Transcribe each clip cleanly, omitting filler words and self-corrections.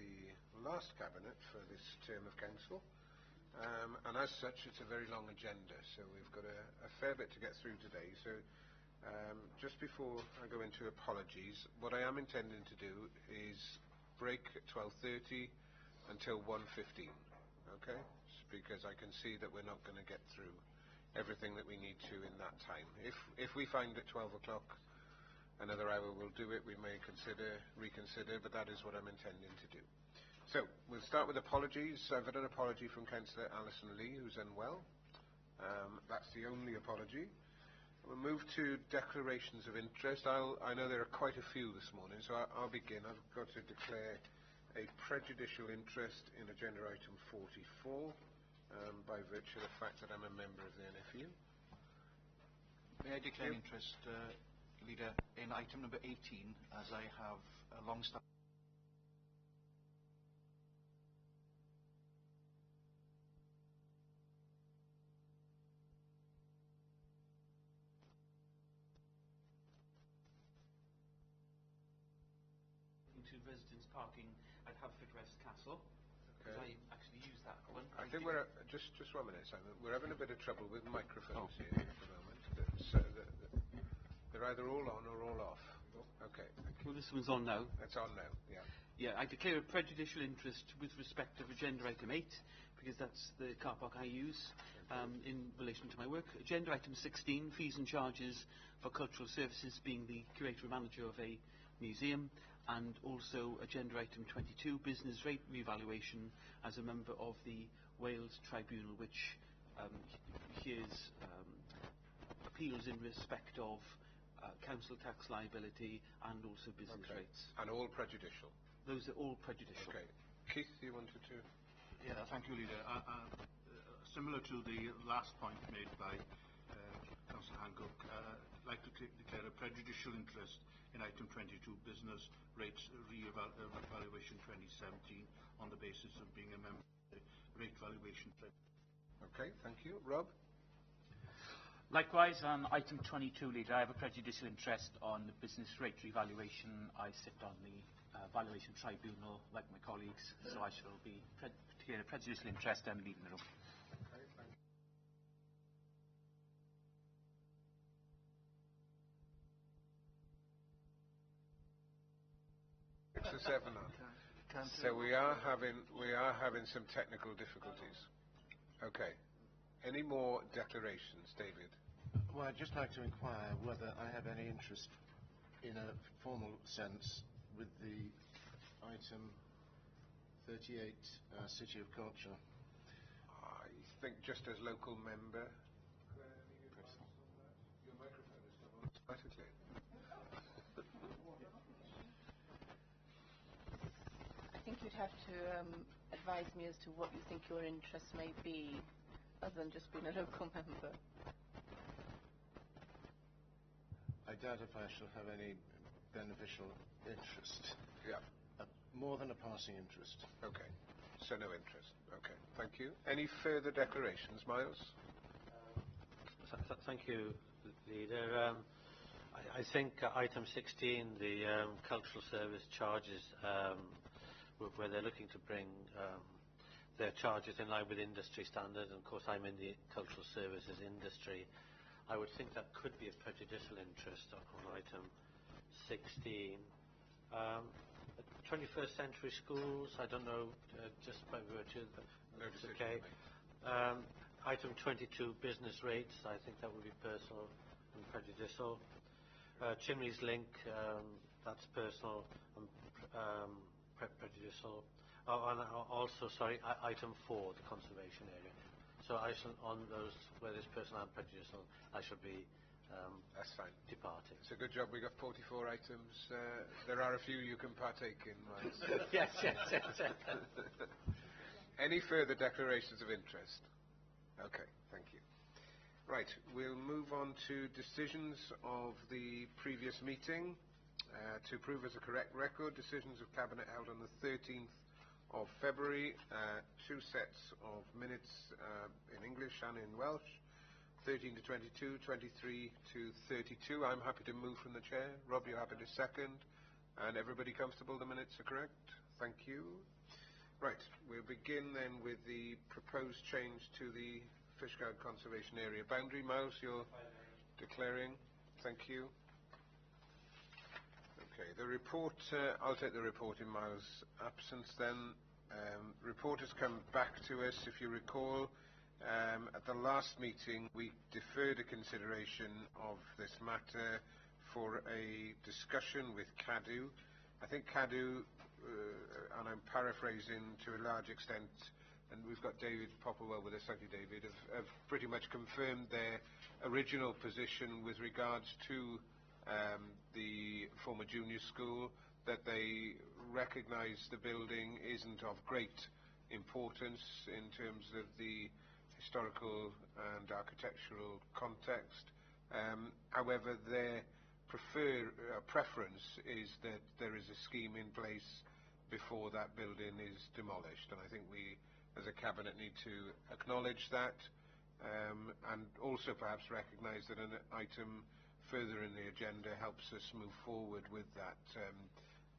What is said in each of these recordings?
the last cabinet for this term of council, and as such it's a very long agenda, so we've got a fair bit to get through today. So just before I go into apologies, what I am intending to do is break at 12:30 until 1:15, okay? Because I can see that we're not going to get through everything that we need to in that time. If we find at 12 o'clock another hour we'll do it, we may reconsider, but that is what I'm intending to do. So we'll start with apologies. I've had an apology from Councillor Alison Lee, who's unwell. That's the only apology. We'll move to declarations of interest. I know there are quite a few this morning, so I'll begin. I've got to declare a prejudicial interest in agenda item 44 by virtue of the fact that I'm a member of the NFU. May I declare an interest, Leader, in item number 18, as I have a long-standing into residence parking at Haverfordwest Castle. Okay. I actually use that one. I think we're just 1 minute, Simon. We're having a bit of trouble with microphones here at the moment. They're either all on or all off. Okay. Well, this one's on now. It's on now. Yeah. Yeah, I declare a prejudicial interest with respect of agenda item 8, because that's the car park I use in relation to my work. Agenda item 16, fees and charges for cultural services, being the curator and manager of a museum, and also agenda item 22, business rate revaluation as a member of the Wales Tribunal, which hears appeals in respect of council tax liability and also business rates. And all prejudicial? Those are all prejudicial. Okay. Keith, you wanted to? Yeah, thank you, Leader. Similar to the last point made by Councillor Hancock, I'd like to declare a prejudicial interest in item 22, business rates re-evaluation 2017, on the basis of being a member of the rate valuation. Okay, thank you. Rob? Likewise, on item 22, Leader, I have a prejudicial interest on the business rate revaluation. I sit on the valuation tribunal, like my colleagues, so I shall be declare a prejudicial interest and leaving the room. Okay, thank you. 6 or 7 on. So we are having some technical difficulties. Okay. Any more declarations, David? Well, I'd just like to inquire whether I have any interest in a formal sense with the item 38, City of Culture. I think just as local member. Your microphone is still on automatically. I think you'd have to advise me as to what you think your interests may be, other than just being a local member. I doubt if I shall have any beneficial interest. Yeah. More than a passing interest. Okay. So no interest. Okay. Thank you. Any further declarations, Miles? Thank you, Leader. I think item 16, the cultural service charges, where they're looking to bring their charges in line with industry standards, and of course I'm in the cultural services industry. I would think that could be a prejudicial interest on item 16. 21st century schools, I don't know, just by virtue of that's okay. Item 22, business rates, I think that would be personal and prejudicial. Chimneys Link, that's personal and prejudicial. And also, sorry, item 4, the conservation area. So I shall, on those where there's personal and prejudicial, I shall be that's fine. Departing. It's a good job we got 44 items. There are a few you can partake in, right? yes. Any further declarations of interest? Okay, thank you. Right, we'll move on to decisions of the previous meeting. To approve as a correct record, decisions of Cabinet held on the 13th of February, 2 sets of minutes in English and in Welsh, 13 to 22, 23 to 32. I'm happy to move from the chair. Rob, you're happy to second? And everybody comfortable the minutes are correct? Thank you. Right, we'll begin then with the proposed change to the Fishguard Conservation Area boundary. Miles, you're declaring. Thank you. Okay, the report, I'll take the report in Miles' absence then. Report has come back to us, if you recall. At the last meeting, we deferred a consideration of this matter for a discussion with CADU. I think CADU, and I'm paraphrasing to a large extent, and we've got David Popplewell with us, thank you David, have pretty much confirmed their original position with regards to the former junior school, that they recognise the building isn't of great importance in terms of the historical and architectural context. However, their preference is that there is a scheme in place before that building is demolished, and I think we as a cabinet need to acknowledge that, and also perhaps recognise that an item further in the agenda helps us move forward with that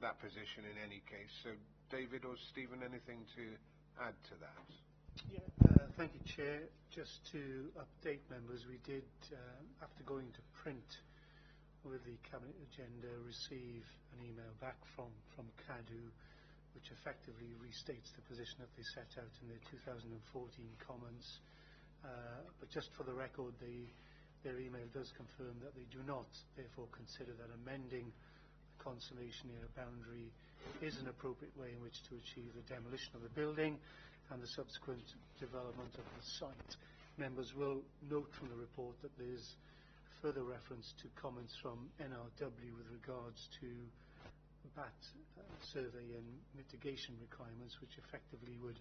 that position in any case. So David or Stephen, anything to add to that? Yeah, thank you, Chair. Just to update members, we did, after going to print with the Cabinet agenda, receive an email back from CADU, which effectively restates the position that they set out in their 2014 comments. But just for the record, their email does confirm that they do not, therefore, consider that amending the conservation area boundary is an appropriate way in which to achieve the demolition of the building and the subsequent development of the site. Members will note from the report that there's further reference to comments from NRW with regards to bat survey and mitigation requirements, which effectively would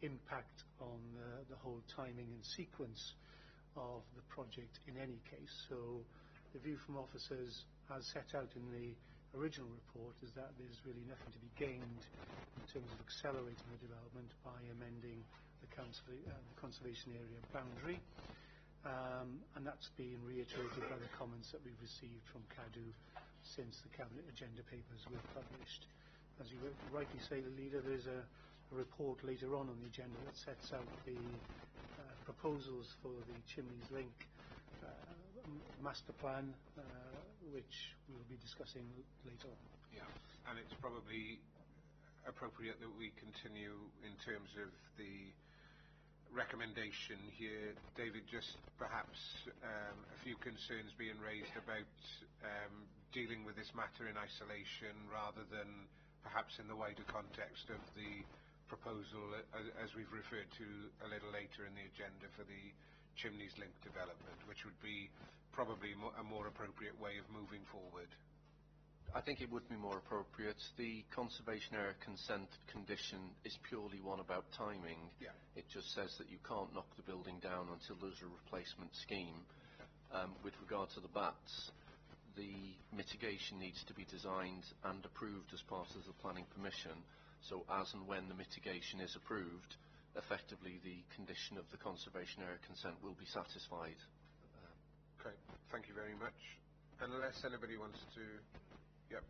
impact on the whole timing and sequence of the project in any case. So the view from officers, as set out in the original report, is that there's really nothing to be gained in terms of accelerating the development by amending the conservation area boundary, and that's been reiterated by the comments that we've received from CADU since the Cabinet agenda papers were published. As you rightly say, the leader, there's a report later on the agenda that sets out the proposals for the Chimneys Link master plan, which we'll be discussing later on. Yeah, and it's probably appropriate that we continue in terms of the recommendation here. David, just perhaps a few concerns being raised about dealing with this matter in isolation rather than perhaps in the wider context of the proposal as we've referred to a little later in the agenda for the Chimneys Link development, which would be probably a more appropriate way of moving forward. I think it would be more appropriate. The conservation area consent condition is purely one about timing. Yeah. It just says that you can't knock the building down until there's a replacement scheme. With regard to the bats, the mitigation needs to be designed and approved as part of the planning permission. So as and when the mitigation is approved, effectively the condition of the conservation area consent will be satisfied. Okay, thank you very much. Unless anybody wants to... Yep.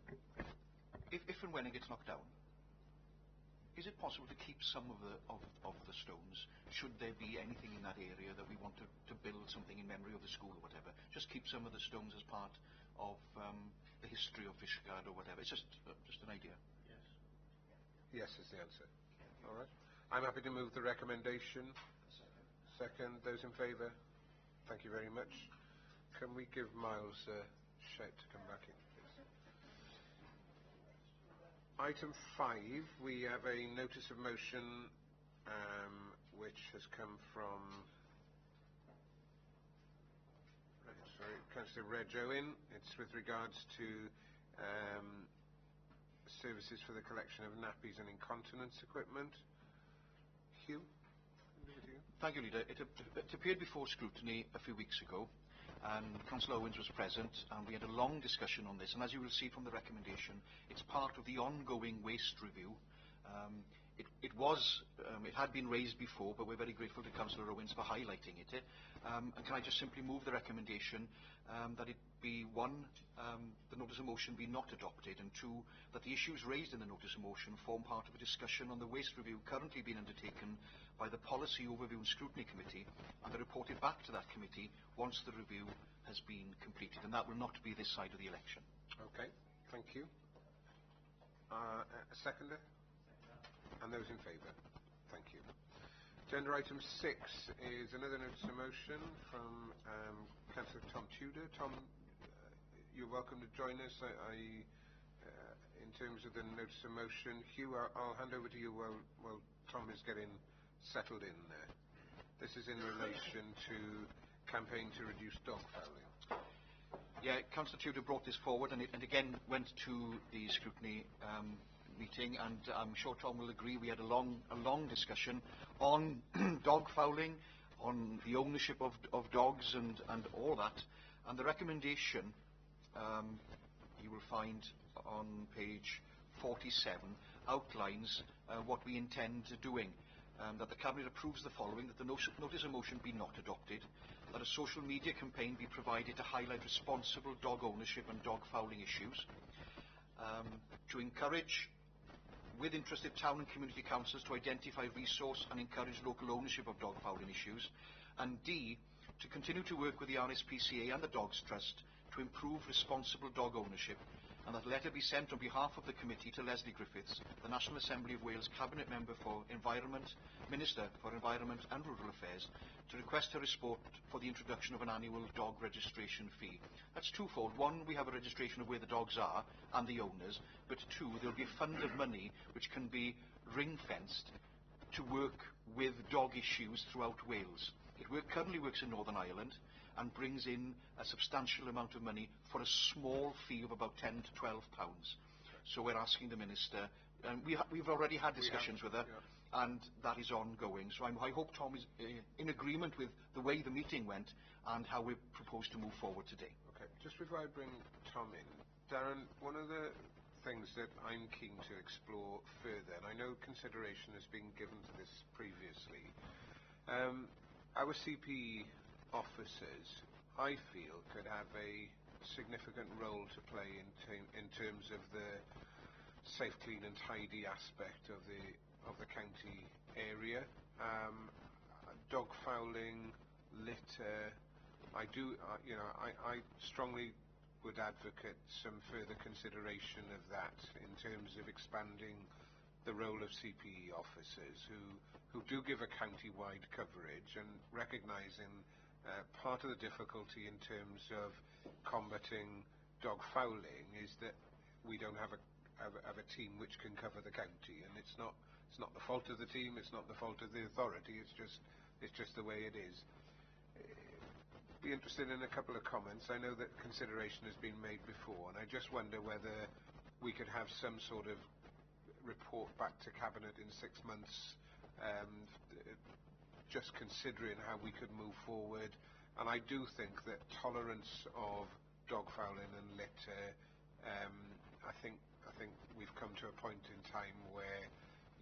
If and when it gets knocked down, is it possible to keep some of the stones? Should there be anything in that area that we want to build something in memory of the school or whatever, just keep some of the stones as part of the history of Fishguard or whatever? It's just an idea. Yes is the answer. All right. I'm happy to move the recommendation. Second. Those in favour? Thank you very much. Can we give Miles a shout to come back in, please? Item 5, we have a notice of motion which has come from Councillor Reg Owen. It's with regards to services for the collection of nappies and incontinence equipment. Hugh? Thank you, Leader. It appeared before scrutiny a few weeks ago, and Councillor Owens was present, and we had a long discussion on this, and as you will see from the recommendation, it's part of the ongoing waste review. it had been raised before, but we're very grateful to Councillor Owens for highlighting it. And can I just simply move the recommendation that it be, one, the notice of motion be not adopted, and two, that the issues raised in the notice of motion form part of a discussion on the waste review currently being undertaken by the Policy Overview and Scrutiny Committee, and are reported back to that committee once the review has been completed, and that will not be this side of the election. Okay, thank you. A seconder? And those in favour? Thank you. Agenda item 6 is another notice of motion from Councillor Tom Tudor. Tom, you're welcome to join us. In terms of the notice of motion, Hugh, I'll hand over to you while Tom is getting settled in there. This is in relation to campaign to reduce dog fouling. Yeah, Councillor Tudor brought this forward, and again went to the scrutiny meeting, and I'm sure Tom will agree we had a long discussion on dog fouling, on the ownership of dogs and all that. And the recommendation you will find on page 47 outlines what we intend doing. That the Cabinet approves the following: that the notice of motion be not adopted, that a social media campaign be provided to highlight responsible dog ownership and dog fouling issues, to encourage with interested town and community councils to identify, resource and encourage local ownership of dog fouling issues, and D, to continue to work with the RSPCA and the Dogs Trust to improve responsible dog ownership, and that a letter be sent on behalf of the committee to Leslie Griffiths, the National Assembly of Wales Cabinet Member for Environment, Minister for Environment and Rural Affairs, to request her report for the introduction of an annual dog registration fee. That's twofold. One, we have a registration of where the dogs are and the owners, but two, there will be a fund of money which can be ring-fenced to work with dog issues throughout Wales. It currently works in Northern Ireland and brings in a substantial amount of money for a small fee of about £10 to £12. So we're asking the Minister, and we've already had discussions with her, and that is ongoing. So I hope Tom is in agreement with the way the meeting went and how we propose to move forward today. Okay, just before I bring Tom in, Darren, one of the things that I'm keen to explore further, and I know consideration has been given to this previously, our CP officers, I feel, could have a significant role to play in terms of the safe, clean and tidy aspect of the county area. Dog fouling, litter, I strongly would advocate some further consideration of that in terms of expanding the role of CPE officers who do give a county-wide coverage, and recognising part of the difficulty in terms of combating dog fouling is that we don't have a team which can cover the county, and it's not the fault of the team, it's not the fault of the authority, it's just the way it is. Be interested in a couple of comments. I know that consideration has been made before, and I just wonder whether we could have some sort of report back to Cabinet in 6 months, just considering how we could move forward. And I do think that tolerance of dog fouling and litter, I think we've come to a point in time where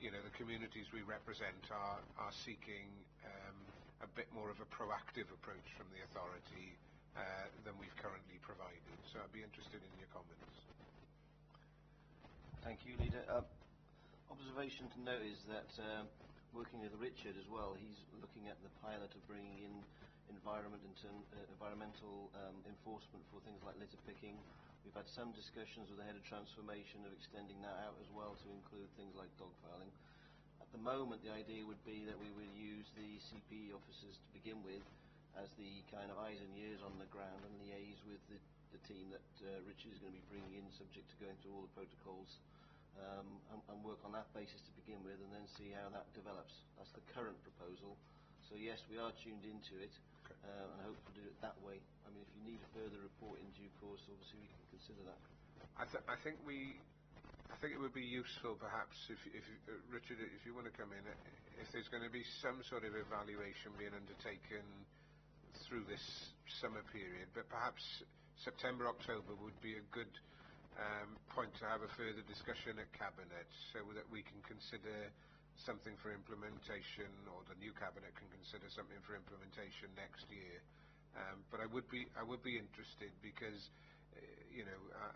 the communities we represent are seeking a bit more of a proactive approach from the authority than we've currently provided. So I'd be interested in your comments. Thank you, Leader. Observation to note is that working with Richard as well, he's looking at the pilot of bringing in environmental enforcement for things like litter picking. We've had some discussions with the head of transformation of extending that out as well to include things like dog fouling. At the moment, the idea would be that we would use the CPE officers to begin with as the kind of eyes and ears on the ground and liaise with the team that Richard is going to be bringing in, subject to going through all the protocols, and work on that basis to begin with, and then see how that develops. That's the current proposal. So yes, we are tuned into it, and hope to do it that way. I mean, if you need a further report in due course, obviously we can consider that. I think it would be useful, perhaps, if Richard, if you want to come in, if there's going to be some sort of evaluation being undertaken through this summer period, but perhaps September, October would be a good point to have a further discussion at Cabinet, so that we can consider something for implementation, or the new cabinet can consider something for implementation next year. But I would be interested because,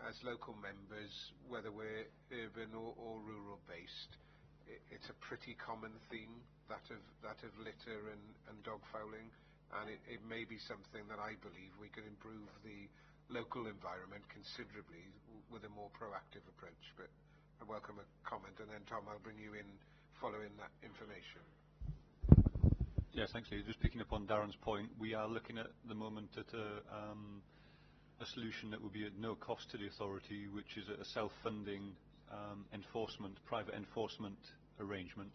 as local members, whether we're urban or rural based, it's a pretty common theme, that of litter and dog fouling, and it may be something that I believe we could improve the local environment considerably with a more proactive approach. But I welcome a comment, and then Tom, I'll bring you in following that information. Yes, thanks, Lee. Just picking up on Darren's point, we are looking at the moment at a solution that would be at no cost to the authority, which is a self-funding private enforcement arrangement,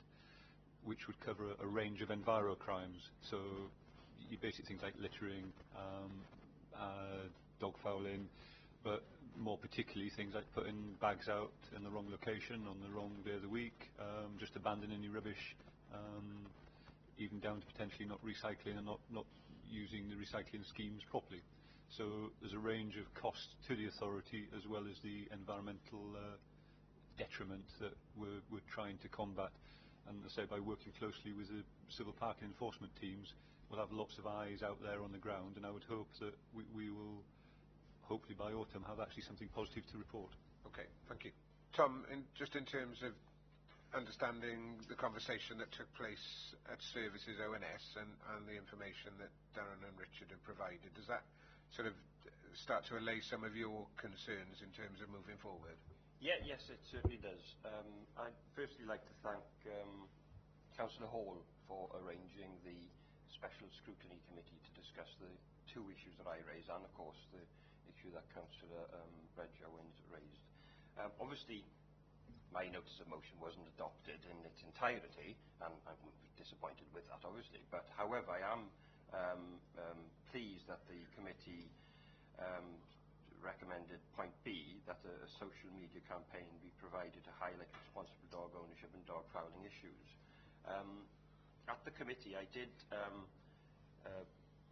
which would cover a range of enviro crimes. So you basic things like littering, dog fouling, but more particularly things like putting bags out in the wrong location on the wrong day of the week, just abandoning your rubbish, even down to potentially not recycling and not using the recycling schemes properly. So there's a range of costs to the authority, as well as the environmental detriment that we're trying to combat. And as I say, by working closely with the civil parking enforcement teams, we'll have lots of eyes out there on the ground, and I would hope that we will, hopefully by autumn, have actually something positive to report. Okay, thank you. Tom, just in terms of understanding the conversation that took place at Services ONS and the information that Darren and Richard have provided, does that sort of start to allay some of your concerns in terms of moving forward? Yes, it certainly does. I'd firstly like to thank Councillor Hall for arranging the Special Scrutiny Committee to discuss the two issues that I raised, and of course the issue that Councillor Reg Owens raised. Obviously, my notice of motion wasn't adopted in its entirety, and I'm disappointed with that, obviously. But however, I am pleased that the committee recommended point B, that a social media campaign be provided to highlight responsible dog ownership and dog fouling issues. At the committee, I did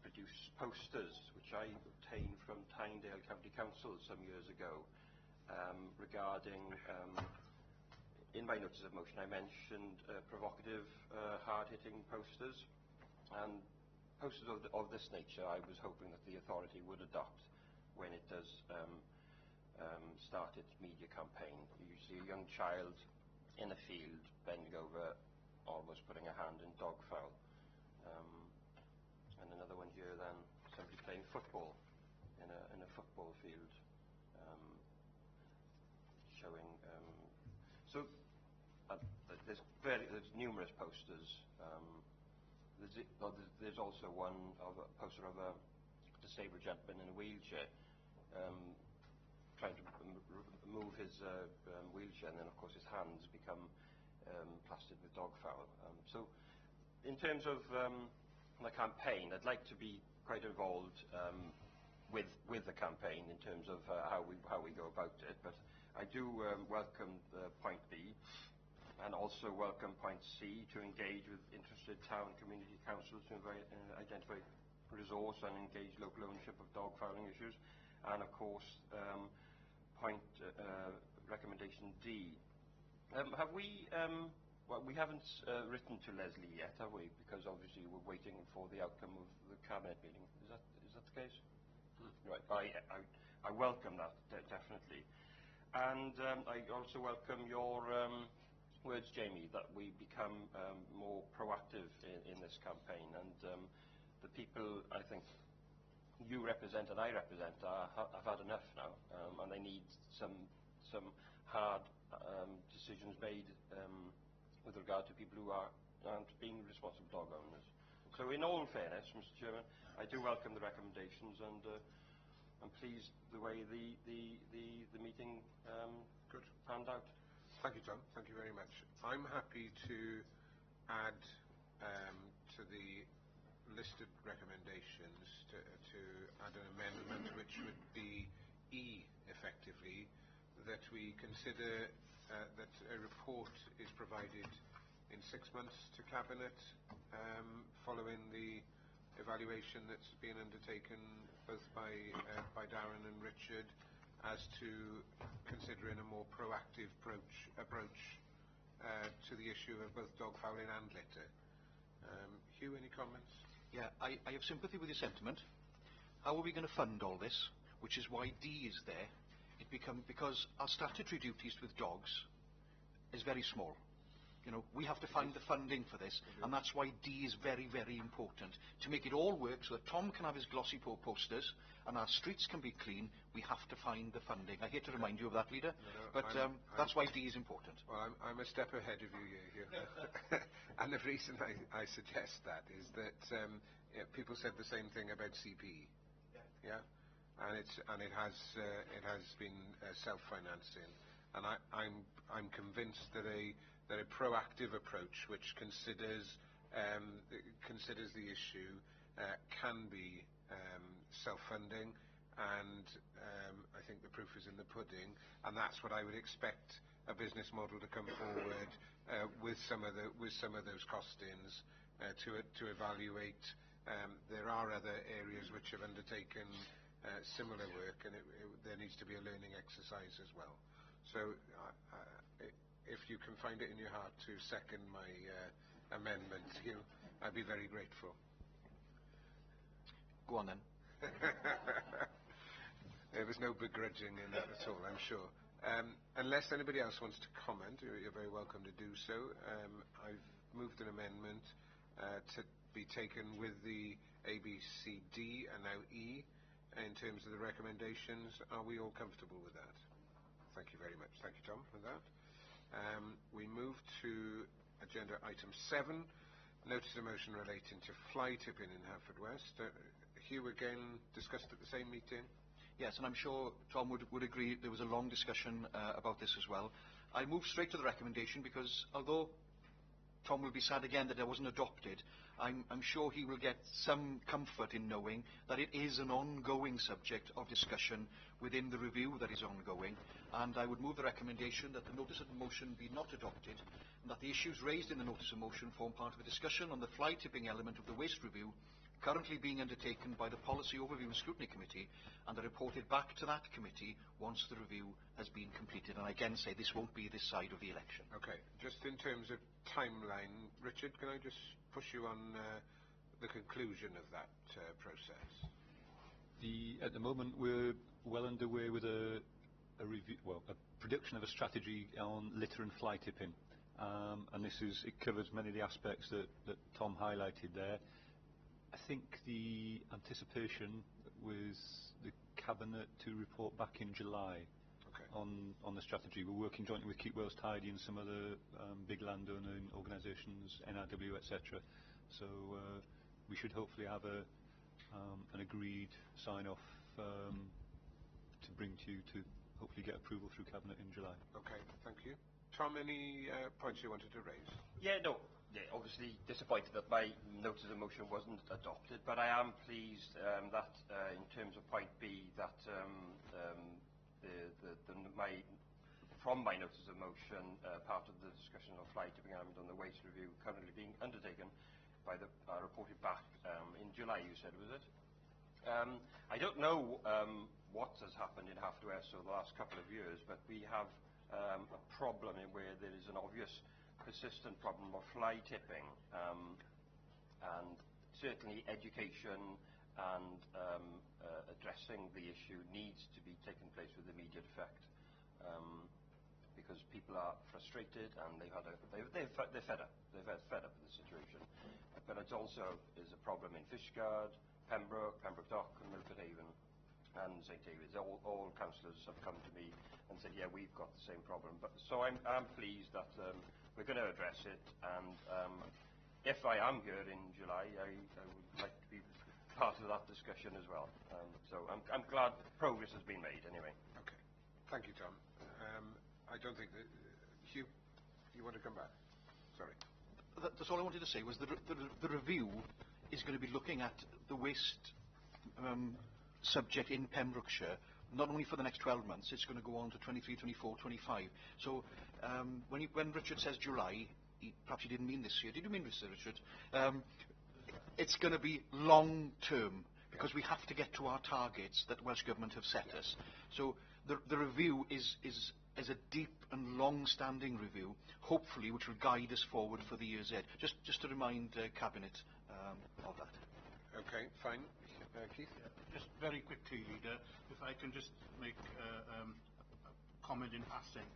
produce posters, which I obtained from Tynedale County Council some years ago, regarding, in my notice of motion, I mentioned provocative, hard-hitting posters, and posters of this nature I was hoping that the authority would adopt when it does start its media campaign. You see a young child in a field bending over, almost putting a hand in dog fowl. And another one here then, somebody playing football in a football field, showing. So there's numerous posters. There's also one of a poster of a disabled gentleman in a wheelchair, trying to move his wheelchair, and then of course his hands become plastered with dog fowl. So in terms of the campaign, I'd like to be quite involved with the campaign in terms of how we go about it, but I do welcome point B, and also welcome point C, to engage with interested town community councils to identify, resource and engage local ownership of dog fouling issues, and of course recommendation D. Have we? Well, we haven't written to Leslie yet, have we? Because obviously we're waiting for the outcome of the cabinet meeting. Is that the case? Right. I welcome that definitely, and I also welcome your words, Jamie, that we become more proactive in this campaign, and the people I think you represent and I represent have had enough now, and they need some hard decisions made with regard to people who aren't being responsible dog owners. So in all fairness, Mr. Chairman, I do welcome the recommendations, and I'm pleased the way the meeting panned out. Thank you, Tom. Thank you very much. I'm happy to add to the list of recommendations to add an amendment which would be E, effectively, that we consider that a report is provided in 6 months to Cabinet following the evaluation that's been undertaken both by Darren and Richard as to considering a more proactive approach to the issue of both dog fouling and litter. Hugh, any comments? Yeah, I have sympathy with your sentiment. How are we going to fund all this? Which is why D is there. Because our statutory duties with dogs is very small. You know, we have to find the funding for this, and that's why D is very, very important. To make it all work so that Tom can have his glossy posters and our streets can be clean, we have to find the funding. I hate to remind you of that, Leader, but that's why D is important. Well, I'm a step ahead of you here. And the reason I suggest that is that people said the same thing about CPE. Yeah? And it has been self-financing, and I'm convinced that a proactive approach which considers the issue can be self-funding, and I think the proof is in the pudding, and that's what I would expect a business model to come forward with some of those costings to evaluate. There are other areas which have undertaken similar work, and there needs to be a learning exercise as well. So if you can find it in your heart to second my amendment, Hugh, I'd be very grateful. Go on then. There was no begrudging in that at all, I'm sure. Unless anybody else wants to comment, you're very welcome to do so. I've moved an amendment to be taken with the A, B, C, D, and now E in terms of the recommendations. Are we all comfortable with that? Thank you very much. Thank you, Tom, for that. We move to agenda item 7, notice of motion relating to fly tipping in Haverfordwest. Hugh, again, discussed at the same meeting? Yes, and I'm sure Tom would agree there was a long discussion about this as well. I moved straight to the recommendation because although Tom will be sad again that it wasn't adopted, I'm sure he will get some comfort in knowing that it is an ongoing subject of discussion within the review that is ongoing, and I would move the recommendation that the notice of motion be not adopted, and that the issues raised in the notice of motion form part of a discussion on the fly tipping element of the waste review currently being undertaken by the Policy Overview and Scrutiny Committee, and are reported back to that committee once the review has been completed. And I again say this won't be this side of the election. Okay, just in terms of timeline, Richard, can I just push you on the conclusion of that process? At the moment, we're well underway with a production of a strategy on litter and fly tipping, and it covers many of the aspects that Tom highlighted there. I think the anticipation was the Cabinet to report back in July on the strategy. We're working jointly with Keep Wales Tidy and some other big landowner organisations, NRW, etc. So we should hopefully have an agreed sign-off to bring to you to hopefully get approval through Cabinet in July. Okay, thank you. Tom, any points you wanted to raise? Yeah, obviously disappointed that my notice of motion wasn't adopted, but I am pleased that in terms of point B, that from my notice of motion, part of the discussion of fly tipping element on the waste review currently being undertaken by reported back in July, you said, was it? I don't know what has happened in Haverfordwest over the last couple of years, but we have a problem in where there is an obvious persistent problem of fly tipping, and certainly education and addressing the issue needs to be taken place with immediate effect, because people are frustrated and they're fed up with the situation. But it also is a problem in Fishguard, Pembroke Dock, and Milford Haven, and St David's. All councillors have come to me and said, yeah, we've got the same problem. So I'm pleased that we're going to address it, and if I am here in July, I would like to be part of that discussion as well. So I'm glad progress has been made anyway. Okay. Thank you, Tom. I don't think that... Hugh, you want to come back? Sorry. That's all I wanted to say was the review is going to be looking at the waste subject in Pembrokeshire, not only for the next 12 months, it's going to go on to 23, 24, 25. So when Richard says July, perhaps he didn't mean this year. Did you mean this, Richard? It's going to be long term, because we have to get to our targets that Welsh Government have set us. So the review is as a deep and long-standing review, hopefully, which will guide us forward for the years ahead. Just to remind Cabinet of that. Okay, fine. Keith? Just very quickly, Leader, if I can just make a comment in passing.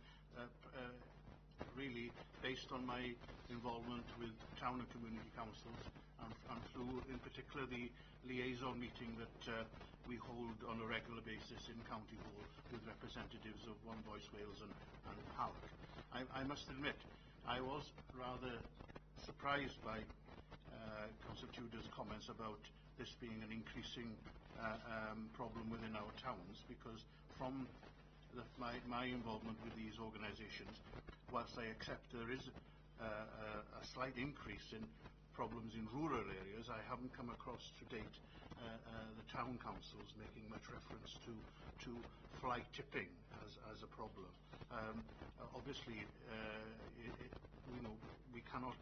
Really, based on my involvement with town and community councils, and through, in particular, the liaison meeting that we hold on a regular basis in County Hall with representatives of One Voice Wales and PALC. I must admit, I was rather surprised by Councillor Tudor's comments about this being an increasing problem within our towns, because from my involvement with these organisations, whilst I accept there is a slight increase in problems in rural areas, I haven't come across to date the town councils making much reference to fly tipping as a problem. Obviously, we cannot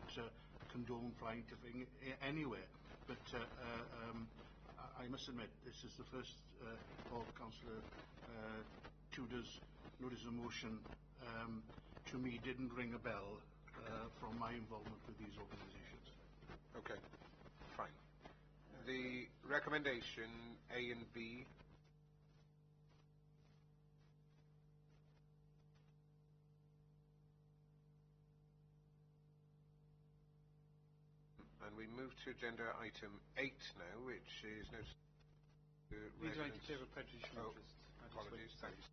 condone fly tipping anywhere, but I must admit this is the first of Councillor Tudor's notice of motion to me didn't ring a bell from my involvement with these organisations. Okay, fine. The recommendation A and B. And we move to agenda item 8 now, which is notice to residents. Leader, I prejudicial interest. Apologies, thanks.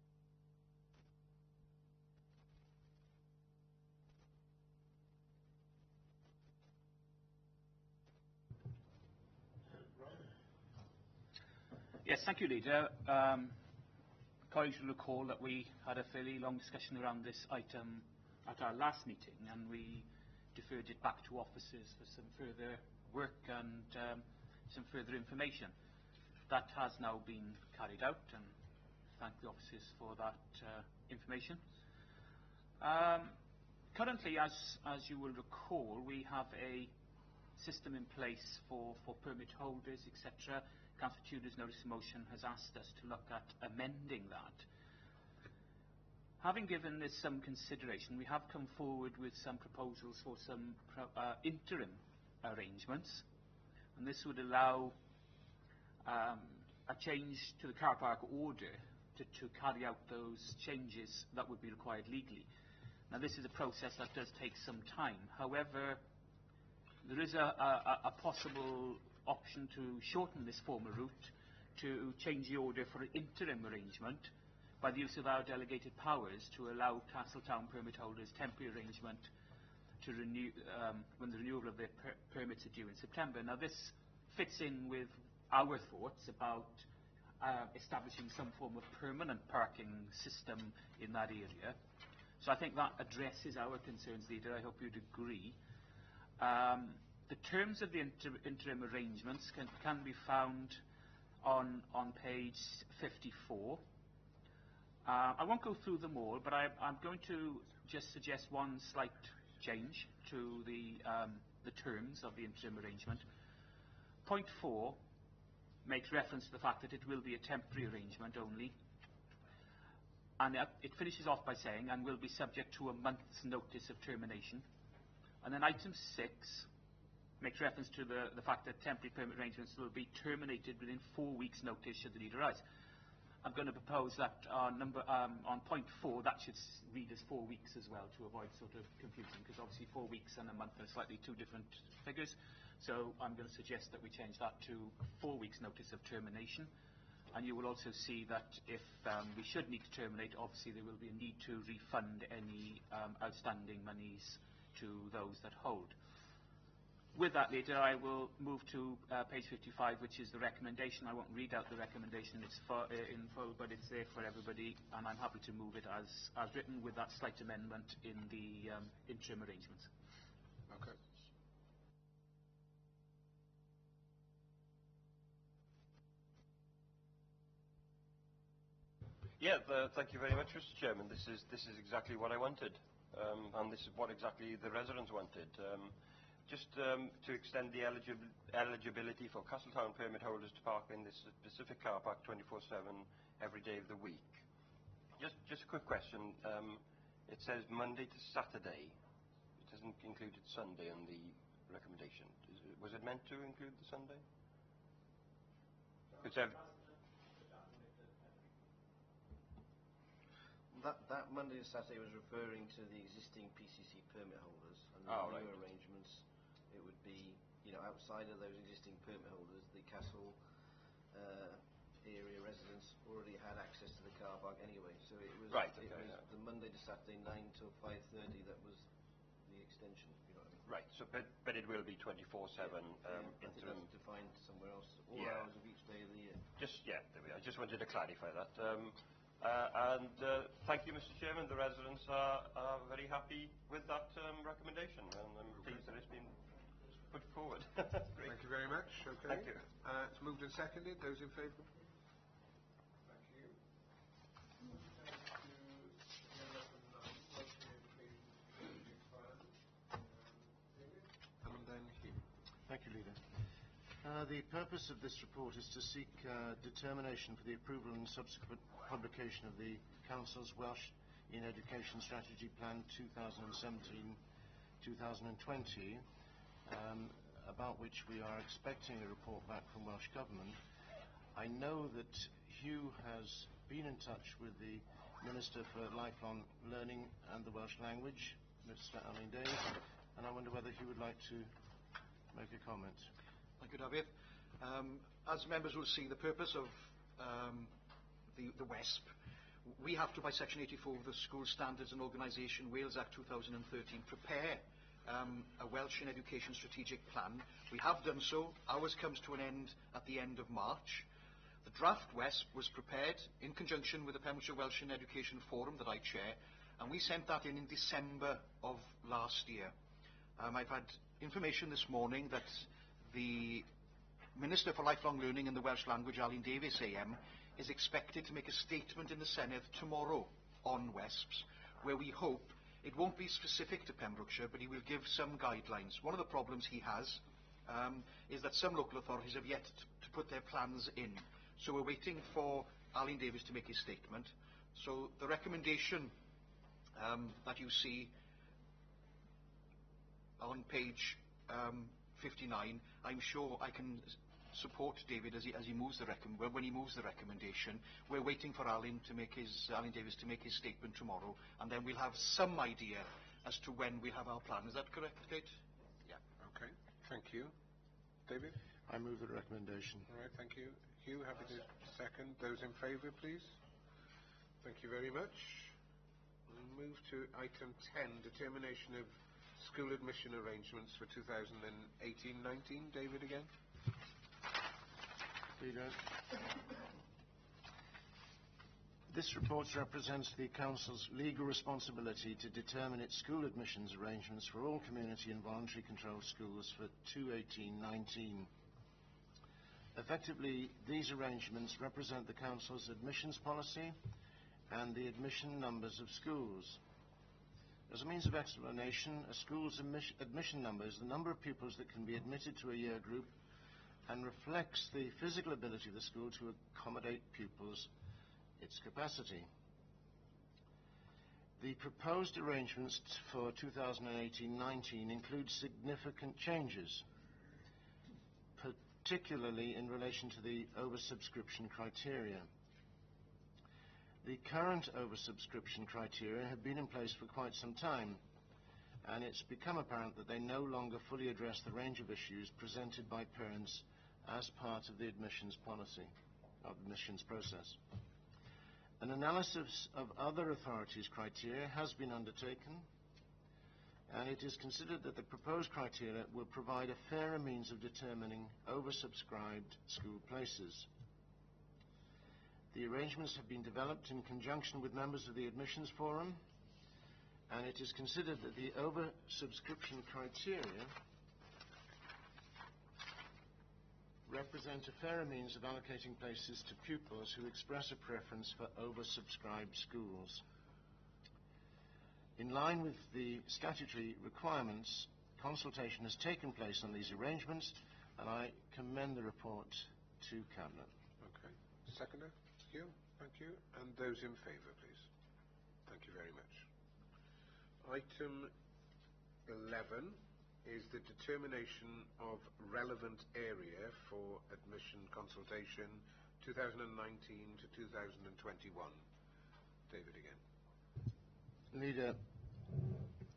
Yes, thank you, Leader. Colleagues will recall that we had a fairly long discussion around this item at our last meeting, and we deferred it back to officers for some further work and some further information. That has now been carried out, and thank the officers for that information. Currently, as you will recall, we have a system in place for permit holders, etc. Councillor Tudor's notice of motion has asked us to look at amending that. Having given this some consideration, we have come forward with some proposals for some interim arrangements, and this would allow a change to the car park order to carry out those changes that would be required legally. Now, this is a process that does take some time. However, there is a possible option to shorten this formal route to change the order for an interim arrangement by the use of our delegated powers to allow Castletown permit holders temporary arrangement to renew when the renewal of their permits are due in September. Now, this fits in with our thoughts about establishing some form of permanent parking system in that area. So I think that addresses our concerns, Leader. I hope you'd agree. The terms of the interim arrangements can be found on page 54. I won't go through them all, but I'm going to just suggest one slight change to the terms of the interim arrangement. Point 4 makes reference to the fact that it will be a temporary arrangement only, and it finishes off by saying, and will be subject to a month's notice of termination. And then item 6 makes reference to the fact that temporary permit arrangements will be terminated within 4 weeks' notice should the need arise. I'm going to propose that on point 4, that should read as 4 weeks as well, to avoid sort of confusion, because obviously 4 weeks and a month are slightly two different figures. So I'm going to suggest that we change that to 4 weeks' notice of termination. And you will also see that if we should need to terminate, obviously there will be a need to refund any outstanding monies to those that hold. With that, Leader, I will move to page 55, which is the recommendation. I won't read out the recommendation in full, but it's there for everybody, and I'm happy to move it as written with that slight amendment in the interim arrangements. Okay. Yeah, thank you very much, Mr. Chairman. This is exactly what I wanted, and this is what exactly the residents wanted. Just to extend the eligibility for Castletown permit holders to park in this specific car park 24/7 every day of the week. Just a quick question. It says Monday to Saturday. It doesn't include Sunday in the recommendation. Was it meant to include the Sunday? That Monday to Saturday was referring to the existing PCC permit holders, and the new arrangements, it would be, outside of those existing permit holders, the Castle area residents already had access to the car park anyway. So it was, the Monday to Saturday 9 till 5:30 that was the extension. You know what I mean? Right. So, but it will be 24/7 I think interim. that's defined somewhere else. All hours of each day of the year. There we are. I just wanted to clarify that. Thank you, Mr. Chairman. The residents are very happy with that recommendation, and I'm pleased that it's been put forward. Thank you very much. Okay. Thank you. It's moved and seconded. Those in favour? Thank you. And then Hugh. Thank you, Leader. The purpose of this report is to seek determination for the approval and subsequent publication of the Council's Welsh in Education Strategy Plan 2017-2020, about which we are expecting a report back from Welsh Government. I know that Hugh has been in touch with the Minister for Lifelong Learning and the Welsh Language, Mr. Alan Davies, and I wonder whether he would like to make a comment. Thank you, David. As members will see, the purpose of the WESP, we have to, by Section 84 of the School Standards and Organisation Wales Act 2013, prepare a Welsh in Education Strategic Plan. We have done so. Ours comes to an end at the end of March. The draft WESP was prepared in conjunction with the Pembrokeshire Welsh in Education Forum that I chair, and we sent that in December of last year. I've had information this morning that the Minister for Lifelong Learning and the Welsh Language, Alan Davies AM, is expected to make a statement in the Senedd tomorrow on WESPs, where we hope it won't be specific to Pembrokeshire, but he will give some guidelines. One of the problems he has is that some local authorities have yet to put their plans in. So we're waiting for Alan Davies to make his statement. So the recommendation that you see on page 59, I'm sure I can support David as he moves the when he moves the recommendation. We're waiting for Alan Davies to make his statement tomorrow, and then we'll have some idea as to when we'll have our plan. Is that correct, Kate? Yeah. Okay. Thank you. David? I move the recommendation. All right. Thank you. Hugh, happy to second. Those in favour, please. Thank you very much. We'll move to item 10, determination of school admission arrangements for 2018-19. David again. Leader. This report represents the Council's legal responsibility to determine its school admissions arrangements for all community and voluntary controlled schools for 2018-19. Effectively, these arrangements represent the Council's admissions policy and the admission numbers of schools. As a means of explanation, a school's admission number is the number of pupils that can be admitted to a year group and reflects the physical ability of the school to accommodate pupils, its capacity. The proposed arrangements for 2018-19 include significant changes, particularly in relation to the oversubscription criteria. The current oversubscription criteria have been in place for quite some time, and it's become apparent that they no longer fully address the range of issues presented by parents as part of the admissions policy, of admissions process. An analysis of other authorities' criteria has been undertaken, and it is considered that the proposed criteria will provide a fairer means of determining oversubscribed school places. The arrangements have been developed in conjunction with members of the Admissions Forum, and it is considered that the oversubscription criteria represent a fairer means of allocating places to pupils who express a preference for oversubscribed schools. In line with the statutory requirements, consultation has taken place on these arrangements, and I commend the report to Cabinet. Okay. Seconder? Hugh? Thank you. And those in favour, please. Thank you very much. Item 11 is the determination of relevant area for admission consultation 2019 to 2021. David again. Leader,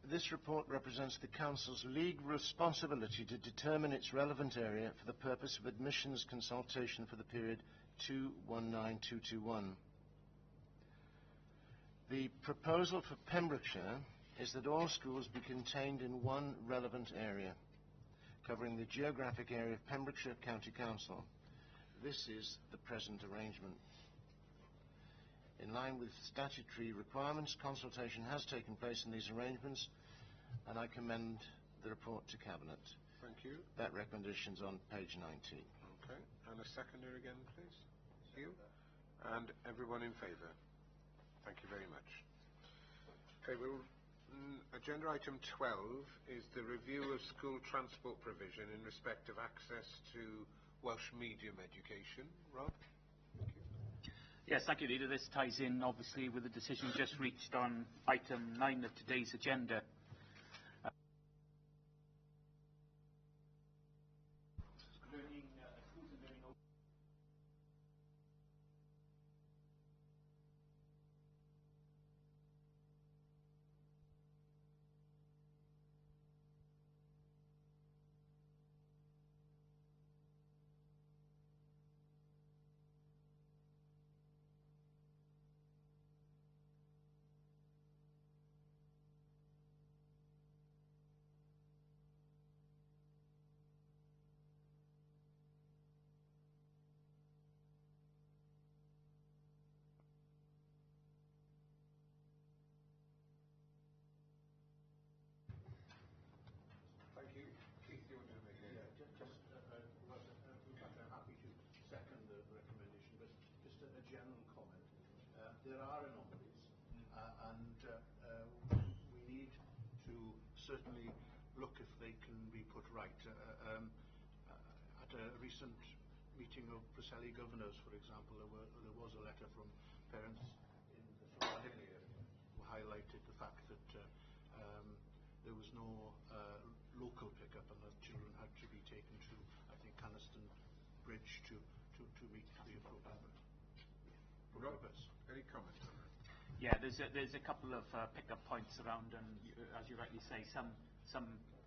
this report represents the Council's legal responsibility to determine its relevant area for the purpose of admissions consultation for the period 219221. The proposal for Pembrokeshire is that all schools be contained in one relevant area, covering the geographic area of Pembrokeshire County Council. This is the present arrangement. In line with statutory requirements, consultation has taken place in these arrangements, and I commend the report to Cabinet. Thank you. That recommendation's on page 19. Okay, and a seconder again, please. You. And everyone in favour? Thank you very much. Okay, agenda item 12 is the review of school transport provision in respect of access to Welsh medium education. Rob? Thank you. Yes, thank you, Leader. This ties in, obviously, with the decision just reached on item 9 of today's agenda. There are anomalies, and we need to certainly look if they can be put right. At a recent meeting of Preseli governors, for example, there was a letter from parents in the Florida area who highlighted the fact that there was no local pickup and that children had to be taken to, I think, Canaston Bridge to meet the appropriate purpose. Any comment on that? Yeah, there's a couple of pick-up points around, and as you rightly say, some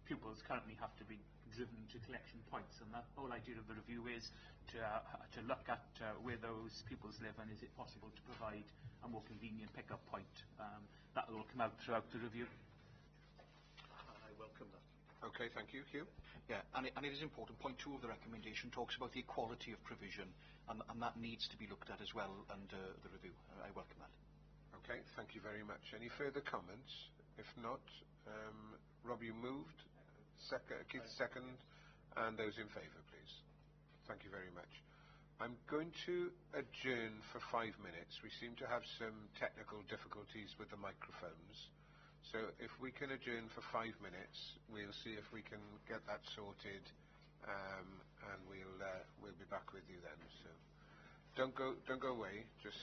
pupils currently have to be driven to collection points, and the whole idea of the review is to look at where those pupils live and is it possible to provide a more convenient pick-up point. That will come out throughout the review. I welcome that. Okay, thank you. Hugh? Yeah, and it is important. Point 2 of the recommendation talks about the equality of provision, and that needs to be looked at as well under the review. I welcome that. Okay, thank you very much. Any further comments? If not, Rob, you moved. Keith, second. And those in favour, please. Thank you very much. I'm going to adjourn for 5 minutes. We seem to have some technical difficulties with the microphones. So if we can adjourn for 5 minutes, we'll see if we can get that sorted, and we'll be back with you then. So don't go away. Just.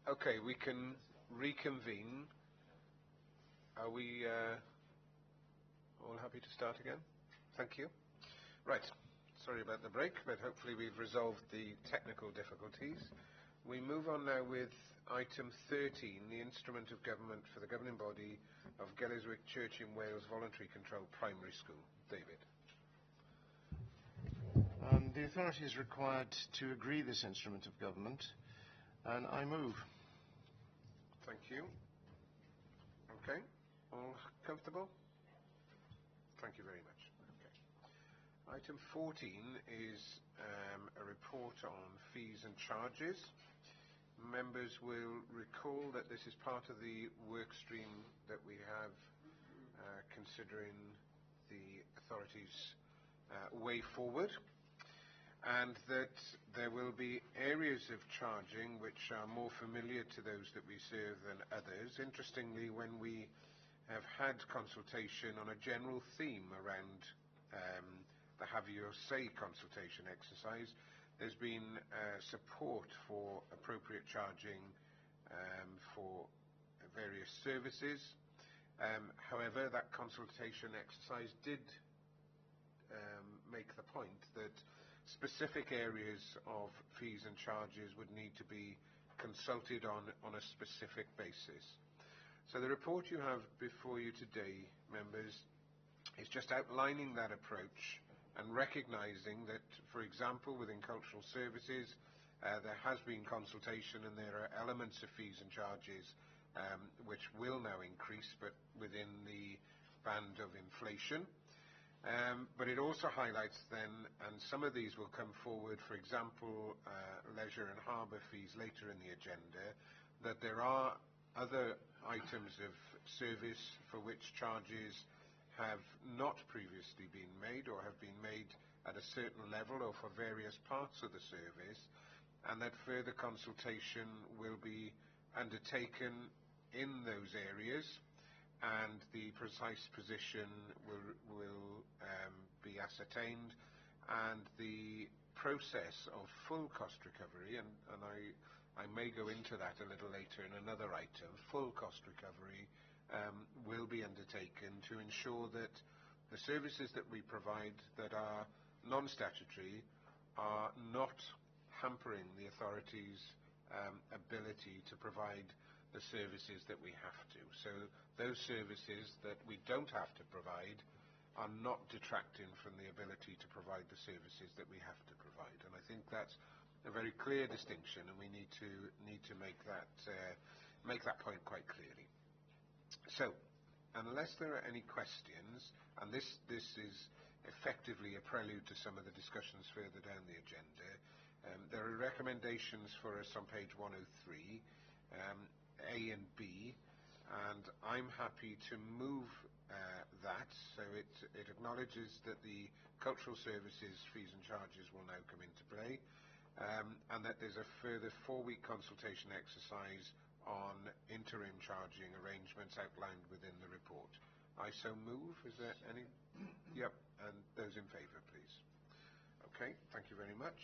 Okay, we can reconvene. Are we all happy to start again? Thank you. Right, sorry about the break, but hopefully we've resolved the technical difficulties. We move on now with item 13, the instrument of government for the governing body of Gelliswick Church in Wales Voluntary Control Primary School. David. The authority is required to agree this instrument of government, and I move. Thank you. Okay. All comfortable? Thank you very much. Okay. Item 14 is a report on fees and charges. Members will recall that this is part of the work stream that we have considering the authority's way forward, and that there will be areas of charging which are more familiar to those that we serve than others. Interestingly, when we have had consultation on a general theme around the Have Your Say consultation exercise, there's been support for appropriate charging for various services. However, that consultation exercise did make the point that specific areas of fees and charges would need to be consulted on a specific basis. So the report you have before you today, members, is just outlining that approach and recognising that, for example, within cultural services, there has been consultation and there are elements of fees and charges which will now increase, but within the band of inflation. But it also highlights then, and some of these will come forward, for example, leisure and harbour fees later in the agenda, that there are other items of service for which charges have not previously been made or have been made at a certain level or for various parts of the service, and that further consultation will be undertaken in those areas, and the precise position will be ascertained, and the process of full cost recovery, and I may go into that a little later in another item, full cost recovery will be undertaken to ensure that the services that we provide that are non-statutory are not hampering the authority's ability to provide the services that we have to. So those services that we don't have to provide are not detracting from the ability to provide the services that we have to provide. And I think that's a very clear distinction, and we need to make that point quite clearly. So, unless there are any questions, and this is effectively a prelude to some of the discussions further down the agenda, there are recommendations for us on page 103, A and B, and I'm happy to move that. So it acknowledges that the cultural services fees and charges will now come into play, and that there's a further 4-week consultation exercise on interim charging arrangements outlined within the report. I so move. Is there any? Yep, and those in favour, please. Okay, thank you very much.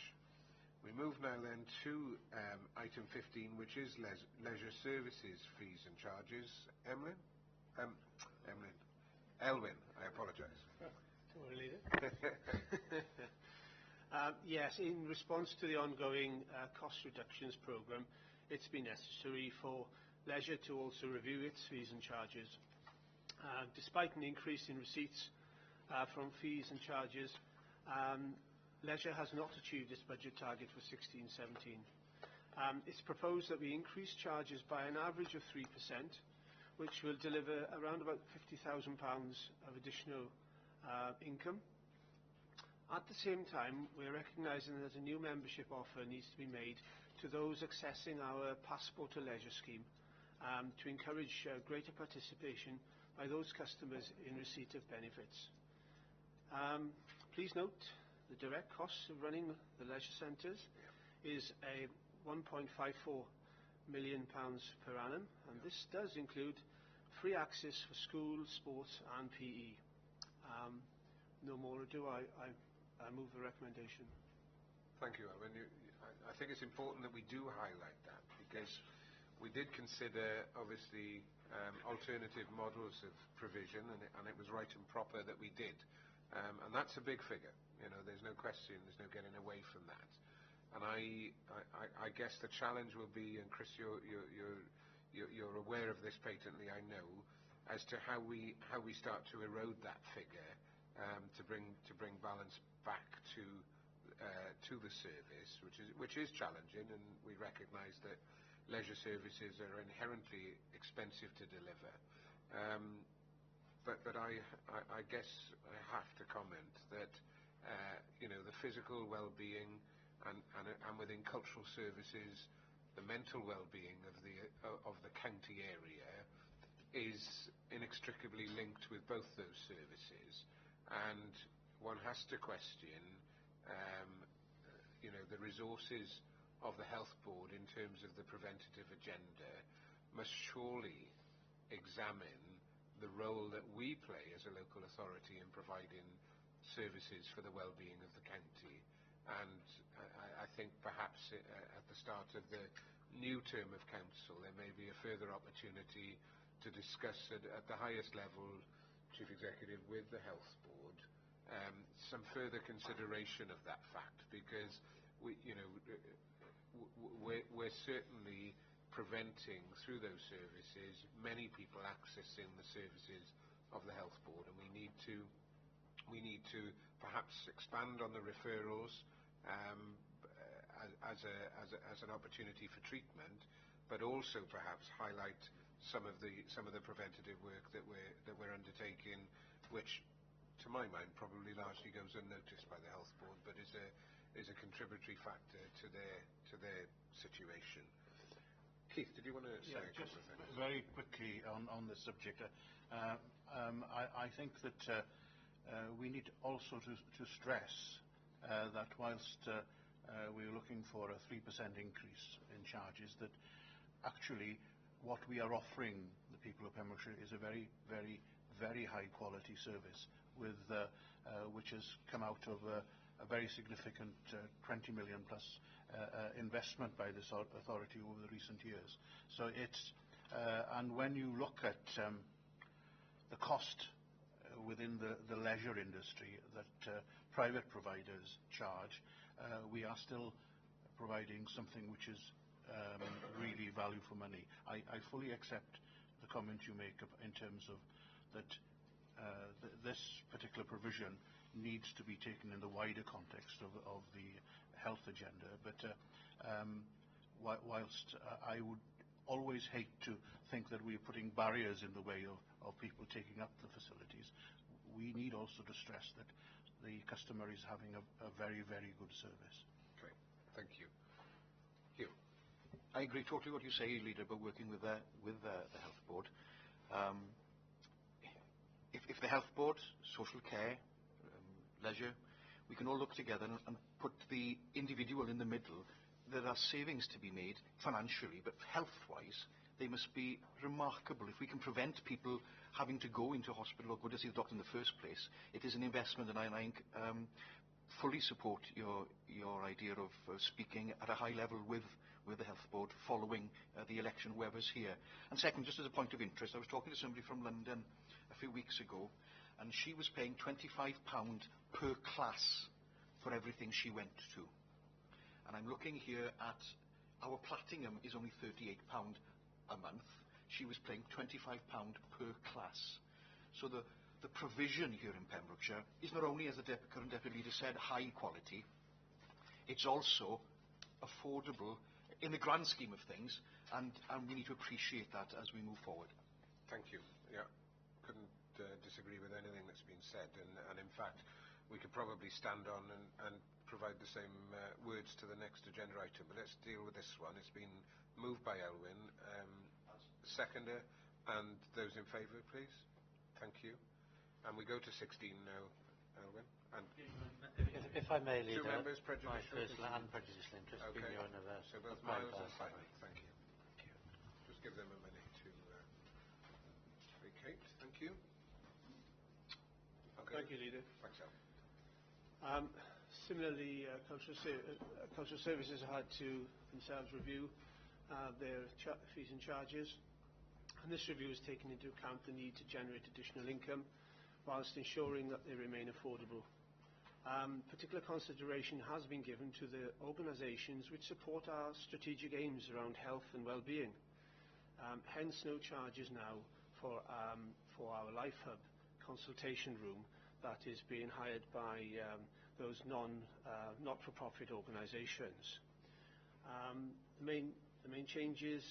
We move now then to item 15, which is leisure services fees and charges. Elwyn, I apologise. Don't worry, leave it. Yes, in response to the ongoing cost reductions programme, it's been necessary for leisure to also review its fees and charges. Despite an increase in receipts from fees and charges, leisure has not achieved its budget target for 16-17. It's proposed that we increase charges by an average of 3%, which will deliver around about £50,000 of additional income. At the same time, we're recognising that a new membership offer needs to be made to those accessing our Passport to Leisure scheme to encourage greater participation by those customers in receipt of benefits. Please note the direct costs of running the leisure centres is a £1.54 million per annum, and this does include free access for school, sports and PE. No more ado, I move the recommendation. Thank you, Elwyn. I think it's important that we do highlight that, because we did consider, obviously, alternative models of provision, and it was right and proper that we did. And that's a big figure. You know, there's no question, there's no getting away from that. And I guess the challenge will be, and Chris, you're aware of this patently, I know, as to how we start to erode that figure to bring balance back to to the service, which is challenging, and we recognise that leisure services are inherently expensive to deliver. But I guess I have to comment that the physical well-being and within cultural services, the mental well-being of the county area is inextricably linked with both those services, and one has to question the resources of the health board in terms of the preventative agenda must surely examine the role that we play as a local authority in providing services for the well-being of the county. And I think perhaps at the start of the new term of council there may be a further opportunity to discuss at the highest level, Chief Executive, with the Health Board, some further consideration of that fact, because we're certainly preventing, through those services, many people accessing the services of the Health Board, and we need to perhaps expand on the referrals as an opportunity for treatment, but also perhaps highlight some of the preventative work that we're undertaking, which, to my mind, probably largely goes unnoticed by the Health Board, but is a contributory factor to their situation. Keith, did you want to say a couple of things? Very quickly on this subject. I think that we need also to stress that whilst we're looking for a 3% increase in charges, that actually what we are offering the people of Pembrokeshire is a very, very, very high quality service, which has come out of a very significant 20 million plus investment by this authority over the recent years. So it's and when you look at the cost within the leisure industry that private providers charge, we are still providing something which is really value for money. I fully accept the comment you make in terms of that this particular provision needs to be taken in the wider context of the health agenda, but whilst I would always hate to think that we're putting barriers in the way of people taking up the facilities, we need also to stress that the customer is having a very, very good service. Okay, thank you. Hugh. I agree totally what you say, Leader, about working with the Health Board. If the Health Board, social care, leisure, we can all look together and put the individual in the middle, there are savings to be made financially, but health-wise, they must be remarkable. If we can prevent people having to go into hospital or go to see the doctor in the first place, it is an investment, and I fully support your idea of speaking at a high level with the Health Board following the election, whoever's here. And second, just as a point of interest, I was talking to somebody from London a few weeks ago, and she was paying £25 per class for everything she went to. And I'm looking here at our platinum is only £38 a month. She was paying £25 per class. So the provision here in Pembrokeshire is not only, as the current Deputy Leader said, high quality, it's also affordable in the grand scheme of things, and we need to appreciate that as we move forward. Thank you. Yeah, couldn't disagree with anything that's been said, and in fact we could probably stand on and provide the same words to the next agenda item, but let's deal with this one. It's been moved by Elwyn, seconder, and those in favour, please. Thank you. And we go to 16 now, Elwyn. And if I may, Leader, two members, my personal and prejudicial interest, okay. being your another. So both Miles and Simon. Thank you. Just give them a minute to vacate. Thank you. Okay. Thank you, Leader. Thanks, Al. Similarly, cultural services had to themselves review their fees and charges, and this review has taken into account the need to generate additional income whilst ensuring that they remain affordable. Particular consideration has been given to the organisations which support our strategic aims around health and well-being. Hence, no charges now for our Life Hub consultation room that is being hired by the those not-for-profit organisations. The main changes,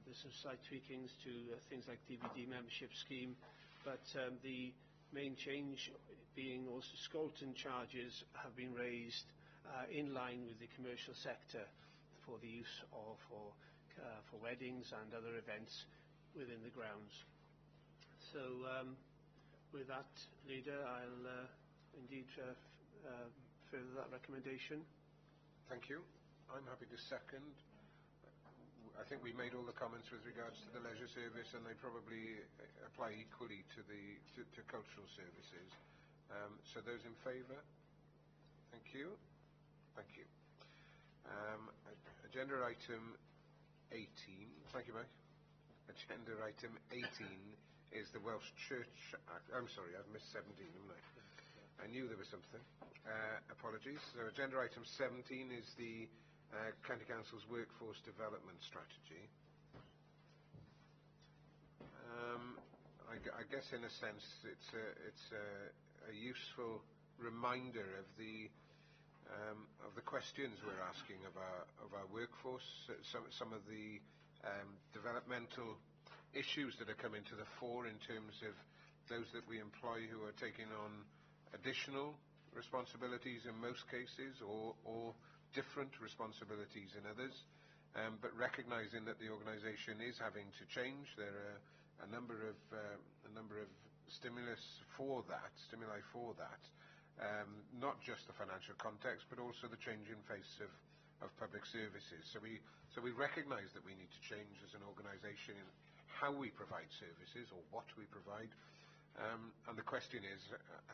there's some slight tweakings to things like DVD membership scheme, but the main change being also Skolton charges have been raised in line with the commercial sector for the use of for weddings and other events within the grounds. So with that, Leader, I'll indeed further that recommendation. Thank you. I'm happy to second. I think we made all the comments with regards to the leisure service, and they probably apply equally to to cultural services. So those in favour? Thank you. Thank you. Agenda item 18. Thank you, Mike. Agenda item 18 is the Welsh Church Act. I'm sorry, I've missed 17, haven't I? I knew there was something. Apologies. So agenda item 17 is the County Council's Workforce Development Strategy. I guess in a sense it's a useful reminder of the questions we're asking of our workforce, some of the developmental issues that are coming to the fore in terms of those that we employ who are taking on additional responsibilities in most cases, or different responsibilities in others, but recognising that the organisation is having to change. There are a number of stimuli for that, not just the financial context, but also the changing face of public services. So we recognise that we need to change as an organisation in how we provide services or what we provide, and the question is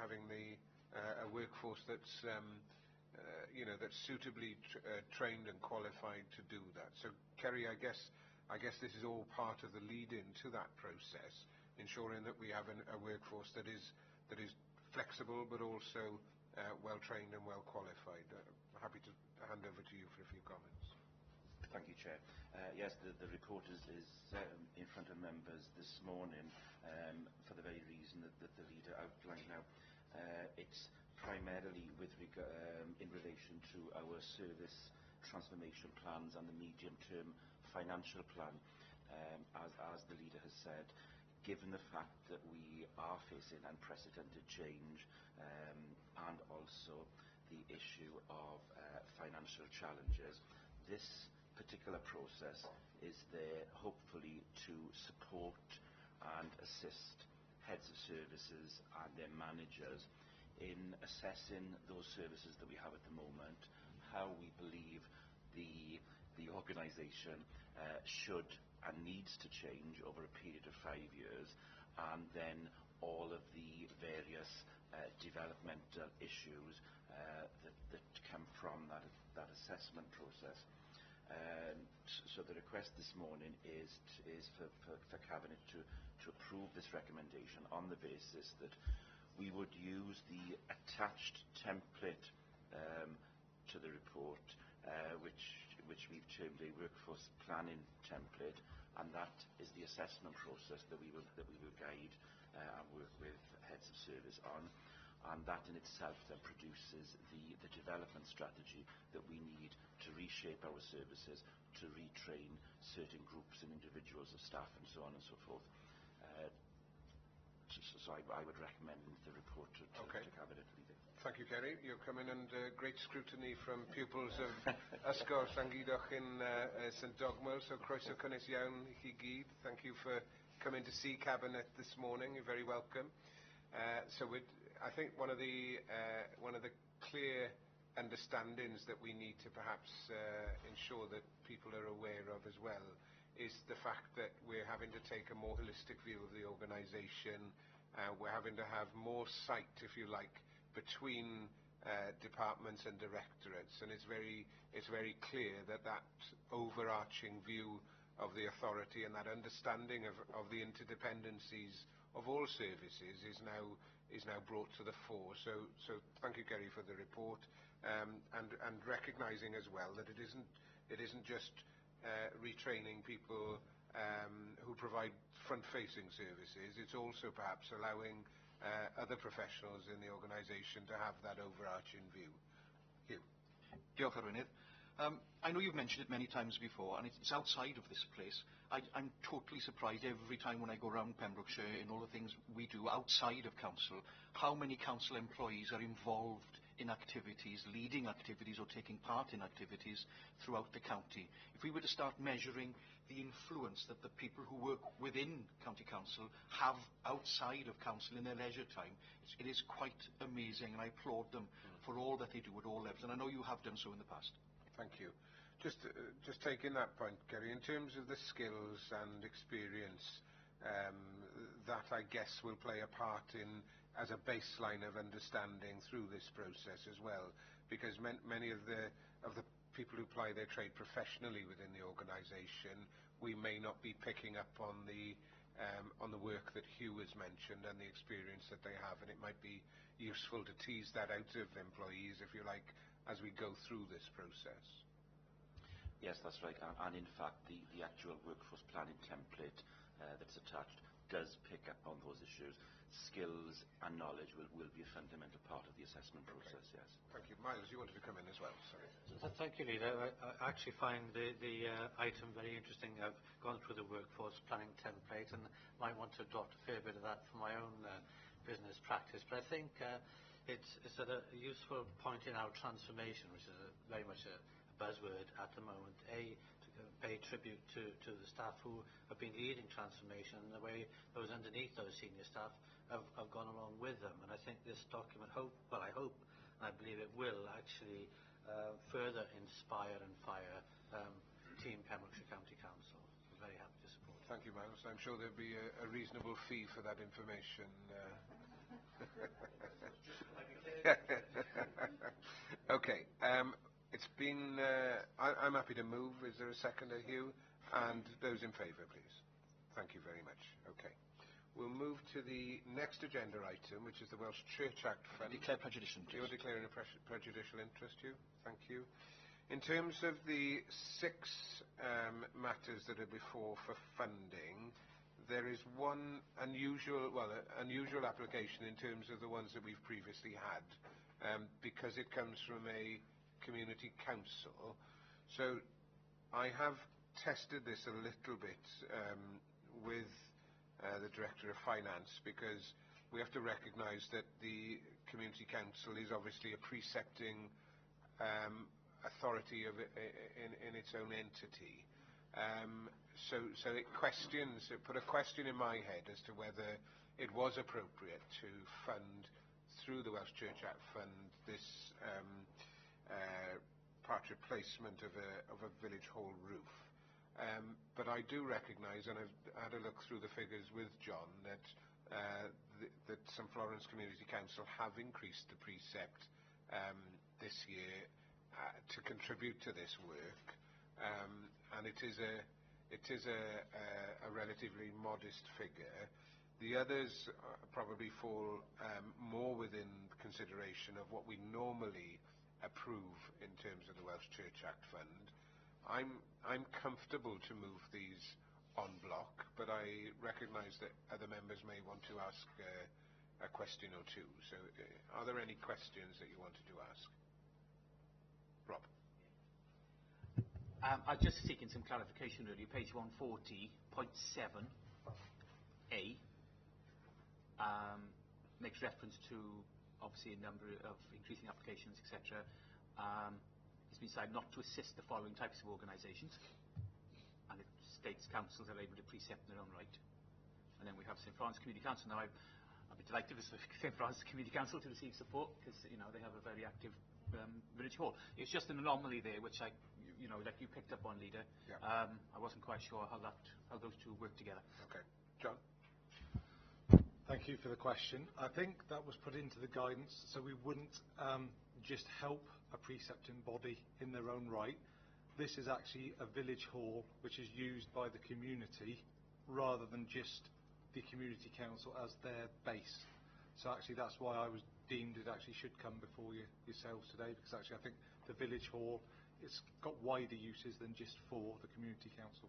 having a workforce that's that's suitably trained and qualified to do that. So Kerry, I guess this is all part of the lead-in to that process, ensuring that we have a workforce that is flexible but also well trained and well qualified. Happy to hand over to you for a few comments. Thank you, Chair. Yes, the report is in front of members this morning for the very reason that the Leader outlined. Now, it's primarily in relation to our service transformation plans and the medium-term financial plan. As the Leader has said, given the fact that we are facing unprecedented change and also the issue of financial challenges, this particular process is there hopefully to support and assist heads of services and their managers in assessing those services that we have at the moment, how we believe the organisation should and needs to change over a period of 5 years, and then all of the various developmental issues that come from that assessment process. So the request this morning is for Cabinet to approve this recommendation on the basis that we would use the attached template to the report, which we've termed a workforce planning template, and that is the assessment process that we will guide and work with heads of service on, and that in itself then produces the development strategy that we need to reshape our services, to retrain certain groups and individuals of staff and so on and so forth. So I would recommend the report to Cabinet, Leader. Thank you, Kerry. You're coming under great scrutiny from pupils of Ysgol Llangiddoch in St Dogmael, so croeso cynnes iawn I chi gyd. Thank you for coming to see Cabinet this morning. You're very welcome. So I think one of the clear understandings that we need to perhaps ensure that people are aware of as well is the fact that we're having to take a more holistic view of the organisation. We're having to have more sight, if you like, between departments and directorates, and it's very clear that overarching view of the authority and that understanding of the interdependencies of all services is now brought to the fore. So thank you, Kerry, for the report, and recognising as well that it isn't just retraining people who provide front-facing services. It's also perhaps allowing other professionals in the organisation to have that overarching view. Hugh. Diolch, Arweinydd. I know you've mentioned it many times before, and it's outside of this place. I'm totally surprised every time when I go around Pembrokeshire in all the things we do outside of council, how many council employees are involved in activities, leading activities or taking part in activities throughout the county. If we were to start measuring the influence that the people who work within county council have outside of council in their leisure time, it is quite amazing, and I applaud them for all that they do at all levels, and I know you have done so in the past. Thank you. Just taking that point, Gary, in terms of the skills and experience that I guess will play a part in as a baseline of understanding through this process as well, because many of the people who ply their trade professionally within the organisation, we may not be picking up on the work that Hugh has mentioned and the experience that they have, and it might be useful to tease that out of employees, if you like, as we go through this process. Yes, that's right. And in fact, the actual workforce planning template that's attached does pick up on those issues. Skills and knowledge will be a fundamental part of the assessment process, yes. Thank you. Miles, you wanted to come in as well, sorry. Thank you, Leader. I actually find the item very interesting. I've gone through the workforce planning template and might want to adopt a fair bit of that for my own business practice. But I think it's at a useful point in our transformation, which is very much a buzzword at the moment, to pay tribute to the staff who have been leading transformation and the way those underneath those senior staff have gone along with them. And I think this document, I hope, and I believe it will actually further inspire and fire Team Pembrokeshire County Council. I'm very happy to support. Thank you, Miles. I'm sure there'll be a reasonable fee for that information. Okay. It's been. I'm happy to move. Is there a seconder, Hugh? And those in favour, please. Thank you very much. Okay. We'll move to the next agenda item, which is the Welsh Church Act Fund. Declare prejudicial interest. You're declaring a prejudicial interest, Hugh. Thank you. In terms of the 6 matters that are before for funding, there is one unusual application in terms of the ones that we've previously had, because it comes from a community council. So I have tested this a little bit with the Director of Finance, because we have to recognise that the community council is obviously a precepting authority in its own entity. So it put a question in my head as to whether it was appropriate to fund through the Welsh Church Act Fund this part replacement of a village hall roof. But I do recognise, and I've had a look through the figures with John, that St Florence Community Council have increased the precept this year to contribute to this work, and it is a relatively modest figure. The others probably fall more within consideration of what we normally approve in terms of the Welsh Church Act Fund. I'm comfortable to move these en bloc, but I recognise that other members may want to ask a question or two. So are there any questions that you wanted to ask? Rob. I'm just seeking some clarification really. Page 140.7a makes reference to obviously a number of increasing applications, etc. It's been decided not to assist the following types of organisations, and it states councils are able to precept in their own right. And then we have St Florence Community Council. Now I'd be delighted with St Florence Community Council to receive support, because they have a very active village hall. It's just an anomaly there, which that you picked up on, Leader. Yeah. I wasn't quite sure how those two work together. Okay, John. Thank you for the question. I think that was put into the guidance so we wouldn't just help a precepting body in their own right. This is actually a village hall which is used by the community rather than just the community council as their base. So actually that's why I was deemed it actually should come before yourselves today, because actually I think the village hall, it's got wider uses than just for the community council.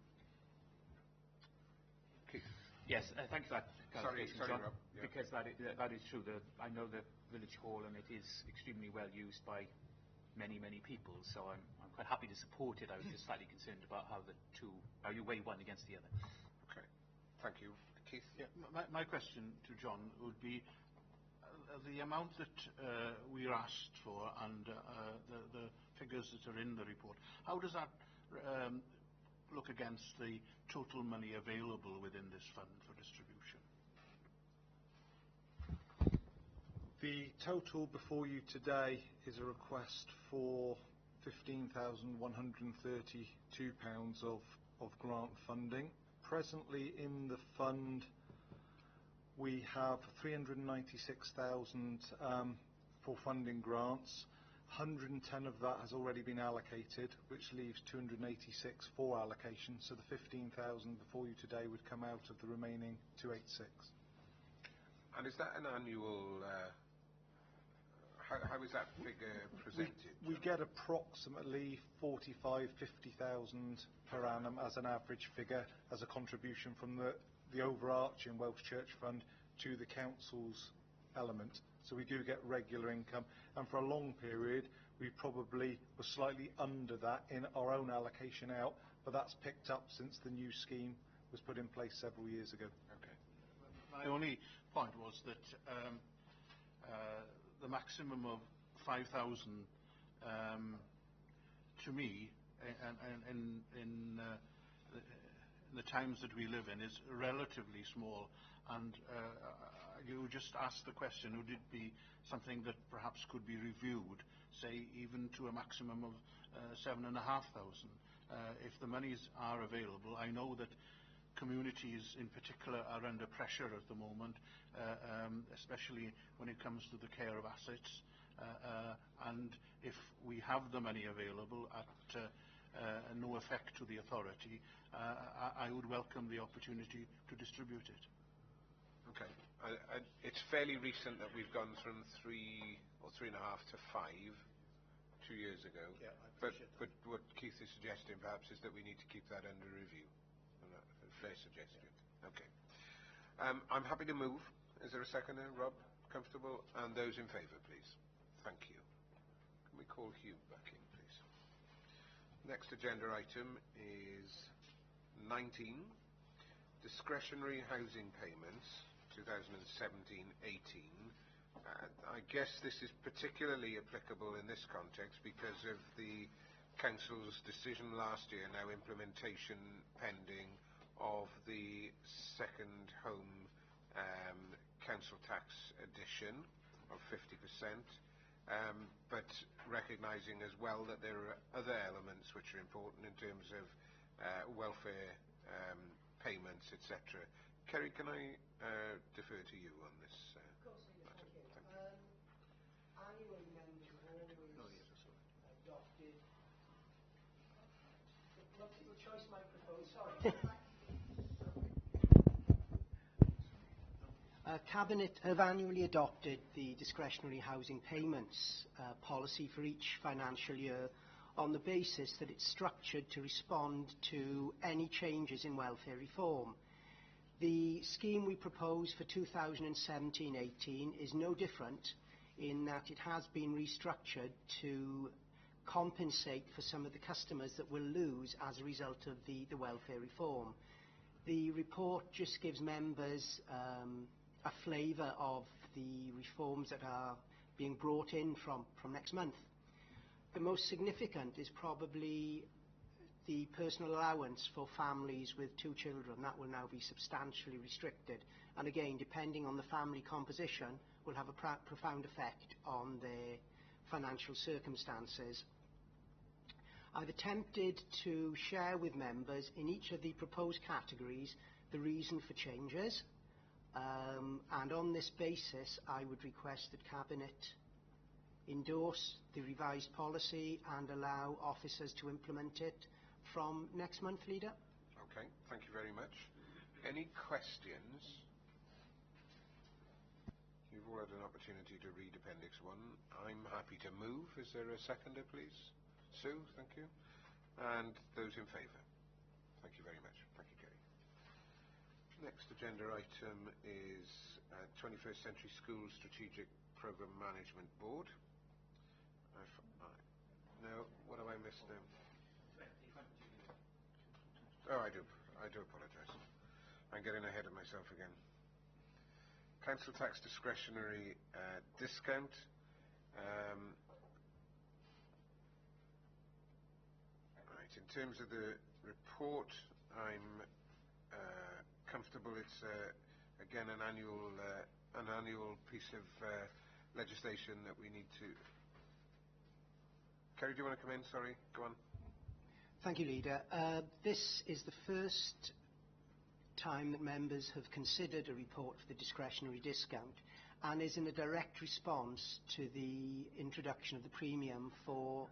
Keith. Yes, thank you for that Sorry, clarification, John, Rob. Yeah. because that is true. I know the village hall, and it is extremely well used by many, many people, so I'm quite happy to support it. I was just slightly concerned about how you weigh one against the other. Okay, thank you. Keith? Yeah, my question to John would be the amount that we're asked for and the figures that are in the report, how does that look against the total money available within this fund for distribution? The total before you today is a request for £15,132 of grant funding. Presently in the fund we have 396,000 for funding grants. 110 of that has already been allocated, which leaves 286 for allocation. So the 15,000 before you today would come out of the remaining 286. And is that an annual? How is that figure presented? We get approximately 45,000 to 50,000 per annum as an average figure, as a contribution from the overarching Welsh Church Fund to the council's element. So we do get regular income, and for a long period we probably were slightly under that in our own allocation out, but that's picked up since the new scheme was put in place several years ago. Okay. My only point was that the maximum of 5,000 to me in the times that we live in is relatively small, and you just asked the question, would it be something that perhaps could be reviewed, say even to a maximum of 7,500? If the monies are available, I know that communities in particular are under pressure at the moment, especially when it comes to the care of assets, and if we have the money available at no effect to the authority, I would welcome the opportunity to distribute it. Okay. It's fairly recent that we've gone from 3 or 3.5 to 5 2 years ago. Yeah, I but appreciate that. what Keith is suggesting perhaps is that we need to keep that under review. A fair suggestion. Yeah. Okay. I'm happy to move. Is there a seconder, Rob? Comfortable? And those in favour, please. Thank you. Can we call Hugh back in, please? Next agenda item is 19. Discretionary housing payments, 2017-18. I guess this is particularly applicable in this context because of the Council's decision last year, now implementation pending, of the second home council tax addition of 50%, but recognising as well that there are other elements which are important in terms of welfare payments, etc. Kerry, can I defer to you on this matter? Thank you. Annually, members have always adopted the multiple choice microphone. Sorry. Cabinet have annually adopted the discretionary housing payments policy for each financial year on the basis that it's structured to respond to any changes in welfare reform. The scheme we propose for 2017-18 is no different in that it has been restructured to compensate for some of the customers that will lose as a result of the welfare reform. The report just gives members a flavour of the reforms that are being brought in from next month. The most significant is probably the personal allowance for families with 2 children. That will now be substantially restricted, and again, depending on the family composition, will have a profound effect on their financial circumstances. I've attempted to share with members in each of the proposed categories the reason for changes, and on this basis I would request that Cabinet endorse the revised policy and allow officers to implement it from next month, Leader. Okay, thank you very much. Any questions? You've all had an opportunity to read Appendix 1. I'm happy to move. Is there a seconder, please? Sue, thank you. And those in favour? Thank you very much. Thank you, Kerry. Next agenda item is 21st Century Schools Strategic Programme Management Board. No, what have I missed now? Oh, I do apologise. I'm getting ahead of myself again. Council tax discretionary discount. Right, in terms of the report, I'm comfortable. It's again an annual piece of legislation that we need to. Kerry, do you want to come in? Sorry, go on. Thank you, Leader. This is the first time that members have considered a report for the discretionary discount, and is in a direct response to the introduction of the premium for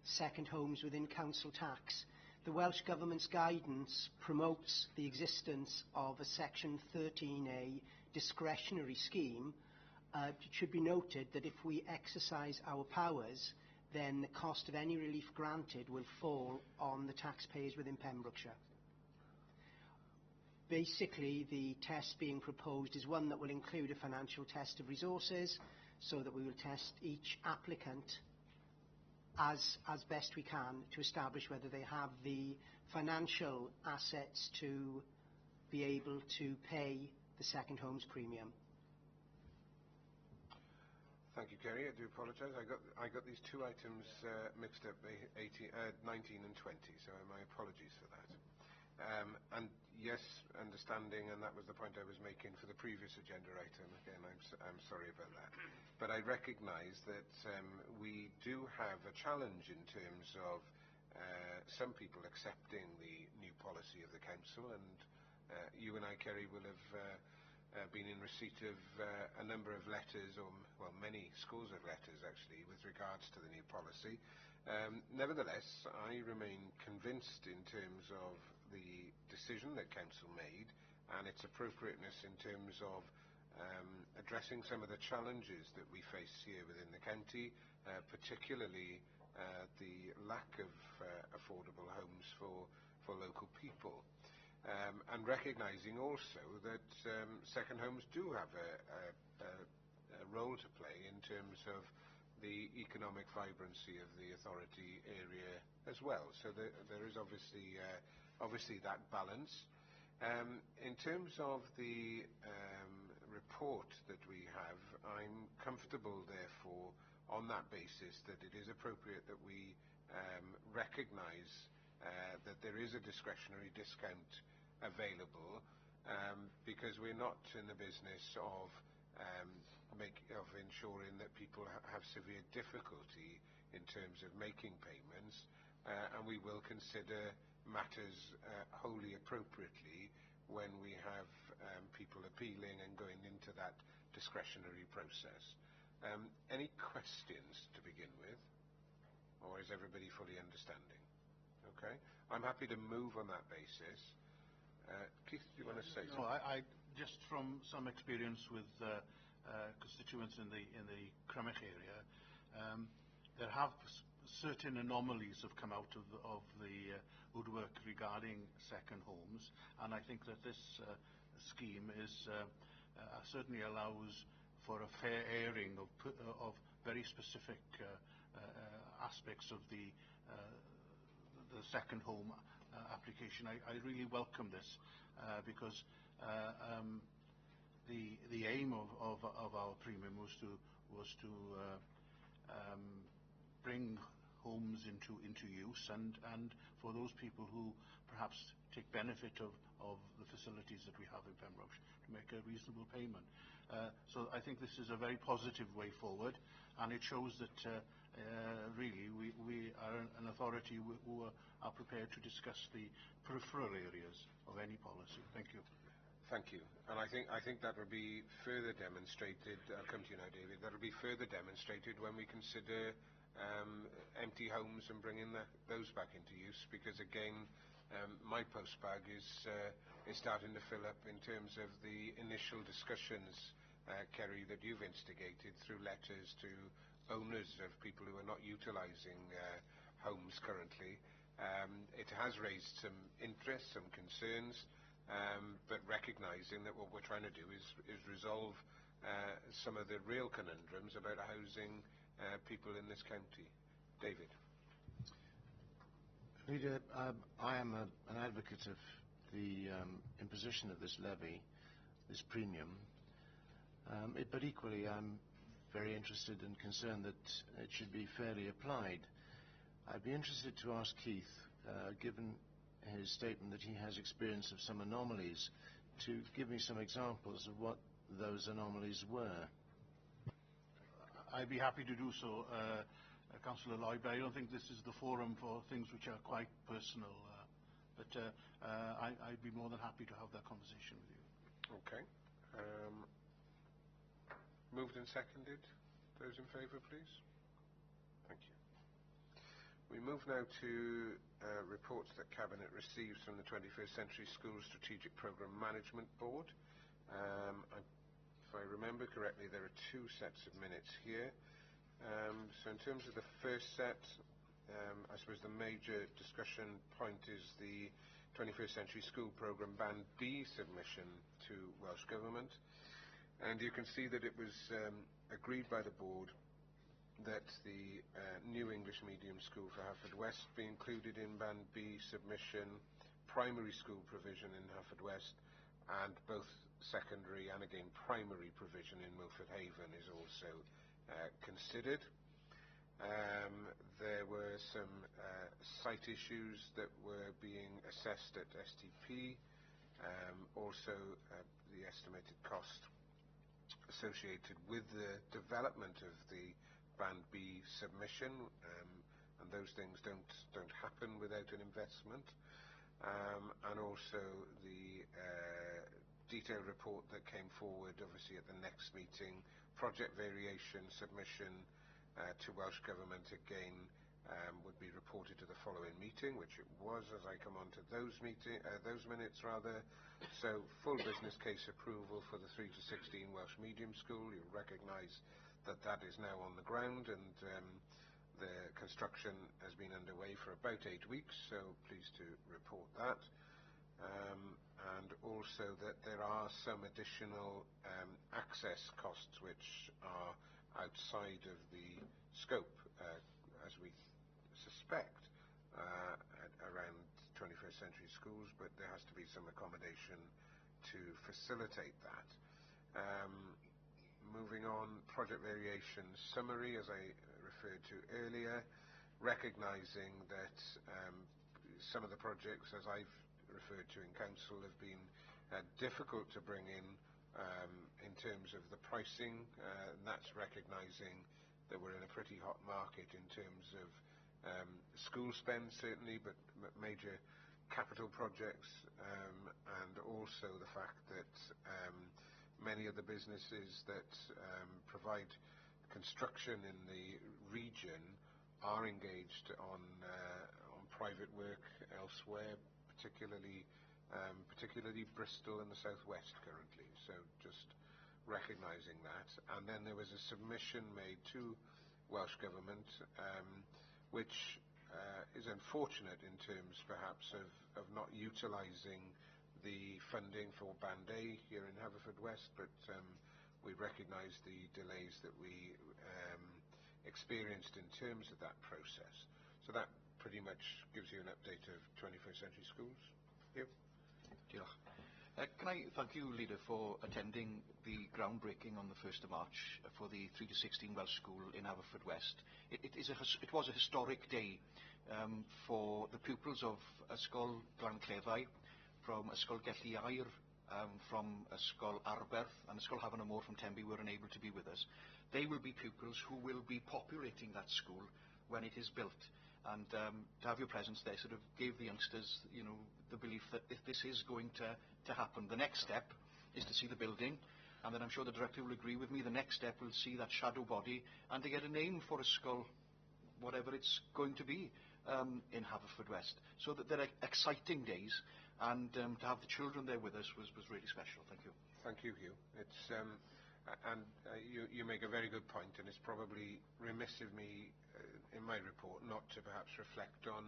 second homes within council tax. The Welsh Government's guidance promotes the existence of a Section 13A discretionary scheme. It should be noted that if we exercise our powers, then the cost of any relief granted will fall on the taxpayers within Pembrokeshire. Basically, the test being proposed is one that will include a financial test of resources, so that we will test each applicant as best we can to establish whether they have the financial assets to be able to pay the second homes premium. Thank you, Kerry. I do apologise. I got these two items mixed up, 19 and 20. So my apologies for that. And yes, understanding, and that was the point I was making for the previous agenda item. Again, I'm sorry about that. But I recognise that we do have a challenge in terms of some people accepting the new policy of the council, and you and I, Kerry, will have been in receipt of a number of letters, or well, many scores of letters actually, with regards to the new policy. Nevertheless, I remain convinced in terms of the decision that council made and its appropriateness in terms of addressing some of the challenges that we face here within the county, particularly the lack of affordable homes for local people. And recognising also that second homes do have a role to play in terms of the economic vibrancy of the authority area as well. So there is obviously that balance. In terms of the report that we have, I'm comfortable, therefore, on that basis, that it is appropriate that we recognise that there is a discretionary discount available, because we're not in the business of ensuring that people have severe difficulty in terms of making payments, and we will consider matters wholly appropriately when we have people appealing and going into that discretionary process. Any questions to begin with, or is everybody fully understanding? Okay, I'm happy to move on that basis. Keith, do you want to say something? No, I just from some experience with constituents in the Crymych area, there have certain anomalies have come out of the woodwork regarding second homes, and I think that this scheme is certainly allows for a fair airing of very specific aspects of the second home application. I really welcome this because the aim of our premium was to bring homes into use, and for those people who perhaps take benefit of the facilities that we have in Pembrokeshire, to make a reasonable payment. So I think this is a very positive way forward, and it shows that really we are an authority who are prepared to discuss the peripheral areas of any policy. Thank you. Thank you. And I think that will be further demonstrated. I'll come to you now, David. That will be further demonstrated when we consider empty homes and bringing those back into use, because again, my postbag is starting to fill up in terms of the initial discussions, Kerry, that you've instigated through letters to owners of people who are not utilising homes currently. It has raised some interest, some concerns. but recognising that what we're trying to do is resolve some of the real conundrums about housing people in this county. David. Leader, I am an advocate of the imposition of this levy, this premium, but equally I'm very interested and concerned that it should be fairly applied. I'd be interested to ask Keith, given his statement that he has experience of some anomalies, to give me some examples of what those anomalies were. I'd be happy to do so, Councillor Lloyd, but I don't think this is the forum for things which are quite personal. But I'd be more than happy to have that conversation with you. Okay. Moved and seconded. Those in favour, please. Thank you. We move now to reports that Cabinet receives from the 21st Century Schools Strategic Programme Management Board. If I remember correctly, there are two sets of minutes here. So in terms of the first set, I suppose the major discussion point is the 21st Century School Programme Band B submission to Welsh Government. And you can see that it was agreed by the board that the new English medium school for Haverfordwest be included in Band B submission, primary school provision in Haverfordwest, and both secondary and again primary provision in Milford Haven is also considered. There were some site issues that were being assessed at STP, also the estimated cost associated with the development of the Band B submission, and those things don't happen without an investment, and also the detailed report that came forward obviously at the next meeting, project variation submission to Welsh Government again would be reported to the following meeting, which it was as I come on to those minutes rather. So full business case approval for the 3 to 16 Welsh Medium School. You recognise that that is now on the ground, and the construction has been underway for about 8 weeks, so pleased to report that. And also that there are some additional access costs which are outside of the scope, as we suspect, around 21st Century Schools, but there has to be some accommodation to facilitate that. Moving on, project variation summary, as I referred to earlier, recognising that some of the projects, as I've referred to in council, have been difficult to bring in terms of the pricing, and that's recognising that we're in a pretty hot market in terms of school spend certainly, but major capital projects, and also the fact that many of the businesses that provide construction in the region are engaged on private work elsewhere, particularly Bristol and the southwest currently. So just recognising that. And then there was a submission made to Welsh Government, which is unfortunate in terms perhaps of not utilising the funding for Band A here in Haverfordwest, but we recognise the delays that we experienced in terms of that process. So that pretty much gives you an update of 21st Century Schools. Hugh? Diolch. Can I thank you, Leader, for attending the groundbreaking on the 1st of March for the 3 to 16 Welsh School in Haverfordwest. It was a historic day for the pupils of Ysgol Glancleddau, from Ysgol Gelli Aur, from Ysgol Arberth, and Ysgol Hafan y Môr from Tenby were unable to be with us. They will be pupils who will be populating that school when it is built. And to have your presence there sort of gave the youngsters, the belief that if this is going to happen, the next step is to see the building, and then I'm sure the director will agree with me, the next step will see that shadow body, and to get a name for a school, whatever it's going to be, in Haverfordwest. So that they're exciting days, and to have the children there with us was really special. Thank you. Thank you, Hugh. It's you make a very good point, and it's probably remiss of me in my report not to perhaps reflect on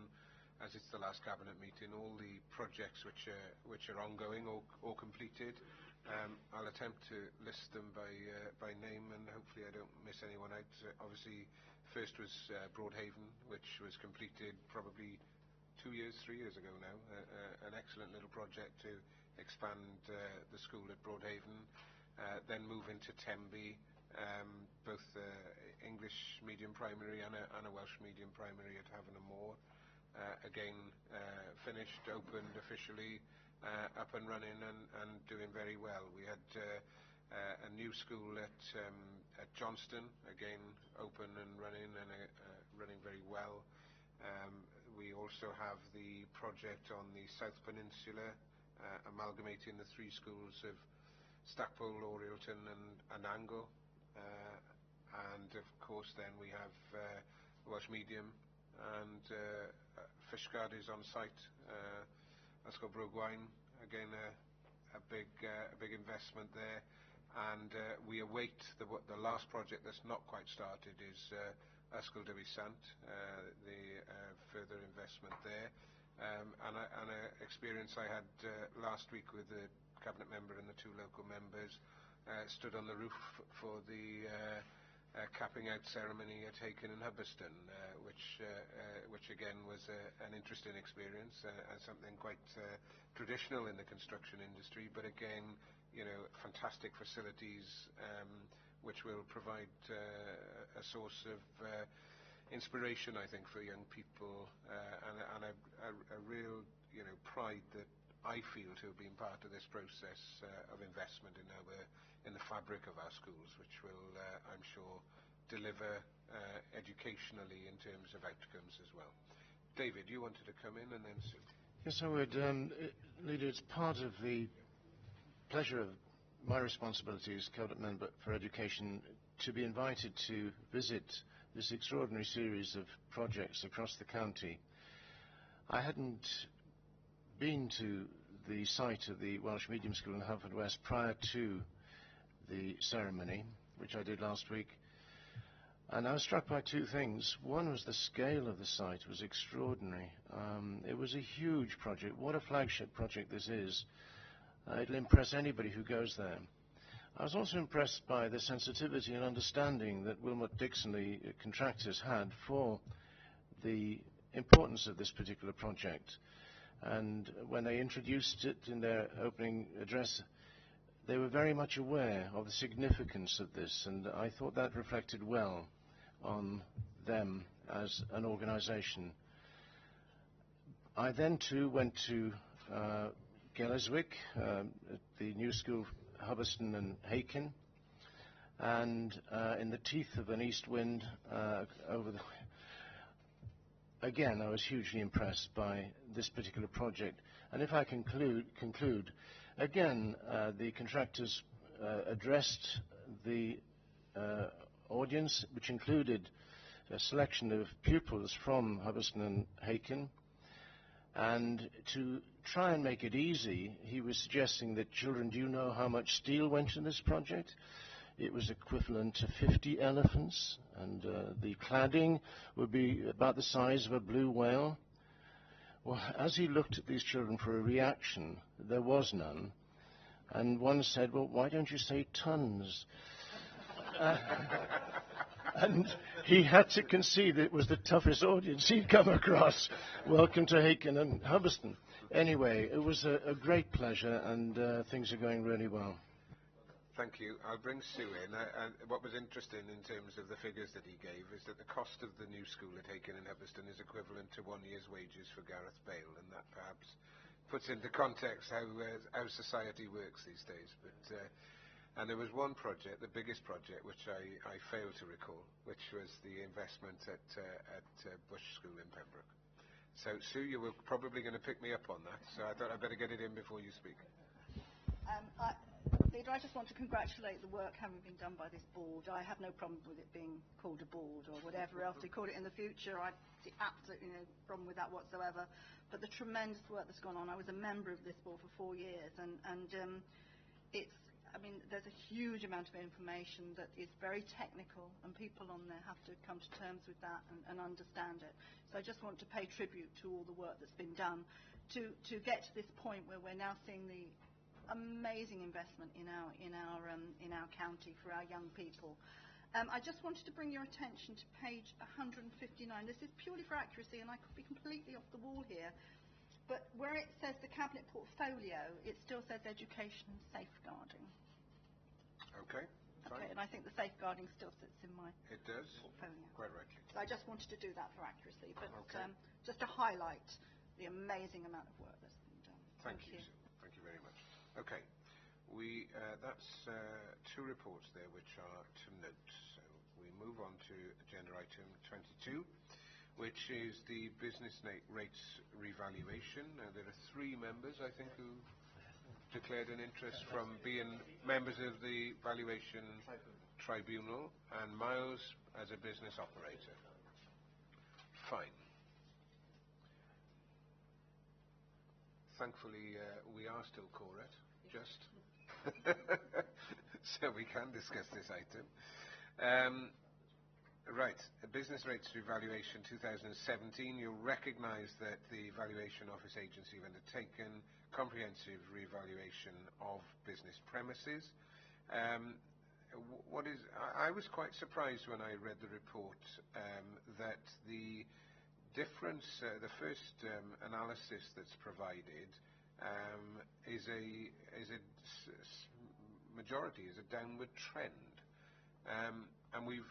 as it's the last cabinet meeting, all the projects which are ongoing or completed. I'll attempt to list them by name, and hopefully I don't miss anyone out. Obviously, first was Broadhaven, which was completed probably 3 years ago now. An excellent little project to expand the school at Broadhaven. Then move into Tenby, both English medium primary and a Welsh medium primary at Havant and Moor. Again, finished, opened officially, up and running and doing very well. We had a new school at Johnston, again open and running running very well. We also have the project on the South Peninsula, amalgamating the 3 schools of Stackpole, Orielton and Angle. And of course then we have Welsh Medium, and Fishguard is on site. Ysgol Brogwain, again a big investment there, and we await the last project that's not quite started is Ysgol Dewi Sant, the further investment there, and an experience I had last week with the cabinet member and the 2 local members. Stood on the roof for the capping out ceremony at Haken and Hubberston, which again was an interesting experience and something quite traditional in the construction industry, but again, fantastic facilities which will provide a source of inspiration, I think, for young people, and a real pride that I feel to have been part of this process of investment in the fabric of our schools, which will, I'm sure, deliver educationally in terms of outcomes as well. David, you wanted to come in, and then Sue. Yes, I would. Leader, it's part of the pleasure of my responsibility as cabinet member for education to be invited to visit this extraordinary series of projects across the county. I hadn't been to the site of the Welsh Medium School in Haverfordwest prior to the ceremony, which I did last week, and I was struck by 2 things. One was the scale of the site was extraordinary. It was a huge project. What a flagship project this is. It'll impress anybody who goes there. I was also impressed by the sensitivity and understanding that Wilmot Dixon, the contractors, had for the importance of this particular project. And when they introduced it in their opening address, they were very much aware of the significance of this, and I thought that reflected well on them as an organisation. I then too went to Gellerswick, at the new school Hubberston and Haken, and in the teeth of an east wind again, I was hugely impressed by this particular project. And if I conclude, again, the contractors addressed the audience, which included a selection of pupils from Hubberston and Haken, and to try and make it easy, he was suggesting that, children, do you know how much steel went in this project? It was equivalent to 50 elephants, and the cladding would be about the size of a blue whale. Well, as he looked at these children for a reaction, there was none, and one said, well, why don't you say tons? And he had to concede it was the toughest audience he'd come across. Welcome to Haken and Hubberston. Anyway, it was a great pleasure, and things are going really well. Thank you. I'll bring Sue in. What was interesting in terms of the figures that he gave is that the cost of the new school at Haken and Hubberston is equivalent to 1 year's wages for Gareth Bale, and that perhaps puts into context how society works these days. But and there was one project, the biggest project, which I fail to recall, which was the investment at Bush School in Pembroke. So, Sue, you were probably going to pick me up on that, so I thought I'd better get it in before you speak. Leader, I just want to congratulate the work having been done by this board. I have no problem with it being called a board or whatever else they call it in the future. I see absolutely no problem with that whatsoever. But the tremendous work that's gone on. I was a member of this board for 4 years, and it's I mean, there's a huge amount of information that is very technical, and people on there have to come to terms with that and understand it. So I just want to pay tribute to all the work that's been done to get to this point where we're now seeing the amazing investment in our county for our young people. I just wanted to bring your attention to page 159. This is purely for accuracy, and I could be completely off the wall here. But where it says the cabinet portfolio, it still says education and safeguarding. Okay, fine. Okay, and I think the safeguarding still sits in my It does, portfolio. quite rightly. So I just wanted to do that for accuracy, but Okay. just to highlight the amazing amount of work that's been done. Thank you. Thank you very much. Okay, that's two reports there which are to note. So we move on to agenda item 22, which is the business rates revaluation. Now there are 3 members, I think, who declared an interest from being members of the valuation tribunal, and Miles as a business operator. Fine. Thankfully, we are still quorate, just. So we can discuss this item. Right, business rates revaluation 2017. You'll recognise that the Valuation Office Agency have undertaken comprehensive revaluation of business premises. I was quite surprised when I read the report that the difference, the first analysis that's provided is a majority, is a downward trend, and we'll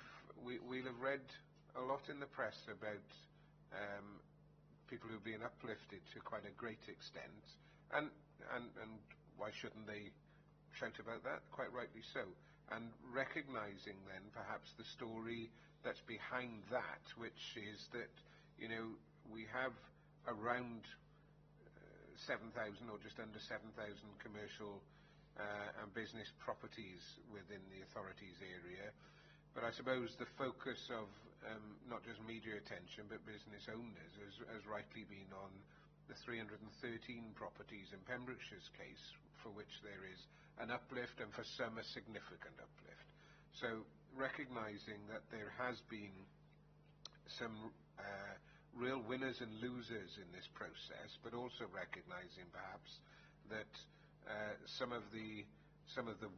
have read a lot in the press about people who've been uplifted to quite a great extent, and why shouldn't they shout about that? Quite rightly so. And recognising then perhaps the story that's behind that, which is that, you know, we have around 7,000 or just under 7,000 commercial and business properties within the authority's area. But I suppose the focus of not just media attention but business owners has rightly been on the 313 properties in Pembrokeshire's case, for which there is an uplift, and for some a significant uplift. So recognising that there has been some real winners and losers in this process, but also recognising perhaps that some of the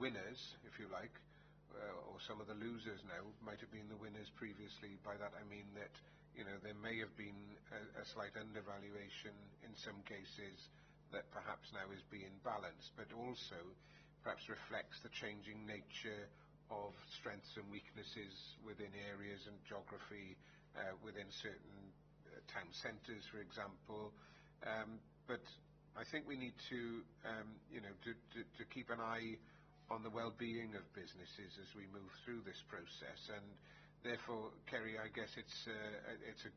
winners, if you like, or some of the losers now might have been the winners previously. By that I mean that, you know, there may have been a slight undervaluation in some cases that perhaps now is being balanced, but also perhaps reflects the changing nature of strengths and weaknesses within areas and geography, within certain town centres, for example. But I think we need to, you know, to keep an eye on the well-being of businesses as we move through this process, and therefore, Kerry, I guess it's a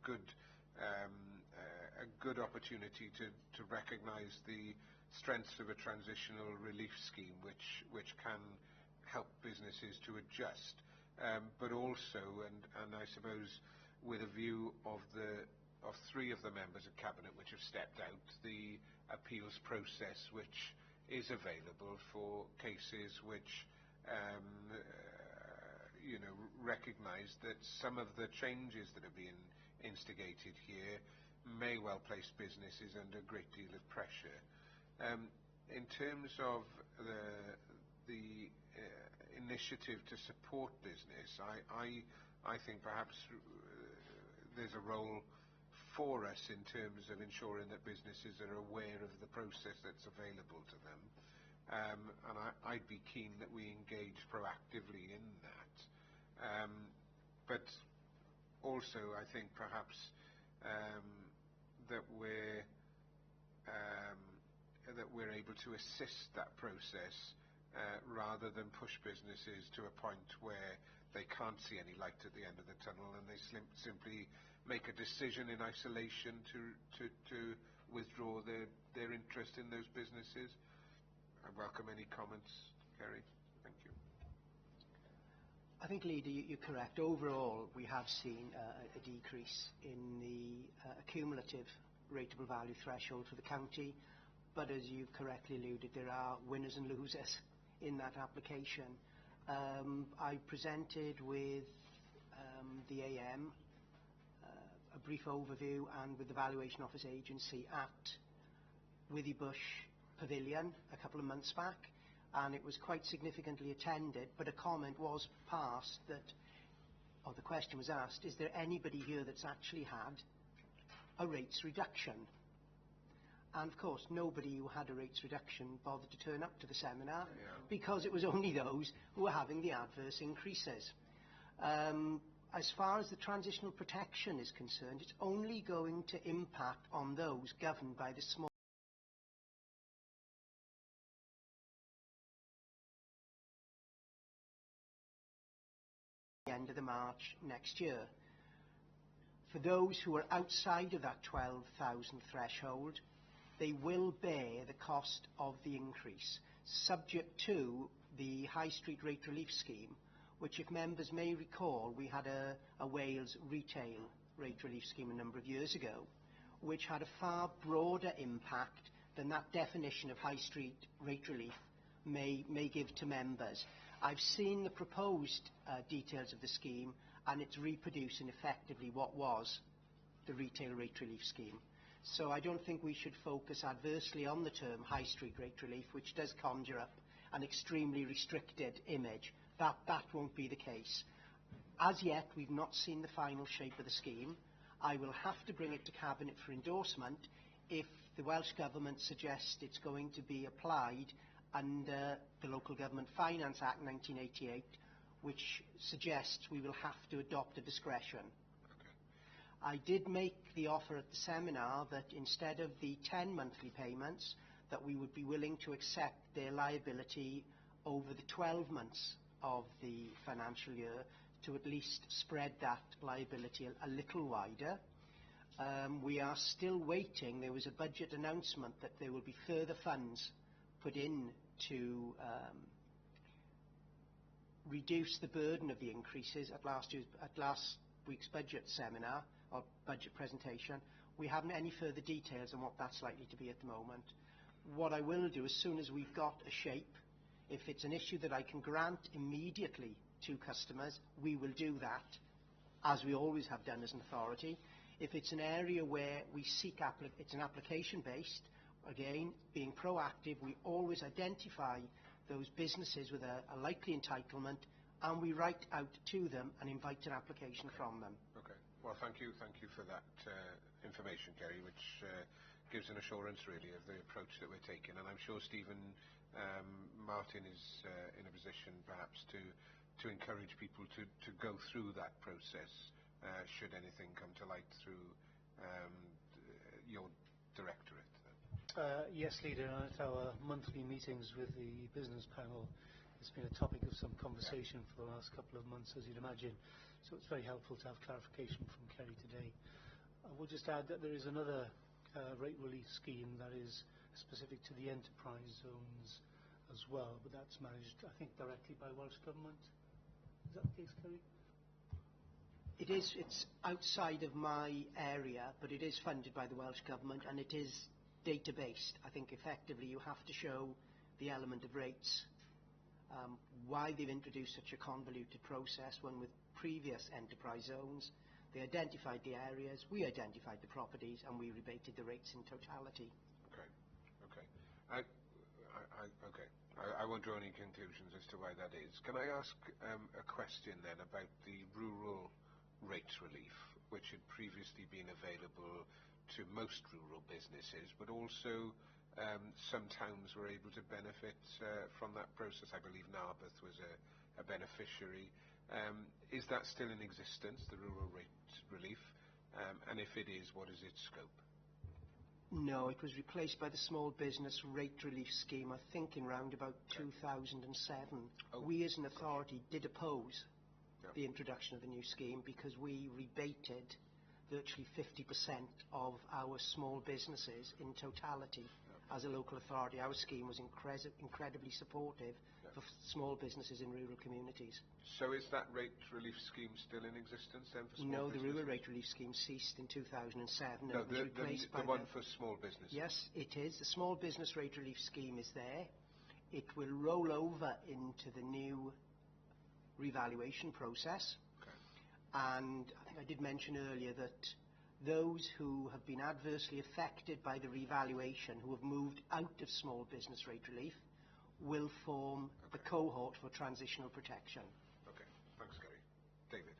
good opportunity to recognise the strengths of a transitional relief scheme, which can help businesses to adjust, but also, and I suppose with a view of 3 of the members of Cabinet which have stepped out, the appeals process which is available for cases which you know, recognise that some of the changes that are being instigated here may well place businesses under a great deal of pressure. In terms of the initiative to support business, I think perhaps there's a role for us in terms of ensuring that businesses are aware of the process that's available to them, and I'd be keen that we engage proactively in that. But also I think perhaps that we're able to assist that process rather than push businesses to a point where they can't see any light at the end of the tunnel and they simply make a decision in isolation to withdraw their interest in those businesses. I welcome any comments, Kerry. Thank you. I think, Leader, you're correct. Overall, we have seen a decrease in the accumulative rateable value threshold for the county, but as you've correctly alluded, there are winners and losers in that application. I presented with the AM a brief overview and with the Valuation Office Agency at Withybush Pavilion a couple of months back, and it was quite significantly attended, but a comment was passed that, or the question was asked, is there anybody here that's actually had a rates reduction? And of course nobody who had a rates reduction bothered to turn up to the seminar, because it was only those who were having the adverse increases. As far as the transitional protection is concerned, it's only going to impact on those governed by the small end of the March next year. For those who are outside of that 12,000 threshold, they will bear the cost of the increase, subject to the High Street Rate Relief Scheme, which, if members may recall, we had a Wales retail rate relief scheme a number of years ago, which had a far broader impact than that definition of High Street rate relief may give to members. I've seen the proposed details of the scheme, and it's reproducing effectively what was the retail rate relief scheme. So I don't think we should focus adversely on the term High Street rate relief, which does conjure up an extremely restricted image. That won't be the case. As yet, we've not seen the final shape of the scheme. I will have to bring it to Cabinet for endorsement if the Welsh Government suggests it's going to be applied under the Local Government Finance Act 1988, which suggests we will have to adopt a discretion. I did make the offer at the seminar that instead of the 10 monthly payments, that we would be willing to accept their liability over the 12 months of the financial year to at least spread that liability a little wider. We are still waiting. There was a budget announcement that there will be further funds put in to reduce the burden of the increases at last week's budget seminar or budget presentation. We haven't any further details on what that's likely to be at the moment. What I will do, as soon as we've got a shape, if it's an issue that I can grant immediately to customers, we will do that, as we always have done as an authority. If it's an area where we seek it's an application based, again, being proactive, we always identify those businesses with a likely entitlement, and we write out to them and invite an application from them. Okay. Well, thank you for that information, Kerry, which gives an assurance, really, of the approach that we're taking. And I'm sure Stephen Martin is in a position, perhaps, to encourage people to go through that process, should anything come to light through your directorate. Yes, Leader. At our monthly meetings with the business panel, it's been a topic of some conversation for the last couple of months, as you'd imagine. So it's very helpful to have clarification from Kerry today. I will just add that there is another rate relief scheme that is specific to the enterprise zones as well, but that's managed, I think, directly by Welsh Government. Is that the case, Kerry? It is. It's outside of my area, but it is funded by the Welsh Government, and it is data-based. I think effectively you have to show the element of rates. Why they've introduced such a convoluted process when with previous enterprise zones, they identified the areas, we identified the properties, and we rebated the rates in totality. Okay. I won't draw any conclusions as to why that is. Can I ask a question then about the rural rates relief, which had previously been available to most rural businesses, but also some towns were able to benefit from that process. I believe Narberth was a beneficiary. Is that still in existence, the rural rate relief? And if it is, what is its scope? No, it was replaced by the Small Business Rate Relief Scheme, I think in round about 2007. We as an authority did oppose the introduction of the new scheme because we rebated virtually 50% of our small businesses in totality. As a local authority, our scheme was incredibly supportive for small businesses in rural communities. So is that rate relief scheme still in existence then for small businesses? No, the rural rate relief scheme ceased in 2007. No, the one for small businesses. Yes, it is. The small business rate relief scheme is there. it will roll over into the new revaluation process. And I think I did mention earlier that those who have been adversely affected by the revaluation, who have moved out of small business rate relief, will form the cohort for transitional protection. Okay, thanks, Gary. David.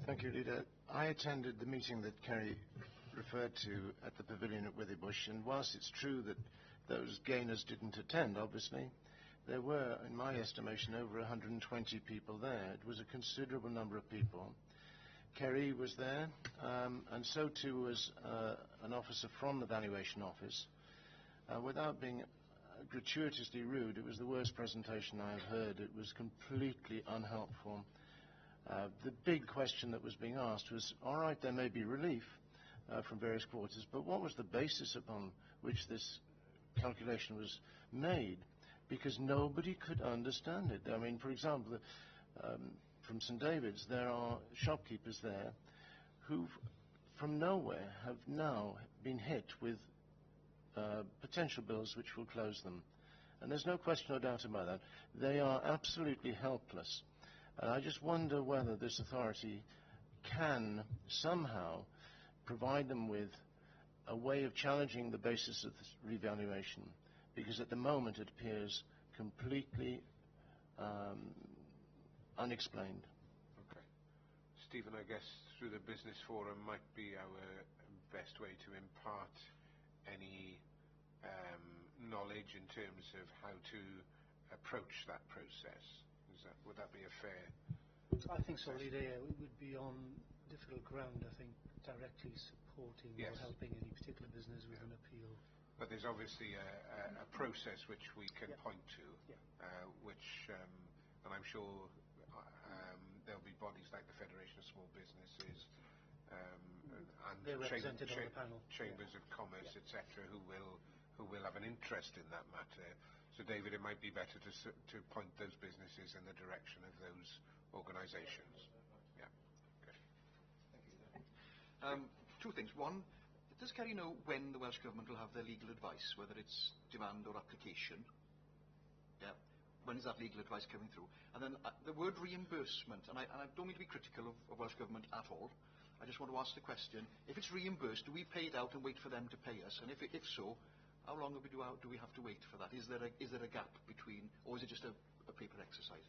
Thank you, Leader. I attended the meeting that Kerry referred to at the pavilion at Withybush, and whilst it's true that those gainers didn't attend, obviously, there were, in my estimation, over 120 people there. It was a considerable number of people. Kerry was there, and so too was an officer from the valuation office. Without being gratuitously rude, it was the worst presentation I have heard. It was completely unhelpful. The big question that was being asked was, all right, there may be relief from various quarters, but what was the basis upon which this calculation was made? Because nobody could understand it. I mean, for example, from St David's, there are shopkeepers there who, from nowhere, have now been hit with potential bills which will close them. And there's no question or doubt about that. They are absolutely helpless. And I just wonder whether this authority can somehow provide them with a way of challenging the basis of this revaluation, because at the moment it appears completely unexplained. Okay. Stephen, I guess through the business forum might be our best way to impart any knowledge in terms of how to approach that process. Would that be a fair? I think so, Leader. Yeah, we would be on difficult ground, I think, directly supporting or helping any particular business with an appeal. But there's obviously a process which we can point to, which, and I'm sure there'll be bodies like the Federation of Small Businesses and chambers of commerce, etc., who will have an interest in that matter. So, David, it might be better to point those businesses in the direction of those organisations. Yeah. Okay. Thank you. Two things. One, does Kerry know when the Welsh Government will have their legal advice, whether it's demand or application? Yeah. When is that legal advice coming through? And then the word reimbursement, and I don't mean to be critical of Welsh Government at all. I just want to ask the question, if it's reimbursed, do we pay it out and wait for them to pay us? And if so, how long do we have to wait for that? Is there a gap between, or is it just a paper exercise?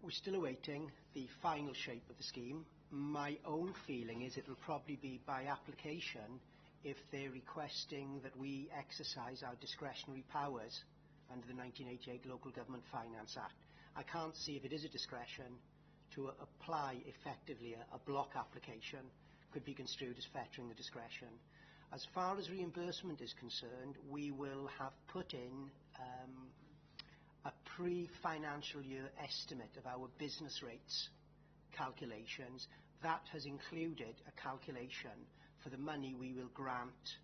We're still awaiting the final shape of the scheme. My own feeling is it will probably be by application if they're requesting that we exercise our discretionary powers under the 1988 Local Government Finance Act. I can't see if it is a discretion to apply effectively a block application could be construed as fettering the discretion. As far as reimbursement is concerned, we will have put in a pre-financial year estimate of our business rates calculations. That has included a calculation for the money we will grant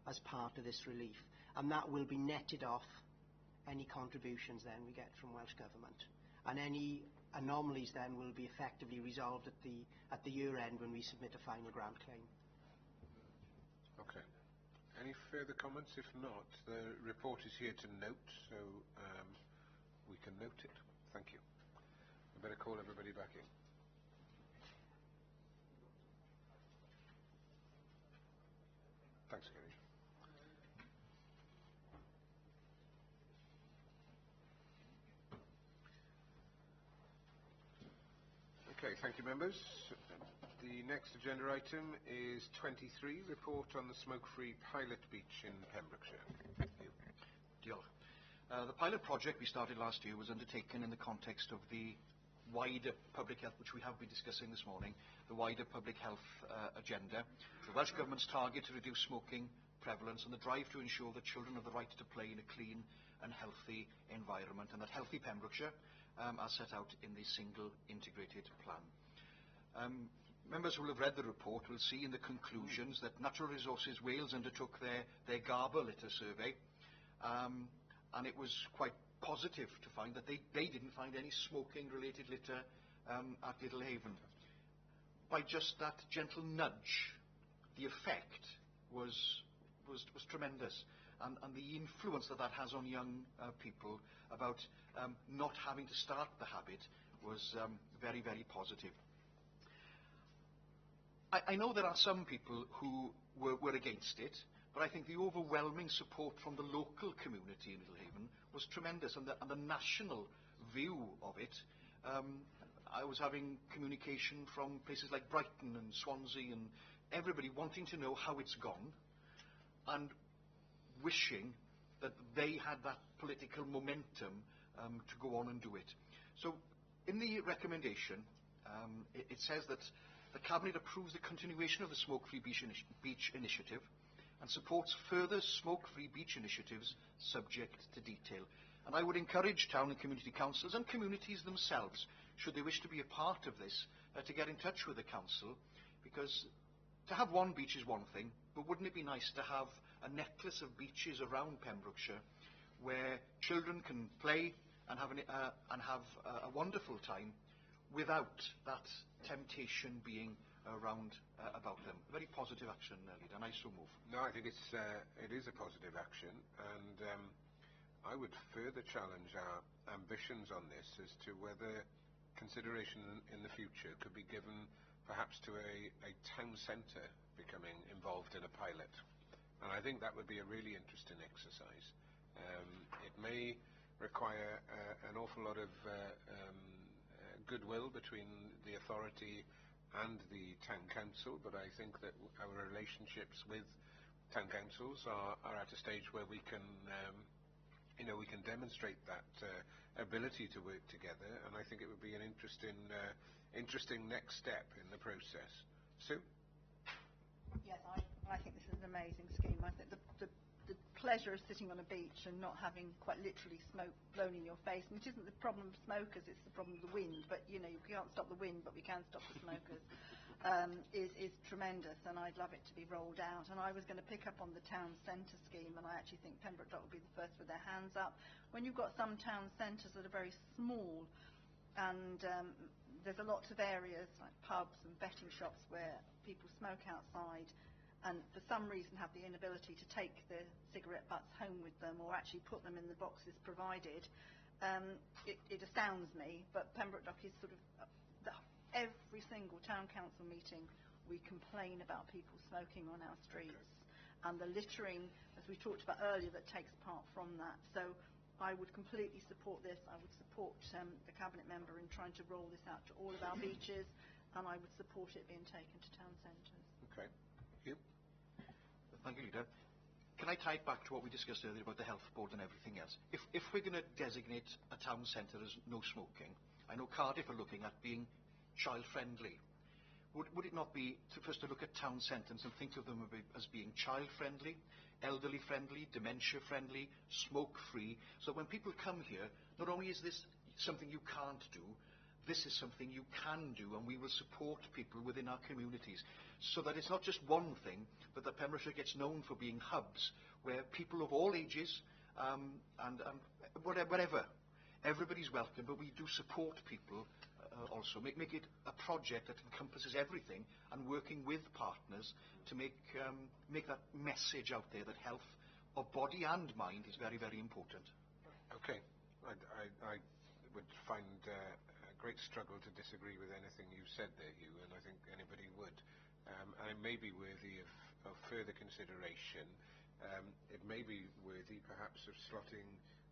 as part of this relief, and that will be netted off any contributions then we get from Welsh Government, and any anomalies then will be effectively resolved at the year end when we submit a final grant claim. Okay. Any further comments? If not, the report is here to note, so we can note it. Thank you. I better call everybody back in. Thanks, Gary. Okay, thank you, members. The next agenda item is 23, report on the smoke-free pilot beach in Pembrokeshire. Thank you. Diolch. The pilot project we started last year was undertaken in the context of the wider public health, which we have been discussing this morning, the wider public health agenda, the Welsh Government's target to reduce smoking prevalence, and the drive to ensure that children have the right to play in a clean and healthy environment, and that healthy Pembrokeshire are set out in the single integrated plan. Members who will have read the report will see in the conclusions that Natural Resources Wales undertook their Garbour litter survey, and it was quite positive to find that they didn't find any smoking-related litter at Littlehaven. By just that gentle nudge, the effect was was tremendous, and the influence that has on young people about not having to start the habit was very, very positive. I know there are some people who were against it, but I think the overwhelming support from the local community in Middlehaven was tremendous, and the national view of it. I was having communication from places like Brighton and Swansea and everybody wanting to know how it's gone and wishing that they had that political momentum to go on and do it. So in the recommendation, it says that the Cabinet approves the continuation of the Smoke-Free Beach Initiative and supports further smoke-free beach initiatives subject to detail. And I would encourage town and community councils and communities themselves, should they wish to be a part of this, to get in touch with the council, because to have one beach is one thing, but wouldn't it be nice to have a necklace of beaches around Pembrokeshire where children can play and have a wonderful time without that temptation being around about them. A very positive action, Leader, and I so move. No, I think it is a positive action, and I would further challenge our ambitions on this as to whether consideration in the future could be given perhaps to a town centre becoming involved in a pilot. And I think that would be a really interesting exercise. It may require an awful lot of goodwill between the authority and the town council, but I think that our relationships with town councils are at a stage where we can we can demonstrate that ability to work together, and I think it would be an interesting next step in the process. Sue? Yes, I think this is an amazing scheme. I think the pleasure of sitting on a beach and not having quite literally smoke blown in your face, which isn't the problem of smokers, it's the problem of the wind, but you can't stop the wind, but we can stop the smokers, is tremendous, and I'd love it to be rolled out. And I was going to pick up on the town centre scheme, and I actually think Pembroke Dock will be the first with their hands up. When you've got some town centres that are very small, and there's a lot of areas like pubs and betting shops where people smoke outside and for some reason have the inability to take the cigarette butts home with them or actually put them in the boxes provided, it astounds me, but Pembroke Dock is sort of every single town council meeting we complain about people smoking on our streets and the littering, as we talked about earlier, that takes part from that. So I would completely support this. I would support the Cabinet member in trying to roll this out to all of our beaches, and I would support it being taken to town centres. Okay. You? Thank you, Leader. Can I tie it back to what we discussed earlier about the health board and everything else? If we're going to designate a town centre as no smoking, I know Cardiff are looking at being child-friendly. Would it not be for us to look at town centres and think of them as being child-friendly, elderly-friendly, dementia-friendly, smoke-free, so when people come here, not only is this something you can't do, this is something you can do, and we will support people within our communities, so that it's not just one thing, but that Pembrokeshire gets known for being hubs where people of all ages and whatever, everybody's welcome, but we do support people also. Make it a project that encompasses everything, and working with partners to make that message out there that health of body and mind is very, very important. Okay. I would find a great struggle to disagree with anything you said there, Hugh, and I think anybody would. And it may be worthy of further consideration. It may be worthy perhaps of slotting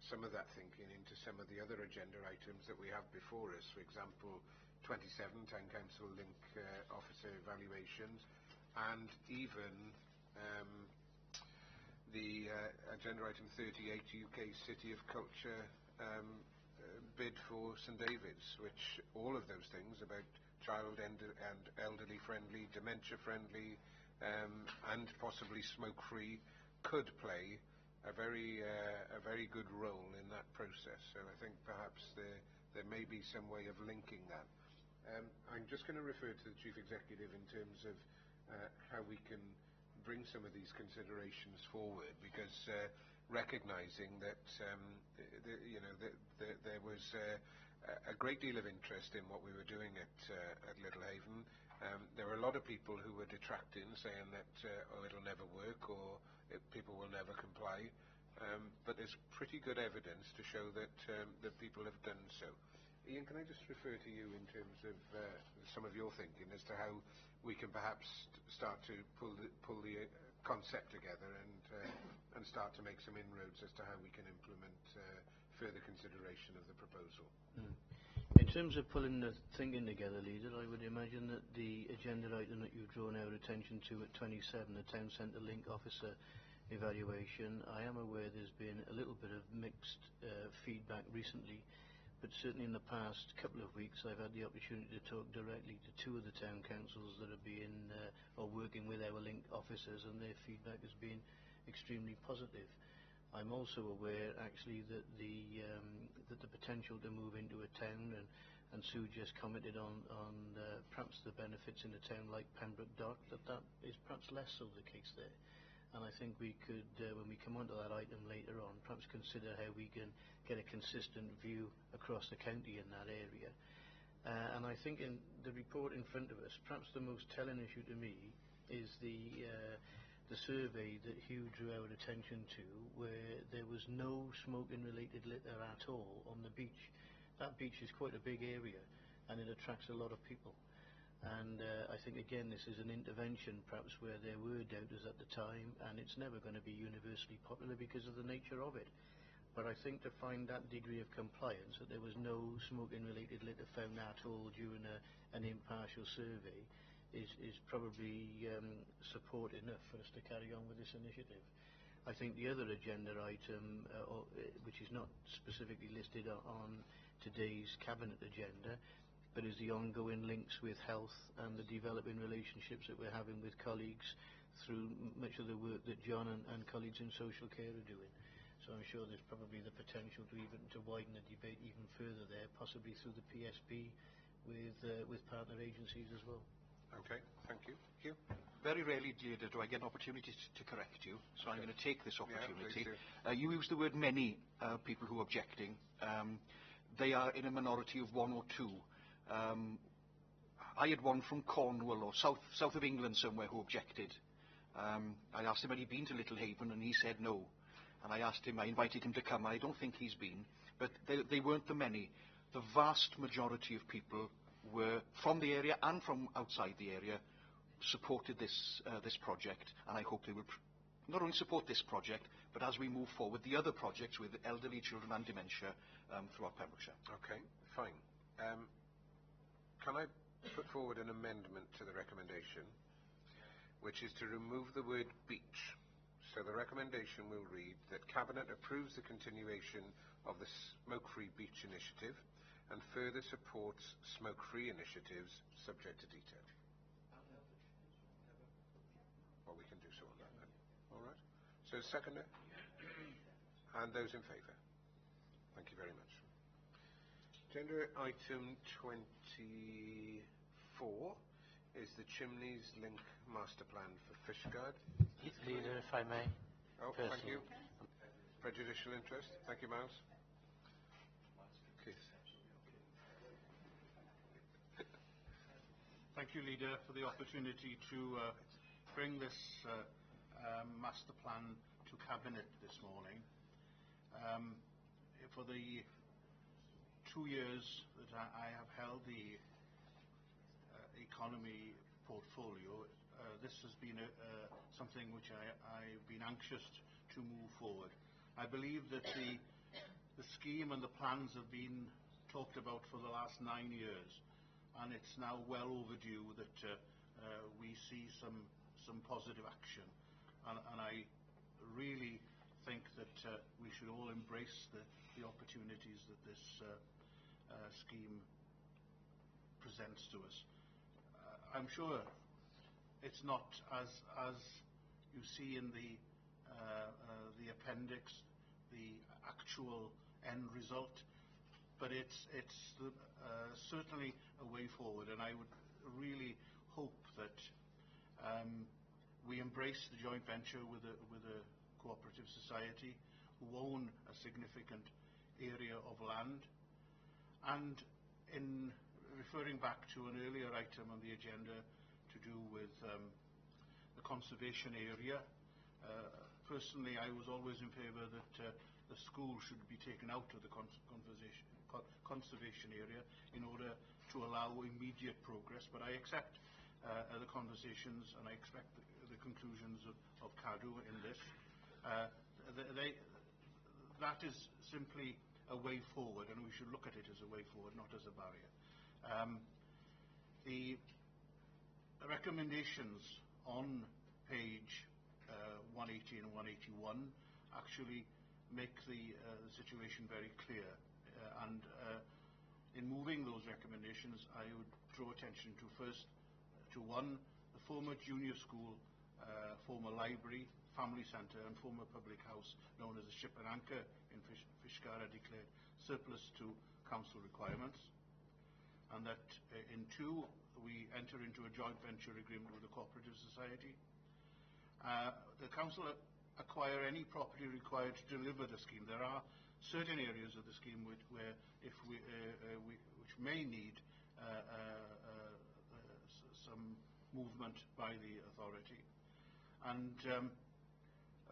some of that thinking into some of the other agenda items that we have before us. For example, 27, Town Council Link Officer Evaluations, and even the agenda item 38, UK City of Culture bid for St David's, which all of those things about child and elderly friendly, dementia friendly, and possibly smoke free could play a very good role in that process. So I think perhaps there may be some way of linking that. I'm just going to refer to the Chief Executive in terms of how we can bring some of these considerations forward, because recognising that there was a great deal of interest in what we were doing at Littlehaven, There were a lot of people who were detracting, saying that it'll never work, or people will never comply. But there's pretty good evidence to show that people have done so. Ian, can I just refer to you in terms of some of your thinking as to how we can perhaps start to pull the concept together and start to make some inroads as to how we can implement further consideration of the proposal. In terms of pulling the thinking together, Leader, I would imagine that the agenda item that you've drawn our attention to at 27, the Town Centre Link Officer evaluation, I am aware there's been a little bit of mixed feedback recently, but certainly in the past couple of weeks I've had the opportunity to talk directly to two of the town councils that are working with our link officers, and their feedback has been extremely positive. I'm also aware actually that the potential to move into a town, and Sue just commented on perhaps the benefits in a town like Pembroke Dock, that is perhaps less so the case there. And I think we could, when we come onto that item later on, perhaps consider how we can get a consistent view across the county in that area. And I think in the report in front of us, perhaps the most telling issue to me is the survey that Hugh drew our attention to, where there was no smoking-related litter at all on the beach. That beach is quite a big area, and it attracts a lot of people. And I think, again, this is an intervention perhaps where there were doubters at the time, and it's never going to be universally popular because of the nature of it. But I think to find that degree of compliance, that there was no smoking-related litter found at all during an impartial survey, is probably support enough for us to carry on with this initiative. I think the other agenda item, which is not specifically listed on today's Cabinet agenda, but is the ongoing links with health and the developing relationships that we're having with colleagues through much of the work that John and colleagues in social care are doing. So I'm sure there's probably the potential to widen the debate even further there, possibly through the PSB with partner agencies as well. Okay, thank you. Hugh? Very rarely, Leader, do I get an opportunity to correct you, so I'm going to take this opportunity. Yeah, you used the word many people who are objecting. They are in a minority of one or two. I had one from Cornwall or south of England somewhere who objected. I asked him had he been to Little Haven, and he said no. And I invited him to come. I don't think he's been, but they weren't the many. The vast majority of people were from the area and from outside the area supported this project, and I hope they will not only support this project, but as we move forward, the other projects with elderly children and dementia throughout Pembrokeshire. Okay, fine. Can I put forward an amendment to the recommendation, which is to remove the word beach? So the recommendation will read that Cabinet approves the continuation of the Smoke-Free Beach Initiative and further supports smoke-free initiatives subject to detail. Well, we can do so on that then. All right. So seconder? And those in favour? Thank you very much. Agenda item 24 is the Chimneys Link Master Plan for Fishguard. Leader, if I may. Oh, thank you. Prejudicial interest. Thank you, Miles. Keith. Thank you, Leader, for the opportunity to bring this master plan to Cabinet this morning. For the 2 years that I have held the economy portfolio, this has been something which I've been anxious to move forward. I believe that the scheme and the plans have been talked about for the last 9 years, and it's now well overdue that we see some positive action. And I really think that we should all embrace the opportunities that this scheme presents to us. I'm sure it's not as you see in the appendix, the actual end result, but it's certainly a way forward, and I would really hope that we embrace the joint venture with a cooperative society who own a significant area of land, and in referring back to an earlier item on the agenda to do with the conservation area. Personally, I was always in favour that the school should be taken out of the conservation area in order to allow immediate progress, but I accept the conversations and I expect the conclusions of CADU in this. That is simply a way forward, and we should look at it as a way forward, not as a barrier. The recommendations on page 180 and 181 actually make the situation very clear, and in moving those recommendations I would draw attention to first to one, the former junior school, former library, family centre and former public house known as the Ship and Anchor in Fishguard are declared surplus to council requirements, and that in two we enter into a joint venture agreement with the cooperative society. The council acquire any property required to deliver the scheme. There are certain areas of the scheme which may need some movement by the authority. And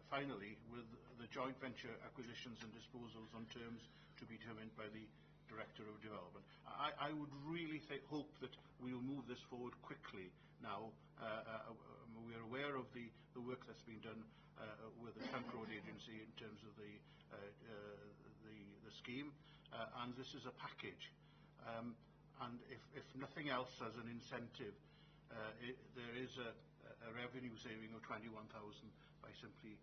finally, with the joint venture acquisitions and disposals on terms to be determined by the Director of Development. I would really hope that we will move this forward quickly now. We are aware of the work that's been done with the Trunk Road Agency in terms of the scheme, and this is a package. And if nothing else as an incentive, there is a revenue saving of 21,000 by simply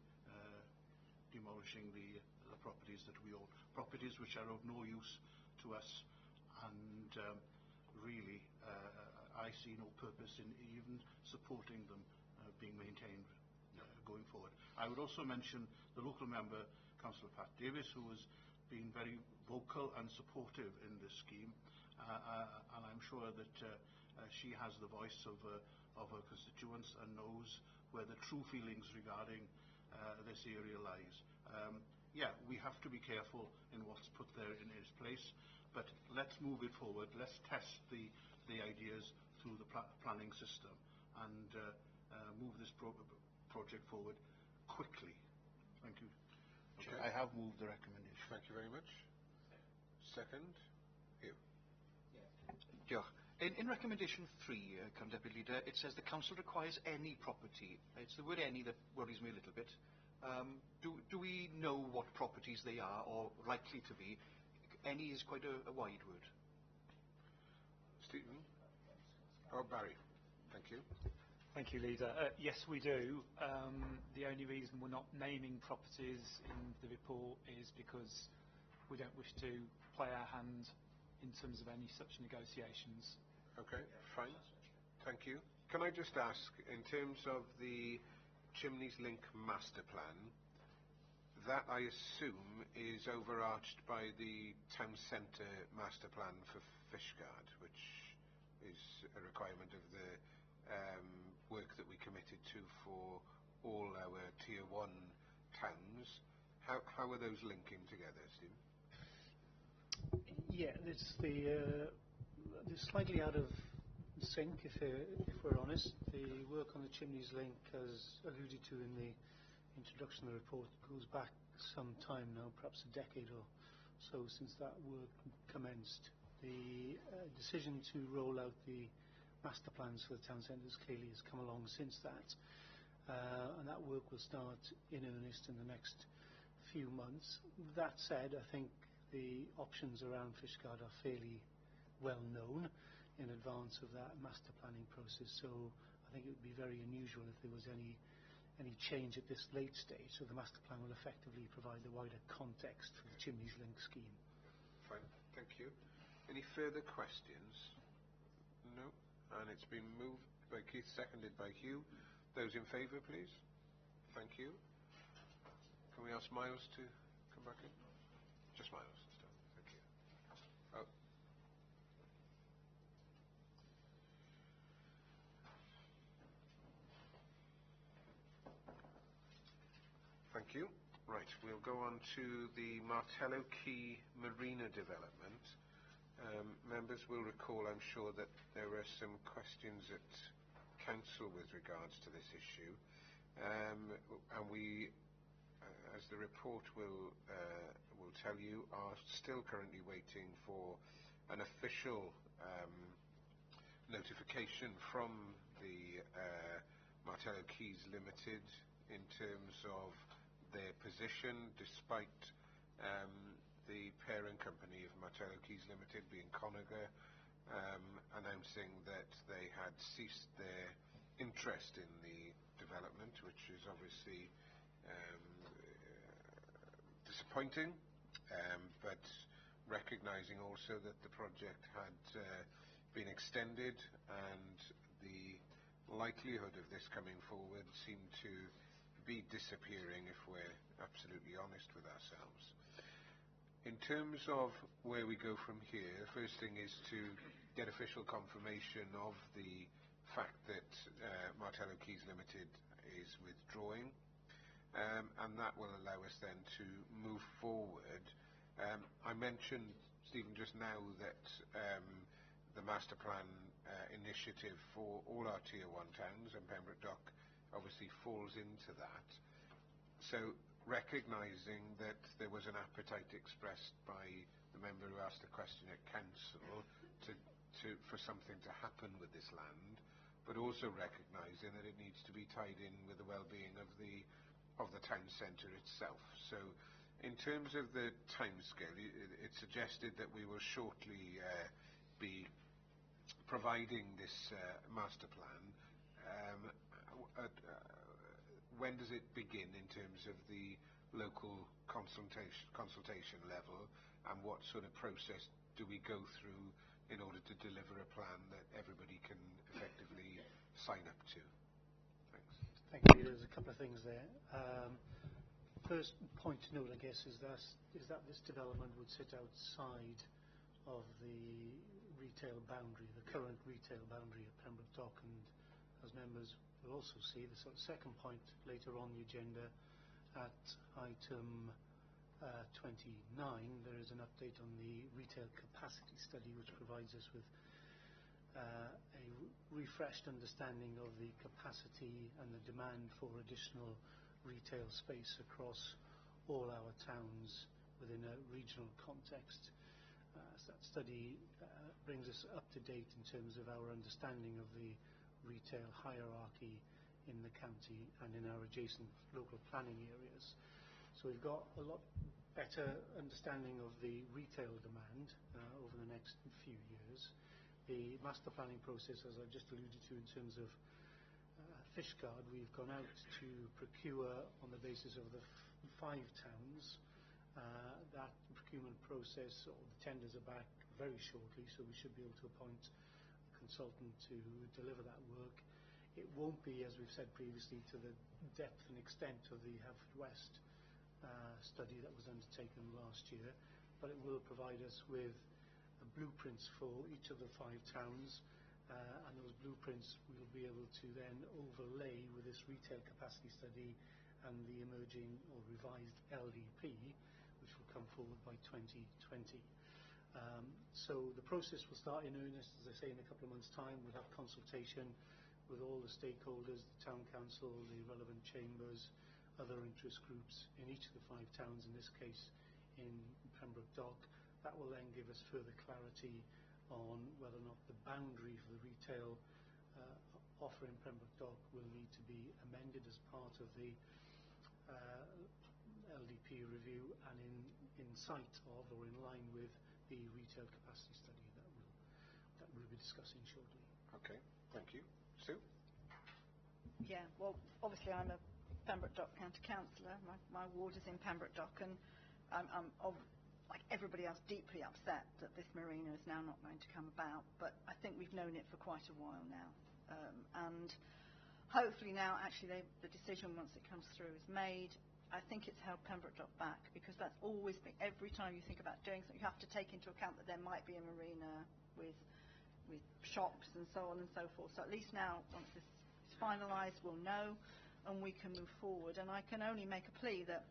demolishing the properties that we own, properties which are of no use to us, and really I see no purpose in even supporting them being maintained going forward. I would also mention the local member, Councillor Pat Davis, who has been very vocal and supportive in this scheme, and I'm sure that she has the voice of her constituents and knows where the true feelings regarding this area lies. Yeah, we have to be careful in what's put there in its place, but let's move it forward. Let's test the ideas through the planning system and move this project forward quickly. Thank you. Okay. I have moved the recommendation. Thank you very much. Second, you. Diolch. In recommendation 3, Deputy Leader, it says the council requires any property. It's the word any that worries me a little bit. Do we know what properties they are or likely to be? Any is quite a wide word. Stephen? Or Barry? Thank you. Thank you, Leader. Yes, we do. The only reason we're not naming properties in the report is because we don't wish to play our hand in terms of any such negotiations. Okay, fine. Thank you. Can I just ask, in terms of the Chimneys Link master plan, that I assume is overarched by the town centre master plan for Fishguard, which is a requirement of the work that we committed to for all our tier 1 towns. How are those linking together, Stephen? Yeah, it's they're slightly out of sync, if we're honest. The work on the Chimneys Link, as alluded to in the introduction of the report, goes back some time now, perhaps a decade or so since that work commenced. The decision to roll out the master plans for the town centres clearly has come along since that, and that work will start in earnest in the next few months. That said, I think the options around Fishguard are fairly well known in advance of that master planning process, so I think it would be very unusual if there was any change at this late stage. So the master plan will effectively provide the wider context for the Chimneys Link scheme. Fine, thank you. Any further questions? No? And it's been moved by Keith, seconded by Hugh. Those in favour, please. Thank you. Can we ask Miles to come back in? Just Miles this time. Thank you. Oh. Thank you. Right, we'll go on to the Martello Quay Marina development. Members will recall, I'm sure, that there were some questions at Council with regards to this issue, and we, as the report will tell you, are still currently waiting for an official notification from the Martello Keys Limited in terms of their position, despite the parent company of Martello Keys Limited being Conager announcing that they had ceased their interest in the development, which is obviously disappointing, but recognising also that the project had been extended and the likelihood of this coming forward seemed to be disappearing, if we're absolutely honest with ourselves. In terms of where we go from here, the first thing is to get official confirmation of the fact that Martello Keys Limited is withdrawing, and that will allow us then to move forward. I mentioned, Stephen, just now that the master plan initiative for all our Tier 1 towns, and Pembroke Dock obviously falls into that. So recognising that there was an appetite expressed by the member who asked the question at Council for something to happen with this land, but also recognising that it needs to be tied in with the well-being of the town centre itself. So in terms of the timescale, it suggested that we will shortly be providing this master plan. When does it begin in terms of the local consultation level, and what sort of process do we go through in order to deliver a plan that everybody can effectively sign up to? Thanks. Thank you. There's a couple of things there. First point to note, I guess, is that this development would sit outside of the retail boundary, the current retail boundary of Pembroke Dock, and as members will also see, the sort of second point later on the agenda at item 29, there is an update on the retail capacity study, which provides us with a refreshed understanding of the capacity and the demand for additional retail space across all our towns within a regional context. So that study brings us up to date in terms of our understanding of the retail hierarchy in the county and in our adjacent local planning areas. So we've got a lot better understanding of the retail demand over the next few years. The master planning process, as I've just alluded to in terms of Fishguard, we've gone out to procure on the basis of the 5 towns. That procurement process, or the tenders, are back very shortly, so we should be able to appoint a consultant to deliver that work. It won't be, as we've said previously, to the depth and extent of the Haverfordwest study that was undertaken last year, but it will provide us with blueprints for each of the 5 towns, and those blueprints we'll be able to then overlay with this retail capacity study and the emerging or revised LDP, which will come forward by 2020. So the process will start in earnest, as I say, in a couple of months' time. We'll have consultation with all the stakeholders, the town council, the relevant chambers, other interest groups in each of the 5 towns, in this case in Pembroke Dock. That will then give us further clarity on whether or not the boundary for the retail offer in Pembroke Dock will need to be amended as part of the LDP review and in sight of or in line with the retail capacity study that we'll be discussing shortly. Okay, thank you. Sue? Yeah, well, obviously I'm a Pembroke Dock County Councillor. My ward is in Pembroke Dock, and I'm like everybody else, deeply upset that this marina is now not going to come about. But I think we've known it for quite a while now, and hopefully now, actually, the decision, once it comes through, is made. I think it's held Pembroke Dock back because that's always been, every time you think about doing something, you have to take into account that there might be a marina with shops and so on and so forth. So at least now, once this is finalised, we'll know and we can move forward. And I can only make a plea that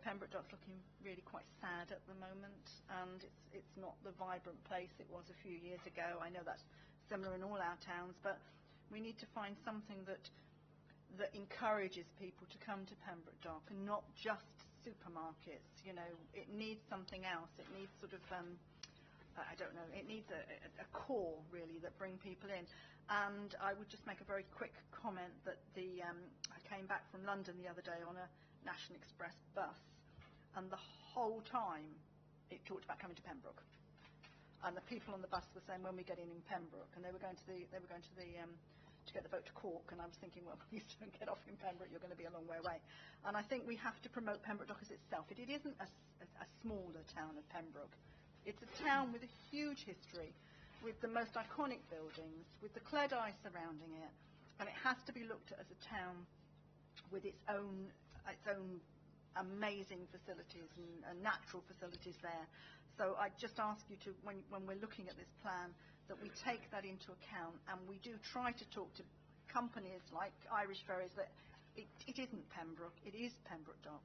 Pembroke Dock's looking really quite sad at the moment, and it's not the vibrant place it was a few years ago. I know that's similar in all our towns, but we need to find something that encourages people to come to Pembroke Dock, and not just supermarkets. It needs something else. It needs sort of I don't know. It needs a core really that bring people in. And I would just make a very quick comment that I came back from London the other day on a National Express bus, and the whole time it talked about coming to Pembroke. And the people on the bus were saying, when we get in Pembroke, and they were going to get the boat to Cork, and I was thinking, well, please don't get off in Pembroke, you're going to be a long way away. And I think we have to promote Pembroke Dock as itself. It isn't a smaller town of Pembroke. It's a town with a huge history, with the most iconic buildings, with the Cleddau surrounding it, and it has to be looked at as a town with its own amazing facilities and natural facilities there. So I just ask you to, when we're looking at this plan, that we take that into account, and we do try to talk to companies like Irish Ferries that it isn't Pembroke, it is Pembroke Dock.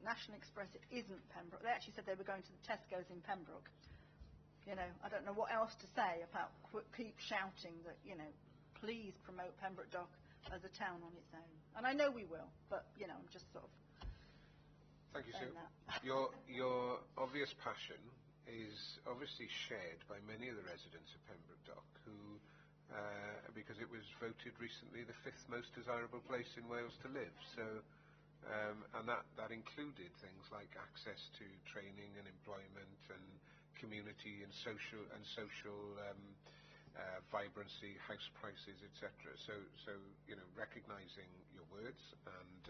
National Express, it isn't Pembroke. They actually said they were going to the Tesco's in Pembroke. I don't know what else to say about keep shouting that, please promote Pembroke Dock as a town on its own. And I know we will, but, I'm just sort of Thank you, saying Sue. that. Your obvious passion is obviously shared by many of the residents of Pembroke Dock who, because it was voted recently the 5th most desirable place in Wales to live. So, and that included things like access to training and employment and community and social vibrancy, house prices, etc. So recognising your words, and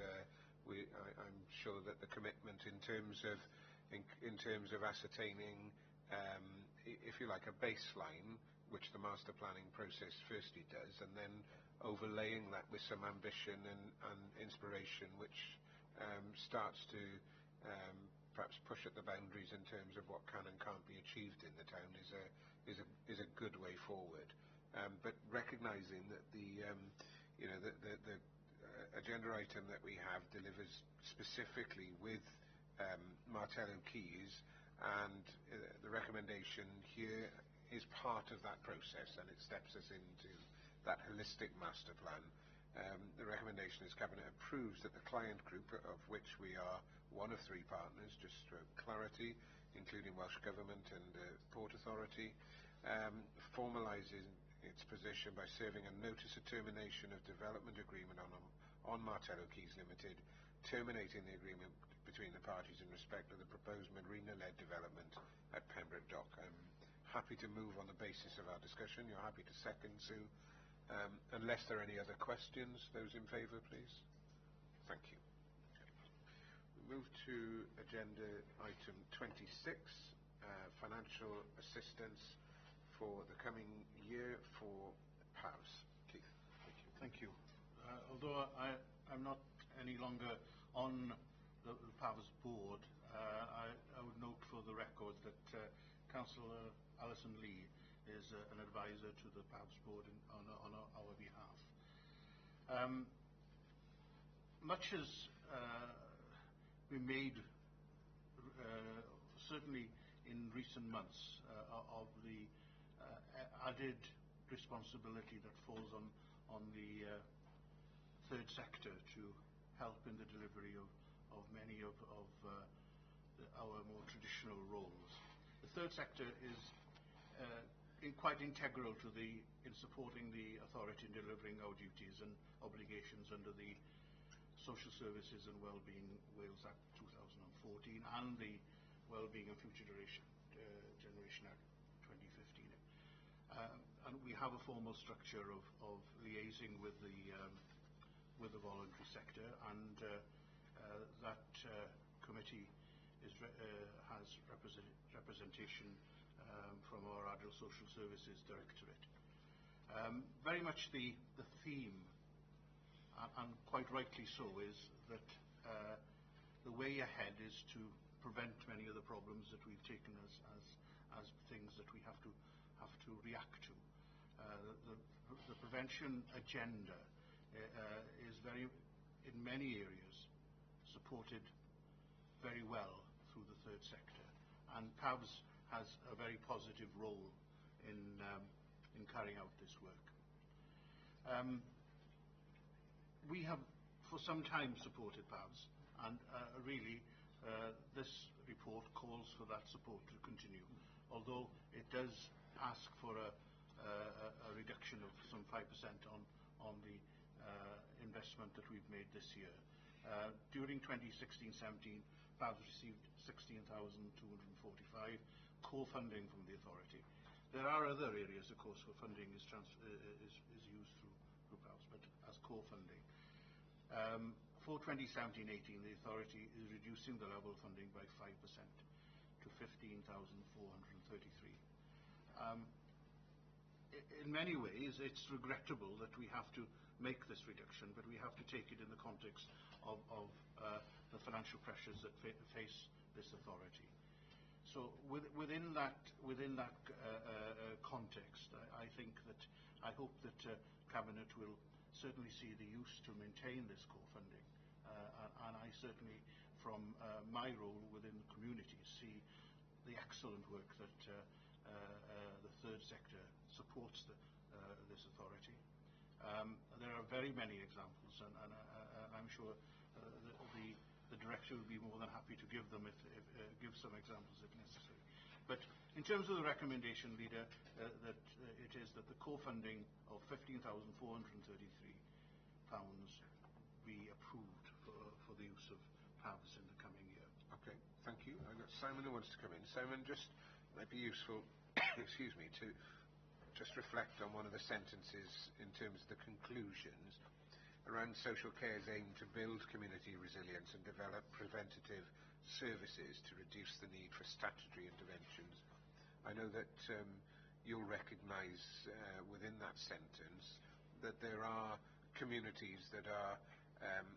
I'm sure that the commitment in terms of ascertaining, if you like, a baseline, which the master planning process firstly does, and then overlaying that with some ambition and inspiration, which starts to perhaps push at the boundaries in terms of what can and can't be achieved in the town, is a good way forward. But recognising that the agenda item that we have delivers specifically with Martello Keys, and the recommendation here is part of that process, and it steps us into that holistic master plan. The recommendation is Cabinet approves that the client group, of which we are one of 3 partners, just for clarity, including Welsh Government and Port Authority, formalises its position by serving a notice of termination of development agreement on Martello Keys Limited, terminating the agreement between the parties in respect of the proposed marina-led development at Pembroke Dock. I'm happy to move on the basis of our discussion. You're happy to second, Sue? Unless there are any other questions, those in favour, please. Thank you. We move to agenda item 26, financial assistance for the coming year for PAVS. Keith. Thank you. Although I'm not any longer on the PAVS board, I would note for the record that Councillor Alison Lee is an advisor to the PAVS board on our behalf. Much has been made, certainly in recent months, of the added responsibility that falls on the third sector to help in the delivery of many of our more traditional roles. The third sector is quite integral in supporting the authority in delivering our duties and obligations under the Social Services and Wellbeing Wales Act 2014 and the Wellbeing and Future Generation Act 2015. And we have a formal structure of liaising with the voluntary sector, and that committee has representation from our Adult Social Services Directorate. Very much the theme, and quite rightly so, is that the way ahead is to prevent many of the problems that we've taken as things that we have to react to. The prevention agenda is in many areas, supported very well through the third sector, and PAVS has a very positive role in carrying out this work. We have for some time supported PAVS, and really this report calls for that support to continue, although it does ask for a reduction of some 5% on the investment that we've made this year. During 2016-17, PAVS received 16,245 core funding from the authority. There are other areas, of course, where funding is used through PAVS, but as core funding. For 2017-18, the authority is reducing the level of funding by 5% to 15,433. In many ways, it's regrettable that we have to make this reduction, but we have to take it in the context of the financial pressures that face this authority. So within that context, I think that I hope that Cabinet will certainly see the use to maintain this core funding, and I certainly, from my role within the community, see the excellent work that the third sector supports this authority. There are very many examples, and I'm sure the director will be more than happy to give them give some examples if necessary. But in terms of the recommendation, Leader, that it is that the core funding of £15,433 be approved for the use of PAVS in the coming year. Okay, thank you. I've got Simon who wants to come in. Simon, just might be useful, excuse me, to just reflect on one of the sentences in terms of the conclusions around social care's aim to build community resilience and develop preventative services to reduce the need for statutory interventions. I know that you'll recognise within that sentence that there are communities that are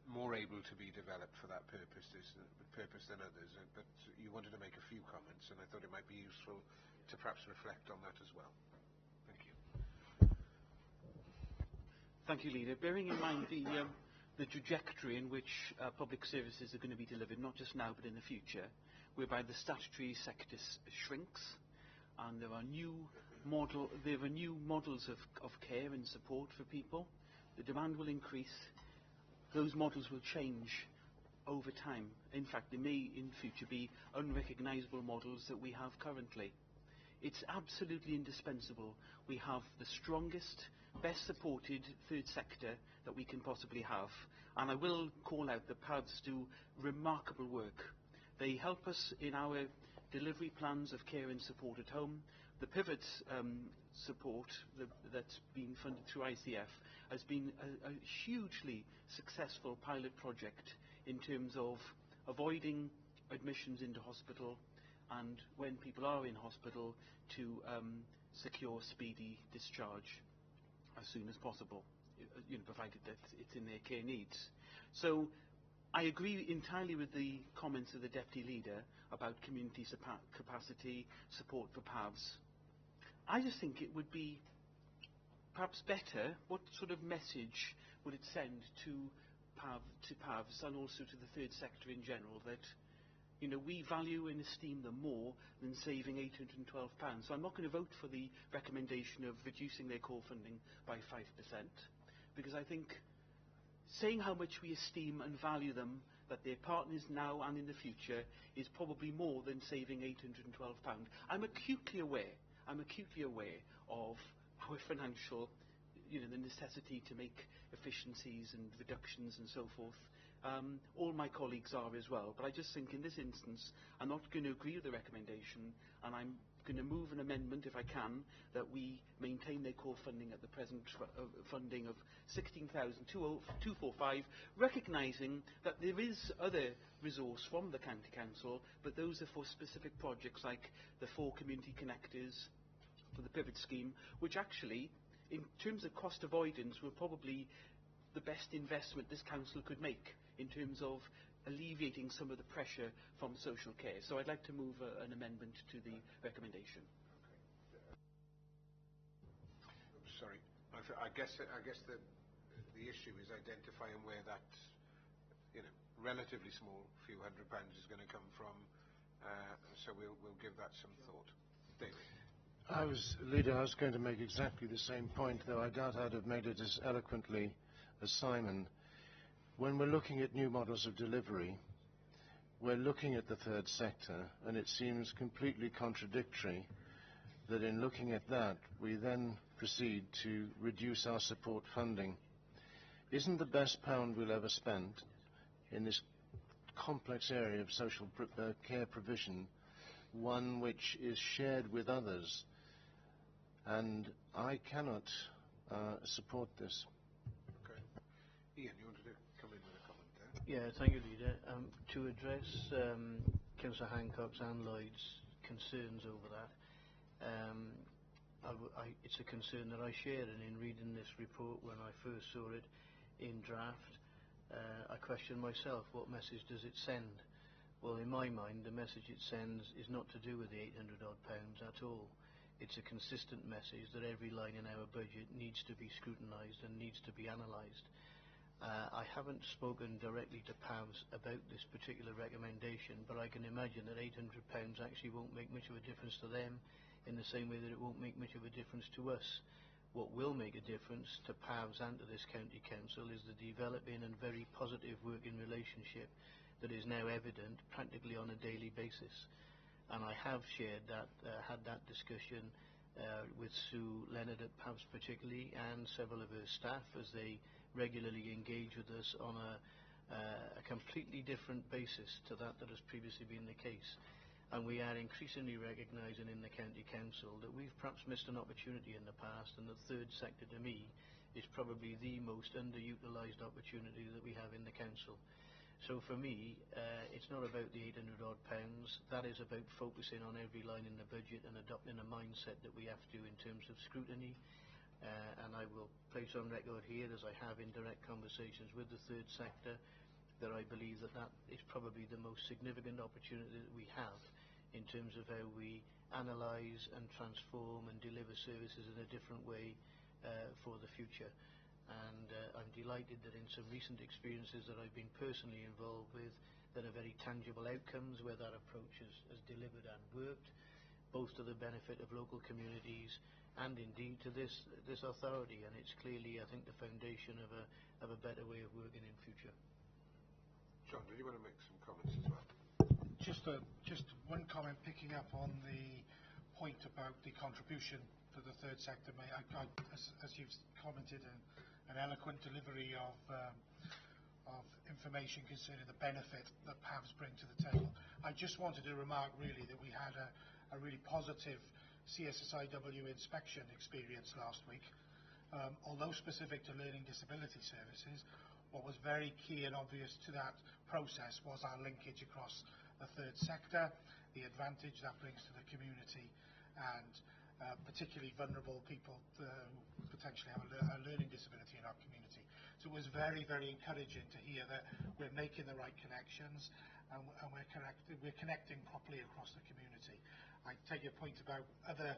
more able to be developed for that purpose than others, but you wanted to make a few comments, and I thought it might be useful to perhaps reflect on that as well. Thank you. Thank you, Leader. Bearing in mind the trajectory in which public services are going to be delivered, not just now but in the future, whereby the statutory sector shrinks, and there are new models of care and support for people, the demand will increase. Those models will change over time. In fact, there may in future be unrecognisable models that we have currently. It's absolutely indispensable we have the strongest, best supported third sector that we can possibly have. And I will call out that PAVS do remarkable work. They help us in our delivery plans of care and support at home. The pivot support that's been funded through ICF has been a hugely successful pilot project in terms of avoiding admissions into hospital, and when people are in hospital to secure speedy discharge as soon as possible, provided that it's in their care needs. So I agree entirely with the comments of the Deputy Leader about community capacity support for PAVS. I just think it would be perhaps better, what sort of message would it send to PAVS and also to the third sector in general, that we value and esteem them more than saving £812. So I'm not going to vote for the recommendation of reducing their core funding by 5%, because I think saying how much we esteem and value them, that they're partners now and in the future, is probably more than saving £812. I'm acutely aware of our financial, the necessity to make efficiencies and reductions and so forth. All my colleagues are as well, but I just think in this instance I'm not going to agree with the recommendation, and I'm going to move an amendment, if I can, that we maintain their core funding at the present funding of 16,245, recognising that there is other resource from the County Council, but those are for specific projects like the 4 community connectors for the pivot scheme, which actually, in terms of cost avoidance, were probably the best investment this council could make in terms of alleviating some of the pressure from social care. So I'd like to move an amendment to the recommendation. Sorry, I guess the issue is identifying where that relatively small few £100 is going to come from. So we'll give that some thought. David. Leader, I was going to make exactly the same point, though I doubt I'd have made it as eloquently as Simon. When we're looking at new models of delivery, we're looking at the third sector, and it seems completely contradictory that in looking at that, we then proceed to reduce our support funding. Isn't the best pound we'll ever spend in this complex area of social care provision one which is shared with others? And I cannot support this. Okay. Ian, you wanted to come in with a comment there? Yeah, thank you, Leader. To address Councillor Hancock's and Lloyd's concerns over that, it's a concern that I share, and in reading this report when I first saw it in draft, I questioned myself, what message does it send? Well, in my mind, the message it sends is not to do with the £800 odd at all. It's a consistent message that every line in our budget needs to be scrutinised and needs to be analysed. I haven't spoken directly to PAVs about this particular recommendation, but I can imagine that £800 actually won't make much of a difference to them, in the same way that it won't make much of a difference to us. What will make a difference to PAVs and to this county council is the developing and very positive working relationship that is now evident practically on a daily basis. And I have shared that, had that discussion with Sue Leonard at PAVs particularly, and several of her staff, as they regularly engage with us on a completely different basis to that has previously been the case. And we are increasingly recognising in the County Council that we've perhaps missed an opportunity in the past, and the third sector to me is probably the most underutilised opportunity that we have in the Council. So for me, it's not about the £800 odd. That is about focusing on every line in the budget and adopting a mindset that we have to in terms of scrutiny. And I will place on record here, as I have in direct conversations with the third sector, that I believe that that is probably the most significant opportunity that we have in terms of how we analyse and transform and deliver services in a different way for the future. And I'm delighted that in some recent experiences that I've been personally involved with, that are very tangible outcomes where that approach has delivered and worked, both to the benefit of local communities and indeed to this authority. And it's clearly, I think, the foundation of a better way of working in future. John, did you want to make some comments as well? Just one comment picking up on the point about the contribution for the third sector. As you've commented, an eloquent delivery of information concerning the benefit that PAVs bring to the table. I just wanted to remark really that we had a really positive CSSIW inspection experience last week. Although specific to learning disability services, what was very key and obvious to that process was our linkage across the third sector, the advantage that brings to the community, and particularly vulnerable people who potentially have a learning disability in our community. So it was very, very encouraging to hear that we're making the right connections and we're connecting properly across the community. I take your point about other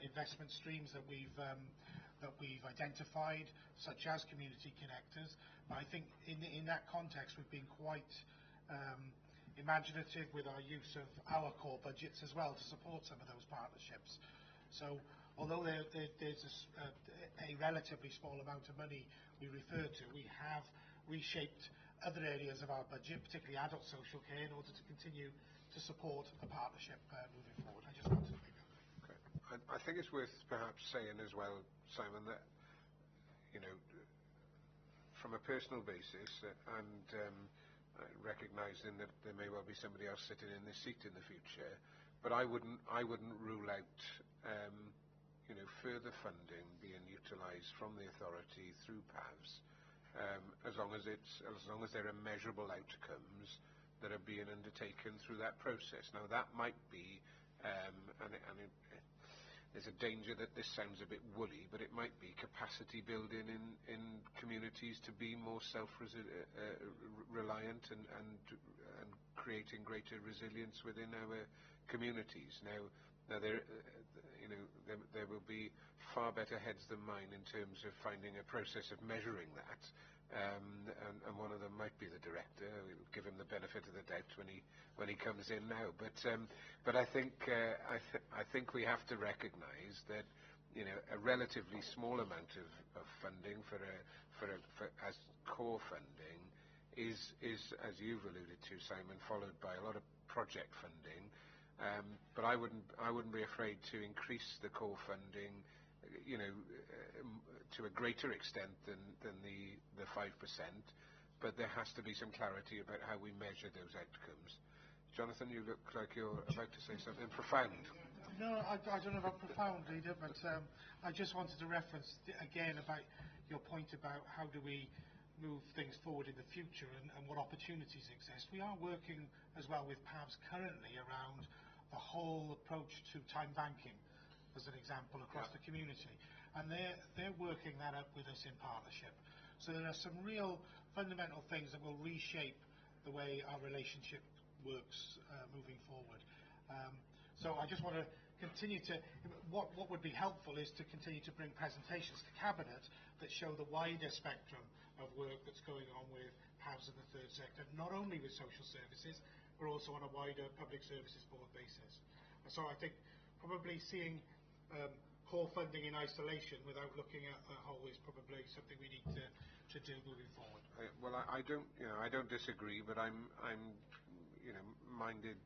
investment streams that we've identified, such as community connectors. But I think in that context, we've been quite imaginative with our use of our core budgets as well to support some of those partnerships. So although there's a relatively small amount of money we refer to, we have reshaped other areas of our budget, particularly adult social care, in order to continue to support the partnership moving forward. I just wanted to make that. Okay. I think it's worth perhaps saying as well, Simon, that, you know, from a personal basis, and recognising that there may well be somebody else sitting in this seat in the future, but I wouldn't rule out you know, further funding being utilised from the authority through PAVs, as long as there are measurable outcomes that are being undertaken through that process. Now that might be, there's a danger that this sounds a bit woolly, but it might be capacity building in communities to be more self-reliant and creating greater resilience within our communities. Now there will be far better heads than mine in terms of finding a process of measuring that, and one of them might be the director. We'll give him the benefit of the doubt when he comes in now. But I think we have to recognise that a relatively small amount of funding for as core funding is, as you've alluded to, Simon, followed by a lot of project funding. But I wouldn't be afraid to increase the core funding, to a greater extent than the 5%. But there has to be some clarity about how we measure those outcomes. Jonathan, you look like you're about to say something profound. No, I don't know about profound, Leader, but I just wanted to reference again about your point about how do we move things forward in the future and what opportunities exist. We are working as well with PAVS currently around the whole approach to time banking, as an example, across the community. And they're working that up with us in partnership. So there are some real fundamental things that will reshape the way our relationship works moving forward. So I just want to continue to, what would be helpful is to continue to bring presentations to Cabinet that show the wider spectrum of work that's going on with PAVS in the third sector, not only with social services, but also on a wider public services board basis. So I think probably seeing core funding in isolation without looking at the whole is probably something we need to do moving forward. Well, I don't disagree, but I'm minded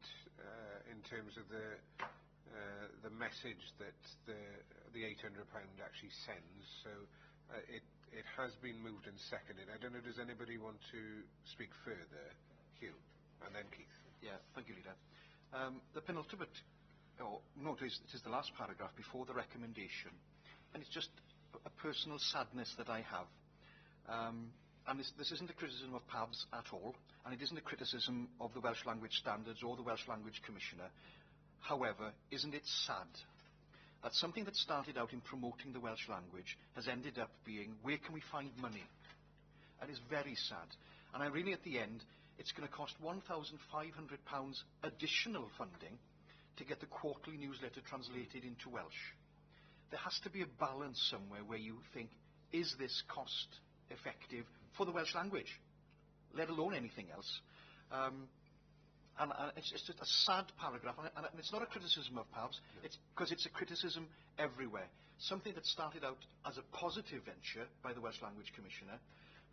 in terms of the message that the £800 actually sends. So it has been moved and seconded. I don't know, does anybody want to speak further? Hugh, and then Keith. Yeah, thank you, Leader. The penultimate, it is the last paragraph before the recommendation, and it's just a personal sadness that I have. And this isn't a criticism of PAVS at all, and it isn't a criticism of the Welsh Language Standards or the Welsh Language Commissioner. However, isn't it sad that something that started out in promoting the Welsh language has ended up being, where can we find money? And it's very sad. And I really, at the end, it's going to cost £1,500 additional funding to get the quarterly newsletter translated into Welsh. There has to be a balance somewhere where you think, is this cost effective for the Welsh language, let alone anything else? And it's just a sad paragraph, and it's not a criticism of PAVS, it's because it's a criticism everywhere. Something that started out as a positive venture by the Welsh Language Commissioner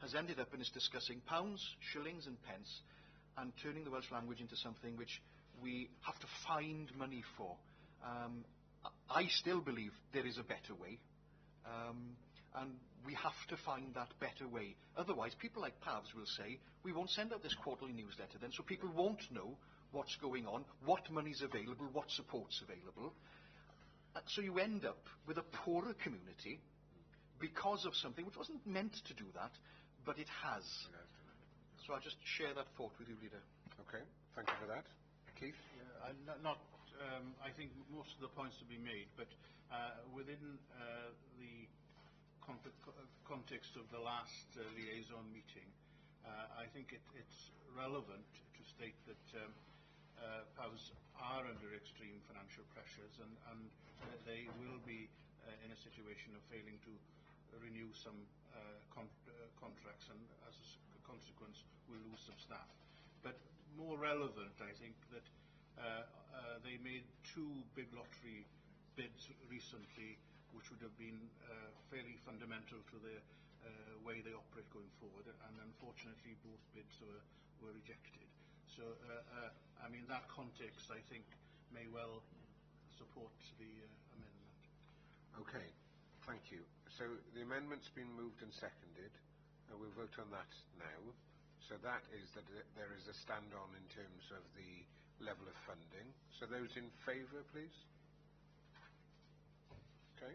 has ended up in us discussing pounds, shillings and pence, and turning the Welsh language into something which we have to find money for. I still believe there is a better way, and we have to find that better way. Otherwise, people like PAVS will say, we won't send out this quarterly newsletter then, so people won't know what's going on, what money's available, what support's available. So you end up with a poorer community because of something which wasn't meant to do that, but it has. So I'll just share that thought with you, Leader. Okay, thank you for that. Keith? Yeah, I think most of the points have been made, but within the context of the last liaison meeting, I think it's relevant to state that PAVS are under extreme financial pressures, and they will be in a situation of failing to renew some contracts, and as a consequence will lose some staff. But more relevant, I think, that they made 2 big lottery bids recently which would have been fairly fundamental to the way they operate going forward, and unfortunately both bids were rejected. So, I mean, that context, I think, may well support the amendment. Okay, thank you. So the amendment's been moved and seconded. We'll vote on that now. So that is that there is a stand-on in terms of the level of funding. So those in favour, please. Okay.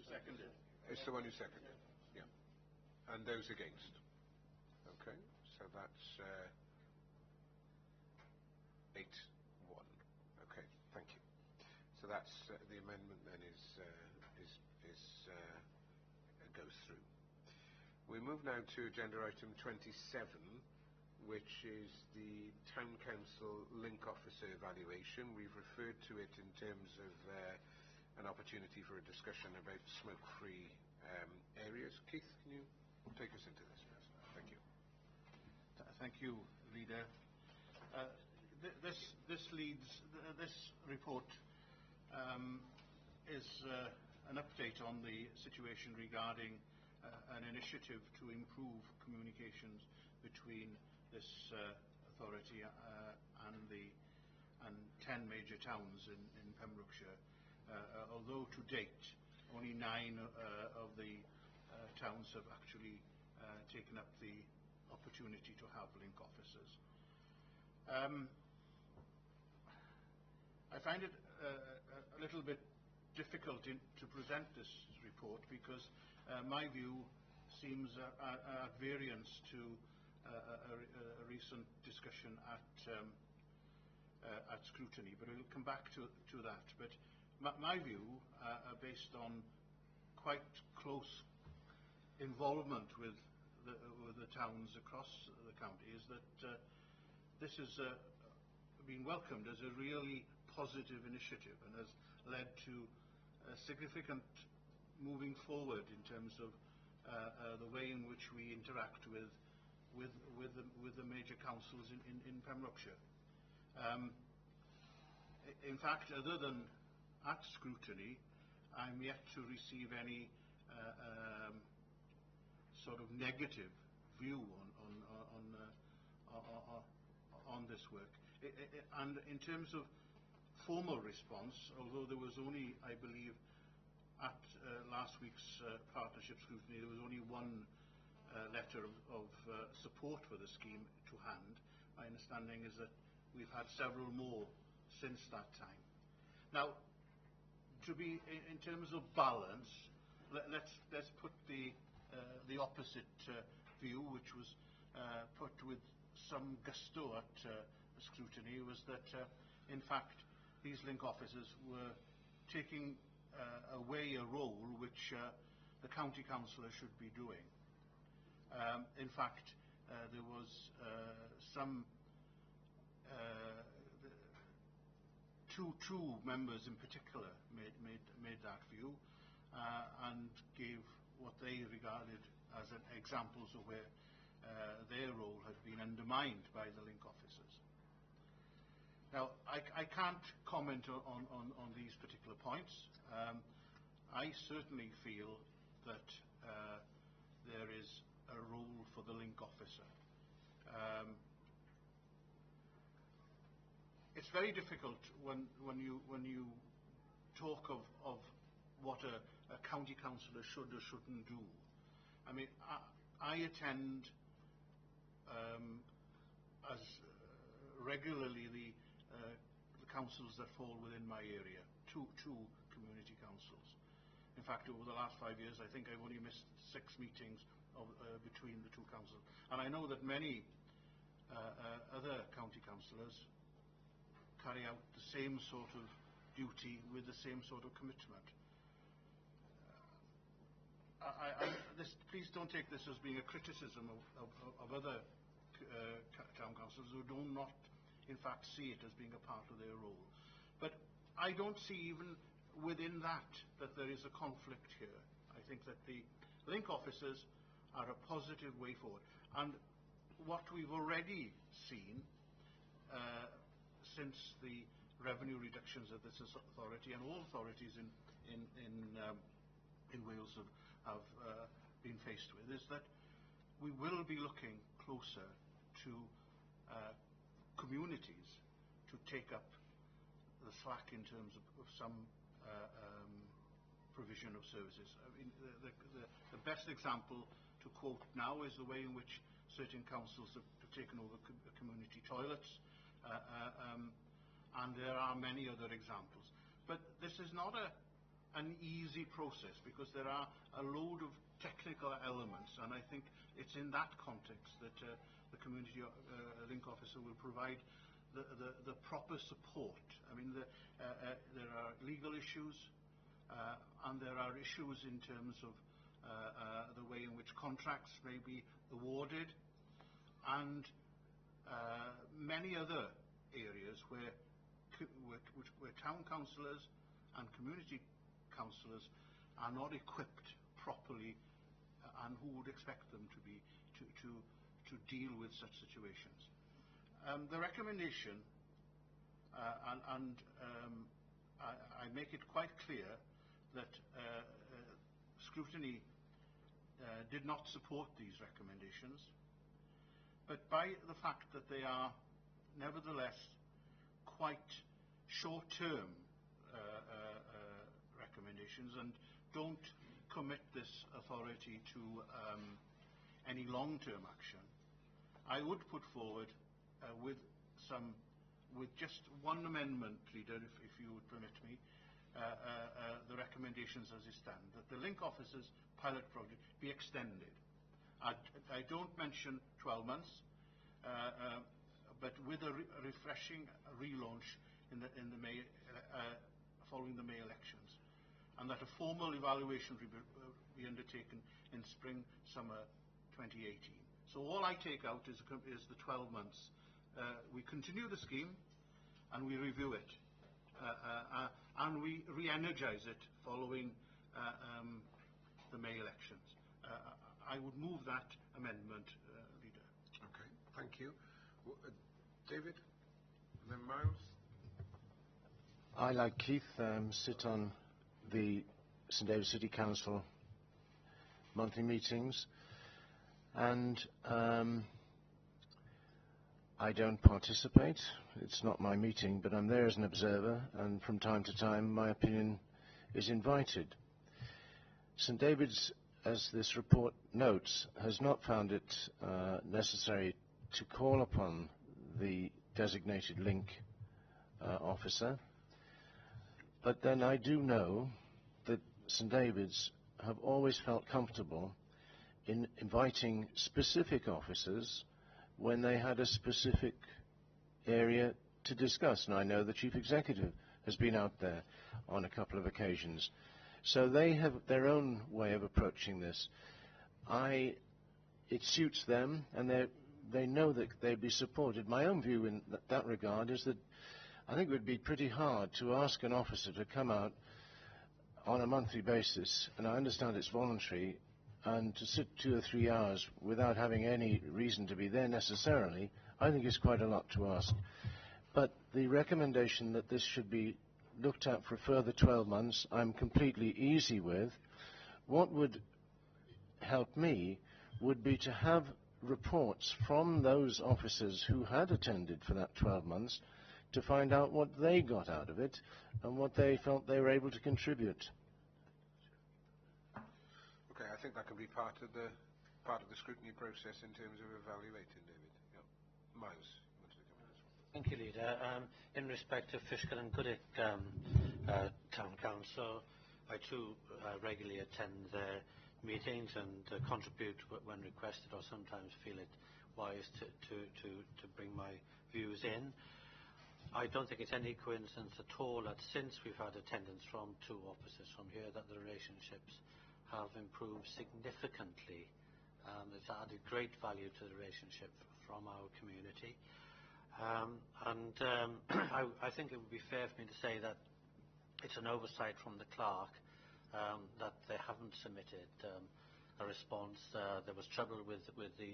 Seconded. It's the one who seconded. Yeah. And those against. Okay. So that's 8-1. Okay. Thank you. So that's the amendment then goes through. We move now to agenda item 27, which is the Town Council Link Officer evaluation. We've referred to it in terms of an opportunity for a discussion about smoke-free areas. Keith, can you take us into this, please? Thank you. Thank you, Leader. This report is an update on the situation regarding an initiative to improve communications between this authority and 10 major towns in Pembrokeshire. Although to date only 9 of the towns have actually taken up the opportunity to have link officers. I find it a little bit difficult to present this report because my view seems at variance to a recent discussion at scrutiny, but we'll come back to that. But my view, based on quite close involvement with the towns across the county, is that this has been welcomed as a really positive initiative and has led to a significant moving forward in terms of the way in which we interact with the major councils in Pembrokeshire. In fact, other than at scrutiny, I'm yet to receive any sort of negative view on this work. And in terms of formal response, although there was only, I believe, at last week's partnership scrutiny, there was only one letter of support for the scheme to hand. My understanding is that we've had several more since that time. Now, to be in terms of balance, let's put the opposite view, which was put with some gusto at scrutiny, was that in fact these link officers were taking away a role which the county councillor should be doing. In fact, there was some two members in particular made that view and gave what they regarded as examples of where their role had been undermined by the link officers. Now, I can't comment on these particular points. I certainly feel that there is a role for the link officer. It's very difficult when you talk of what a county councillor should or shouldn't do. I mean, I attend as regularly the councils that fall within my area, two community councils. In fact, over the last 5 years, I think I've only missed 6 meetings between the two councils. And I know that many other county councillors carry out the same sort of duty with the same sort of commitment. Please don't take this as being a criticism of other town councillors who do not, in fact, see it as being a part of their role. But I don't see even within that there is a conflict here. I think that the link officers are a positive way forward. And what we've already seen since the revenue reductions of this authority, and all authorities in Wales have been faced with, is that we will be looking closer to communities to take up the slack in terms of some provision of services. I mean, the best example to quote now is the way in which certain councils have taken over community toilets, and there are many other examples. But this is not an easy process, because there are a load of technical elements, and I think it's in that context that the community link officer will provide the proper support. I mean, there are legal issues, and there are issues in terms of the way in which contracts may be awarded, and many other areas where town councillors and community councillors are not equipped properly, and who would expect them to be to deal with such situations. The recommendation, I make it quite clear that scrutiny did not support these recommendations, but by the fact that they are nevertheless quite short-term recommendations and don't commit this authority to any long-term action, I would put forward with just one amendment, Leader, if you would permit me, the recommendations as they stand, that the Link Officers pilot project be extended. I don't mention 12 months, but with a refreshing relaunch in the May, following the May elections, and that a formal evaluation be undertaken in spring/summer 2018. So all I take out is the 12 months. We continue the scheme and we review it, and we re-energize it following the May elections. I would move that amendment, Leader. Okay, thank you. David, and then Miles. I, like Keith, sit on the St David's City Council monthly meetings, and I don't participate. It's not my meeting, but I'm there as an observer, and from time to time my opinion is invited. St David's, as this report notes, has not found it necessary to call upon the designated link officer, but then I do know that St David's have always felt comfortable in inviting specific officers when they had a specific area to discuss. And I know the Chief Executive has been out there on a couple of occasions. So they have their own way of approaching this. It suits them, and they know that they'd be supported. My own view in that regard is that I think it would be pretty hard to ask an officer to come out on a monthly basis, and I understand it's voluntary, and to sit 2 or 3 hours without having any reason to be there necessarily, I think is quite a lot to ask. But the recommendation that this should be looked at for a further 12 months, I'm completely easy with. What would help me would be to have reports from those officers who had attended for that 12 months to find out what they got out of it and what they felt they were able to contribute. Okay, I think that can be part of the scrutiny process in terms of evaluating, David. Yeah. Miles, you wanted to come in as well. Thank you, Leader. In respect of Fishkill and Goodwick Town Council, I too regularly attend their meetings and contribute when requested, or sometimes feel it wise to bring my views in. I don't think it's any coincidence at all that since we've had attendance from 2 officers from here, that the relationships have improved significantly. It's added great value to the relationship from our community. I think it would be fair for me to say that it's an oversight from the clerk that they haven't submitted a response. There was trouble with the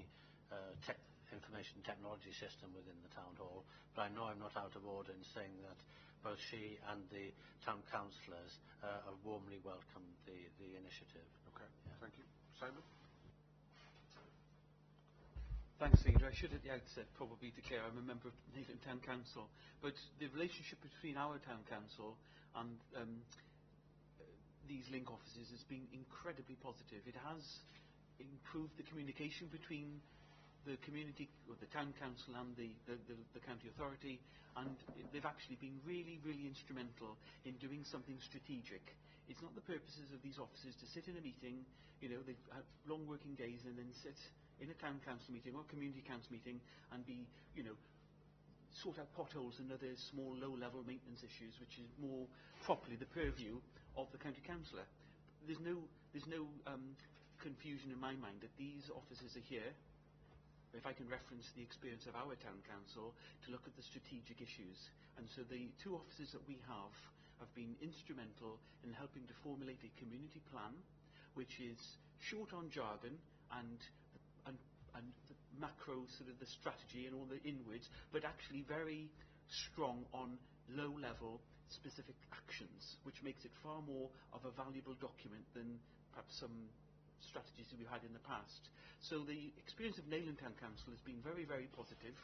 information technology system within the town hall, but I know I'm not out of order in saying that both she and the town councillors have warmly welcomed the initiative. Okay, yeah. Thank you. Simon? Thanks, Leader. I should at the outset probably declare I'm a member of Nathan Town Council, but the relationship between our town council and these link offices has been incredibly positive. It has improved the communication between the community, or the town council, and the county authority, and they've actually been really, really instrumental in doing something strategic. It's not the purposes of these officers to sit in a meeting, they've had long working days, and then sit in a town council meeting or community council meeting and be, sort out potholes and other small low-level maintenance issues, which is more properly the purview of the county councillor. There's no confusion in my mind that these officers are here, if I can reference the experience of our town council, to look at the strategic issues. And so the 2 officers that we have have been instrumental in helping to formulate a community plan which is short on jargon and the macro sort of the strategy and all the inwards, but actually very strong on low-level specific actions, which makes it far more of a valuable document than perhaps some strategies that we've had in the past. So the experience of Neyland Town Council has been very, very positive,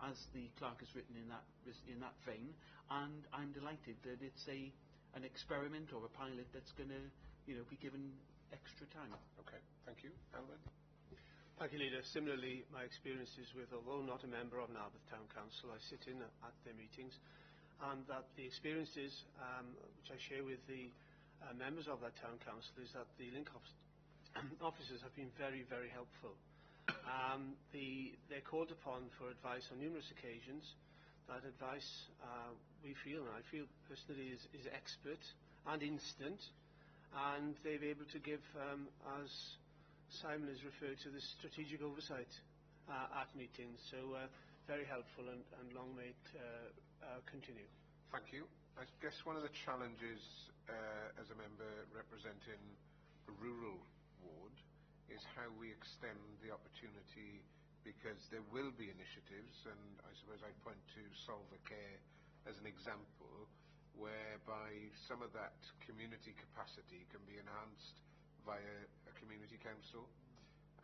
as the clerk has written in that vein, and I'm delighted that it's an experiment or a pilot that's going to be given extra time. Okay, thank you. Alvin? Thank you, Leader. Similarly, my experiences with, although not a member of Narberth Town Council, I sit in at their meetings, and that the experiences which I share with the members of that Town Council is that the link officers have been very, very helpful. They're called upon for advice on numerous occasions. That advice, we feel, and I feel personally, is expert and instant, and they're able to give, as Simon has referred to, the strategic oversight at meetings. So very helpful, and long may it continue. Thank you. I guess one of the challenges as a member representing a rural ward is how we extend the opportunity, because there will be initiatives, and I suppose I'd point to Solver Care as an example, whereby some of that community capacity can be enhanced via a community council,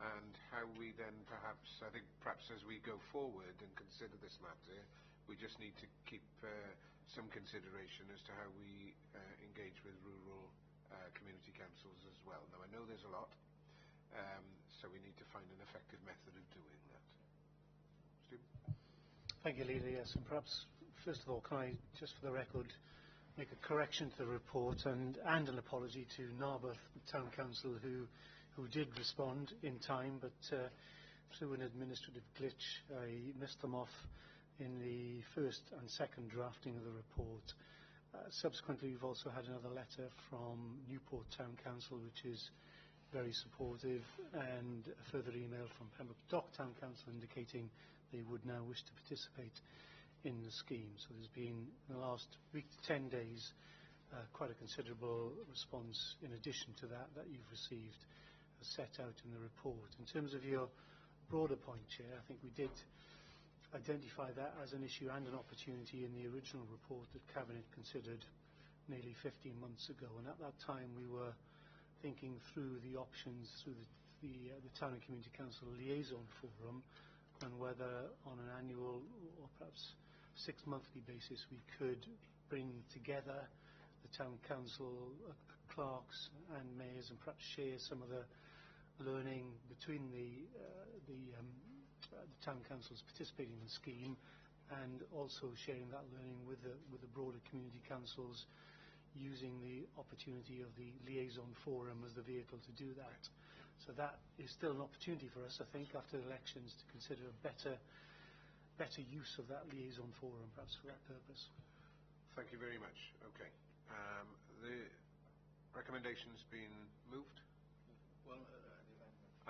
and how we then I think perhaps as we go forward and consider this matter, we just need to keep some consideration as to how we engage with rural community councils as well. Now, I know there's a lot, so we need to find an effective method of doing that. Stephen? Thank you, Leader. Yes, and perhaps, first of all, can I, just for the record, make a correction to the report and an apology to Narberth Town Council, who did respond in time, but through an administrative glitch, I missed them off in the first and second drafting of the report. Subsequently, we've also had another letter from Newport Town Council, which is very supportive, and a further email from Pembroke Dock Town Council indicating they would now wish to participate in the scheme. So there's been, in the last week to 10 days, quite a considerable response in addition to that you've received, set out in the report. In terms of your broader point, Chair, I think we did identify that as an issue and an opportunity in the original report that Cabinet considered nearly 15 months ago, and at that time we were thinking through the options through the Town and Community Council Liaison Forum, and whether on an annual or perhaps 6-monthly basis we could bring together the Town Council clerks and mayors and perhaps share some of the learning between the Town Councils participating in the scheme, and also sharing that learning with the broader community councils, using the opportunity of the Liaison Forum as the vehicle to do that. So that is still an opportunity for us, I think, after the elections, to consider a better use of that Liaison Forum, perhaps for that purpose. Thank you very much. Okay. The recommendation's been moved? Well,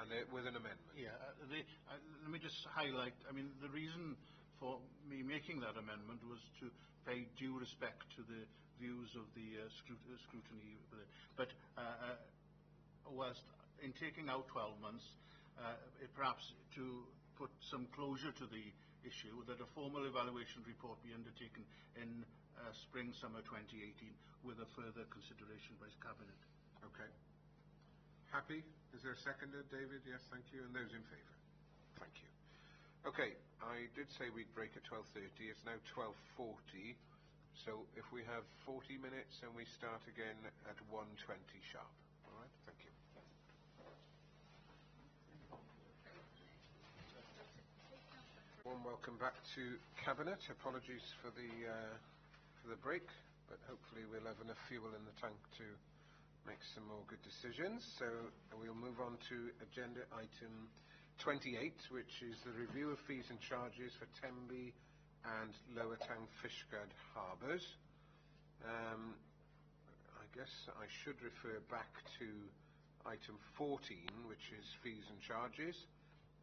and with an amendment. Yeah, let me just highlight, I mean, the reason for me making that amendment was to pay due respect to the views of the scrutiny. But whilst in taking out 12 months, perhaps to put some closure to the issue, that a formal evaluation report be undertaken in spring-summer 2018 with a further consideration by Cabinet. Okay. Happy? Is there a seconder, David? Yes, thank you. And those in favour? Thank you. Okay, I did say we'd break at 12:30. It's now 12:40. So if we have 40 minutes and we start again at 1:20 sharp. All right, thank you. Warm welcome back to Cabinet. Apologies for the break, but hopefully we'll have enough fuel in the tank to make some more good decisions. So we'll move on to agenda item 28, which is the review of fees and charges for Tenby and Lower Town Fishguard harbours. I guess I should refer back to item 14, which is fees and charges,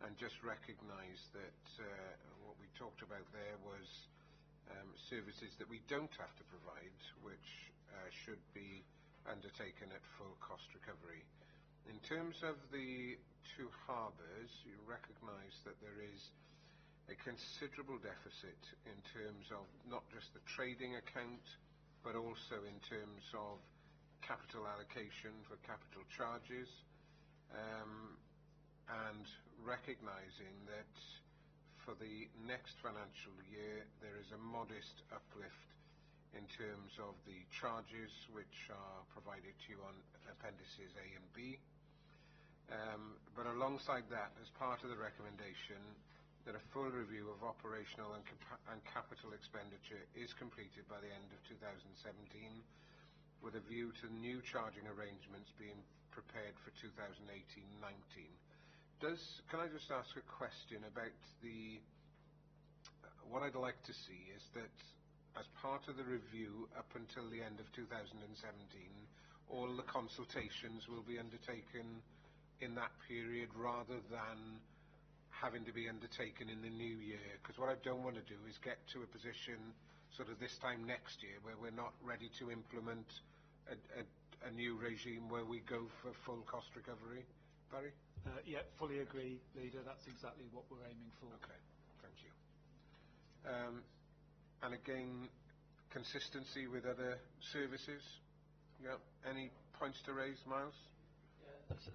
and just recognise that what we talked about there was services that we don't have to provide, which should be undertaken at full cost recovery. In terms of the two harbours, you recognise that there is a considerable deficit in terms of not just the trading account, but also in terms of capital allocation for capital charges, and recognising that for the next financial year there is a modest uplift in terms of the charges which are provided to you on appendices A and B. But alongside that, as part of the recommendation, that a full review of operational and capital expenditure is completed by the end of 2017, with a view to new charging arrangements being prepared for 2018-19. Can I just ask a question about what I'd like to see is that as part of the review up until the end of 2017, all the consultations will be undertaken in that period rather than having to be undertaken in the new year, because what I don't want to do is get to a position sort of this time next year where we're not ready to implement a new regime where we go for full cost recovery. Barry? Yeah, fully agree, Leader. That's exactly what we're aiming for. Okay, thank you. And again, consistency with other services. Yeah, any points to raise, Miles?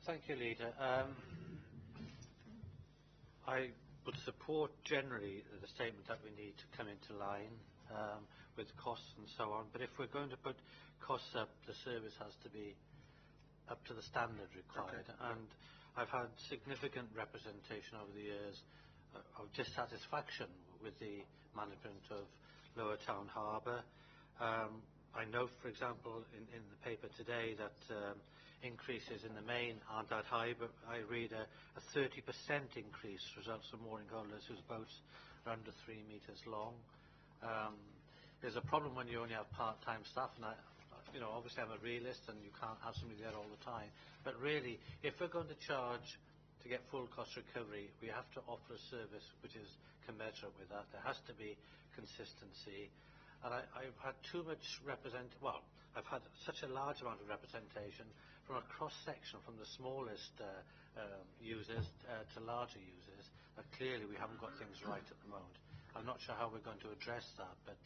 Thank you, Leader. I would support generally the statement that we need to come into line with costs and so on, but if we're going to put costs up, the service has to be up to the standard required. Okay. And I've had significant representation over the years of dissatisfaction with the management of Lower Town Harbour. I know, for example, in the paper today that increases in the main aren't that high, but I read a 30% increase results from mooring holders whose boats are under 3 meters long. There's a problem when you only have part-time staff, and obviously I'm a realist and you can't have somebody there all the time. But really, if we're going to charge to get full cost recovery, we have to offer a service which is commensurate with that. There has to be consistency. And I've had too much I've had such a large amount of representation from a cross-section from the smallest users to larger users, that clearly we haven't got things right at the moment. I'm not sure how we're going to address that, but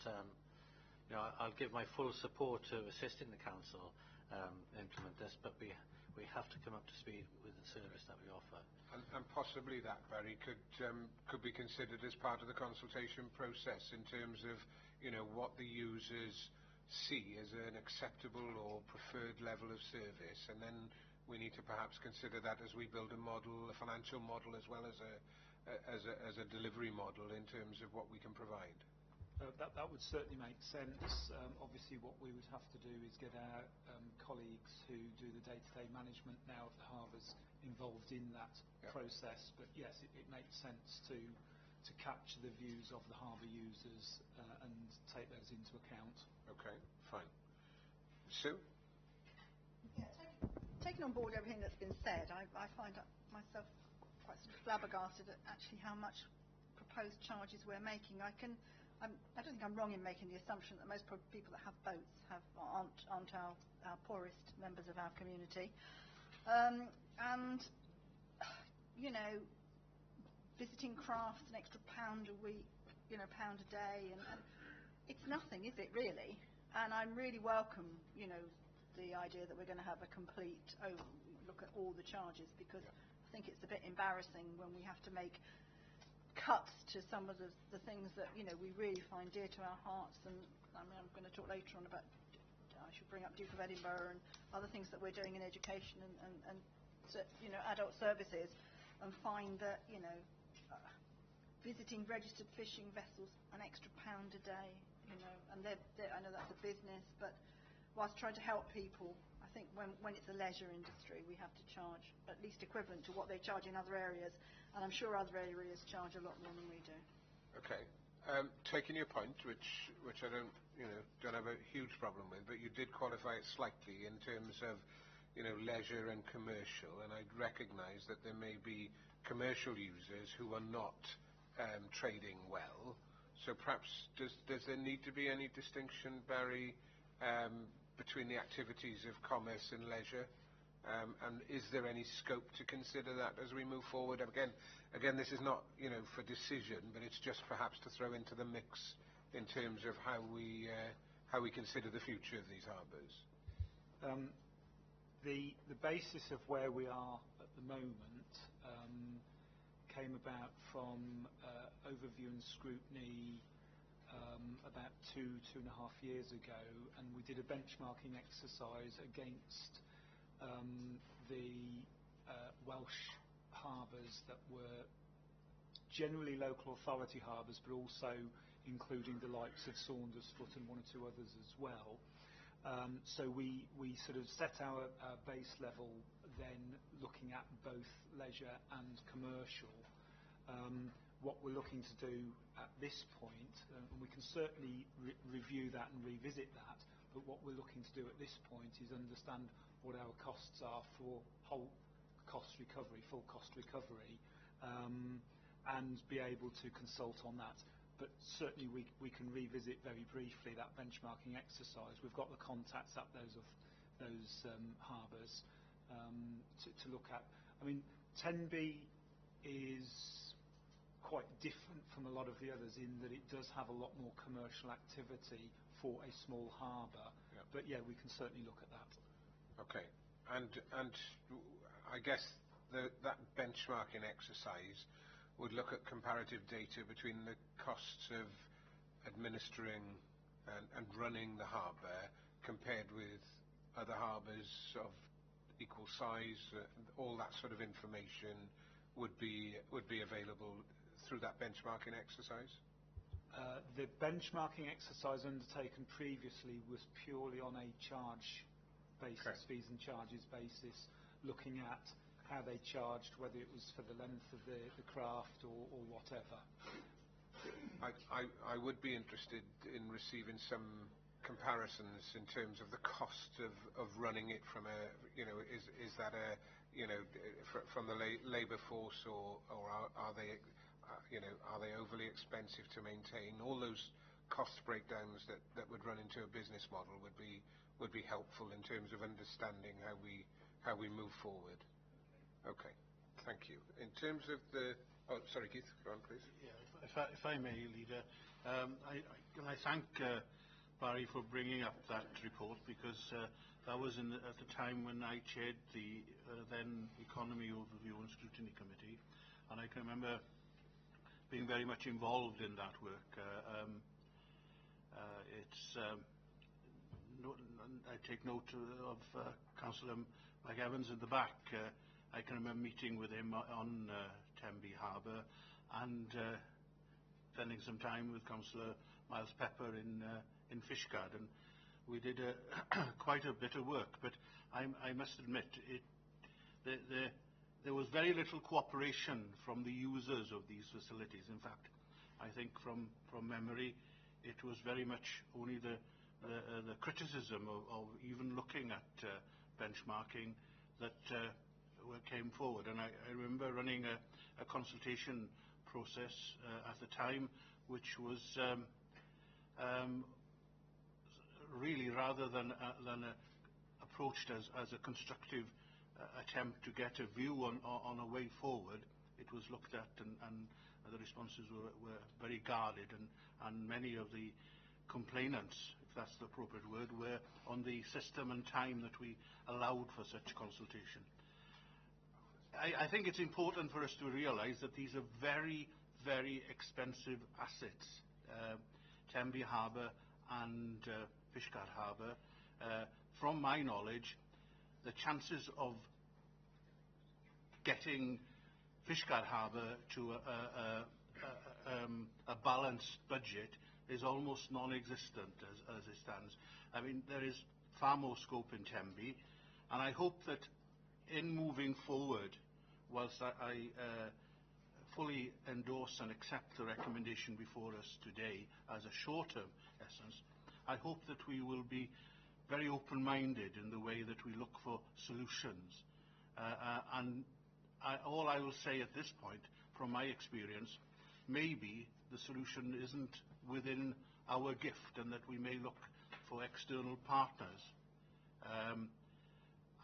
I'll give my full support to assisting the council implement this, but we have to come up to speed with the service that we offer. And possibly that, Barry, could be considered as part of the consultation process in terms of what the users see as an acceptable or preferred level of service, and then we need to perhaps consider that as we build a model, a financial model, as well as a delivery model in terms of what we can provide. That would certainly make sense. Obviously what we would have to do is get our colleagues who do the day-to-day management now of the harbours involved in that process, but yes, it makes sense to capture the views of the harbour users and take those into account. Okay, fine. Sue? Yeah, taking on board everything that's been said, I find myself quite sort of flabbergasted at actually how much proposed charges we're making. I don't think I'm wrong in making the assumption that most people that have boats aren't our poorest members of our community. And, visiting crafts, an extra £1 a week, £1 a day, and it's nothing, is it really? And I'm really welcome, the idea that we're going to have a complete look at all the charges, because I think it's a bit embarrassing when we have to make cuts to some of the things that we really find dear to our hearts. And I'm going to talk later on about, I should bring up Duke of Edinburgh and other things that we're doing in education and adult services, and find that visiting registered fishing vessels, an extra £1 a day, and I know that's a business, but whilst trying to help people, I think when it's a leisure industry, we have to charge at least equivalent to what they charge in other areas, and I'm sure other areas charge a lot more than we do. Okay. Taking your point, which I don't have a huge problem with, but you did qualify it slightly in terms of leisure and commercial, and I'd recognise that there may be commercial users who are not trading well, So perhaps does there need to be any distinction, Barry, between the activities of commerce and leisure? And is there any scope to consider that as we move forward? Again, this is not, for decision, but it's just perhaps to throw into the mix in terms of how we consider the future of these harbours. The basis of where we are at the moment came about from overview and scrutiny about 2.5 years ago, and we did a benchmarking exercise against the Welsh harbours that were generally local authority harbours, but also including the likes of Saundersfoot and one or two others as well. So we sort of set our base level then looking at both leisure and commercial. What we're looking to do at this point, and we can certainly review that and revisit that, but what we're looking to do at this point is understand what our costs are for full cost recovery, and be able to consult on that. But certainly we can revisit very briefly that benchmarking exercise. We've got the contacts at those harbours to look at. I mean, Tenby is quite different from a lot of the others in that it does have a lot more commercial activity for a small harbour. Yeah. But yeah, we can certainly look at that. Okay, and I guess that benchmarking exercise would look at comparative data between the costs of administering and running the harbour compared with other harbours of equal size. All that sort of information would be available through that benchmarking exercise? The benchmarking exercise undertaken previously was purely on a charge basis, okay. Fees and charges basis, looking at how they charged, whether it was for the length of the craft or whatever. I would be interested in receiving some comparisons in terms of the cost of running it from a, is that a, from the labour force, or are they overly expensive to maintain? All those cost breakdowns that would run into a business model would be helpful in terms of understanding how we move forward. Okay, thank you. In terms of sorry, Keith, go on, please. Yeah, if I may, Leader, I thank Barry for bringing up that report, because that was at the time when I chaired the then Economy Overview and Scrutiny Committee, and I can remember being very much involved in that work. I take note of Councillor McEvans at the back. I can remember meeting with him on Tenby Harbour, and spending some time with Councillor Miles Pepper in Fishguard, and we did quite a bit of work. But I must admit, there was very little cooperation from the users of these facilities. In fact, I think from memory, it was very much only the criticism of even looking at benchmarking that came forward. And I remember running a consultation process at the time, which was really, rather than approached as a constructive attempt to get a view on a way forward, it was looked at, and the responses were very guarded, and many of the complainants, if that's the appropriate word, were on the system and time that we allowed for such consultation. I think it's important for us to realise that these are very, very expensive assets. Tenby Harbour and Fishguard Harbour. From my knowledge, the chances of getting Fishguard Harbour to a balanced budget is almost non-existent as it stands. I mean, there is far more scope in Tenby, and I hope that in moving forward, whilst I fully endorse and accept the recommendation before us today as a short-term essence, I hope that we will be very open-minded in the way that we look for solutions. All I will say at this point, from my experience, maybe the solution isn't within our gift and that we may look for external partners.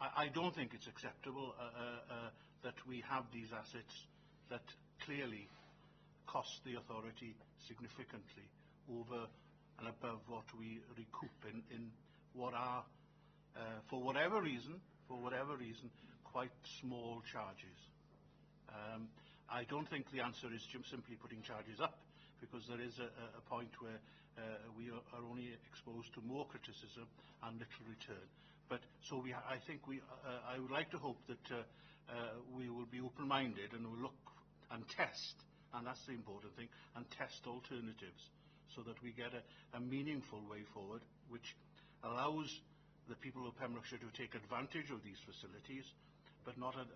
I don't think it's acceptable that we have these assets that clearly cost the authority significantly over and above what we recoup in what are, for whatever reason, quite small charges. I don't think the answer is simply putting charges up, because there is a point where we are only exposed to more criticism and little return. But so I would like to hope that we will be open-minded and will look and test, and that's the important thing, and test alternatives so that we get a meaningful way forward which allows the people of Pembrokeshire to take advantage of these facilities, but not at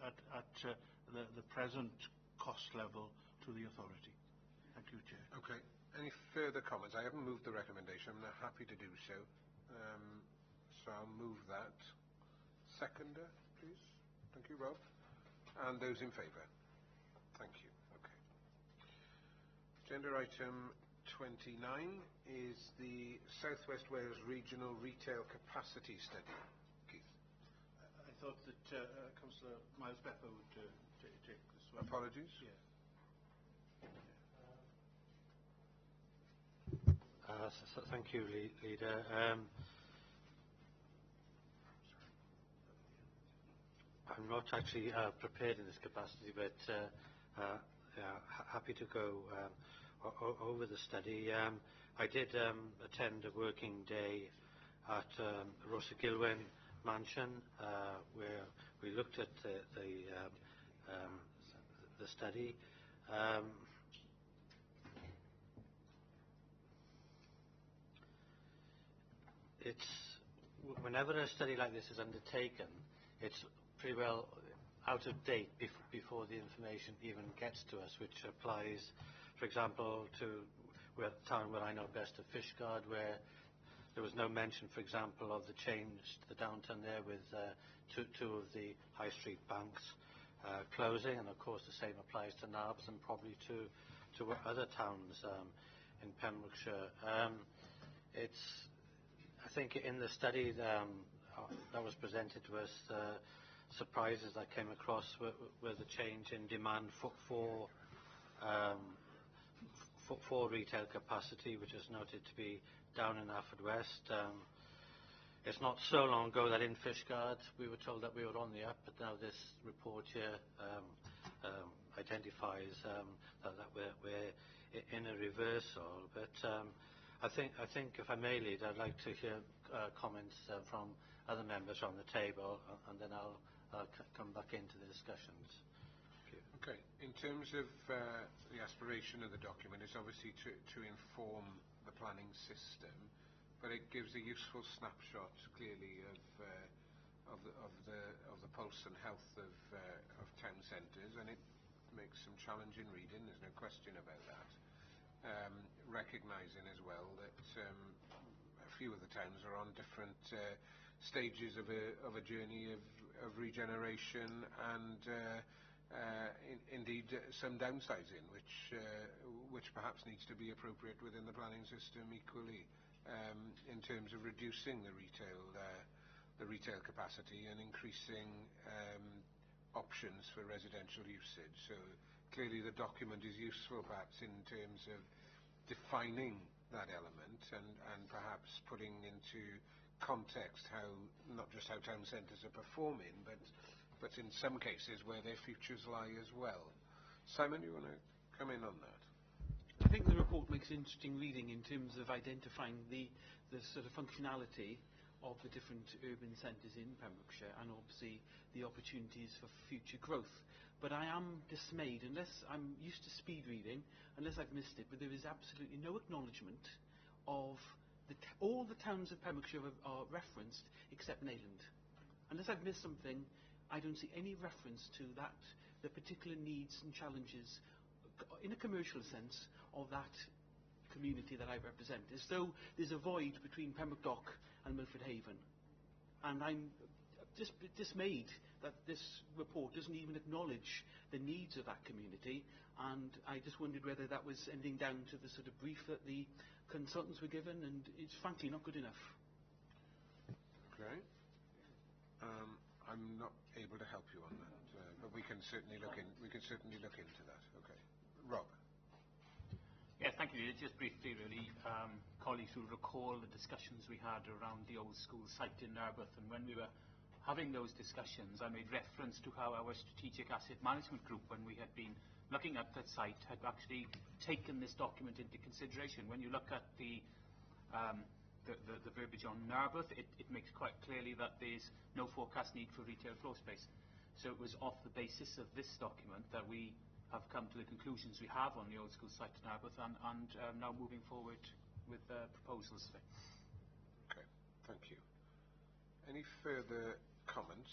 the present cost level to the authority. Thank you, Chair. Okay. Any further comments? I haven't moved the recommendation. I'm happy to do so. So I'll move that. Seconder, please. Thank you, Rob. And those in favour? Thank you. Okay. Agenda item 29 is the South West Wales Regional Retail Capacity Study. Keith. I thought that Councillor Miles Bepper would take this one. Apologies. Yeah. Thank you, Leader. I'm not actually prepared in this capacity, but happy to go over the study. I did attend a working day at Rosa Gilwen Mansion, where we looked at the study. Whenever a study like this is undertaken, it's pretty well out of date before the information even gets to us, which applies, for example, to the town where I know best, of Fishguard, where there was no mention, for example, of the change to the downtown there with two of the high street banks closing, and of course the same applies to Narbs and probably to other towns in Pembrokeshire. I think in the study that was presented to us, surprises I came across were the change in demand for retail capacity, which is noted to be down in Haverfordwest. It's not so long ago that in Fishguard we were told that we were on the up, but now this report here identifies that we're in a reversal. But I think, if I may, Lead, I'd like to hear comments from other members on the table, and then I'll come back into the discussions. Okay. In terms of the aspiration of the document, it's obviously to inform the planning system, but it gives a useful snapshot, clearly, of the pulse and health of town centres, and it makes some challenging reading. There's no question about that. Recognising as well that a few of the towns are on different stages of a journey of regeneration, and indeed some downsizing, which perhaps needs to be appropriate within the planning system equally, in terms of reducing the retail capacity and increasing options for residential usage. So clearly the document is useful perhaps in terms of defining that element and perhaps putting into context not just how town centres are performing, but in some cases where their futures lie as well. Simon, you want to come in on that? I think the report makes interesting reading in terms of identifying the sort of functionality of the different urban centres in Pembrokeshire, and obviously the opportunities for future growth. But I am dismayed, unless I'm used to speed reading, unless I've missed it, but there is absolutely no acknowledgement of all the towns of Pembrokeshire are referenced except Neyland. Unless I've missed something, I don't see any reference to that, the particular needs and challenges in a commercial sense of that community that I represent. As though there's a void between Pembroke Dock and Milford Haven. And I'm dismayed that this report doesn't even acknowledge the needs of that community, and I just wondered whether that was ending down to the sort of brief that the consultants were given, and it's frankly not good enough. Okay. I'm not able to help you on that, but we can certainly look into that. Okay, Rob. Yeah, thank you. Just briefly, really, colleagues will recall the discussions we had around the old school site in Narberth, and when we were having those discussions, I made reference to how our strategic asset management group, when we had been looking at that site, had actually taken this document into consideration. When you look at the verbiage on Narberth, it makes quite clearly that there's no forecast need for retail floor space. So it was off the basis of this document that we have come to the conclusions we have on the old school site in Narberth, and now moving forward with proposals. Okay, thank you. Any further comments?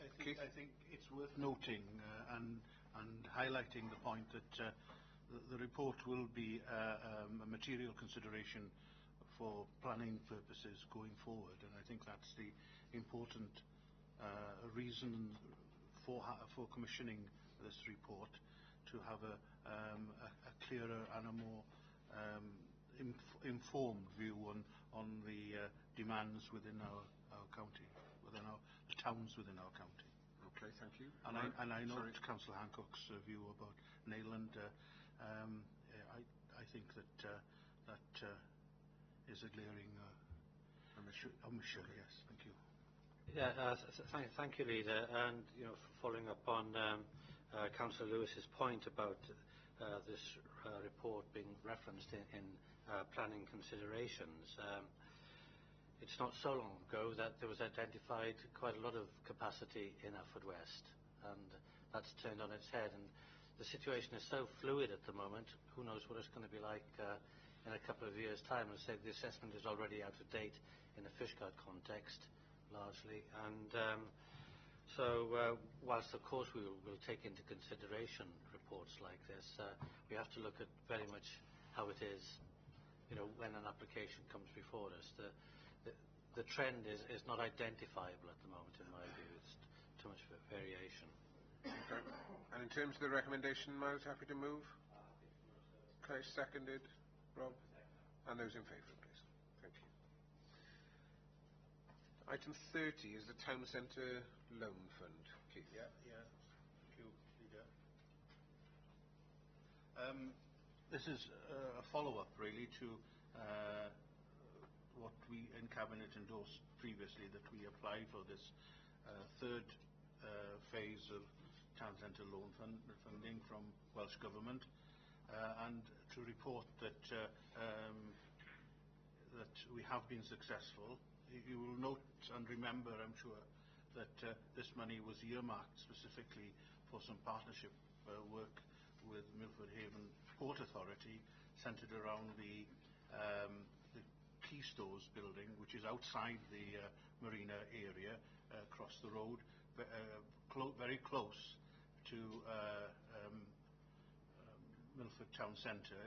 I think it's worth noting and highlighting the point that the report will be a material consideration for planning purposes going forward, and I think that's the important reason for commissioning this report, to have a clearer and a more informed view on the demands within our county, within the towns within our county. Okay, thank you. And I note Councillor Hancock's view about Neyland. I think that is a glaring omission. Yes, thank you. Yeah, thank you, Leader. And following up on Councillor Lewis's point about this report being referenced in planning considerations, it's not so long ago that there was identified quite a lot of capacity in Ufford West, and that's turned on its head. And the situation is so fluid at the moment. Who knows what it's going to be like in a couple of years' time? As I say, the assessment is already out of date in a Fishguard context, largely. And so, whilst of course we will take into consideration reports like this, we have to look at very much how it is, when an application comes before us. The trend is not identifiable at the moment, in my view. It's too much variation. Okay. And in terms of the recommendation, Miles, happy to move? Okay, seconded. Rob? And those in favour, please. Thank you. Item 30 is the Town Centre Loan Fund. Keith? Yeah. Thank you, Leader. This is a follow-up, really, to what we in Cabinet endorsed previously, that we apply for this third phase of Town Centre Loan funding from Welsh Government, and to report that that we have been successful. You will note and remember, I'm sure, that this money was earmarked specifically for some partnership work with Milford Haven Port Authority, centred around the Key Stores building, which is outside the marina area, across the road, very close to Milford Town Centre.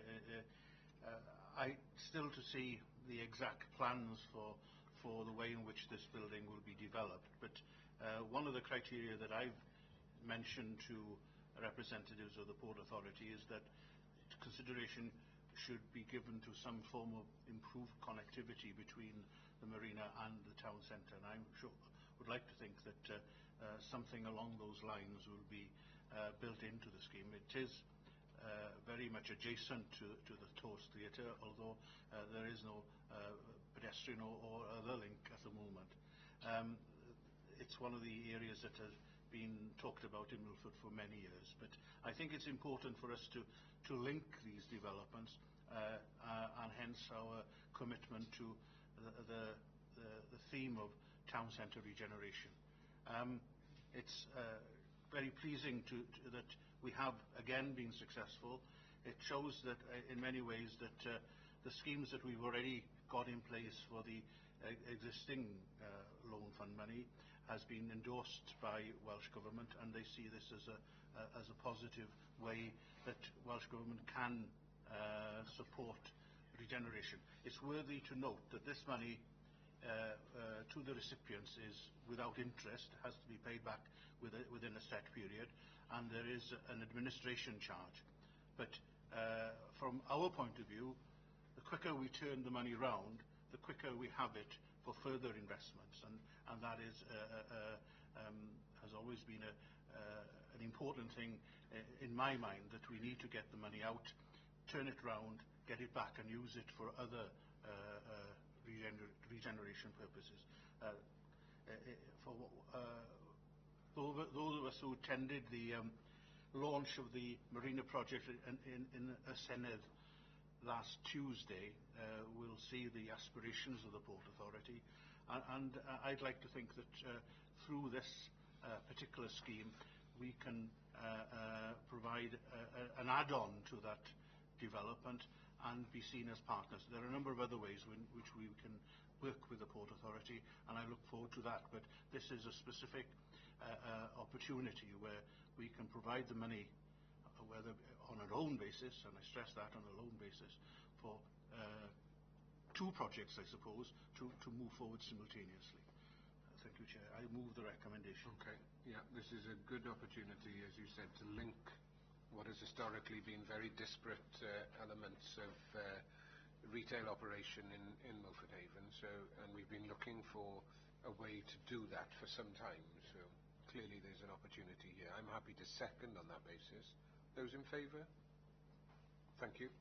I still to see the exact plans for the way in which this building will be developed, but one of the criteria that I've mentioned to representatives of the Port Authority is that consideration should be given to some form of improved connectivity between the marina and the town centre, and I would like to think that something along those lines will be built into the scheme. It is very much adjacent to the Toast Theatre, although there is no pedestrian or other link at the moment. It's one of the areas that has been talked about in Milford for many years, but I think it's important for us to link these developments, and hence our commitment to the theme of town centre regeneration. It's very pleasing that we have again been successful. It shows that in many ways that the schemes that we've already got in place for the existing loan fund money has been endorsed by Welsh Government, and they see this as a positive way that Welsh Government can support regeneration. It's worthy to note that this money to the recipients is without interest, has to be paid back within a set period, and there is an administration charge. But from our point of view, the quicker we turn the money round, the quicker we have it for further investments, and that is has always been an important thing in my mind, that we need to get the money out, turn it round, get it back, and use it for other regeneration purposes. Those of us who attended the launch of the Marina project in a Senedd last Tuesday will see the aspirations of the Port Authority, and I'd like to think that through this particular scheme we can provide an add-on to that development and be seen as partners. There are a number of other ways in which we can work with the Port Authority, and I look forward to that, but this is a specific opportunity where we can provide the money, whether on a loan basis, and I stress that, on a loan basis, for two projects, I suppose, to move forward simultaneously. Thank you, Chair. I move the recommendation. Okay. Yeah, this is a good opportunity, as you said, to link what has historically been very disparate elements of retail operation in Milford Haven. So, and we've been looking for a way to do that for some time. So clearly there's an opportunity here. I'm happy to second on that basis. Those in favour? Thank you.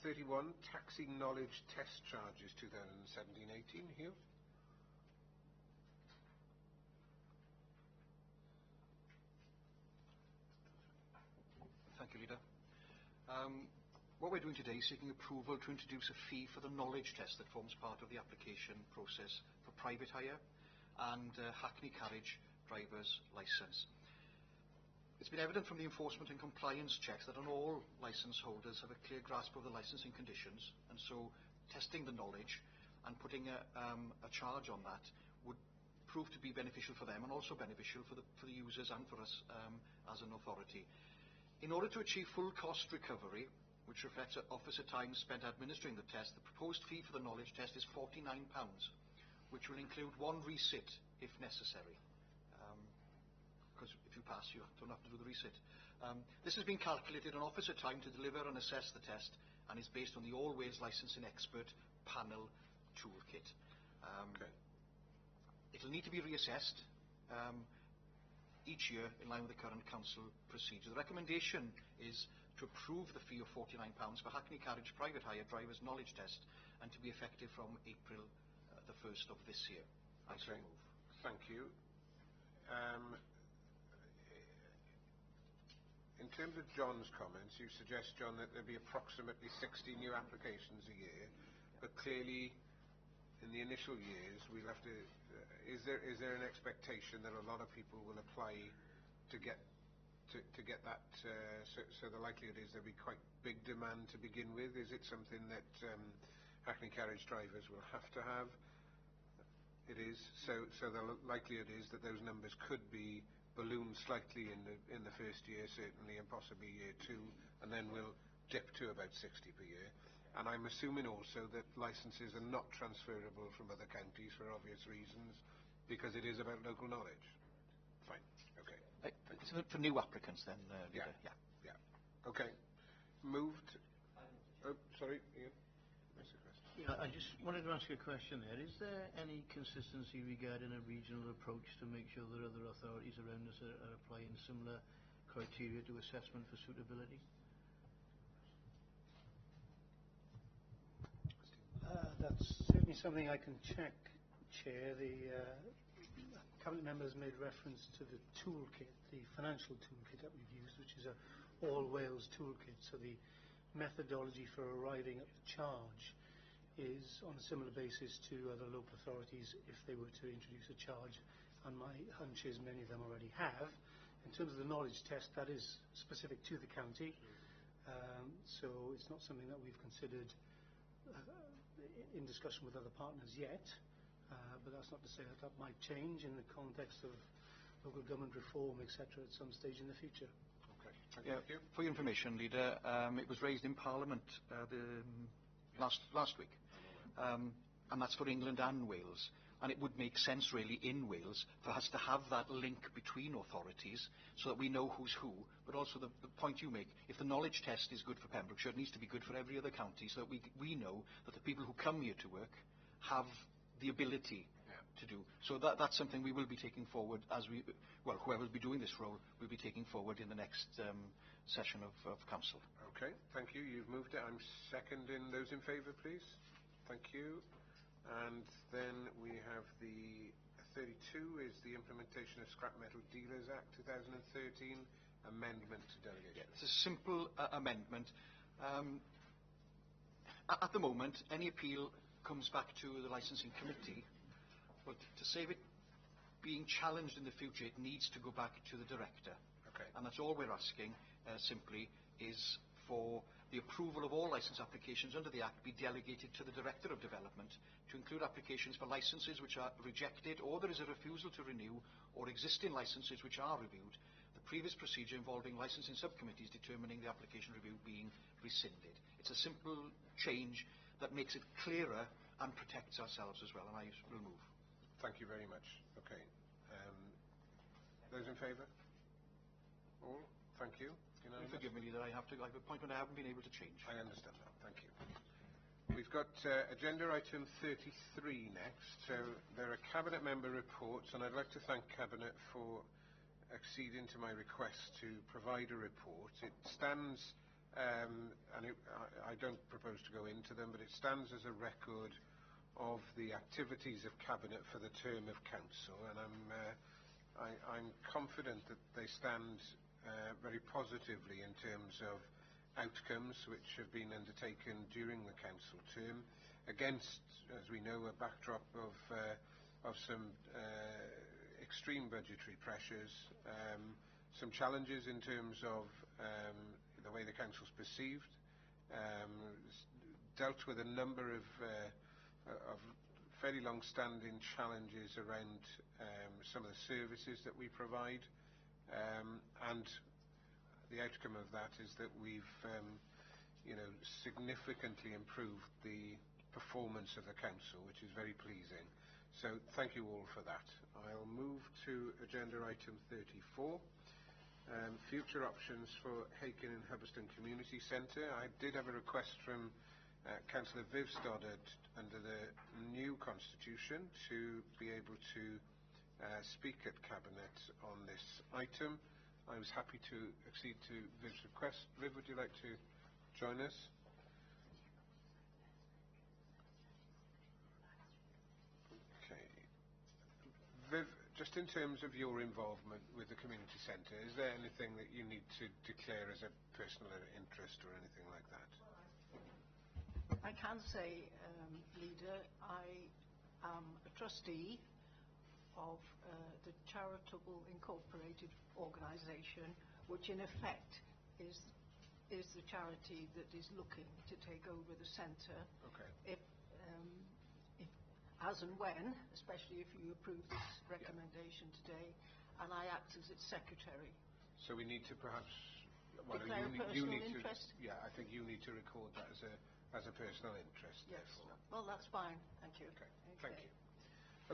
31, Taxi Knowledge Test Charges 2017-18. Hugh? Thank you, Leader. What we're doing today is seeking approval to introduce a fee for the knowledge test that forms part of the application process for private hire and Hackney Carriage driver's licence. It's been evident from the enforcement and compliance checks that not all licence holders have a clear grasp of the licensing conditions, and so testing the knowledge and putting a charge on that would prove to be beneficial for them and also beneficial for the users and for us as an authority. In order to achieve full cost recovery, which reflects officer time spent administering the test, the proposed fee for the knowledge test is £49, which will include one resit if necessary. Because if you pass, you don't have to do the resit. This has been calculated on officer time to deliver and assess the test, and is based on the All Wales Licensing Expert Panel Toolkit. It'll need to be reassessed each year in line with the current council procedure. The recommendation is to approve the fee of £49 for Hackney Carriage private hire driver's knowledge test, and to be effective from April the 1st of this year. I so move. Thank you. In terms of John's comments, you suggest, John, that there be approximately 60 new applications a year, but clearly in the initial years we'll have to is there an expectation that a lot of people will apply to get that, so the likelihood is there'll be quite big demand to begin with? Is it something that Hackney Carriage drivers will have to have? It is. So the likelihood is that those numbers could be ballooned slightly in the first year, certainly, and possibly year two, and then will dip to about 60 per year. And I'm assuming also that licences are not transferable from other counties for obvious reasons, because it is about local knowledge. Fine. Okay. It's for new applicants then, Leader? Yeah. Okay. Moved. Oh, sorry, Ian. Yeah, I just wanted to ask a question there. Is there any consistency regarding a regional approach to make sure that other authorities around us are applying similar criteria to assessment for suitability? That's certainly something I can check, Chair. The Cabinet members made reference to the toolkit, the financial toolkit that we've used, which is a all-Wales toolkit. So the methodology for arriving at the charge is on a similar basis to other local authorities if they were to introduce a charge, and my hunch is many of them already have. In terms of the knowledge test, that is specific to the county, so it's not something that we've considered in discussion with other partners yet, but that's not to say that might change in the context of local government reform, etc., at some stage in the future. Okay. Thank you. For your information, Leader, it was raised in Parliament last week. and that's for England and Wales. And it would make sense really in Wales for us to have that link between authorities so that we know who's who, but also the point you make, if the knowledge test is good for Pembrokeshire, it needs to be good for every other county so that we know that the people who come here to work have the ability to do. So that's something we will be taking forward whoever will be doing this role will be taking forward in the next session of Council. Okay, thank you. You've moved it. I'm seconding. Those in favour, please. Thank you. And then we have the 32 is the implementation of Scrap Metal Dealers Act 2013 amendment to delegation. It's a simple amendment. At the moment, any appeal comes back to the licensing committee, but to save it being challenged in the future, it needs to go back to the director. Okay. And that's all we're asking simply is for the approval of all licence applications under the Act be delegated to the Director of Development to include applications for licences which are rejected or there is a refusal to renew or existing licences which are reviewed. The previous procedure involving licensing subcommittees determining the application review being rescinded. It's a simple change that makes it clearer and protects ourselves as well, and I will move. Thank you very much. Okay. Those in favour? All? Thank you. Forgive me, Leader, I have a appointment I haven't been able to change. I understand that. Thank you. We've got agenda item 33 next. So there are Cabinet member reports, and I'd like to thank Cabinet for acceding to my request to provide a report. It stands, I don't propose to go into them, but it stands as a record of the activities of Cabinet for the term of Council, and I'm confident that they stand very positively in terms of outcomes which have been undertaken during the council term against, as we know, a backdrop of some extreme budgetary pressures, some challenges in terms of the way the council's perceived, dealt with a number of fairly long-standing challenges around some of the services that we provide. And the outcome of that is that we've, significantly improved the performance of the council, which is very pleasing. So thank you all for that. I'll move to agenda item 34, future options for Hakin and Hubberston Community Centre. I did have a request from Councillor Viv Stoddard under the new constitution to be able to speak at Cabinet on this item. I was happy to accede to Viv's request. Viv, would you like to join us? Okay. Viv, just in terms of your involvement with the community centre, is there anything that you need to declare as a personal interest or anything like that? I can say, Leader, I am a trustee of the Charitable Incorporated Organisation, which in effect is the charity that is looking to take over the centre. Okay. If as and when, especially if you approve this recommendation today, and I act as its secretary. So we need to perhaps declare a personal interest. Yeah, I think you need to record that as a personal interest. Yes. Therefore. Well, that's fine. Thank you. Okay. Thank you.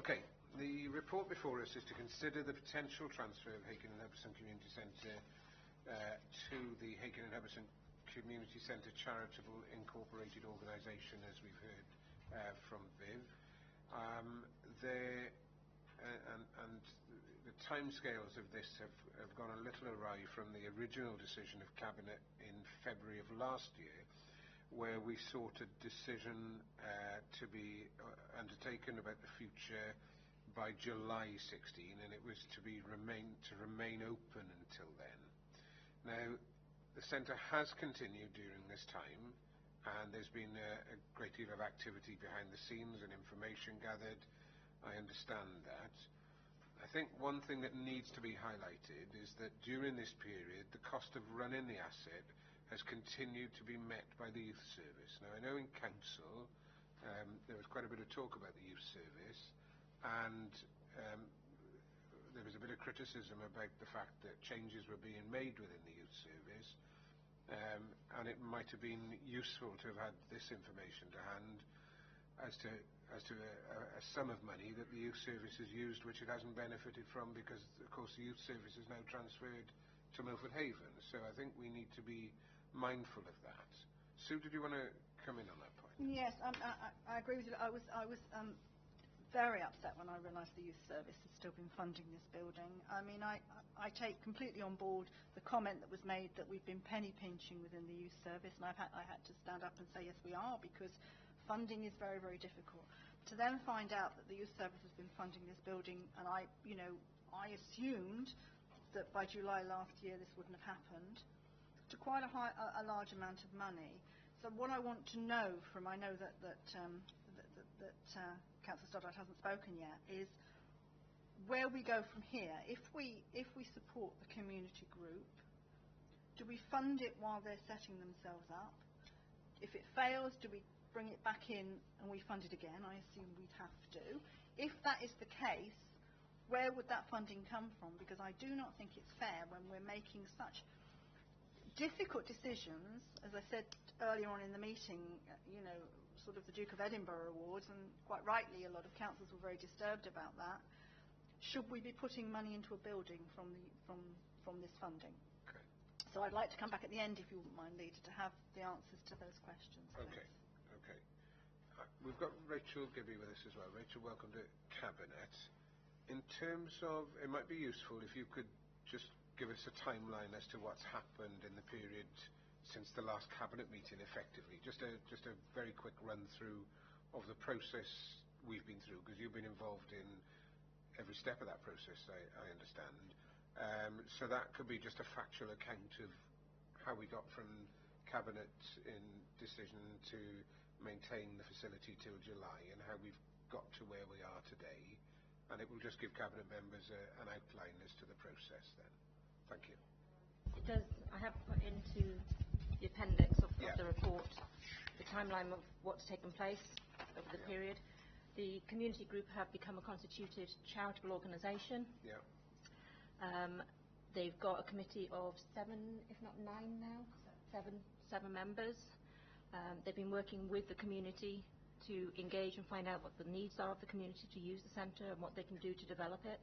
Okay. The report before us is to consider the potential transfer of Hakin and Hubberston Community Centre to the Hakin and Hubberston Community Centre Charitable Incorporated Organisation, as we've heard from Viv. The timescales of this have gone a little awry from the original decision of Cabinet in February of last year, where we sought a decision to be undertaken about the future by July 16, and it was to remain open until then. Now, the centre has continued during this time, and there's been a great deal of activity behind the scenes and information gathered. I understand that. I think one thing that needs to be highlighted is that during this period, the cost of running the asset has continued to be met by the youth service. Now, I know in council there was quite a bit of talk about the youth service, and there was a bit of criticism about the fact that changes were being made within the youth service, and it might have been useful to have had this information to hand. as to a sum of money that the youth service has used which it hasn't benefited from, because of course the youth service is now transferred to Milford Haven. So I think we need to be mindful of that. Sue, did you want to come in on that point? Yes, I agree with you. I was very upset when I realised the youth service has still been funding this building. I mean, I take completely on board the comment that was made that we've been penny pinching within the youth service, and I had to stand up and say yes we are, because funding is very, very difficult. To then find out that the youth service has been funding this building, and I assumed that by July last year this wouldn't have happened, to quite a large amount of money. So what I want to know from, I know that Councillor Stoddart hasn't spoken yet, is where we go from here. If we support the community group, do we fund it while they're setting themselves up? If it fails, do we bring it back in and we fund it again? I assume we'd have to. If that is the case, where would that funding come from? Because I do not think it's fair when we're making such difficult decisions. As I said earlier on in the meeting, sort of the Duke of Edinburgh Awards, and quite rightly a lot of councils were very disturbed about that. Should we be putting money into a building from this funding? Okay. So I'd like to come back at the end, if you wouldn't mind, Leader, to have the answers to those questions. Okay. Okay. We've got Rachel Gibby with us as well. Rachel, welcome to Cabinet. In terms of, it might be useful if you could just give us a timeline as to what's happened in the period since the last Cabinet meeting, effectively. Just a very quick run through of the process we've been through, because you've been involved in every step of that process, I understand. So that could be just a factual account of how we got from Cabinet in decision to maintain the facility till July, and how we've got to where we are today. And it will just give Cabinet members an outline as to the process then. Thank you. It does. I have put into the appendix of the report the timeline of what's taken place over the period. The community group have become a constituted charitable organisation. Yeah. They've got a committee of 7, if not 9 now, 7 members. They've been working with the community to engage and find out what the needs are of the community to use the centre and what they can do to develop it.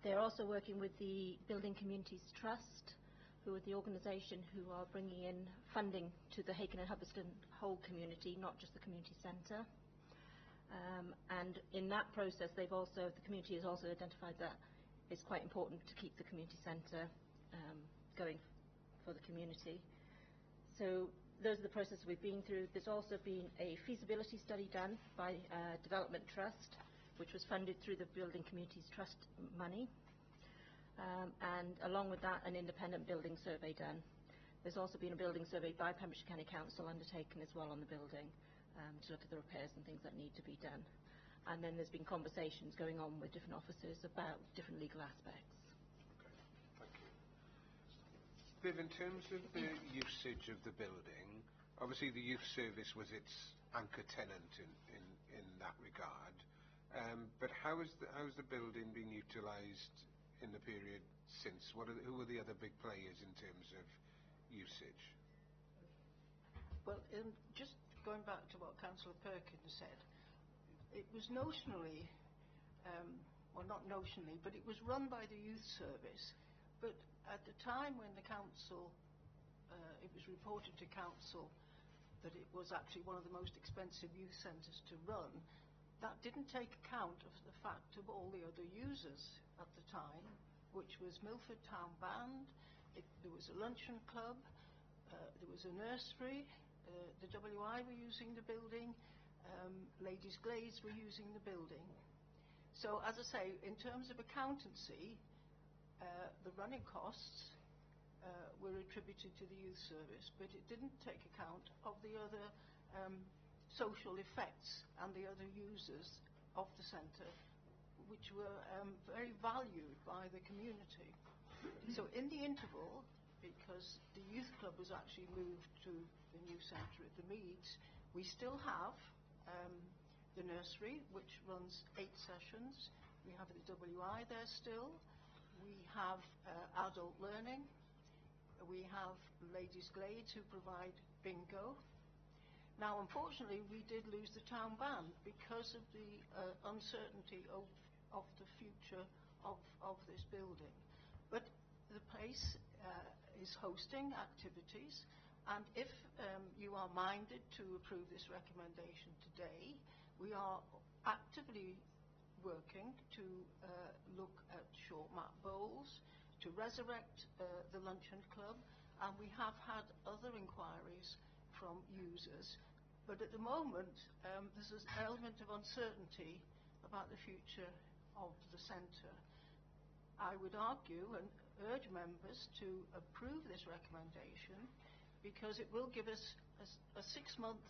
They're also working with the Building Communities Trust, who are the organisation who are bringing in funding to the Haken and Hubberston whole community, not just the community centre. And in that process, the community has also identified that it's quite important to keep the community centre going for the community. So those are the processes we've been through. There's also been a feasibility study done by Development Trust, which was funded through the Building Communities Trust money. And along with that, an independent building survey done. There's also been a building survey by Pembrokeshire County Council undertaken as well on the building to look at the repairs and things that need to be done. And then there's been conversations going on with different officers about different legal aspects. Okay, thank you. Viv, in terms of the usage of the building, obviously the youth service was its anchor tenant in that regard. But how is the building being utilised in the period since? Who are the other big players in terms of usage? Well, just going back to what Councillor Perkins said, it was notionally, well not notionally, but it was run by the youth service. But at the time when the council, it was reported to council that it was actually one of the most expensive youth centres to run, that didn't take account of the fact of all the other users at the time, which was Milford Town Band, there was a luncheon club, there was a nursery, the WI were using the building, Ladies Glades were using the building. So as I say, in terms of accountancy, the running costs were attributed to the youth service, but it didn't take account of the other social effects and the other users of the centre, which were very valued by the community. So in the interval, because the youth club was actually moved to the new centre at the Meads, we still have the nursery, which runs 8 sessions. We have the WI there still. We have adult learning. We have Ladies Glades who provide bingo. Now, unfortunately, we did lose the town band because of the uncertainty of the future of this building. But the place is hosting activities, and if you are minded to approve this recommendation today, we are actively working to look at short mat bowls, to resurrect the luncheon club, and we have had other inquiries from users. But at the moment, there's an element of uncertainty about the future of the centre. I would argue and urge members to approve this recommendation because it will give us a 6-month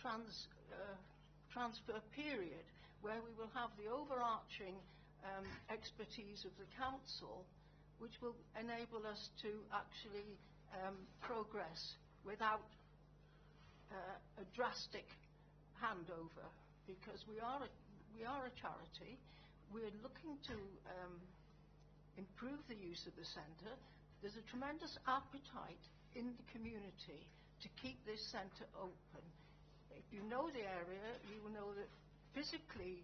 transfer period where we will have the overarching expertise of the council, which will enable us to actually progress without a drastic handover, because we are a charity. We're looking to improve the use of the centre. There's a tremendous appetite in the community to keep this centre open. If you know the area, you will know that physically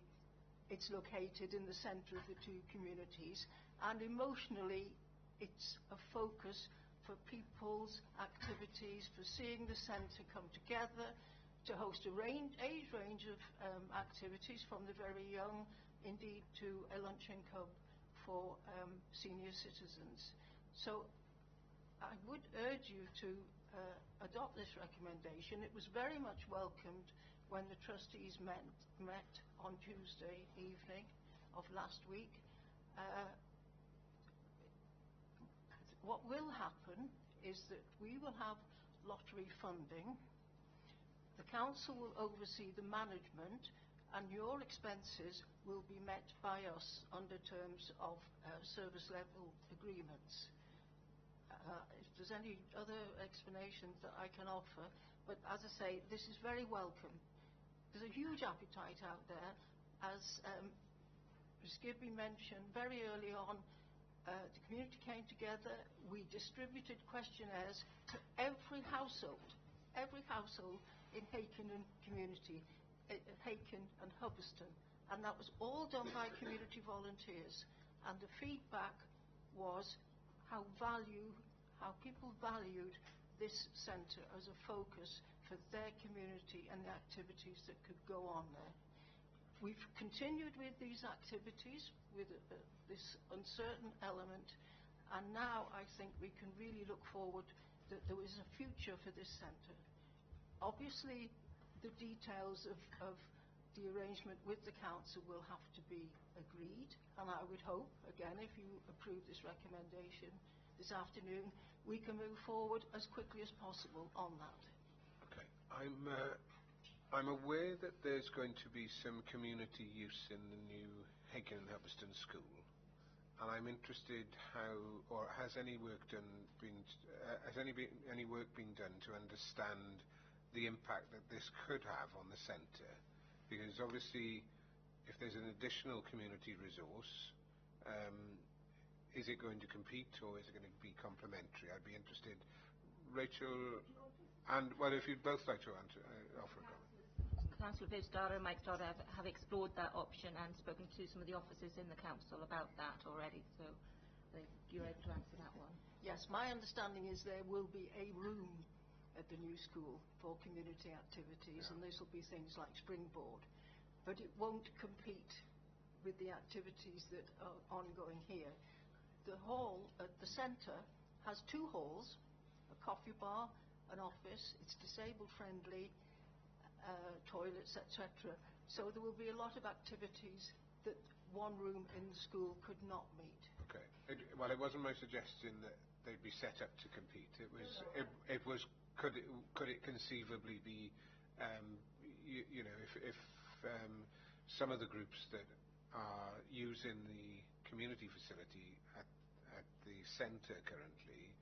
it's located in the centre of the two communities, and emotionally it's a focus for people's activities, for seeing the centre come together, to host a age range of activities from the very young, indeed to a luncheon club for senior citizens. So I would urge you to adopt this recommendation. It was very much welcomed when the trustees met on Tuesday evening of last week. What will happen is that we will have lottery funding. The council will oversee the management, and your expenses will be met by us under terms of service level agreements. If there's any other explanations that I can offer, but as I say, this is very welcome. There's a huge appetite out there. As Ms. Gibby mentioned very early on, the community came together. We distributed questionnaires to every household in Haken and community, Haken and Hubberston, and that was all done by community volunteers. And the feedback was how people valued this centre as a focus for their community and the activities that could go on there. We've continued with these activities with this uncertain element, and now I think we can really look forward that there is a future for this centre. Obviously, the details of the arrangement with the council will have to be agreed, and I would hope, again, if you approve this recommendation this afternoon, we can move forward as quickly as possible on that. Okay. I'm aware that there's going to be some community use in the new Haken and Hubberston school, and I'm interested has any work been done to understand the impact that this could have on the centre? Because obviously, if there's an additional community resource, is it going to compete or is it going to be complementary? I'd be interested, Rachel, and well, if you'd both like to offer a comment. Councillor Vizdara and Mike Stoddard have explored that option and spoken to some of the officers in the council about that already, so you're able to answer that one. Yes, my understanding is there will be a room at the new school for community activities, and this will be things like Springboard, but it won't compete with the activities that are ongoing here. The hall at the centre has 2 halls, a coffee bar, an office. It's disabled friendly, toilets, etc. So there will be a lot of activities that one room in the school could not meet. Okay. Well, it wasn't my suggestion that they'd be set up to compete. It was could it conceivably be, if some of the groups that are using the community facility at the centre currently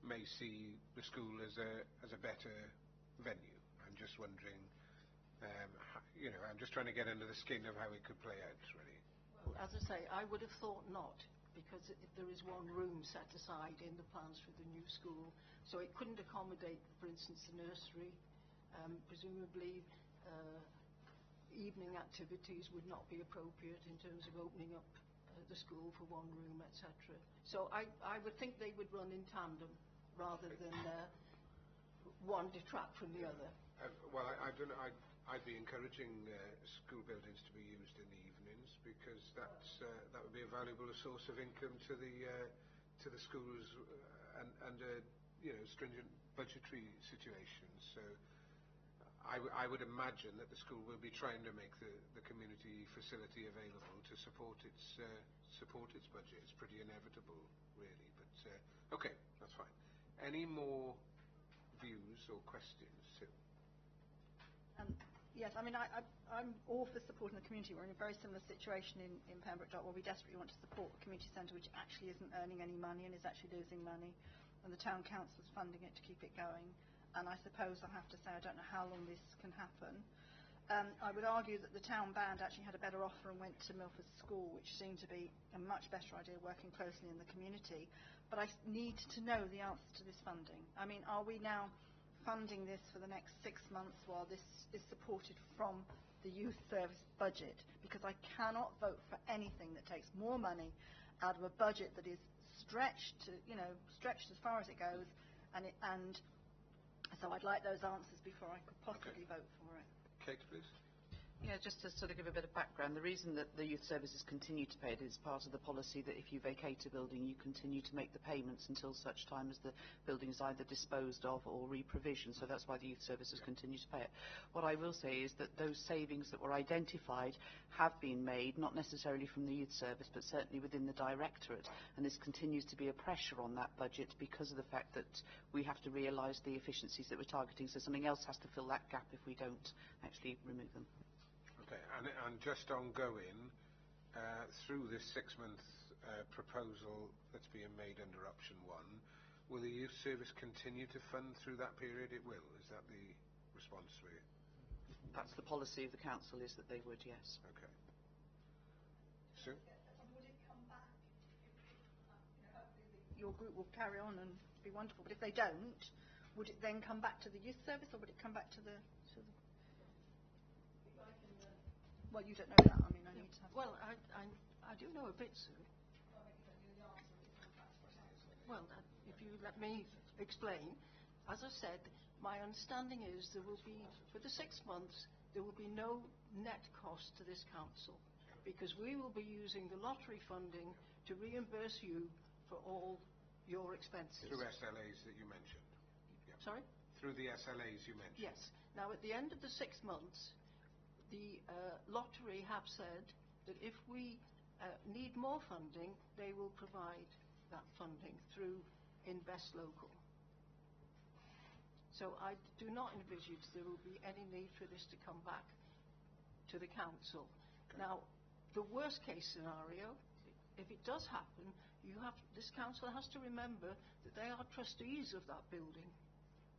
may see the school as a better venue. I'm just wondering. I'm just trying to get under the skin of how it could play out, really. Well, as I say, I would have thought not, because there is one room set aside in the plans for the new school, so it couldn't accommodate, for instance, the nursery Presumably, evening activities would not be appropriate in terms of opening up the school for one room, etc. So I would think they would run in tandem rather than one detract from the other. Well, I don't know. I'd be encouraging school buildings to be used in the evenings because that would be a valuable source of income to the schools under stringent budgetary situations. So I would imagine that the school will be trying to make the community facility available to support its budget. It's pretty inevitable, really. But okay, that's fine. Any more views or questions, Sue? Yes, I mean, I'm all for supporting the community. We're in a very similar situation in Pembroke Dock where we desperately want to support a community centre which actually isn't earning any money and is actually losing money, and the town council is funding it to keep it going. And I suppose I have to say I don't know how long this can happen. I would argue that the town band actually had a better offer and went to Milford School, which seemed to be a much better idea, working closely in the community. But I need to know the answer to this funding. I mean, are we now funding this for the next 6 months while this is supported from the youth service budget? Because I cannot vote for anything that takes more money out of a budget that is stretched as far as it goes, and so I'd like those answers before I could possibly vote for it. Kate, please. Yeah, just to sort of give a bit of background, the reason that the youth services continue to pay it is part of the policy that if you vacate a building, you continue to make the payments until such time as the building is either disposed of or re-provisioned. So that's why the youth services continue to pay it. What I will say is that those savings that were identified have been made, not necessarily from the youth service, but certainly within the directorate. And this continues to be a pressure on that budget because of the fact that we have to realise the efficiencies that we're targeting. So something else has to fill that gap if we don't actually remove them. Okay, and just ongoing, through this 6-month proposal that's being made under option 1, will the youth service continue to fund through that period? It will. Is that the response for you? That's the policy of the council, is that they would, yes. Okay. Sue? Would it come back? Your group will carry on and be wonderful, but if they don't, would it then come back to the youth service or would it come back to the Well, you don't know that. I mean, I need to have... Well, I do know a bit, Sue. Well, if you let me explain. As I said, my understanding is there will be, for the 6 months, there will be no net cost to this council because we will be using the lottery funding to reimburse you for all your expenses. Through SLAs that you mentioned. Yeah. Sorry? Through the SLAs you mentioned. Yes. Now, at the end of the 6 months, the lottery have said that if we need more funding, they will provide that funding through Invest Local. So I do not envisage there will be any need for this to come back to the council. Okay. Now, the worst case scenario, if it does happen, this council has to remember that they are trustees of that building.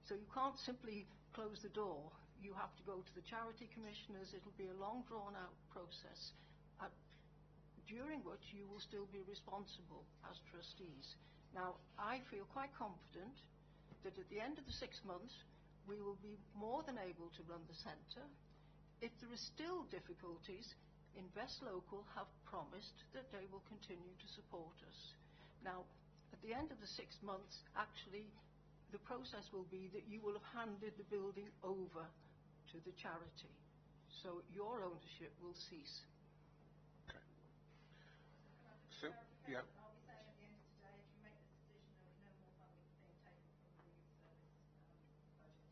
So you can't simply close the door. You have to go to the charity commissioners. It'll be a long, drawn-out process, during which you will still be responsible as trustees. Now, I feel quite confident that at the end of the 6 months, we will be more than able to run the centre. If there are still difficulties, Invest Local have promised that they will continue to support us. Now, at the end of the 6 months, actually, the process will be that you will have handed the building over to the charity. So your ownership will cease. Okay. So, yeah. Are we saying at the end of today, if you make this decision, there is no more funding being taken from the youth service budget?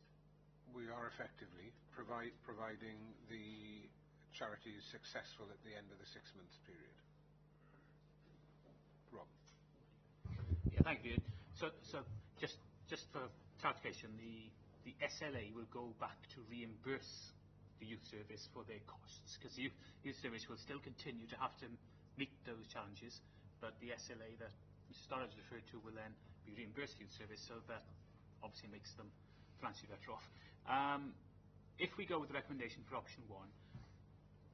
We are effectively providing the charity is successful at the end of the 6-month period. Rob. Yeah, thank you. So just for clarification, the SLA will go back to reimburse the youth service for their costs, because the youth service will still continue to have to meet those challenges, but the SLA that Mr. Storage referred to will then be reimbursed youth service, so that obviously makes them financially better off. If we go with the recommendation for option 1,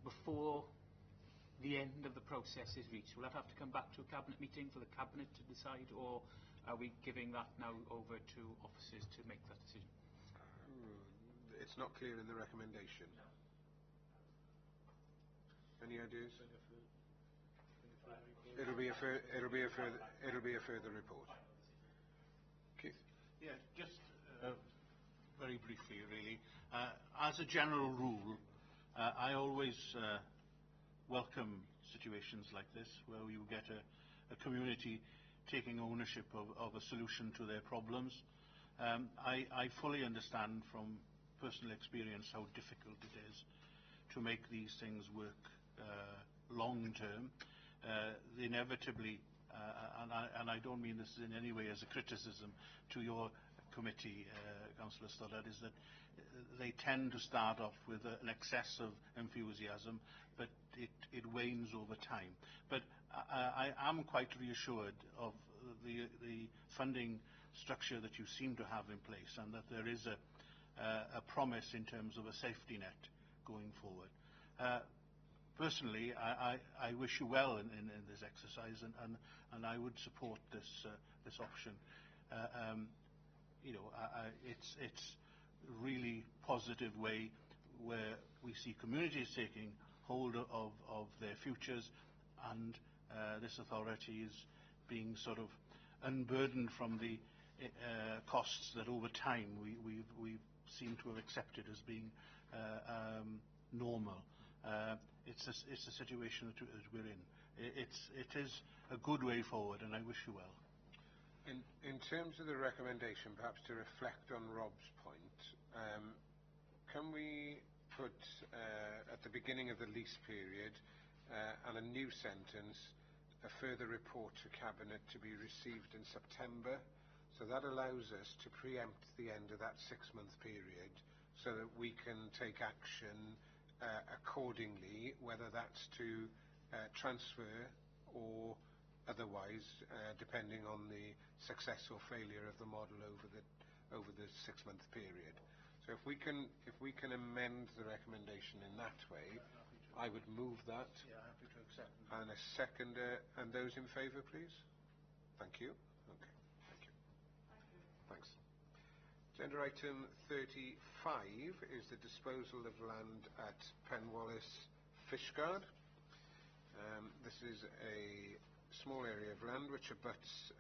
before the end of the process is reached, will that have to come back to a cabinet meeting for the cabinet to decide, or are we giving that now over to officers to make that decision? it's not clear in the recommendation. Any ideas? It'll be a further report. Keith? Yeah, just very briefly, really. As a general rule, I always welcome situations like this, where you get a community taking ownership of a solution to their problems. I fully understand from personal experience how difficult it is to make these things work long term. Inevitably, and I don't mean this in any way as a criticism to your committee, Councillor Stoddard, is that they tend to start off with an excess of enthusiasm, but it wanes over time. But I am quite reassured of the funding structure that you seem to have in place, and that there is a promise in terms of a safety net going forward. Personally, I wish you well in this exercise, and I would support this option. It's really positive way where we see communities taking hold of their futures, and this authority is being sort of unburdened from the costs that over time we seem to have accepted as being normal. It's a situation that we're in. It is a good way forward, and I wish you well. In terms of the recommendation, perhaps to reflect on Rob's point, can we put at the beginning of the lease period and a new sentence, a further report to Cabinet to be received in September? So that allows us to preempt the end of that 6-month period so that we can take action accordingly, whether that's to transfer or otherwise, depending on the success or failure of the model over the 6-month period. So if we can amend the recommendation in that way, I would move that. Yeah, happy to accept. And a seconder, and those in favour, please. Thank you. Okay, thank you. Thanks. Agenda item 35 is the disposal of land at Penwallace Fishguard. This is a small area of land which abuts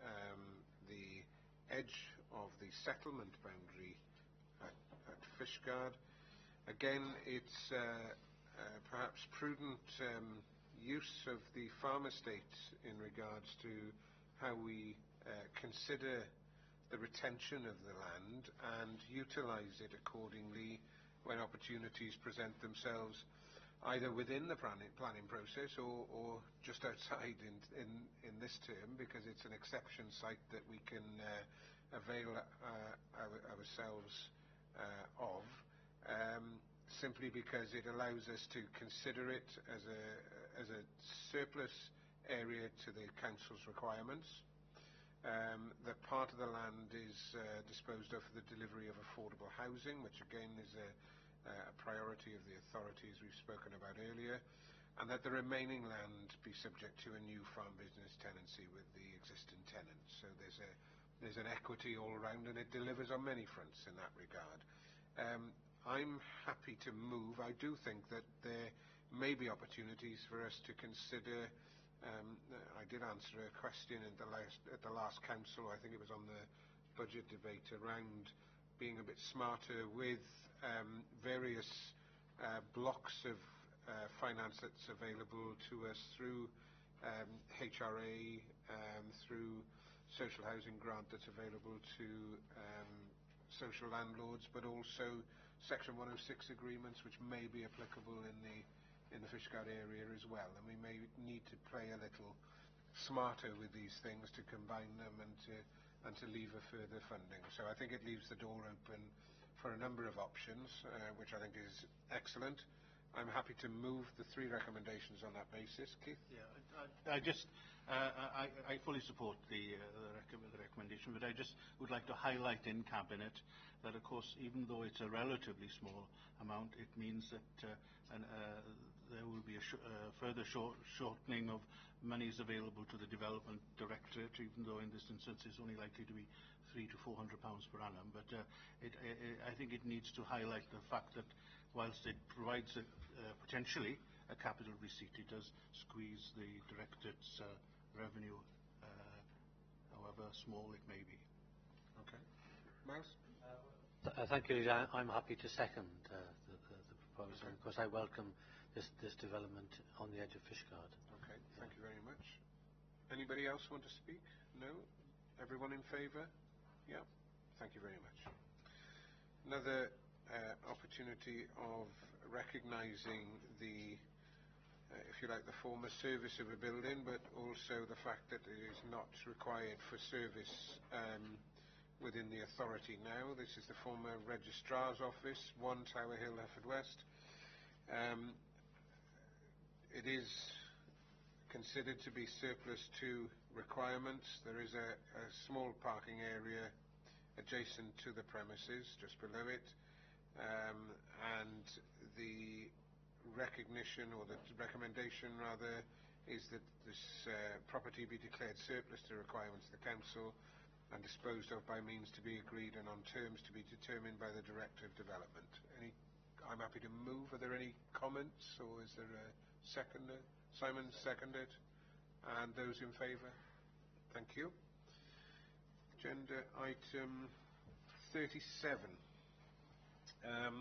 the edge of the settlement boundary at Fishguard. Again, it's perhaps prudent use of the farm estate in regards to how we consider the retention of the land and utilise it accordingly when opportunities present themselves, either within the planning process or just outside in this term, because it's an exception site that we can avail ourselves of, simply because it allows us to consider it as a surplus area to the council's requirements. That part of the land is disposed of for the delivery of affordable housing, which again is a priority of the authority, as we've spoken about earlier, and that the remaining land be subject to a new farm business tenancy with the existing tenants. So there's an equity all around, and it delivers on many fronts in that regard. I'm happy to move. I do think that there may be opportunities for us to consider. I did answer a question at the last council, I think it was on the budget debate, around being a bit smarter with various blocks of finance that's available to us through HRA, through social housing grant that's available to social landlords, but also Section 106 agreements, which may be applicable in the Fishguard area as well, and we may need to play a little smarter with these things to combine them and to leave a further funding. So I think it leaves the door open for a number of options, which I think is excellent. I'm happy to move the 3 recommendations on that basis. Keith? Yeah, I fully support the recommendation, but I just would like to highlight in Cabinet that, of course, even though it's a relatively small amount, it means that there will be a further shortening of monies available to the Development Directorate, even though in this instance it's only likely to be £300 to £400 per annum. But I think it needs to highlight the fact that whilst it provides potentially a capital receipt, it does squeeze the Directorate's revenue, however small it may be. Okay. Miles? Thank you, Leader. I'm happy to second the proposal, Okay. because I welcome this development on the edge of Fishguard. Okay, thank you very much. Anybody else want to speak? No? Everyone in favour? Yeah. Thank you very much. Another opportunity of recognising the, if you like, the former service of a building, but also the fact that it is not required for service within the authority now. This is the former Registrar's Office, 1 Tower Hill, Haverfordwest. It is considered to be surplus to requirements. There is a small parking area adjacent to the premises, just below it, and the recognition, or the recommendation rather, is that this property be declared surplus to requirements of the council and disposed of by means to be agreed and on terms to be determined by the Director of Development. I'm happy to move. Are there any comments, or is there a seconder? Simon seconded. And those in favour? Thank you. Agenda item 37. A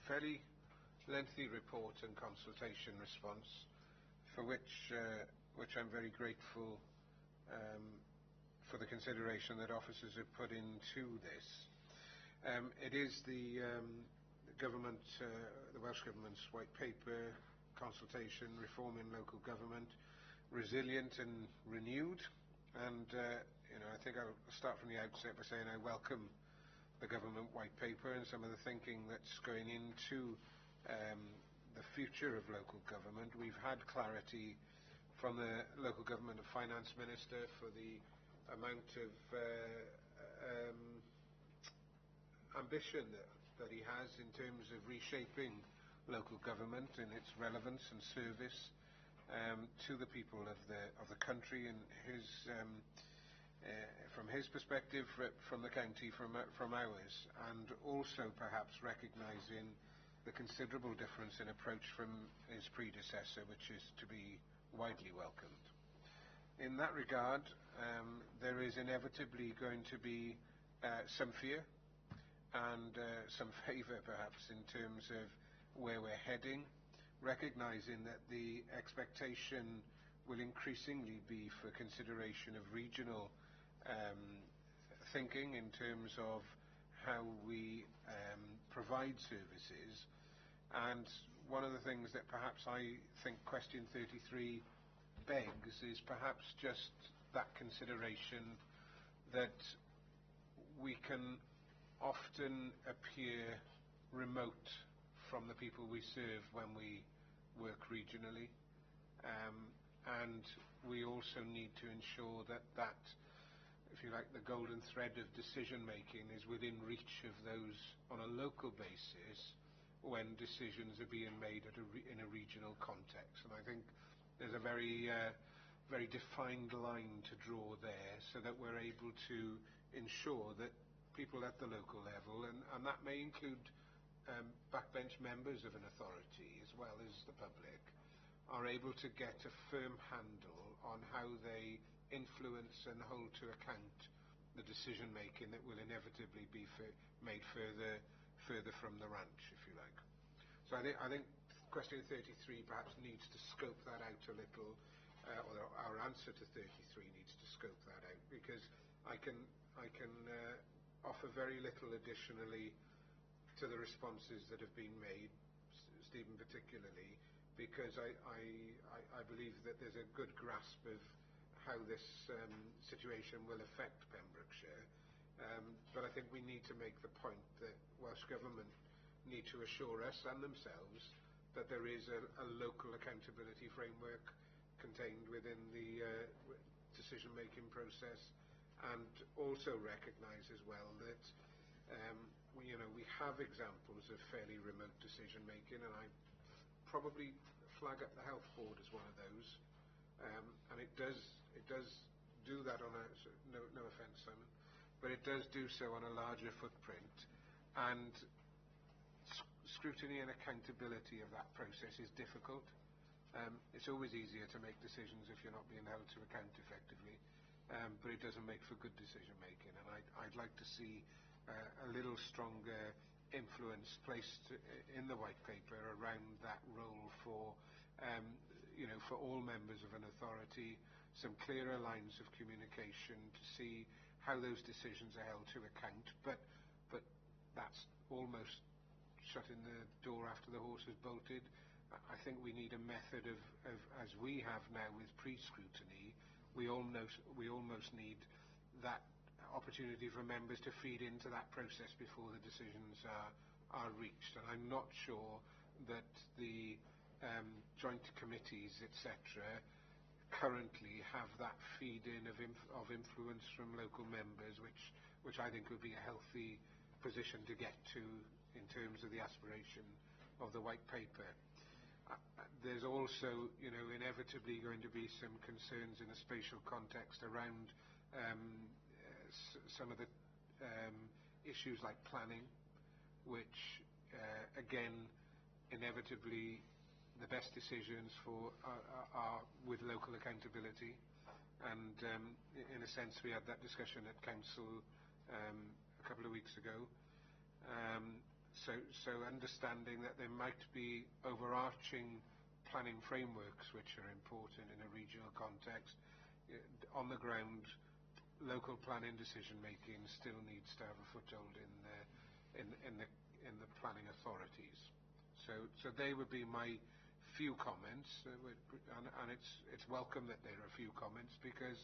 fairly lengthy report and consultation response, for which I'm very grateful for the consideration that officers have put into this. It is the government, the Welsh Government's white paper, consultation, reforming local government, resilient and renewed. And I think I'll start from the outset by saying I welcome the government white paper and some of the thinking that's going into the future of local government. We've had clarity from the local government finance minister for the amount of ambition that he has in terms of reshaping local government and its relevance and service to the people of the country, and his from his perspective, from the county, from ours, and also perhaps recognising the considerable difference in approach from his predecessor, which is to be widely welcomed. In that regard, there is inevitably going to be some fear and some favour perhaps in terms of where we're heading, recognising that the expectation will increasingly be for consideration of regional thinking in terms of how we provide services. And one of the things that perhaps I think question 33 begs is perhaps just that consideration that we can often appear remote from the people we serve when we work regionally, and we also need to ensure that if you like, the golden thread of decision making is within reach of those on a local basis when decisions are being made in a regional context. And I think there's a very defined line to draw there, so that we're able to ensure that people at the local level, and that may include backbench members of an authority as well as the public, are able to get a firm handle on how they influence and hold to account the decision making that will inevitably be made further from the ranch, if you like. So I think question 33 perhaps needs to scope that out a little, or our answer to 33 needs to scope that out, because I can offer very little additionally to the responses that have been made, Stephen particularly, because I believe that there's a good grasp of how this situation will affect Pembrokeshire. But I think we need to make the point that Welsh Government need to assure us and themselves that there is a local accountability framework contained within the decision-making process, and also recognise as well that we have examples of fairly remote decision-making, and I probably flag up the health board as one of those, and it does do that on a no offence, Simon, but it does do so on a larger footprint, and scrutiny and accountability of that process is difficult. It's always easier to make decisions if you're not being held to account effectively, but it doesn't make for good decision making, and I'd like to see a little stronger influence placed in the white paper around that role for for all members of an authority, some clearer lines of communication to see how those decisions are held to account, but that's almost shutting the door after the horse has bolted. I think we need a method of as we have now with pre-scrutiny, we almost need that opportunity for members to feed into that process before the decisions are reached. And I'm not sure that the joint committees, etc., currently have that feed-in of influence from local members, which I think would be a healthy position to get to in terms of the aspiration of the white paper. There's also, inevitably going to be some concerns in a spatial context around some of the issues like planning, which, again, inevitably the best decisions are with local accountability. And in a sense, we had that discussion at Council a couple of weeks ago. So understanding that there might be overarching planning frameworks which are important in a regional context, on the ground, local planning decision making still needs to have a foothold in the planning authorities. So they would be my few comments, and it's welcome that there are a few comments, because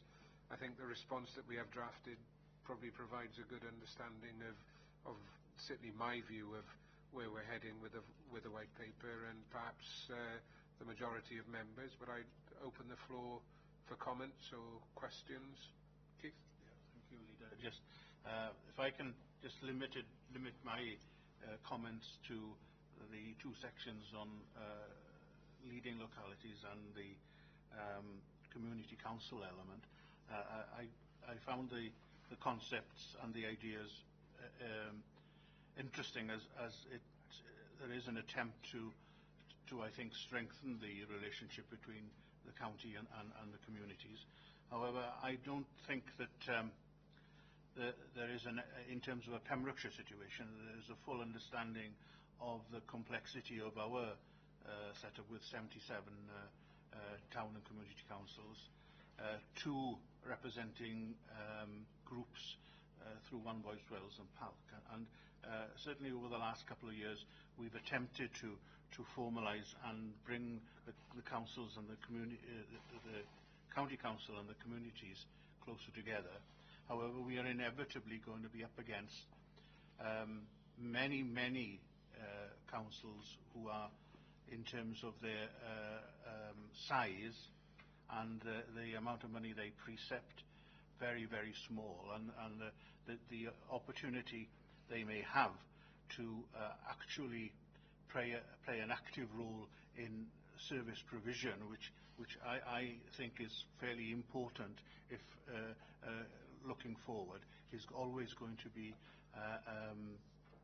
I think the response that we have drafted probably provides a good understanding of certainly my view of where we're heading with the white paper, and perhaps the majority of members. But I'd open the floor for comments or questions. Keith? Yeah, thank you, Leader. Just if I can just limit my comments to the two sections on leading localities and the community council element. I found the concepts and the ideas interesting, as there is an attempt to I think strengthen the relationship between the county and the communities. However, I don't think that there is in terms of a Pembrokeshire situation, there is a full understanding of the complexity of our setup with 77 town and community councils, two representing groups through One Voice Wales and PALC, and certainly over the last couple of years we've attempted to formalise and bring the councils and the county council and the communities closer together. However, we are inevitably going to be up against many councils who are, in terms of their size and the amount of money they precept, very small, and the opportunity they may have to actually play an active role in service provision, which I think is fairly important if looking forward, is always going to be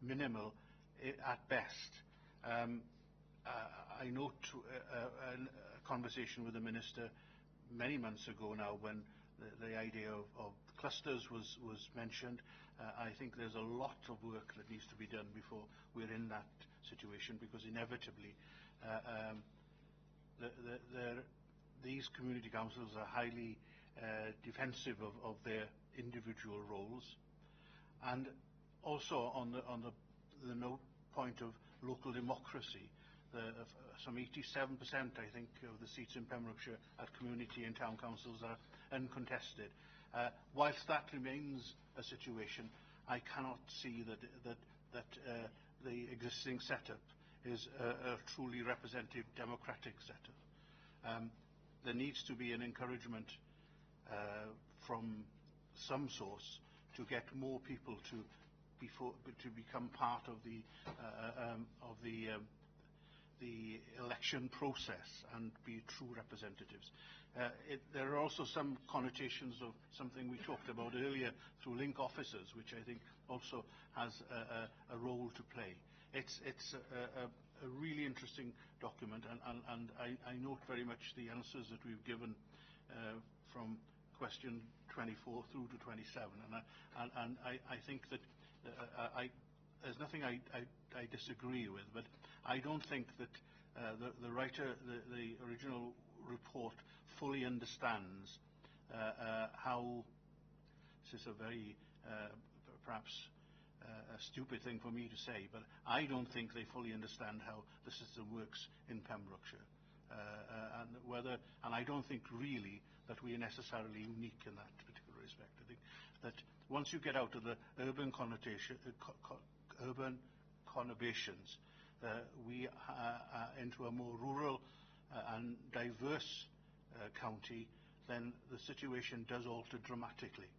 minimal at best. I note a conversation with the Minister many months ago now, when the idea of clusters was mentioned. I think there's a lot of work that needs to be done before we're in that situation, because inevitably these community councils are highly defensive of their individual roles, and also on the note point of local democracy. Some 87%, I think, of the seats in Pembrokeshire at community and town councils are uncontested. Whilst that remains a situation, I cannot see that the existing setup is a truly representative democratic setup. There needs to be an encouragement from some source to get more people to become part of the election process and be true representatives. There are also some connotations of something we talked about earlier through link officers, which I think also has a role to play. It's a really interesting document, and I note very much the answers that we've given from question 24 through to 27, and I think that there's nothing I disagree with, but I don't think that the writer, the original report, fully understands how, this is a very perhaps a stupid thing for me to say, but I don't think they fully understand how the system works in Pembrokeshire. And I don't think really that we are necessarily unique in that particular respect. I think that once you get out of the urban conurbations, we are into a more rural and diverse county, then the situation does alter dramatically.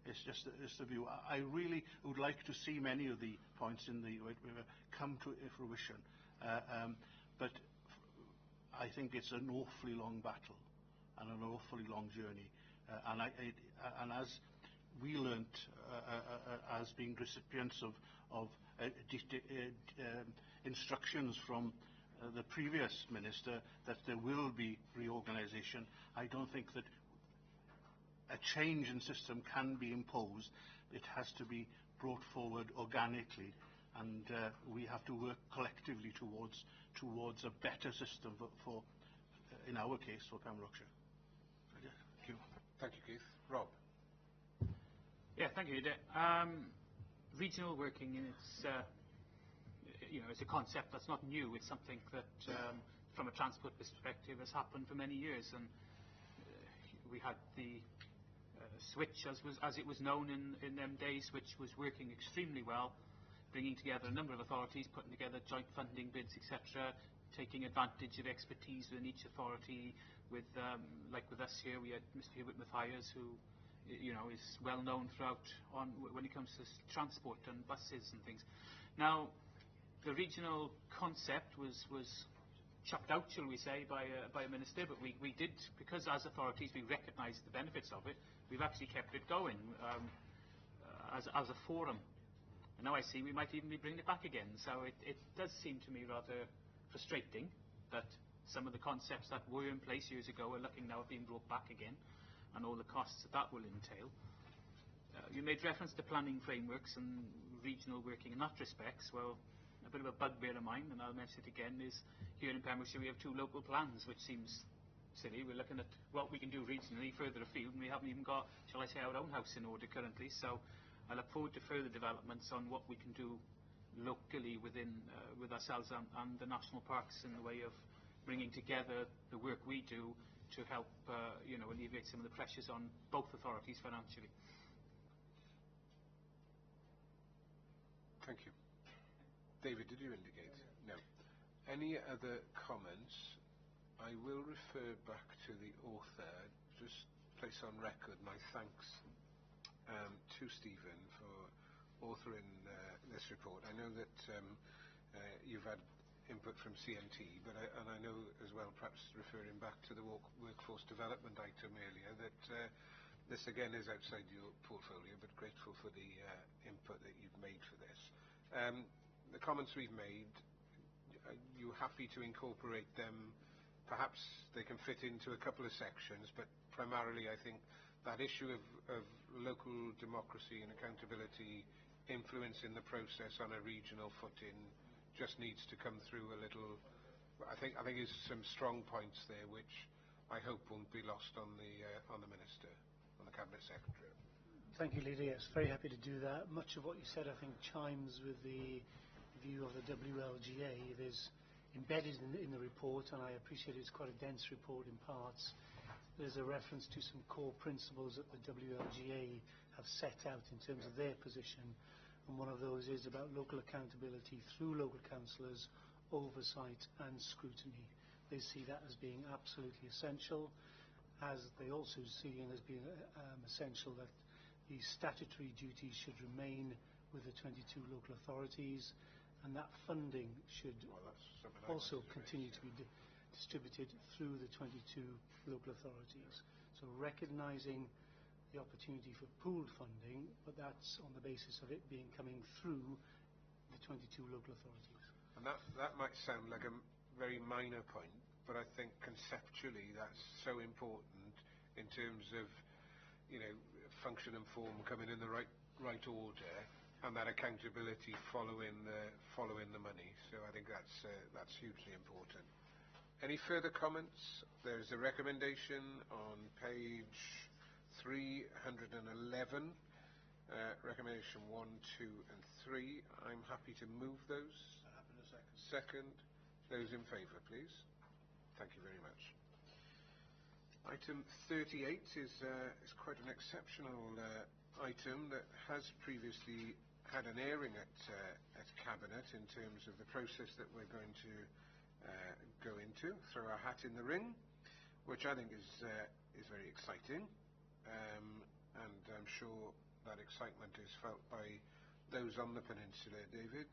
It's just a view. I really would like to see many of the points in the come to fruition, but I think it's an awfully long battle and an awfully long journey. And as we learnt as being recipients of instructions from the previous minister that there will be reorganisation, I don't think that a change in system can be imposed. It has to be brought forward organically, and we have to work collectively towards a better system for in our case, for Pembrokeshire. Thank you. Thank you, Keith. Rob. Yeah, thank you. Regional working, it's it's a concept that's not new. It's something that, from a transport perspective, has happened for many years, and we had the switch, as it was known in them days, which was working extremely well, bringing together a number of authorities, putting together joint funding bids, etc., taking advantage of expertise within each authority. With like with us here, we had Mr. Hewitt Matthias, who is well known throughout when it comes to transport and buses and things. Now, the regional concept was chucked out, shall we say, by a minister, but we did, because as authorities we recognised the benefits of it, we've actually kept it going as a forum. And now I see we might even be bringing it back again. So it does seem to me rather frustrating that some of the concepts that were in place years ago are looking now at being brought back again, and all the costs that will entail. You made reference to planning frameworks and regional working in that respect. Well, a bit of a bugbear of mine, and I'll mention it again, is here in Pembrokeshire we have 2 local plans, which seems silly. We're looking at what we can do regionally further afield, and we haven't even got, shall I say, our own house in order currently. So I look forward to further developments on what we can do locally within with ourselves and the national parks in the way of bringing together the work we do to help alleviate some of the pressures on both authorities financially. Thank you. David, did you indicate? No. Any other comments? I will refer back to the author, just place on record my thanks to Stephen for authoring this report. I know that you've had input from CMT, but I know as well, perhaps referring back to the workforce development item earlier, that this again is outside your portfolio, but grateful for the input that you've made for this. The comments we've made, are you happy to incorporate them? Perhaps they can fit into a couple of sections, but primarily I think that issue of local democracy and accountability influencing the process on a regional footing just needs to come through a little. I think there's some strong points there which I hope won't be lost on the Minister, on the Cabinet Secretary. Thank you, Leader. Yes, very happy to do that. Much of what you said, I think, chimes with the view of the WLGA. It is embedded in the report, and I appreciate it's quite a dense report in parts. There's a reference to some core principles that the WLGA have set out in terms of their position, and one of those is about local accountability through local councillors, oversight and scrutiny. They see that as being absolutely essential, as they also see it as being essential that the statutory duties should remain with the 22 local authorities, and that funding should also continue to be distributed through the 22 local authorities. So recognising the opportunity for pooled funding, but that's on the basis of it coming through the 22 local authorities. And that might sound like a very minor point, but I think conceptually that's so important in terms of, you know, function and form coming in the right order, and that accountability following the money. So I think that's hugely important. Any further comments? There's a recommendation on page 311, recommendation 1, 2 and 3. I'm happy to move those. Happen a second. Second. Those in favour, please. Thank you very much. Item 38 is quite an exceptional item that has previously had an airing at Cabinet in terms of the process that we're going to go into, throw our hat in the ring, which I think is very exciting, and I'm sure that excitement is felt by those on the peninsula. David,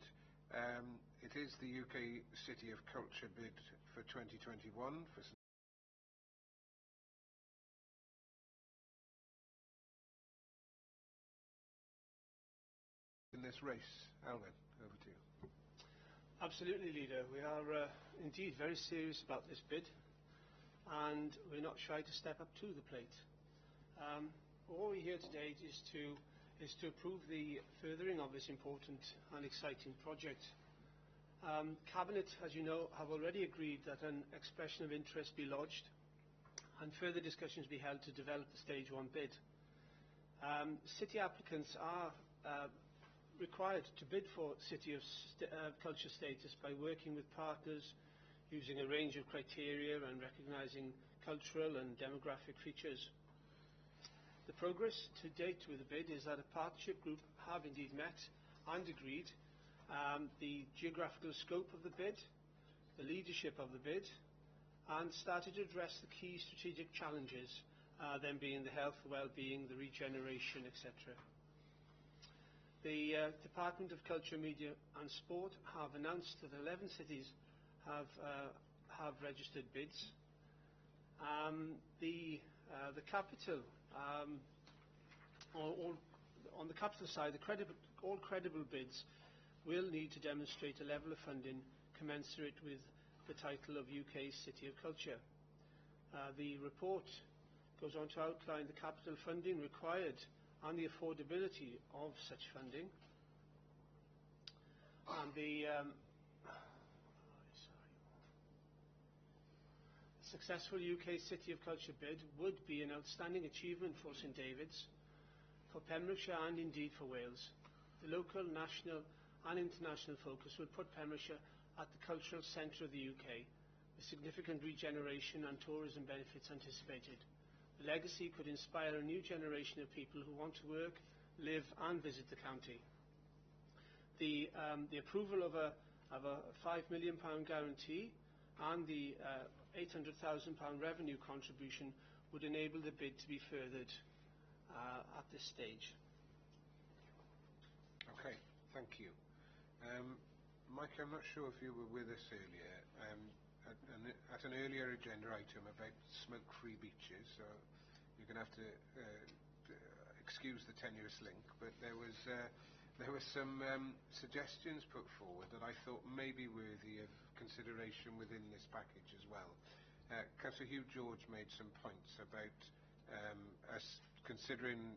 it is the UK City of Culture bid for 2021 for in this race. Alvin, over to you. Absolutely, Leader. We are indeed very serious about this bid, and we're not shy to step up to the plate. All we're here today is to approve the furthering of this important and exciting project. Cabinet, as you know, have already agreed that an expression of interest be lodged and further discussions be held to develop the Stage 1 bid. City applicants are required to bid for City of Culture status by working with partners using a range of criteria and recognising cultural and demographic features. The progress to date with the bid is that a partnership group have indeed met and agreed the geographical scope of the bid, the leadership of the bid, and started to address the key strategic challenges, them being the health, well-being, the regeneration, etc. The Department of Culture, Media and Sport have announced that 11 cities have registered bids. The capital, on the capital side, all credible bids will need to demonstrate a level of funding commensurate with the title of UK City of Culture. The report goes on to outline the capital funding required and the affordability of such funding. And the successful UK City of Culture bid would be an outstanding achievement for St David's, for Pembrokeshire and indeed for Wales. The local, national and international focus would put Pembrokeshire at the cultural centre of the UK, with significant regeneration and tourism benefits anticipated. The legacy could inspire a new generation of people who want to work, live and visit the county. The approval of a £5 million guarantee and the £800,000 revenue contribution would enable the bid to be furthered at this stage. Okay, thank you. Mike, I'm not sure if you were with us earlier at an earlier agenda item about smoke-free beaches, so you're going to have to excuse the tenuous link, but there were some suggestions put forward that I thought may be worthy of consideration within this package as well. Councillor Hugh George made some points about us considering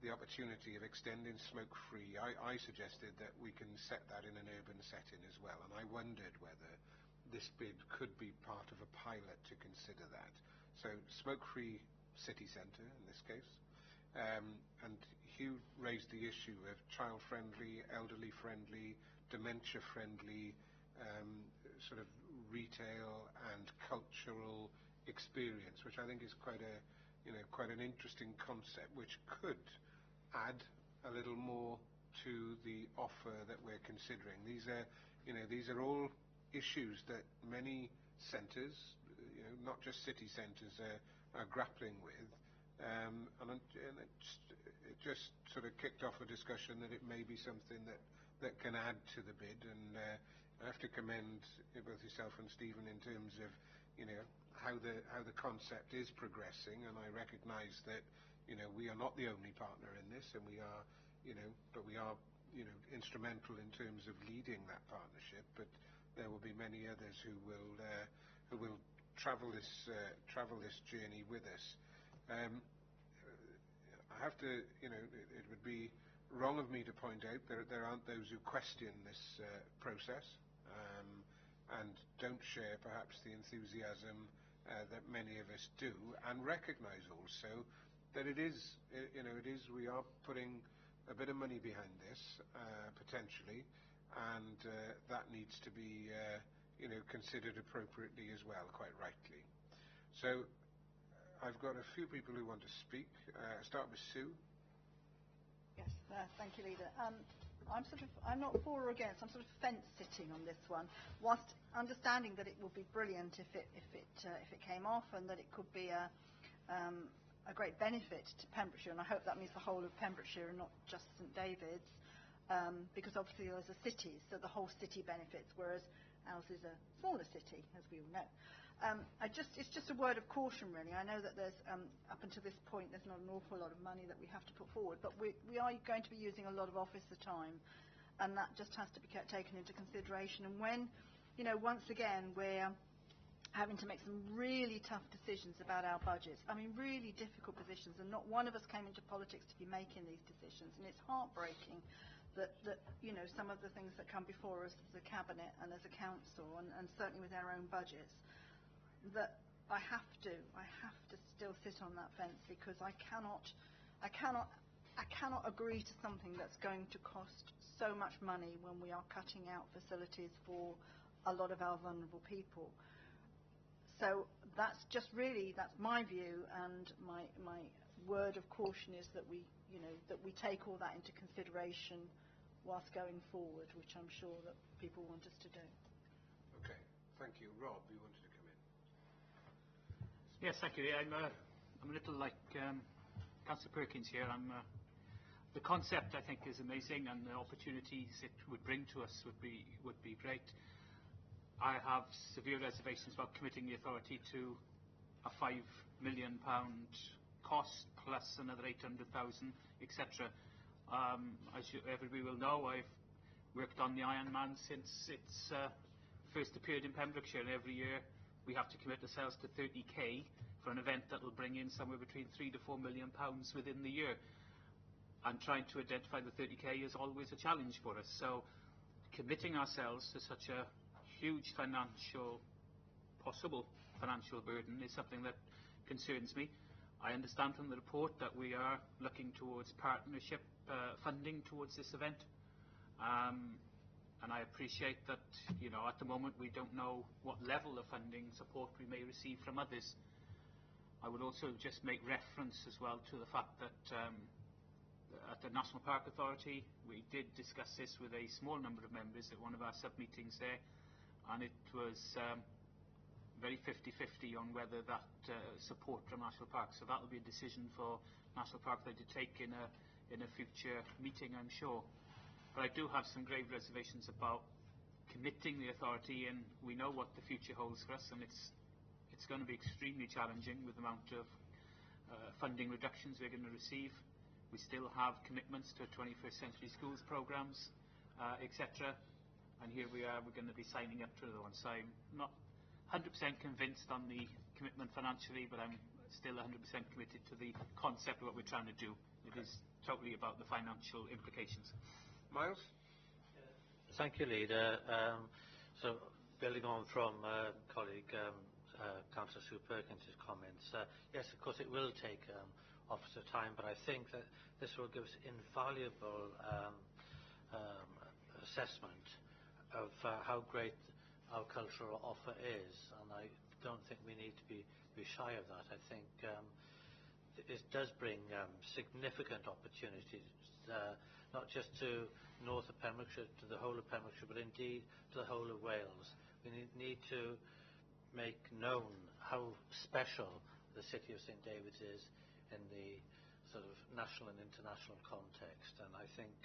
the opportunity of extending smoke-free. I suggested that we can set that in an urban setting as well, and I wondered whether this bid could be part of a pilot to consider that. So smoke-free city centre in this case, and Hugh raised the issue of child-friendly, elderly-friendly, dementia-friendly sort of retail and cultural experience, which I think is quite an interesting concept, which could add a little more to the offer that we're considering. These are all issues that many centres, not just city centres, are grappling with. And it just sort of kicked off a discussion that it may be something that can add to the bid. And I have to commend both yourself and Stephen in terms of how the concept is progressing. And I recognise that we are not the only partner in this, and we are instrumental in terms of leading that partnership. But there will be many others who will travel this journey with us. I have to, it would be wrong of me to point out there aren't those who question this process and don't share perhaps the enthusiasm that many of us do, and recognise also that it is, we are putting a bit of money behind this potentially, and that needs to be considered appropriately as well, quite rightly. So I've got a few people who want to speak. Start with Sue. Yes, thank you, Leader. I'm not for or against. I'm sort of fence sitting on this one, whilst understanding that it would be brilliant if it came off, and that it could be a great benefit to Pembrokeshire, and I hope that means the whole of Pembrokeshire and not just St David's, because obviously there's a city, so the whole city benefits, whereas ours is a smaller city, as we all know. It's just a word of caution, really. I know that there's, up until this point, there's not an awful lot of money that we have to put forward, but we are going to be using a lot of officer time, and that just has to be taken into consideration. And when, once again, we're having to make some really tough decisions about our budgets, I mean, really difficult positions, and not one of us came into politics to be making these decisions, and it's heartbreaking that some of the things that come before us as a cabinet and as a council, and certainly with our own budgets, that I have to still sit on that fence, because I cannot agree to something that's going to cost so much money when we are cutting out facilities for a lot of our vulnerable people. So that's my view, and my word of caution is that we take all that into consideration whilst going forward, which I'm sure that people want us to do. Okay, thank you. Rob, you wanted to come in? Yes, thank you. I'm a little like Councillor Perkins here. The concept, I think, is amazing, and the opportunities it would bring to us would be great. I have severe reservations about committing the authority to a £5 million cost plus another 800,000, etc. As everybody will know, I've worked on the Ironman since it's first appeared in Pembrokeshire, and every year we have to commit ourselves to 30k for an event that will bring in somewhere between £3 to £4 million within the year. And trying to identify the 30k is always a challenge for us. So committing ourselves to such a huge possible financial burden is something that concerns me. I understand from the report that we are looking towards partnership funding towards this event. And I appreciate that, at the moment we don't know what level of funding support we may receive from others. I would also just make reference as well to the fact that at the National Park Authority we did discuss this with a small number of members at one of our sub-meetings there, and it was very 50-50 on whether that support from National Park. So that will be a decision for National Park Authority to take in a future meeting, I'm sure. But I do have some grave reservations about committing the authority, and we know what the future holds for us, and it's going to be extremely challenging with the amount of funding reductions we're going to receive. We still have commitments to 21st Century Schools programmes, etc. And here we are, we're going to be signing up to the one. So I'm not 100% convinced on the commitment financially, but I'm still 100% committed to the concept of what we're trying to do. It is totally about the financial implications. Miles? Thank you, Leader. So building on from colleague Councillor Sue Perkins' comments, yes, of course it will take officer time, but I think that this will give us invaluable assessment of how great our cultural offer is, and I don't think we need to be shy of that. I think it does bring significant opportunities not just to north of Pembrokeshire, to the whole of Pembrokeshire, but indeed to the whole of Wales. We need to make known how special the city of St David's is in the sort of national and international context. And I think,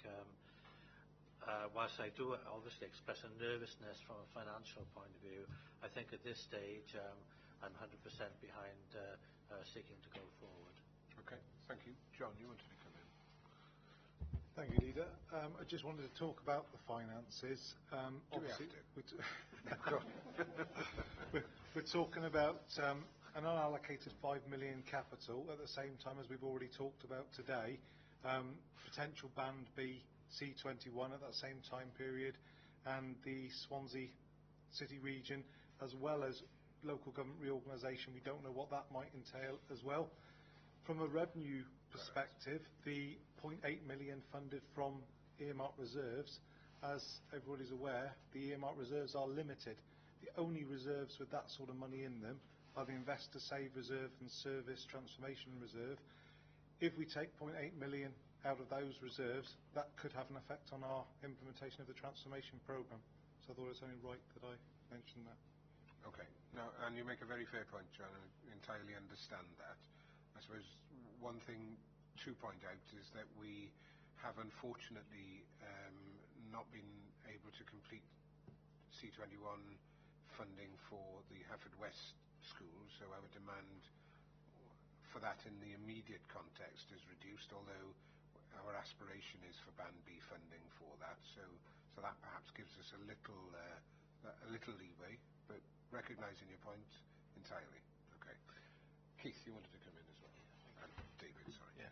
whilst I do obviously express a nervousness from a financial point of view, I think at this stage I'm 100% behind seeking to go forward. Okay, thank you. John, you wanted to come in. Thank you, Leader. I just wanted to talk about the finances. Do we have to? We're talking about an unallocated 5 million capital at the same time as we've already talked about today. Potential Band B C21 at that same time period, and the Swansea City region, as well as local government reorganisation. We don't know what that might entail as well. From a revenue perspective, the 0.8 million funded from earmarked reserves, as everybody's aware, the earmarked reserves are limited. The only reserves with that sort of money in them are the Investor Save Reserve and Service Transformation Reserve. If we take 0.8 million out of those reserves, that could have an effect on our implementation of the transformation programme. So I thought it was only right that I mentioned that. Okay. Now, and you make a very fair point, John. I entirely understand that. I suppose one thing to point out is that we have unfortunately not been able to complete C21 funding for the Haverfordwest schools, so our demand for that in the immediate context is reduced, although our aspiration is for Band B funding for that. So that perhaps gives us a little leeway, but recognising your point entirely. Okay. Keith, you wanted to come in as well. David, sorry. Yeah.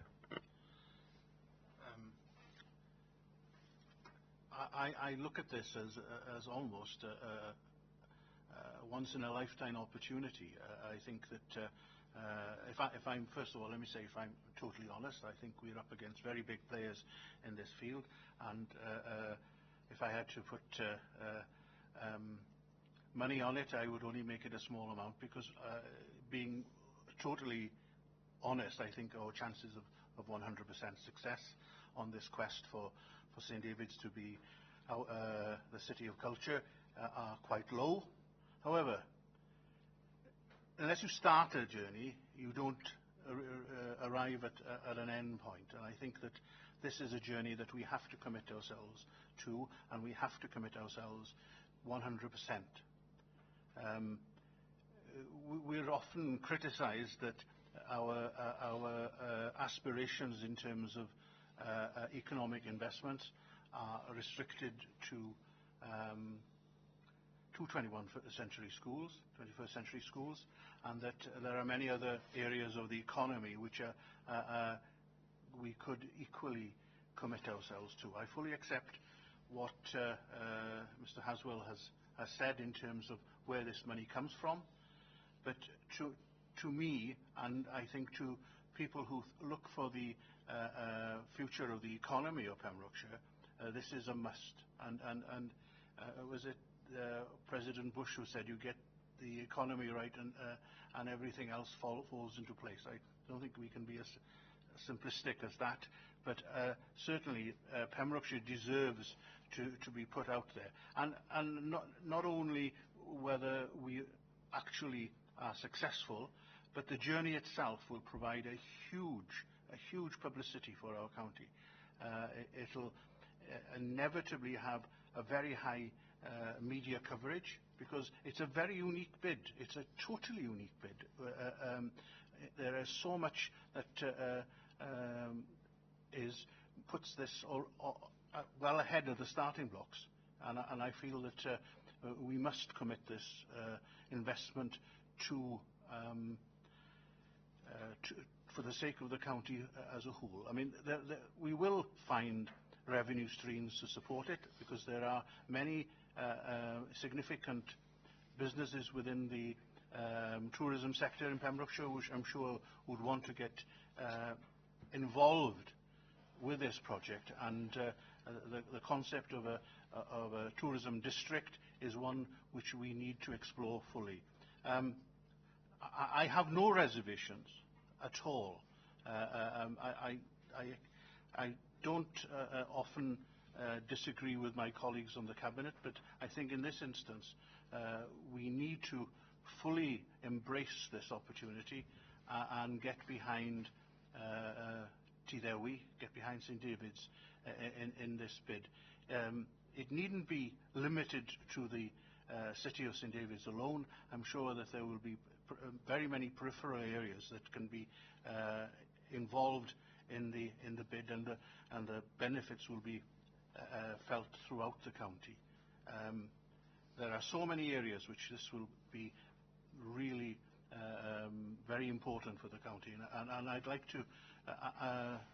I look at this as almost a once in a lifetime opportunity. I think that if I'm first of all, let me say, if I'm totally honest, I think we're up against very big players in this field, and if I had to put money on it, I would only make it a small amount, because being totally honest, I think our chances of 100% success on this quest for St David's to be the city of culture are quite low. However, unless you start a journey, you don't arrive at an end point. And I think that this is a journey that we have to commit ourselves to, and we have to commit ourselves 100%. We're often criticised that our aspirations in terms of economic investment are restricted to 21st century schools, and that there are many other areas of the economy which we could equally commit ourselves to. I fully accept what Mr. Haswell has said in terms of where this money comes from, but to me, and I think to people who look for the future of the economy of Pembrokeshire, this is a must. And was it President Bush who said, you get the economy right and everything else falls into place? I don't think we can be as simplistic as that, but certainly Pembrokeshire deserves to be put out there, and not only whether we actually are successful, but the journey itself will provide a huge publicity for our county. It'll inevitably have a very high media coverage, because it's a very unique bid. It's a totally unique bid. There is so much that puts this well ahead of the starting blocks, and I feel that we must commit this investment for the sake of the county as a whole. I mean, we will find revenue streams to support it, because there are many significant businesses within the tourism sector in Pembrokeshire, which I'm sure would want to get involved with this project, and the concept of a tourism district is one which we need to explore fully. I have no reservations at all. I don't often disagree with my colleagues on the Cabinet, but I think in this instance we need to fully embrace this opportunity and get behind get behind St David's in this bid. It needn't be limited to the city of St David's alone. I'm sure that there will be very many peripheral areas that can be involved in the bid, and the benefits will be felt throughout the county. There are so many areas which this will be really very important for the county, and I'd like to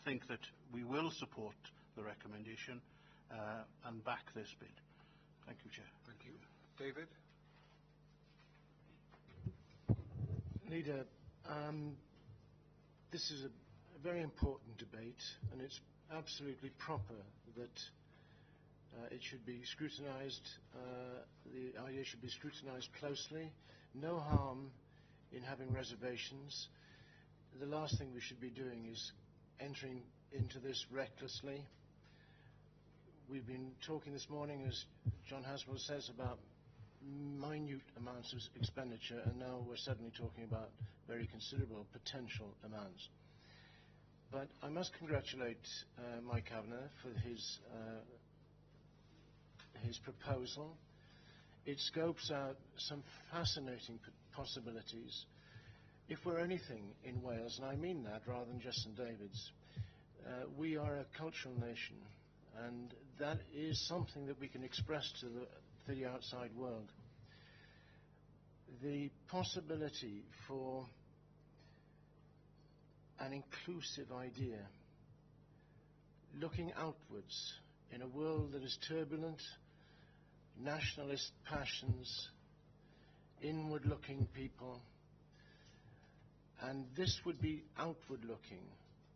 think that we will support the recommendation and back this bid. Thank you, Chair. Thank you. David? Leader, this is a very important debate, and it's absolutely proper that it should be scrutinised, the idea should be scrutinised closely. No harm in having reservations. The last thing we should be doing is entering into this recklessly. We've been talking this morning, as John Haswell says, about minute amounts of expenditure, and now we're suddenly talking about very considerable potential amounts. But I must congratulate Mike Kavanagh for his proposal. It scopes out some fascinating possibilities. If we're anything in Wales, and I mean that rather than just St David's, we are a cultural nation, and that is something that we can express to the outside world. The possibility for an inclusive idea, looking outwards in a world that is turbulent, nationalist passions, inward-looking people, and this would be outward-looking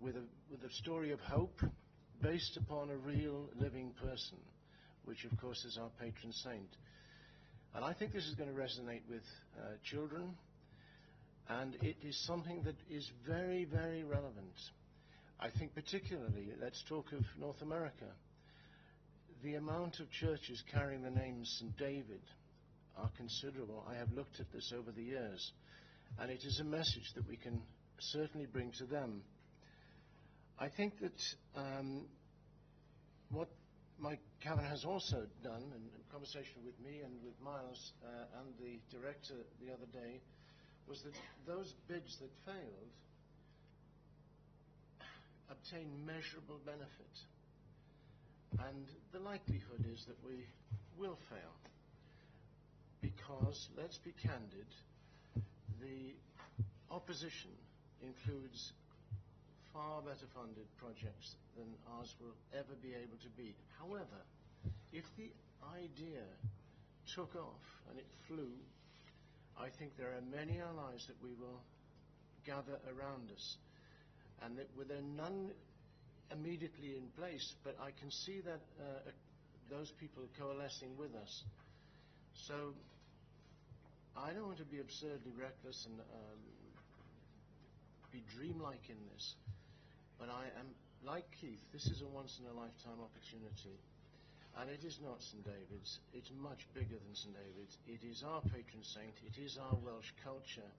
with a story of hope based upon a real living person, which of course is our patron saint. And I think this is going to resonate with children, and it is something that is very, very relevant. I think particularly, let's talk of North America. The amount of churches carrying the name St. David are considerable. I have looked at this over the years, and it is a message that we can certainly bring to them. I think that what Mike Kavanagh has also done, in conversation with me and with Miles and the director the other day, was that those bids that failed obtain measurable benefit. And the likelihood is that we will fail, because, let's be candid, the opposition includes far better funded projects than ours will ever be able to be. However, if the idea took off and it flew, I think there are many allies that we will gather around us, and that with none immediately in place, but I can see that those people are coalescing with us. So I don't want to be absurdly reckless and be dreamlike in this, but I am, like Keith, this is a once-in-a-lifetime opportunity. And it is not St David's, it's much bigger than St David's. It is our patron saint, it is our Welsh culture.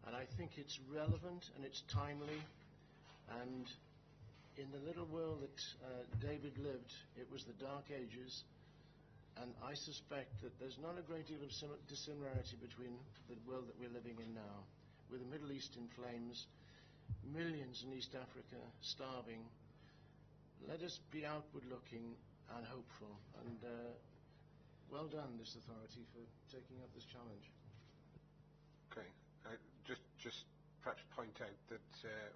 And I think it's relevant and it's timely, and in the little world that David lived, it was the Dark Ages, and I suspect that there's not a great deal of dissimilarity between the world that we're living in now, with the Middle East in flames, millions in East Africa starving. Let us be outward-looking and hopeful, and well done, this authority, for taking up this challenge. Okay, just perhaps point out that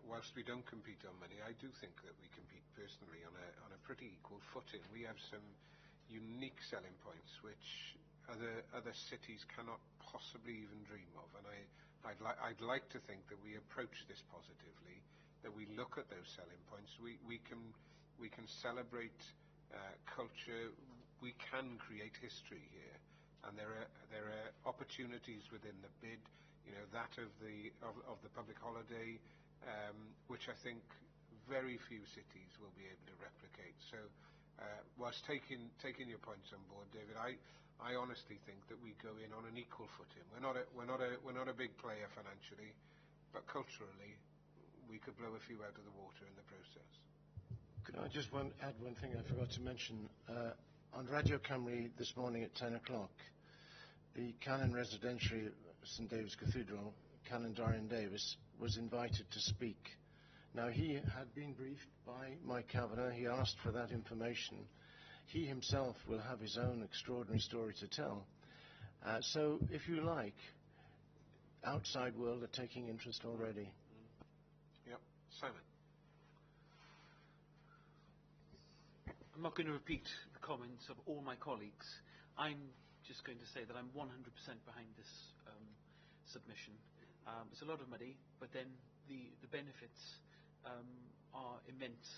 whilst we don't compete on money, I do think that we compete personally on a pretty equal footing. We have some unique selling points which other cities cannot possibly even dream of, and I'd like to think that we approach this positively, that we look at those selling points. We can celebrate culture, we can create history here, and there are opportunities within the bid, that of the public holiday, which I think very few cities will be able to replicate. So, whilst taking your points on board, David, I honestly think that we go in on an equal footing. We're not a big player financially, but culturally, we could blow a few out of the water in the process. Could I just add one thing I forgot to mention? On Radio Cymru this morning at 10 o'clock, the Canon Residentiary at St David's Cathedral, Canon Dorian Davis, was invited to speak. Now, he had been briefed by Mike Kavanagh. He asked for that information. He himself will have his own extraordinary story to tell. So, if you like, outside world are taking interest already. Yep. Simon. I'm not going to repeat the comments of all my colleagues. I'm just going to say that I'm 100% behind this submission. It's a lot of money, but then the benefits are immense,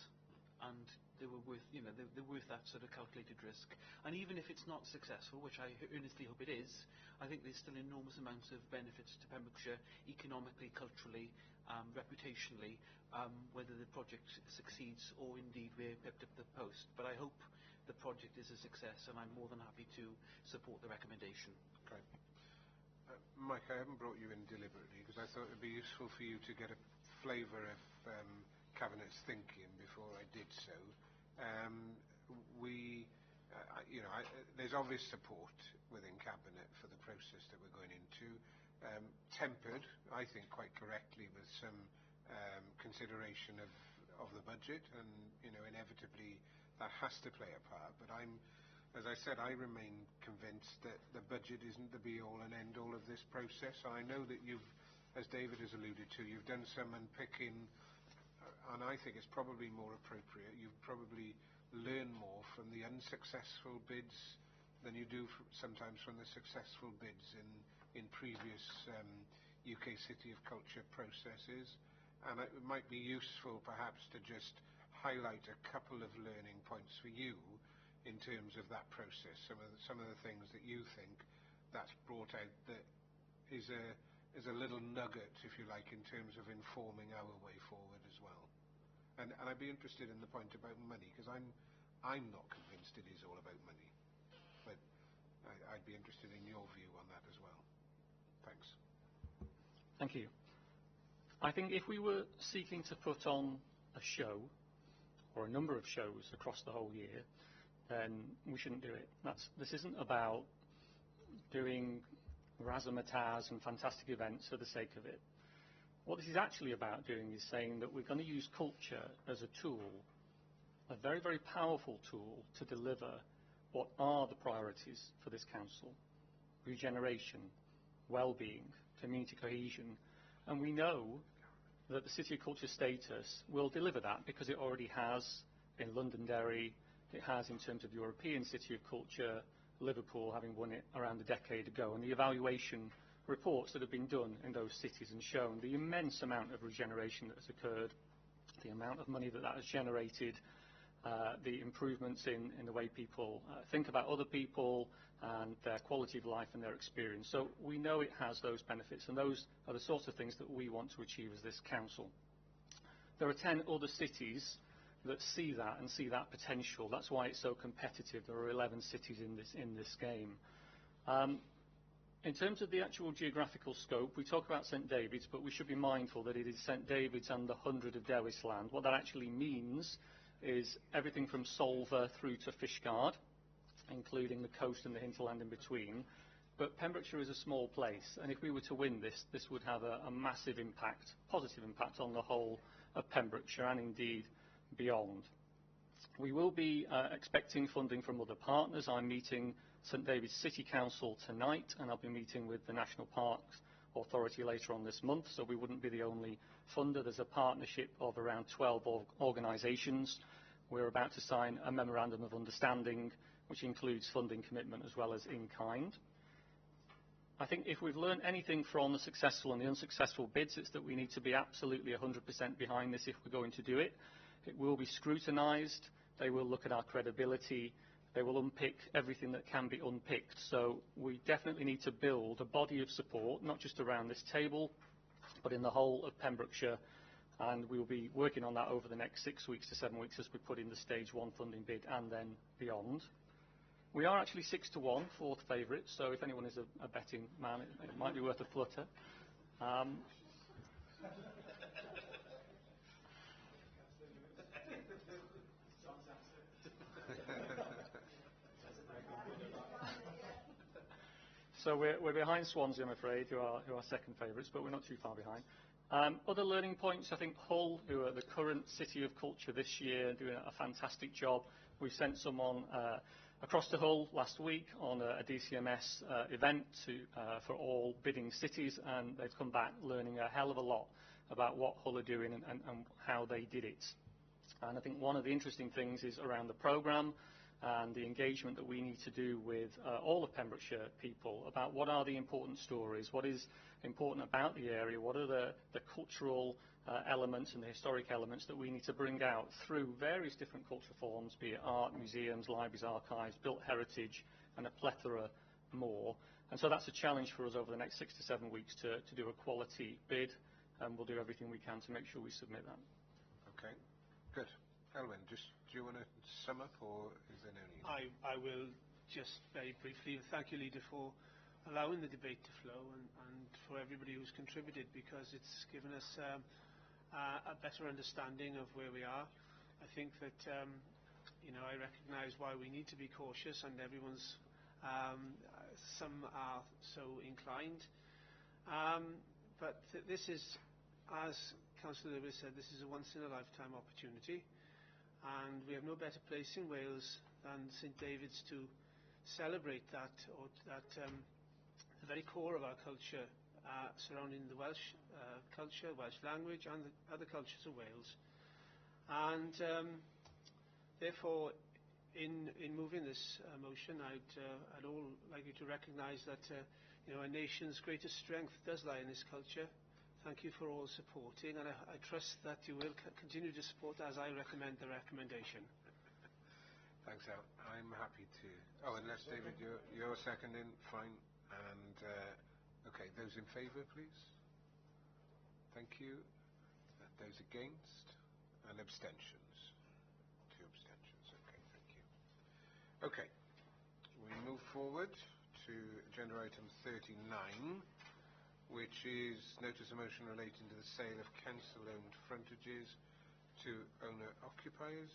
and they were worth, they're worth that sort of calculated risk. And even if it's not successful, which I earnestly hope it is, I think there's still enormous amounts of benefits to Pembrokeshire, economically, culturally, reputationally, whether the project succeeds or indeed we're pipped up the post. But I hope the project is a success, and I'm more than happy to support the recommendation. Okay. Mike, I haven't brought you in deliberately because I thought it would be useful for you to get a flavour of Cabinet's thinking before I did so. There's obvious support within Cabinet for the process that we're going into, tempered, I think, quite correctly with some consideration of the budget, and inevitably that has to play a part. But as I said, I remain convinced that the budget isn't the be-all and end-all of this process. I know that you've, as David has alluded to, you've done some unpicking, and I think it's probably more appropriate. You've probably learned more from the unsuccessful bids than you do sometimes from the successful bids in previous UK City of Culture processes. And it might be useful perhaps to just highlight a couple of learning points for you in terms of that process, some of the things that you think that's brought out that is a little nugget, if you like, in terms of informing our way forward as well. And I'd be interested in the point about money, because I'm not convinced it is all about money, but I'd be interested in your view on that as well. Thanks. Thank you. I think if we were seeking to put on a show or a number of shows across the whole year, then we shouldn't do it. This isn't about doing razzmatazz and fantastic events for the sake of it. What this is actually about doing is saying that we're going to use culture as a tool, a very, very powerful tool to deliver what are the priorities for this council: regeneration, well-being, community cohesion. And we know that the City of Culture status will deliver that, because it already has in Londonderry. It has in terms of European City of Culture, Liverpool having won it around a decade ago, and the evaluation reports that have been done in those cities and shown the immense amount of regeneration that has occurred, the amount of money that has generated, the improvements in the way people think about other people and their quality of life and their experience. So we know it has those benefits, and those are the sorts of things that we want to achieve as this council. There are 10 other cities that see that and see that potential. That's why it's so competitive. There are 11 cities in this game. In terms of the actual geographical scope, we talk about St David's, but we should be mindful that it is St David's and the 100 of Dewis land. What that actually means is everything from Solva through to Fishguard, including the coast and the hinterland in between. But Pembrokeshire is a small place, and if we were to win this, this would have a massive impact, positive impact on the whole of Pembrokeshire and indeed beyond. We will be expecting funding from other partners. I'm meeting St David's City Council tonight, and I'll be meeting with the National Parks Authority later on this month, so we wouldn't be the only funder. There's a partnership of around 12 organisations. We're about to sign a memorandum of understanding, which includes funding commitment as well as in kind. I think if we've learned anything from the successful and the unsuccessful bids, it's that we need to be absolutely 100% behind this if we're going to do it. It will be scrutinised. They will look at our credibility. They will unpick everything that can be unpicked. So we definitely need to build a body of support, not just around this table, but in the whole of Pembrokeshire, and we will be working on that over the next 6 weeks to 7 weeks as we put in the stage 1 funding bid and then beyond. We are actually 6-1, fourth favourite, so if anyone is a betting man, it might be worth a flutter. So we're behind Swansea, I'm afraid, who are second favourites, but we're not too far behind. Other learning points, I think Hull, who are the current City of Culture this year, doing a fantastic job. We sent someone across to Hull last week on a DCMS event for all bidding cities, and they've come back learning a hell of a lot about what Hull are doing and how they did it. And I think one of the interesting things is around the programme and the engagement that we need to do with all of Pembrokeshire people about what are the important stories, what is important about the area, what are the cultural elements and the historic elements that we need to bring out through various different cultural forms, be it art, museums, libraries, archives, built heritage, and a plethora more. And so that's a challenge for us over the next 6 to 7 weeks to do a quality bid, and we'll do everything we can to make sure we submit that. Okay, good. Elwyn, do you want to sum up, or is there no need? I will just very briefly thank you, Leader, for allowing the debate to flow and for everybody who's contributed, because it's given us a better understanding of where we are. I think that I recognise why we need to be cautious, and everyone's some are so inclined. But this is, as Councillor Lewis said, this is a once-in-a-lifetime opportunity. And we have no better place in Wales than St David's to celebrate that, or the very core of our culture surrounding the Welsh culture, Welsh language, and the other cultures of Wales. And therefore, in moving this motion, I'd all like you to recognise that a nation's greatest strength does lie in this culture. Thank you for all supporting, and I trust that you will continue to support as I recommend the recommendation. Thanks, Al. I'm happy to. Oh, unless David, you're seconding, fine. And okay, those in favour, please. Thank you. Those against, and abstentions. 2 abstentions. Okay, thank you. Okay, we move forward to agenda item 39. Which is notice of motion relating to the sale of council-owned frontages to owner-occupiers.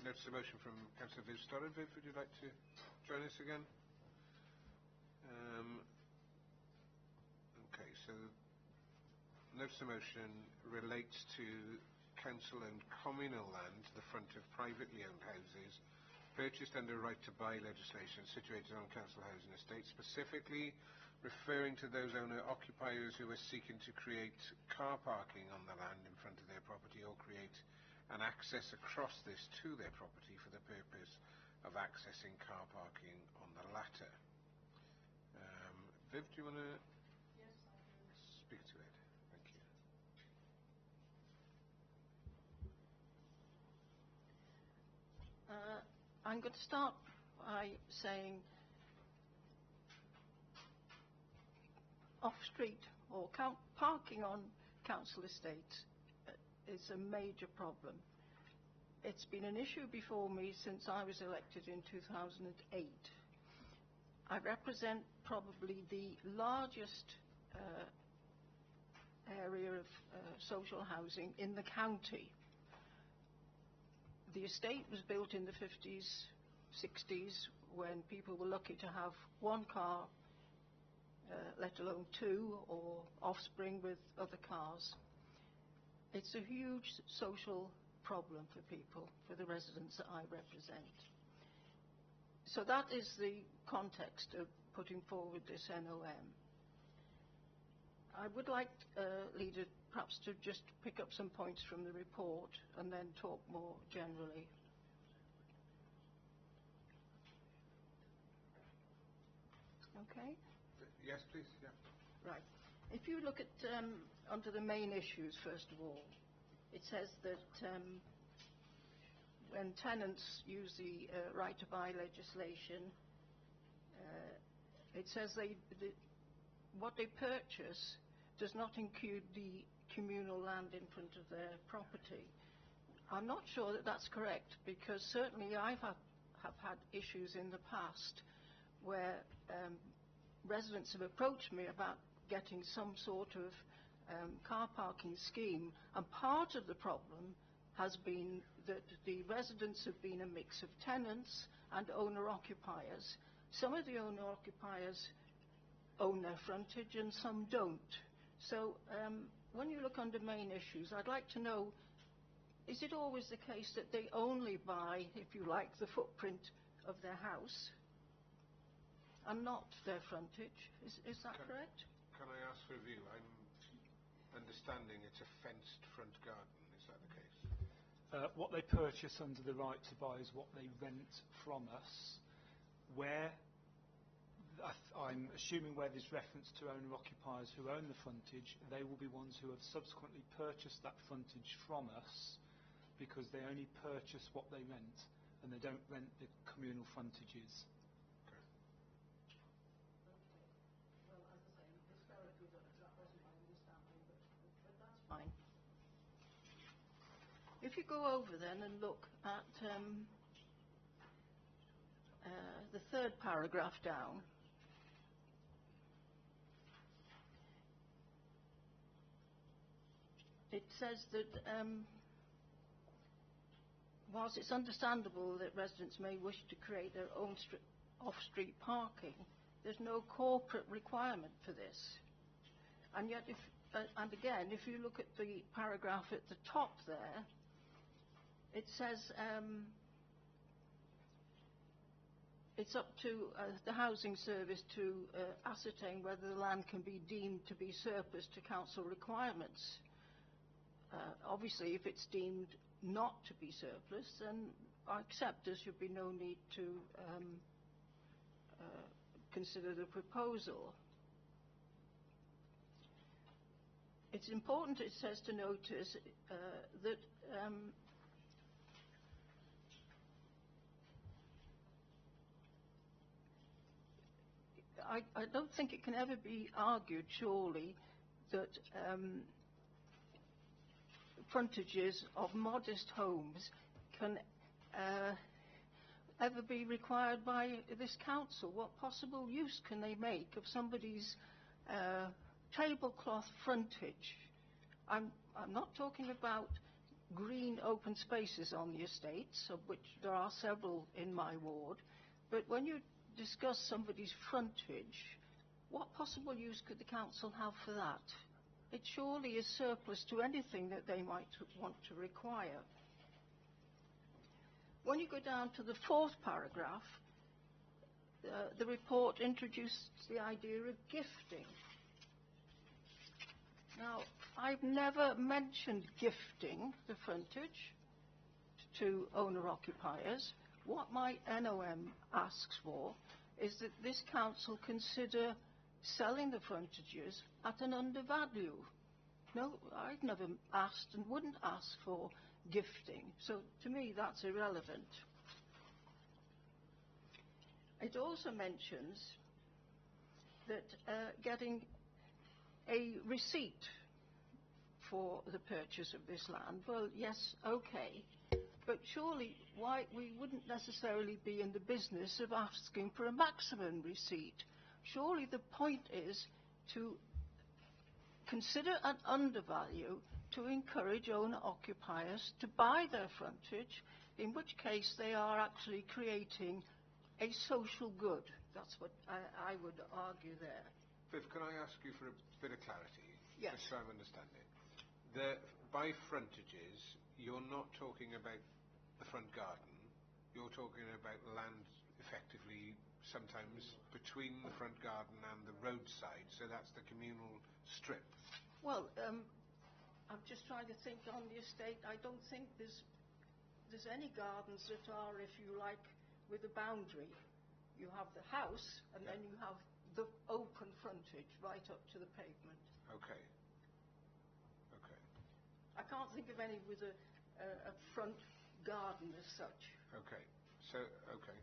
Notice of motion from Councillor Viv Stoddard. Viv, would you like to join us again? Okay, so notice of motion relates to council-owned communal land to the front of privately owned houses purchased under right-to-buy legislation situated on council housing estates, specifically referring to those owner-occupiers who are seeking to create car parking on the land in front of their property or create an access across this to their property for the purpose of accessing car parking on the latter. Viv, do you want to speak to it? Thank you. I'm going to start by saying off-street or parking on council estates is a major problem. It's been an issue before me since I was elected in 2008. I represent probably the largest area of social housing in the county. The estate was built in the 50s, 60s, when people were lucky to have one car, let alone 2, or offspring with other cars. It's a huge social problem for people, for the residents that I represent. So that is the context of putting forward this NOM. I would like, Leader, perhaps to just pick up some points from the report and then talk more generally. Okay? Yes, please. Yeah. Right. If you look at under the main issues, first of all, it says that when tenants use the right-to-buy legislation, it says what they purchase does not include the communal land in front of their property. I'm not sure that that's correct, because certainly have had issues in the past where residents have approached me about getting some sort of car parking scheme, and part of the problem has been that the residents have been a mix of tenants and owner-occupiers. Some of the owner-occupiers own their frontage and some don't. So when you look under main issues, I'd like to know, is it always the case that they only buy, if you like, the footprint of their house and not their frontage? Is that correct? Can I ask for a view? I'm understanding it's a fenced front garden. Is that the case? What they purchase under the right to buy is what they rent from us. Where I'm assuming where there's reference to owner-occupiers who own the frontage, they will be ones who have subsequently purchased that frontage from us, because they only purchase what they rent and they don't rent the communal frontages. Fine. If you go over then and look at the third paragraph down, it says that whilst it's understandable that residents may wish to create their own off-street parking, there's no corporate requirement for this. And yet, and again, if you look at the paragraph at the top there, it says it's up to the housing service to ascertain whether the land can be deemed to be surplus to council requirements. Obviously, if it's deemed not to be surplus, then I accept there should be no need to consider the proposal. It's important, it says, to notice that I don't think it can ever be argued, surely, that frontages of modest homes can ever be required by this council. What possible use can they make of somebody's tablecloth frontage? I'm not talking about green open spaces on the estates, of which there are several in my ward, but when you discuss somebody's frontage, what possible use could the council have for that? It surely is surplus to anything that they might want to require. When you go down to the fourth paragraph, the report introduced the idea of gifting. Now, I've never mentioned gifting the frontage to owner-occupiers. What my NOM asks for is that this council consider selling the frontages at an undervalue. No, I've never asked and wouldn't ask for gifting, so to me that's irrelevant. It also mentions that getting a receipt for the purchase of this land. Well, yes, okay, but surely we wouldn't necessarily be in the business of asking for a maximum receipt. Surely the point is to consider an undervalue to encourage owner-occupiers to buy their frontage, in which case they are actually creating a social good. That's what I would argue there. Viv, can I ask you for a bit of clarity? Yes. Just so I'm understanding. By frontages, you're not talking about the front garden. You're talking about land effectively sometimes between the front garden and the roadside, so that's the communal strip. Well, I'm just trying to think on the estate. I don't think there's any gardens that are, if you like, with a boundary. You have the house, and then you have the open frontage right up to the pavement. Okay. Okay. I can't think of any with a front garden as such. Okay. So, okay.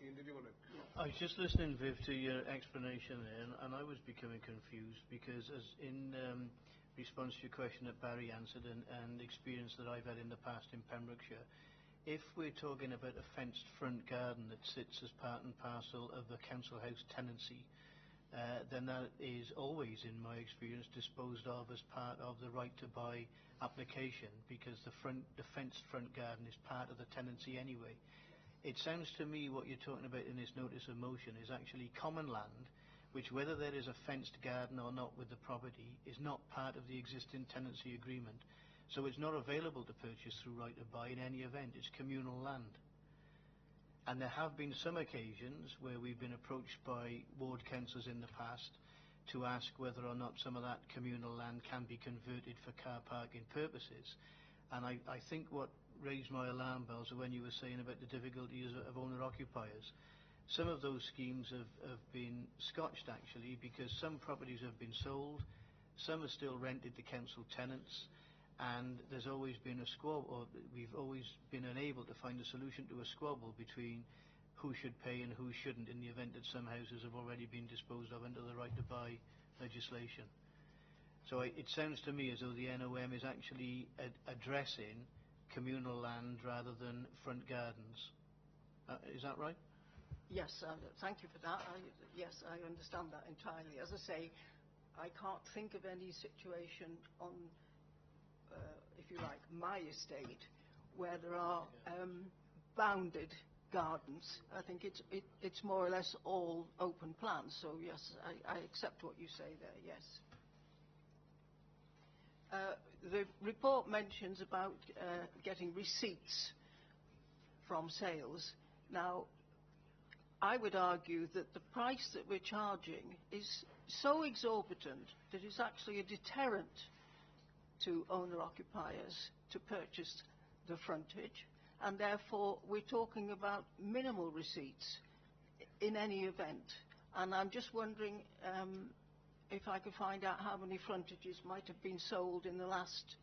Ian, did you want to? I was just listening, Viv, to your explanation there, and I was becoming confused because, as in response to your question that Barry answered and experience that I've had in the past in Pembrokeshire, if we're talking about a fenced front garden that sits as part and parcel of the council house tenancy, then that is always, in my experience, disposed of as part of the right to buy application, because the fenced front garden is part of the tenancy anyway. It sounds to me what you're talking about in this notice of motion is actually common land, which, whether there is a fenced garden or not with the property, is not part of the existing tenancy agreement. So it's not available to purchase through right to buy in any event. It's communal land. And there have been some occasions where we've been approached by ward councillors in the past to ask whether or not some of that communal land can be converted for car parking purposes. And I think what raised my alarm bells are when you were saying about the difficulties of owner-occupiers. Some of those schemes have been scotched, actually, because some properties have been sold, some are still rented to council tenants, and there's always been a squabble, or we've always been unable to find a solution to a squabble between who should pay and who shouldn't in the event that some houses have already been disposed of under the right to buy legislation. So it sounds to me as though the NOM is actually addressing communal land rather than front gardens. Is that right? Yes, thank you for that. Yes, I understand that entirely. As I say, I can't think of any situation on, if you like, my estate where there are bounded gardens. I think it's more or less all open plans. So yes, I accept what you say there, yes. The report mentions about getting receipts from sales. Now, I would argue that the price that we're charging is so exorbitant that it's actually a deterrent to owner-occupiers to purchase the frontage, and therefore we're talking about minimal receipts in any event. And I'm just wondering if I could find out how many frontages might have been sold in the last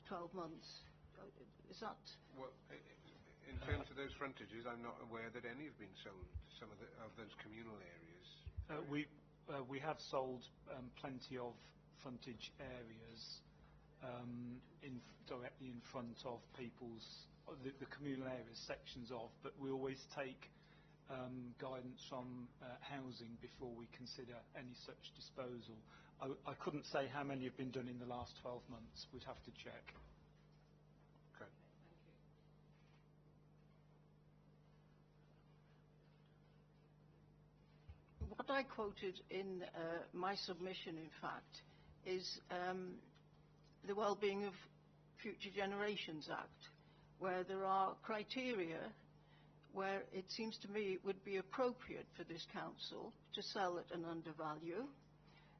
12 months. Is that? Well, in terms of those frontages, I'm not aware that any have been sold, some of those communal areas. We have sold plenty of frontage areas directly in front of people's, the communal areas sections of, but we always take guidance from housing before we consider any such disposal. I couldn't say how many have been done in the last 12 months. We'd have to check. Okay. What I quoted in my submission, in fact, is the Wellbeing of Future Generations Act, where there are criteria where it seems to me it would be appropriate for this council to sell at an undervalue,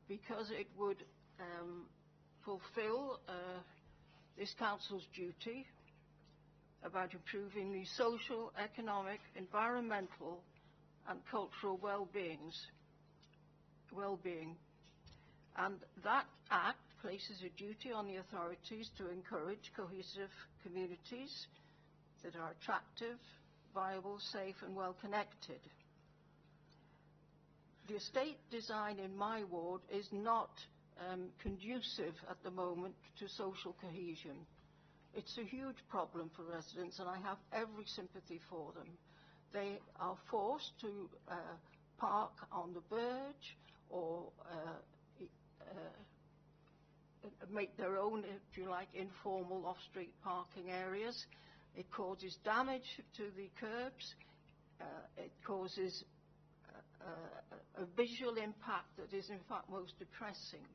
because it would fulfil this council's duty about improving the social, economic, environmental and cultural well-being. And that act places a duty on the authorities to encourage cohesive communities that are attractive, viable, safe and well connected. The estate design in my ward is not conducive at the moment to social cohesion. It's a huge problem for residents, and I have every sympathy for them. They are forced to park on the verge or make their own, if you like, informal off-street parking areas. It causes damage to the curbs. It causes a visual impact that is in fact most depressing.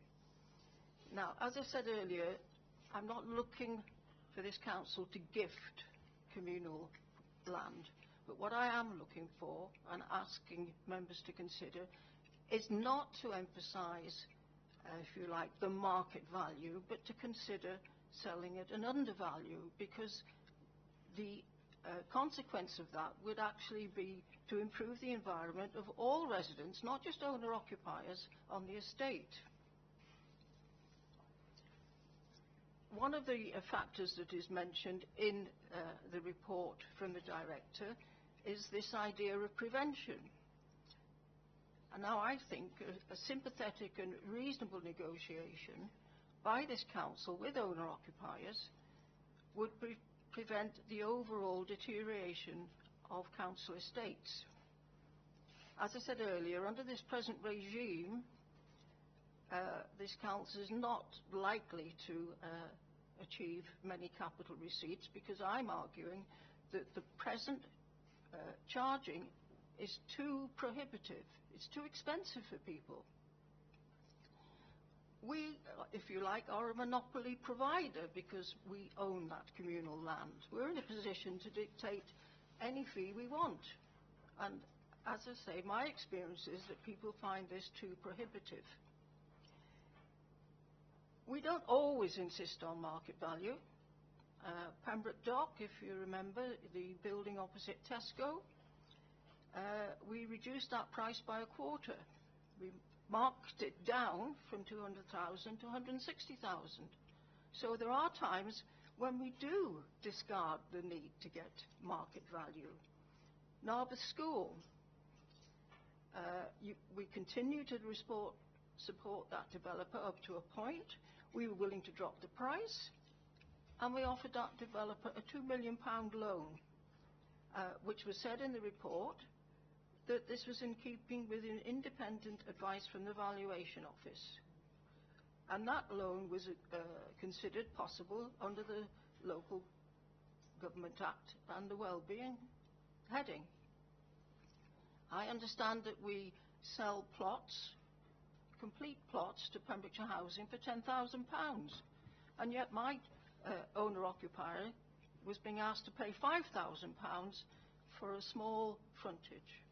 Now, as I said earlier, I'm not looking for this council to gift communal land, but what I am looking for and asking members to consider is not to emphasise, if you like, the market value, but to consider selling at an undervalue, because the consequence of that would actually be to improve the environment of all residents, not just owner-occupiers on the estate. One of the factors that is mentioned in the report from the director is this idea of prevention. And now I think a sympathetic and reasonable negotiation by this council with owner-occupiers would prevent the overall deterioration of council estates. As I said earlier, under this present regime, this council is not likely to achieve many capital receipts, because I'm arguing that the present charging is too prohibitive. It's too expensive for people. We, if you like, are a monopoly provider because we own that communal land. We're in a position to dictate any fee we want. And as I say, my experience is that people find this too prohibitive. We don't always insist on market value. Pembroke Dock, if you remember, the building opposite Tesco, we reduced that price by a quarter. We marked it down from 200,000 to 160,000. So there are times when we do discard the need to get market value. Narberth School, we continue to support that developer up to a point. We were willing to drop the price, and we offered that developer a £2 million loan, which was said in the report that this was in keeping with an independent advice from the Valuation Office. And that loan was considered possible under the Local Government Act and the Wellbeing heading. I understand that we sell plots, complete plots, to Pembrokeshire Housing for £10,000, and yet my owner-occupier was being asked to pay £5,000 for a small frontage.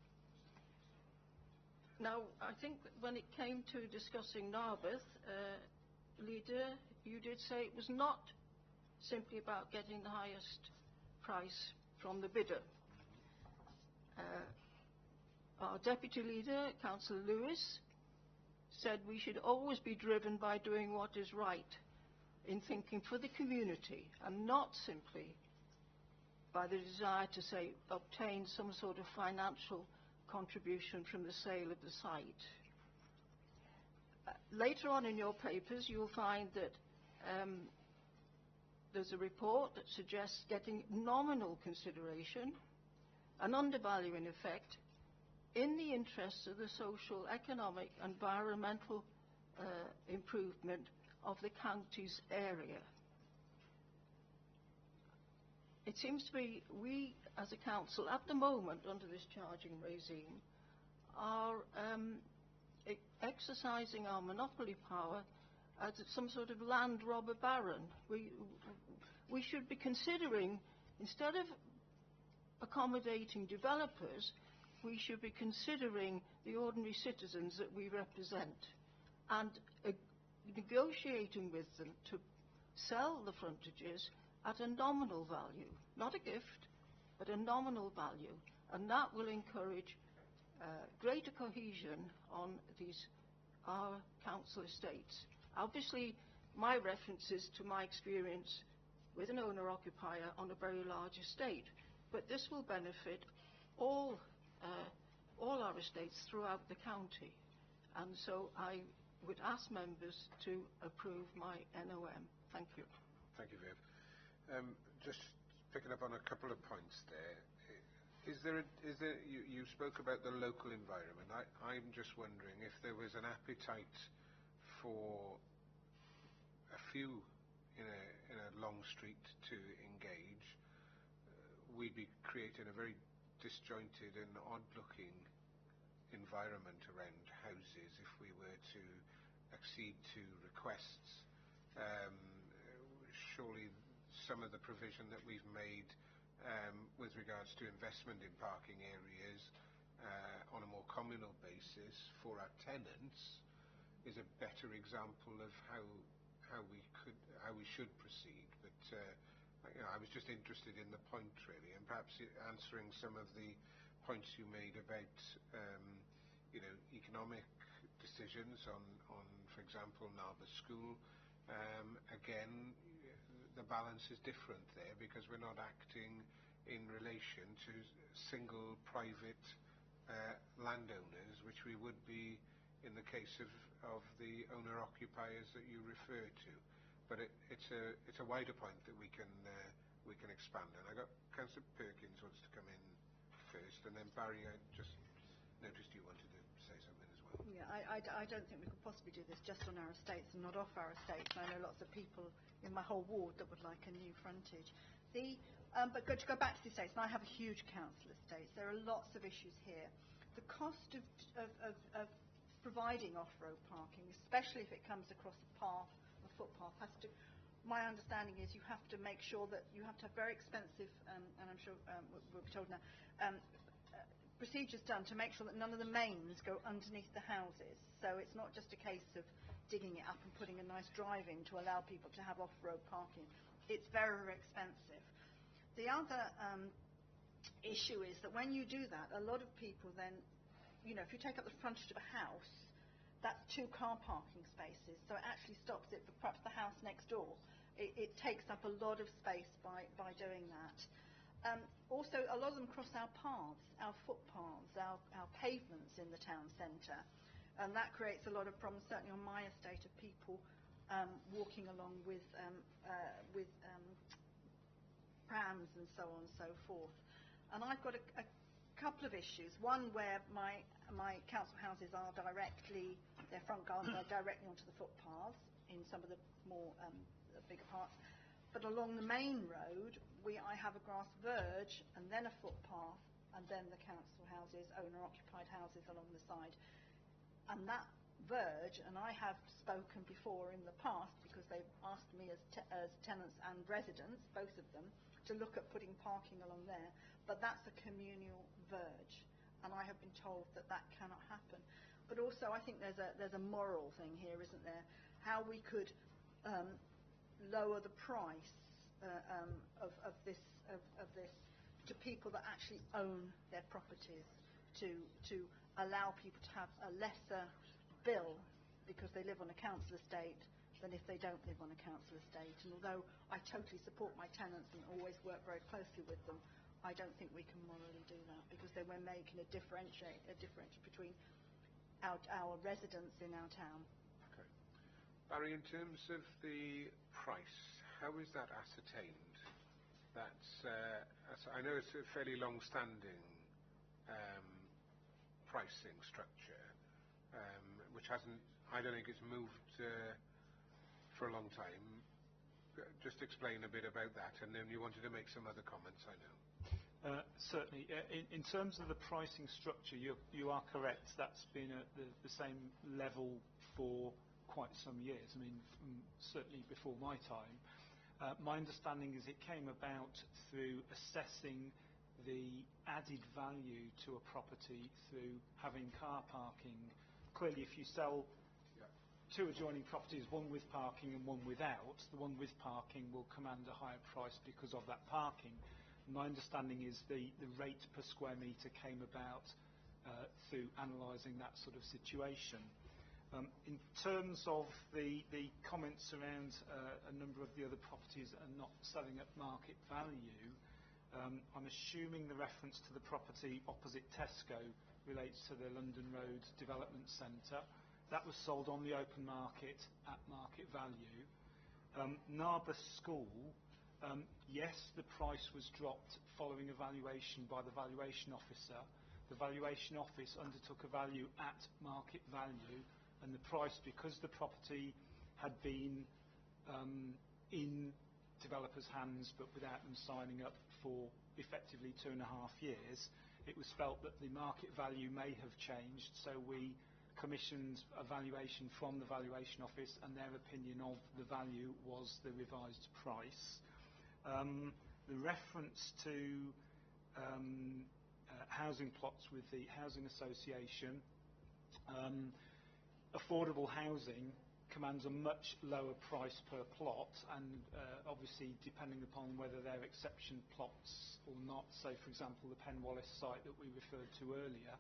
Now, I think when it came to discussing Narberth, Leader, you did say it was not simply about getting the highest price from the bidder. Our Deputy Leader, Councillor Lewis, said we should always be driven by doing what is right, in thinking for the community, and not simply by the desire to, say, obtain some sort of financial contribution from the sale of the site. Later on in your papers, you'll find that there's a report that suggests getting nominal consideration, an undervaluing effect, in the interests of the social, economic, environmental improvement of the county's area. It seems to be we, as a council, at the moment, under this charging regime, are exercising our monopoly power as some sort of land robber baron. We should be considering, instead of accommodating developers, we should be considering the ordinary citizens that we represent and negotiating with them to sell the frontages at a nominal value, not a gift, but a nominal value, and that will encourage greater cohesion on our council estates. Obviously, my reference is to my experience with an owner-occupier on a very large estate, but this will benefit all our estates throughout the county, and so I would ask members to approve my NOM. Thank you. Thank you, Viv. Just picking up on a couple of points there. You spoke about the local environment. I'm just wondering if there was an appetite for a few in a long street to engage. We'd be creating a very disjointed and odd-looking environment around houses if we were to accede to requests. Surely some of the provision that we've made with regards to investment in parking areas on a more communal basis for our tenants is a better example of how we should proceed. But I was just interested in the point, really, and perhaps answering some of the points you made about economic decisions on, for example, Narberth School. Again, the balance is different there because we're not acting in relation to single private landowners, which we would be in the case of the owner-occupiers that you refer to. But it's a wider point that we can expand on. I got Councillor Perkins wants to come in first, and then Barry, I just noticed you wanted to say something as well. Yeah, I don't think we could possibly do this just on our estates and not off our estates. And I know lots of people in my whole ward that would like a new frontage. But to go back to the estates, and I have a huge council estate, there are lots of issues here. The cost of providing off-road parking, especially if it comes across a path, a footpath, my understanding is you have to make sure that you have to have very expensive, and I'm sure we'll be told now, procedures done to make sure that none of the mains go underneath the houses. So it's not just a case of digging it up and putting a nice drive in to allow people to have off-road parking. It's very, very expensive. The other issue is that when you do that, a lot of people then, if you take up the frontage of a house, that's 2 car parking spaces, so it actually stops it for perhaps the house next door. It takes up a lot of space by doing that. Also, a lot of them cross our paths, our footpaths, our pavements in the town centre, and that creates a lot of problems, certainly on my estate, of people walking along with prams and so on and so forth. And I've got a couple of issues. One where my council houses are directly, their front gardens are directly onto the footpaths in some of the more bigger parts. But along the main road, I have a grass verge and then a footpath and then the council houses, owner-occupied houses along the side. And that verge, and I have spoken before in the past because they've asked me as tenants and residents, both of them, to look at putting parking along there, but that's a communal verge, and I have been told that that cannot happen. But also, I think there's a moral thing here, isn't there? How we could lower the price of this to people that actually own their properties, to allow people to have a lesser bill because they live on a council estate than if they don't live on a council estate. And although I totally support my tenants and always work very closely with them, I don't think we can morally do that, because then we're making a differential between our residents in our town. Okay. Barry, in terms of the price, how is that ascertained? I know it's a fairly long-standing pricing structure, which hasn't, I don't think it's moved for a long time. Just explain a bit about that, and then you wanted to make some other comments, I know. Certainly. In terms of the pricing structure, you are correct. That's been at the same level for quite some years. I mean, certainly before my time. My understanding is it came about through assessing the added value to a property through having car parking. Clearly, if you sell 2 adjoining properties, one with parking and one without, the one with parking will command a higher price because of that parking. My understanding is the rate per square metre came about through analysing that sort of situation. In terms of the comments around a number of the other properties that are not selling at market value, I'm assuming the reference to the property opposite Tesco relates to the London Road Development Centre. That was sold on the open market at market value. Narberth School, yes, the price was dropped following a valuation by the valuation officer. The valuation office undertook a value at market value, and the price, because the property had been in developers' hands but without them signing up for effectively 2.5 years, it was felt that the market value may have changed, so we commissioned a valuation from the valuation office, and their opinion of the value was the revised price. The reference to housing plots with the housing association, affordable housing commands a much lower price per plot, and obviously depending upon whether they're exception plots or not. So, for example, the Penwallace site that we referred to earlier,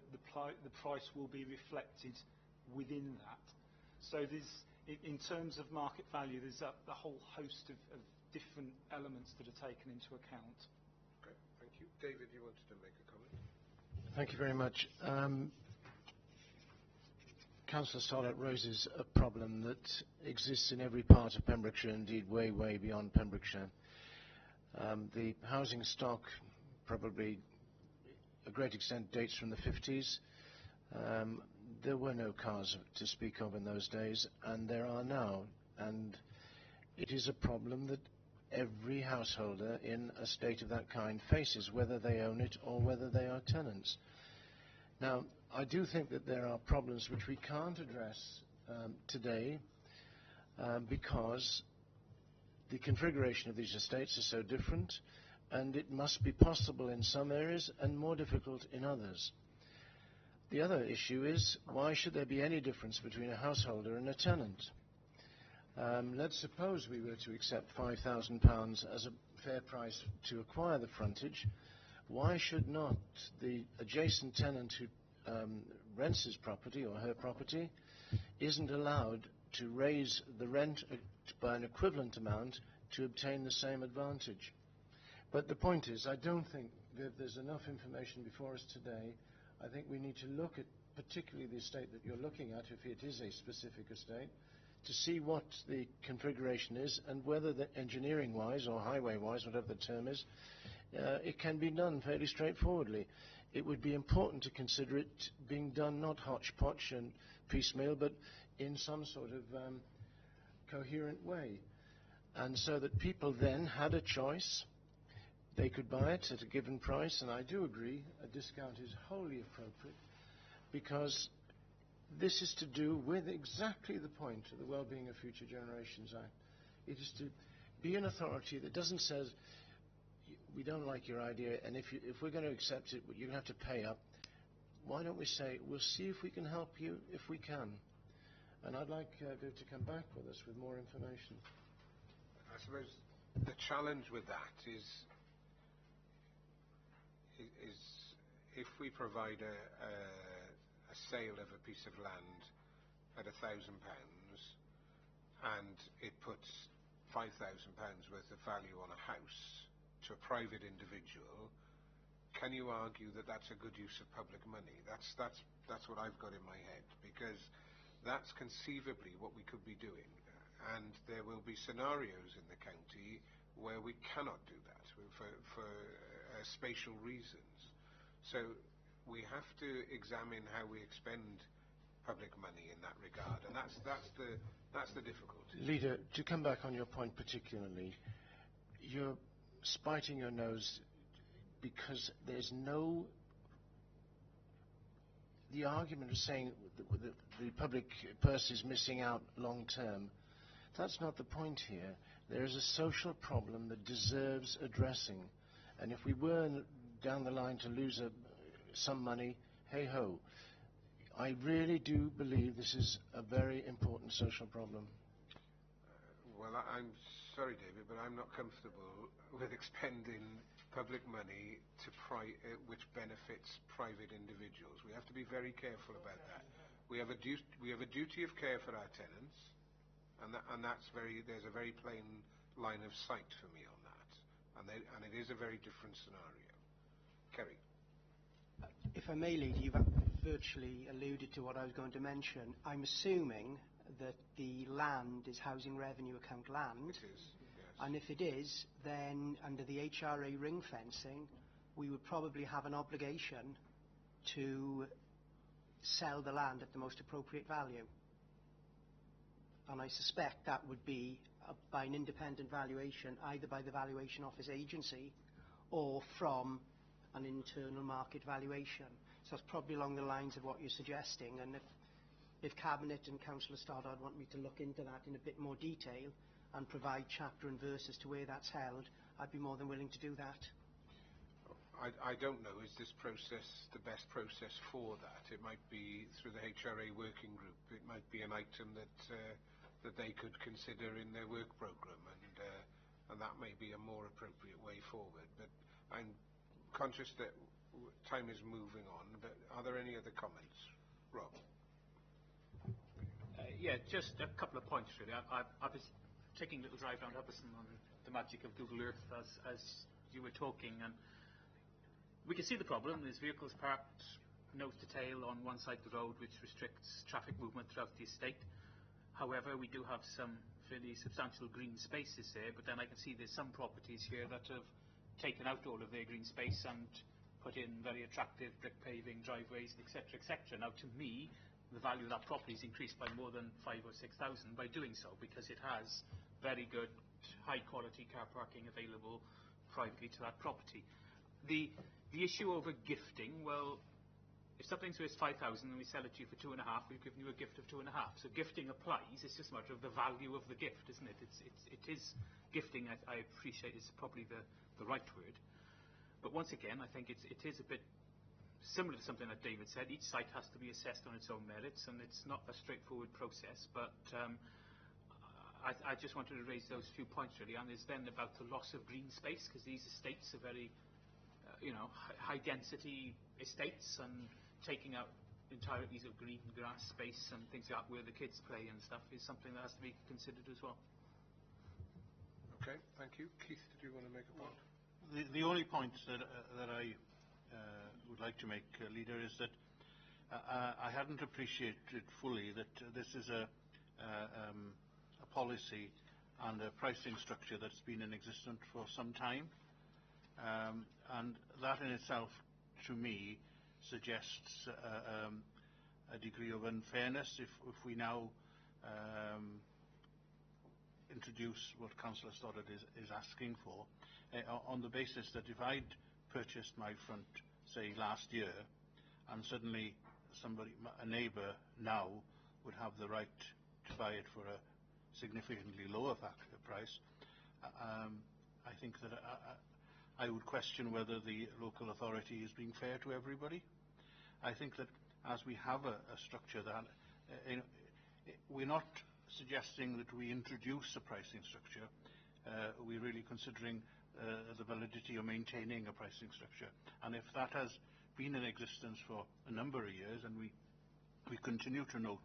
the price will be reflected within that. So there's, in terms of market value, there's a whole host of different elements that are taken into account. David, you wanted to make a comment? Thank you very much. Councillor Stoddart raises a problem that exists in every part of Pembrokeshire, indeed way, way beyond Pembrokeshire. The housing stock, probably a great extent, dates from the 50s. There were no cars to speak of in those days, and there are now. And it is a problem that every householder in a state of that kind faces, whether they own it or whether they are tenants. Now, I do think that there are problems which we can't address today because the configuration of these estates is so different, and it must be possible in some areas and more difficult in others. The other issue is, why should there be any difference between a householder and a tenant? Let's suppose we were to accept £5,000 as a fair price to acquire the frontage. Why should not the adjacent tenant who rents his property or her property isn't allowed to raise the rent by an equivalent amount to obtain the same advantage? But the point is, I don't think that there's enough information before us today. I think we need to look at particularly the estate that you're looking at, if it is a specific estate, to see what the configuration is and whether the engineering-wise or highway-wise, whatever the term is, it can be done fairly straightforwardly. It would be important to consider it being done not hodgepodge and piecemeal, but in some sort of coherent way. And so that people then had a choice. They could buy it at a given price, and I do agree a discount is wholly appropriate, because this is to do with exactly the point of the Wellbeing of Future Generations Act. It is to be an authority that doesn't say, we don't like your idea, and if we're going to accept it, you're going to have to pay up. Why don't we say, we'll see if we can help you if we can. And I'd like Viv to come back with us with more information. I suppose the challenge with that is if we provide a sale of a piece of land at £1,000 and it puts £5,000 worth of value on a house to a private individual, can you argue that that's a good use of public money? That's what I've got in my head, because that's conceivably what we could be doing, and there will be scenarios in the county where we cannot do that for spatial reasons. So we have to examine how we expend public money in that regard, and that's the difficulty. Leader, to come back on your point particularly, you're spiting your nose because there's no... The argument of saying the public purse is missing out long term, that's not the point here. There is a social problem that deserves addressing, and if we were down the line to lose some money, hey-ho. I really do believe this is a very important social problem. Well, I'm sorry, David, but I'm not comfortable with expending public money to which benefits private individuals. We have to be very careful about that. We have a duty of care for our tenants, and there's a very plain line of sight for me on that, and it is a very different scenario. Kerry. If I may, Leader, you've virtually alluded to what I was going to mention. I'm assuming that the land is housing revenue account land. It is, yes. And if it is, then under the HRA ring fencing, we would probably have an obligation to sell the land at the most appropriate value. And I suspect that would be by an independent valuation, either by the Valuation Office agency or from an internal market valuation. So it's probably along the lines of what you're suggesting, and if Cabinet and Councillor Stoddart want me to look into that in a bit more detail and provide chapter and verse as to where that's held, I'd be more than willing to do that. I don't know, is this process the best process for that? It might be through the HRA working group. It might be an item that they could consider in their work programme, and that may be a more appropriate way forward. But I'm conscious that time is moving on, but are there any other comments? Rob? Yeah, just a couple of points really. I was taking a little drive around Hubbardston on the magic of Google Earth as you were talking, and We can see the problem. There's vehicles parked nose to tail on one side of the road, which restricts traffic movement throughout the estate. However, we do have some fairly substantial green spaces there, but then I can see there's some properties here that have taken out all of their green space and put in very attractive brick paving, driveways, etc., etc. Now, to me, the value of that property is increased by more than 5,000 or 6,000 by doing so, because it has very good, high-quality car parking available privately to that property. The issue over gifting, well, if something's worth 5,000 and we sell it to you for 2.5, we've given you a gift of 2.5. So gifting applies. It's just a matter of the value of the gift, isn't it? It is gifting. I appreciate it's probably the right word. But once again, I think it is a bit similar to something that David said. Each site has to be assessed on its own merits, and it's not a straightforward process. But I just wanted to raise those few points really. And there's then about the loss of green space, because these estates are very, high density estates, and taking out entire areas of green grass space and things like that where the kids play and stuff is something that has to be considered as well. Okay, thank you. Keith, did you want to make a point? The only point that I would like to make, Leader, is that I hadn't appreciated fully that this is a policy and a pricing structure that's been in existence for some time, and that in itself, to me, suggests a degree of unfairness if we now introduce what Councillor Stoddart is asking for, on the basis that if I'd purchased my front, say, last year, and suddenly a neighbour now would have the right to buy it for a significantly lower price, I think that I would question whether the local authority is being fair to everybody. I think that as we have a structure that, we're not suggesting that we introduce a pricing structure. We're really considering the validity of maintaining a pricing structure. And if that has been in existence for a number of years, and we continue to note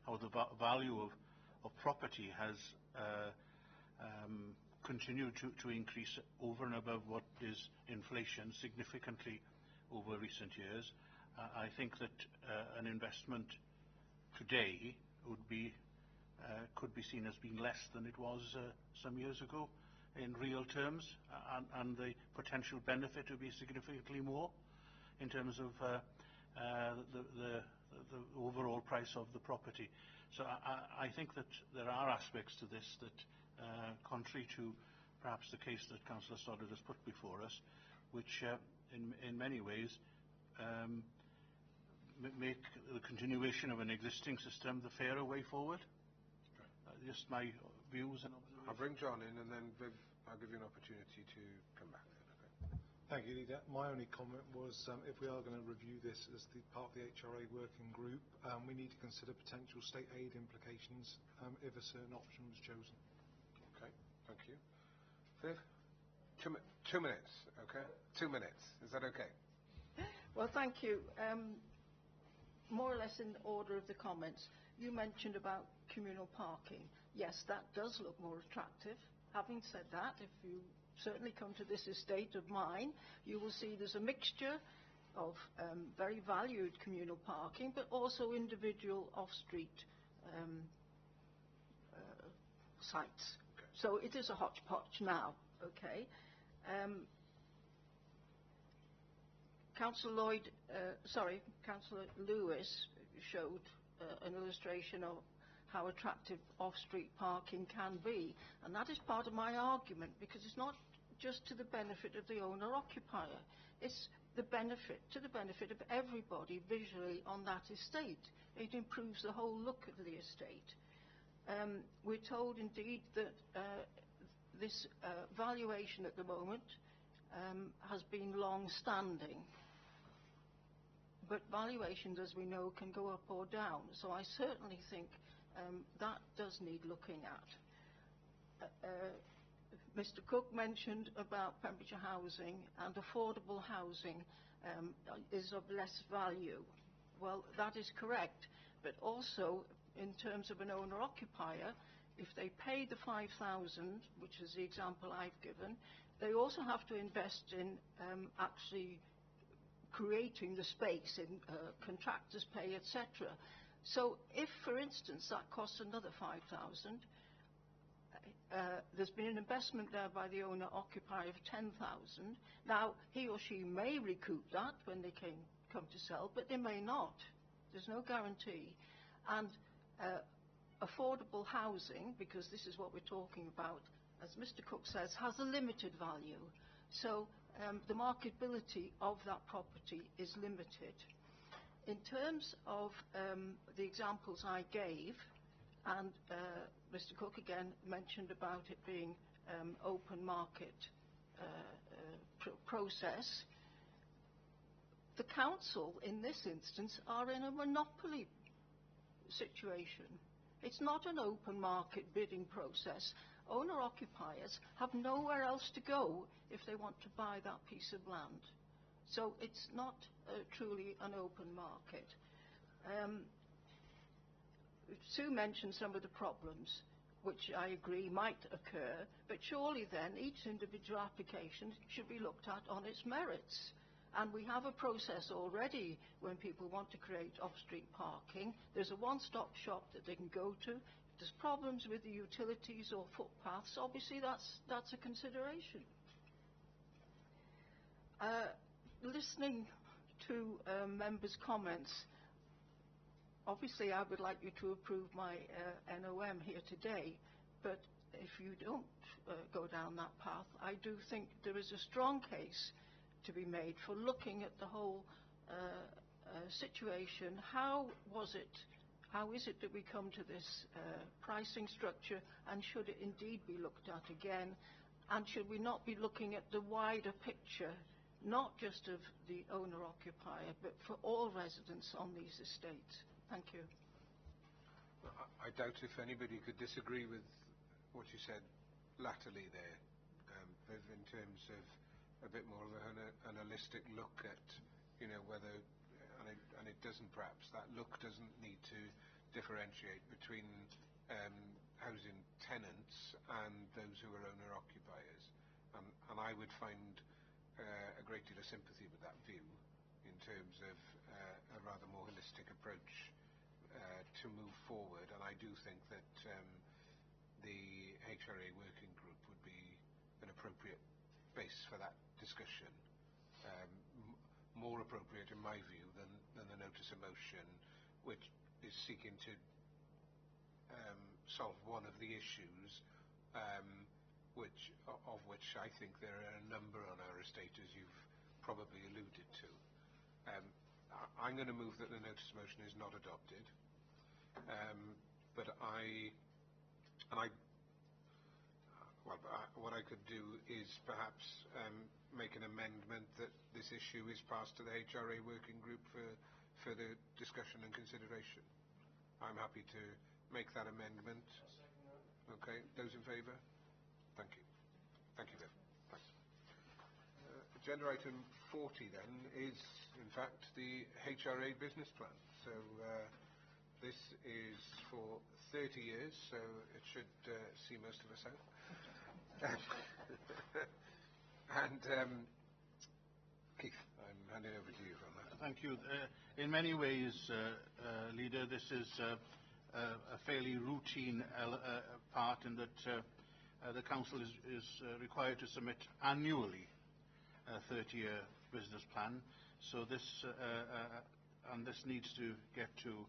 how the value of property has continued to increase over and above what is inflation significantly over recent years, I think that an investment today could be seen as being less than it was some years ago in real terms, and the potential benefit would be significantly more in terms of the overall price of the property. So I think that there are aspects to this that, contrary to perhaps the case that Councillor Stoddart has put before us, which in many ways make the continuation of an existing system the fairer way forward. Just my views and observations. I'll bring John in, and then Viv, I'll give you an opportunity to come back. Okay. Thank you, Leader. My only comment was, if we are going to review this as part of the HRA working group, we need to consider potential state aid implications if a certain option was chosen. Okay, thank you. Viv, 2 minutes, okay? 2 minutes. Is that okay? Well, thank you. More or less in order of the comments, you mentioned about communal parking. Yes, that does look more attractive. Having said that, if you certainly come to this estate of mine, you will see there's a mixture of very valued communal parking, but also individual off-street sites. Okay. So it is a hodgepodge now, okay? Councillor Lewis showed an illustration of how attractive off-street parking can be, and that is part of my argument, because it's not just to the benefit of the owner-occupier, it's to the benefit of everybody visually on that estate. It improves the whole look of the estate. We're told indeed that this valuation at the moment has been long-standing. But valuations, as we know, can go up or down. So I certainly think that does need looking at. Mr. Cook mentioned about Pembrokeshire housing, and affordable housing is of less value. Well, that is correct. But also, in terms of an owner-occupier, if they pay the 5,000, which is the example I've given, they also have to invest in actually creating the space in contractors' pay, etc. So if, for instance, that costs another 5,000, there's been an investment there by the owner-occupier of 10,000. Now, he or she may recoup that when they come to sell, but they may not. There's no guarantee. And affordable housing, because this is what we're talking about, as Mr. Cook says, has a limited value. So the marketability of that property is limited. In terms of the examples I gave, and Mr. Cook again mentioned about it being open market process, the council in this instance are in a monopoly situation. It's not an open market bidding process. Owner-occupiers have nowhere else to go if they want to buy that piece of land. So it's not truly an open market. Sue mentioned some of the problems, which I agree might occur, but surely then each individual application should be looked at on its merits. And we have a process already when people want to create off-street parking. There's a one-stop shop that they can go to. If there's problems with the utilities or footpaths, obviously that's a consideration. Listening to members' comments, obviously I would like you to approve my NOM here today, but if you don't go down that path, I do think there is a strong case to be made for looking at the whole situation. How is it that we come to this pricing structure, and should it indeed be looked at again, and should we not be looking at the wider picture, not just of the owner-occupier, but for all residents on these estates? Thank you. I doubt if anybody could disagree with what you said latterly there, Viv, in terms of a bit more of an holistic look at, whether, and it doesn't perhaps, that look doesn't need to differentiate between housing tenants and those who are owner-occupiers. And I would find a great deal of sympathy with that view in terms of a rather more holistic approach to move forward. And I do think that the HRA working group would be an appropriate base for that discussion, more appropriate in my view than the notice of motion, which is seeking to solve one of the issues, of which I think there are a number on our estate, as you've probably alluded to. I'm going to move that the notice of motion is not adopted, what I could do is perhaps make an amendment that this issue is passed to the HRA working group for further discussion and consideration. I'm happy to make that amendment. Okay, those in favour? Thank you. Thank you, Viv. Thanks. Agenda item 40 then is, in fact, the HRA business plan. So this is for 30 years, so it should see most of us out. And Keith, I'm handing over to you on that. Thank you. In many ways, Leader, this is a fairly routine part in that the Council is required to submit annually a 30-year business plan. So this and this needs to get to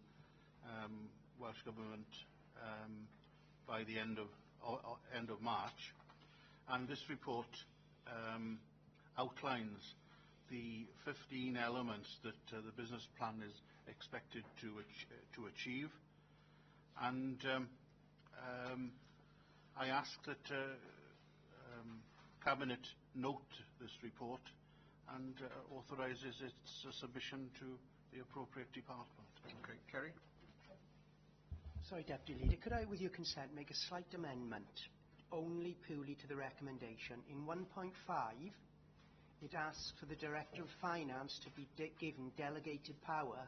Welsh Government by the end of March. And this report outlines the 15 elements that the business plan is expected to achieve. And I ask that Cabinet note this report and authorises its submission to the appropriate department. Okay, Kerry? Sorry, Deputy Leader, could I, with your consent, make a slight amendment, only purely to the recommendation? In 1.5, it asks for the Director of Finance to be given delegated power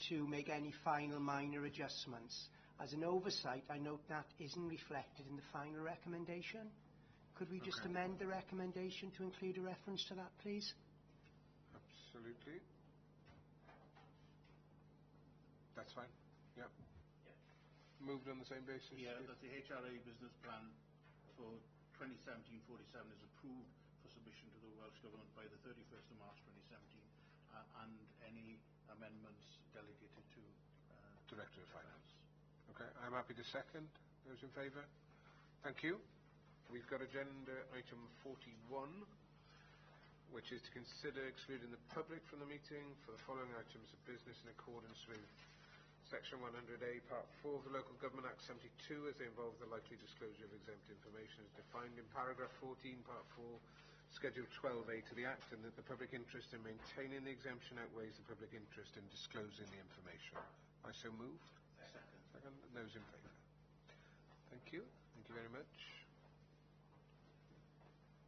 to make any final minor adjustments. As an oversight, I note that isn't reflected in the final recommendation. Could we just amend the recommendation to include a reference to that, please? Absolutely. That's fine. Yep. Moved on the same basis? Yeah, that the HRA business plan for 2017-47 is approved for submission to the Welsh Government by the 31st of March 2017, and any amendments delegated to Director of Finance. Okay, I'm happy to second. Those in favour? Thank you. We've got agenda item 41, which is to consider excluding the public from the meeting for the following items of business in accordance with Section 100A, Part 4 of the Local Government Act 72, as they involve the likely disclosure of exempt information as defined in paragraph 14, Part 4, Schedule 12A to the Act, and that the public interest in maintaining the exemption outweighs the public interest in disclosing the information. I so move. Second. Second. Those in favour? Thank you. Thank you very much.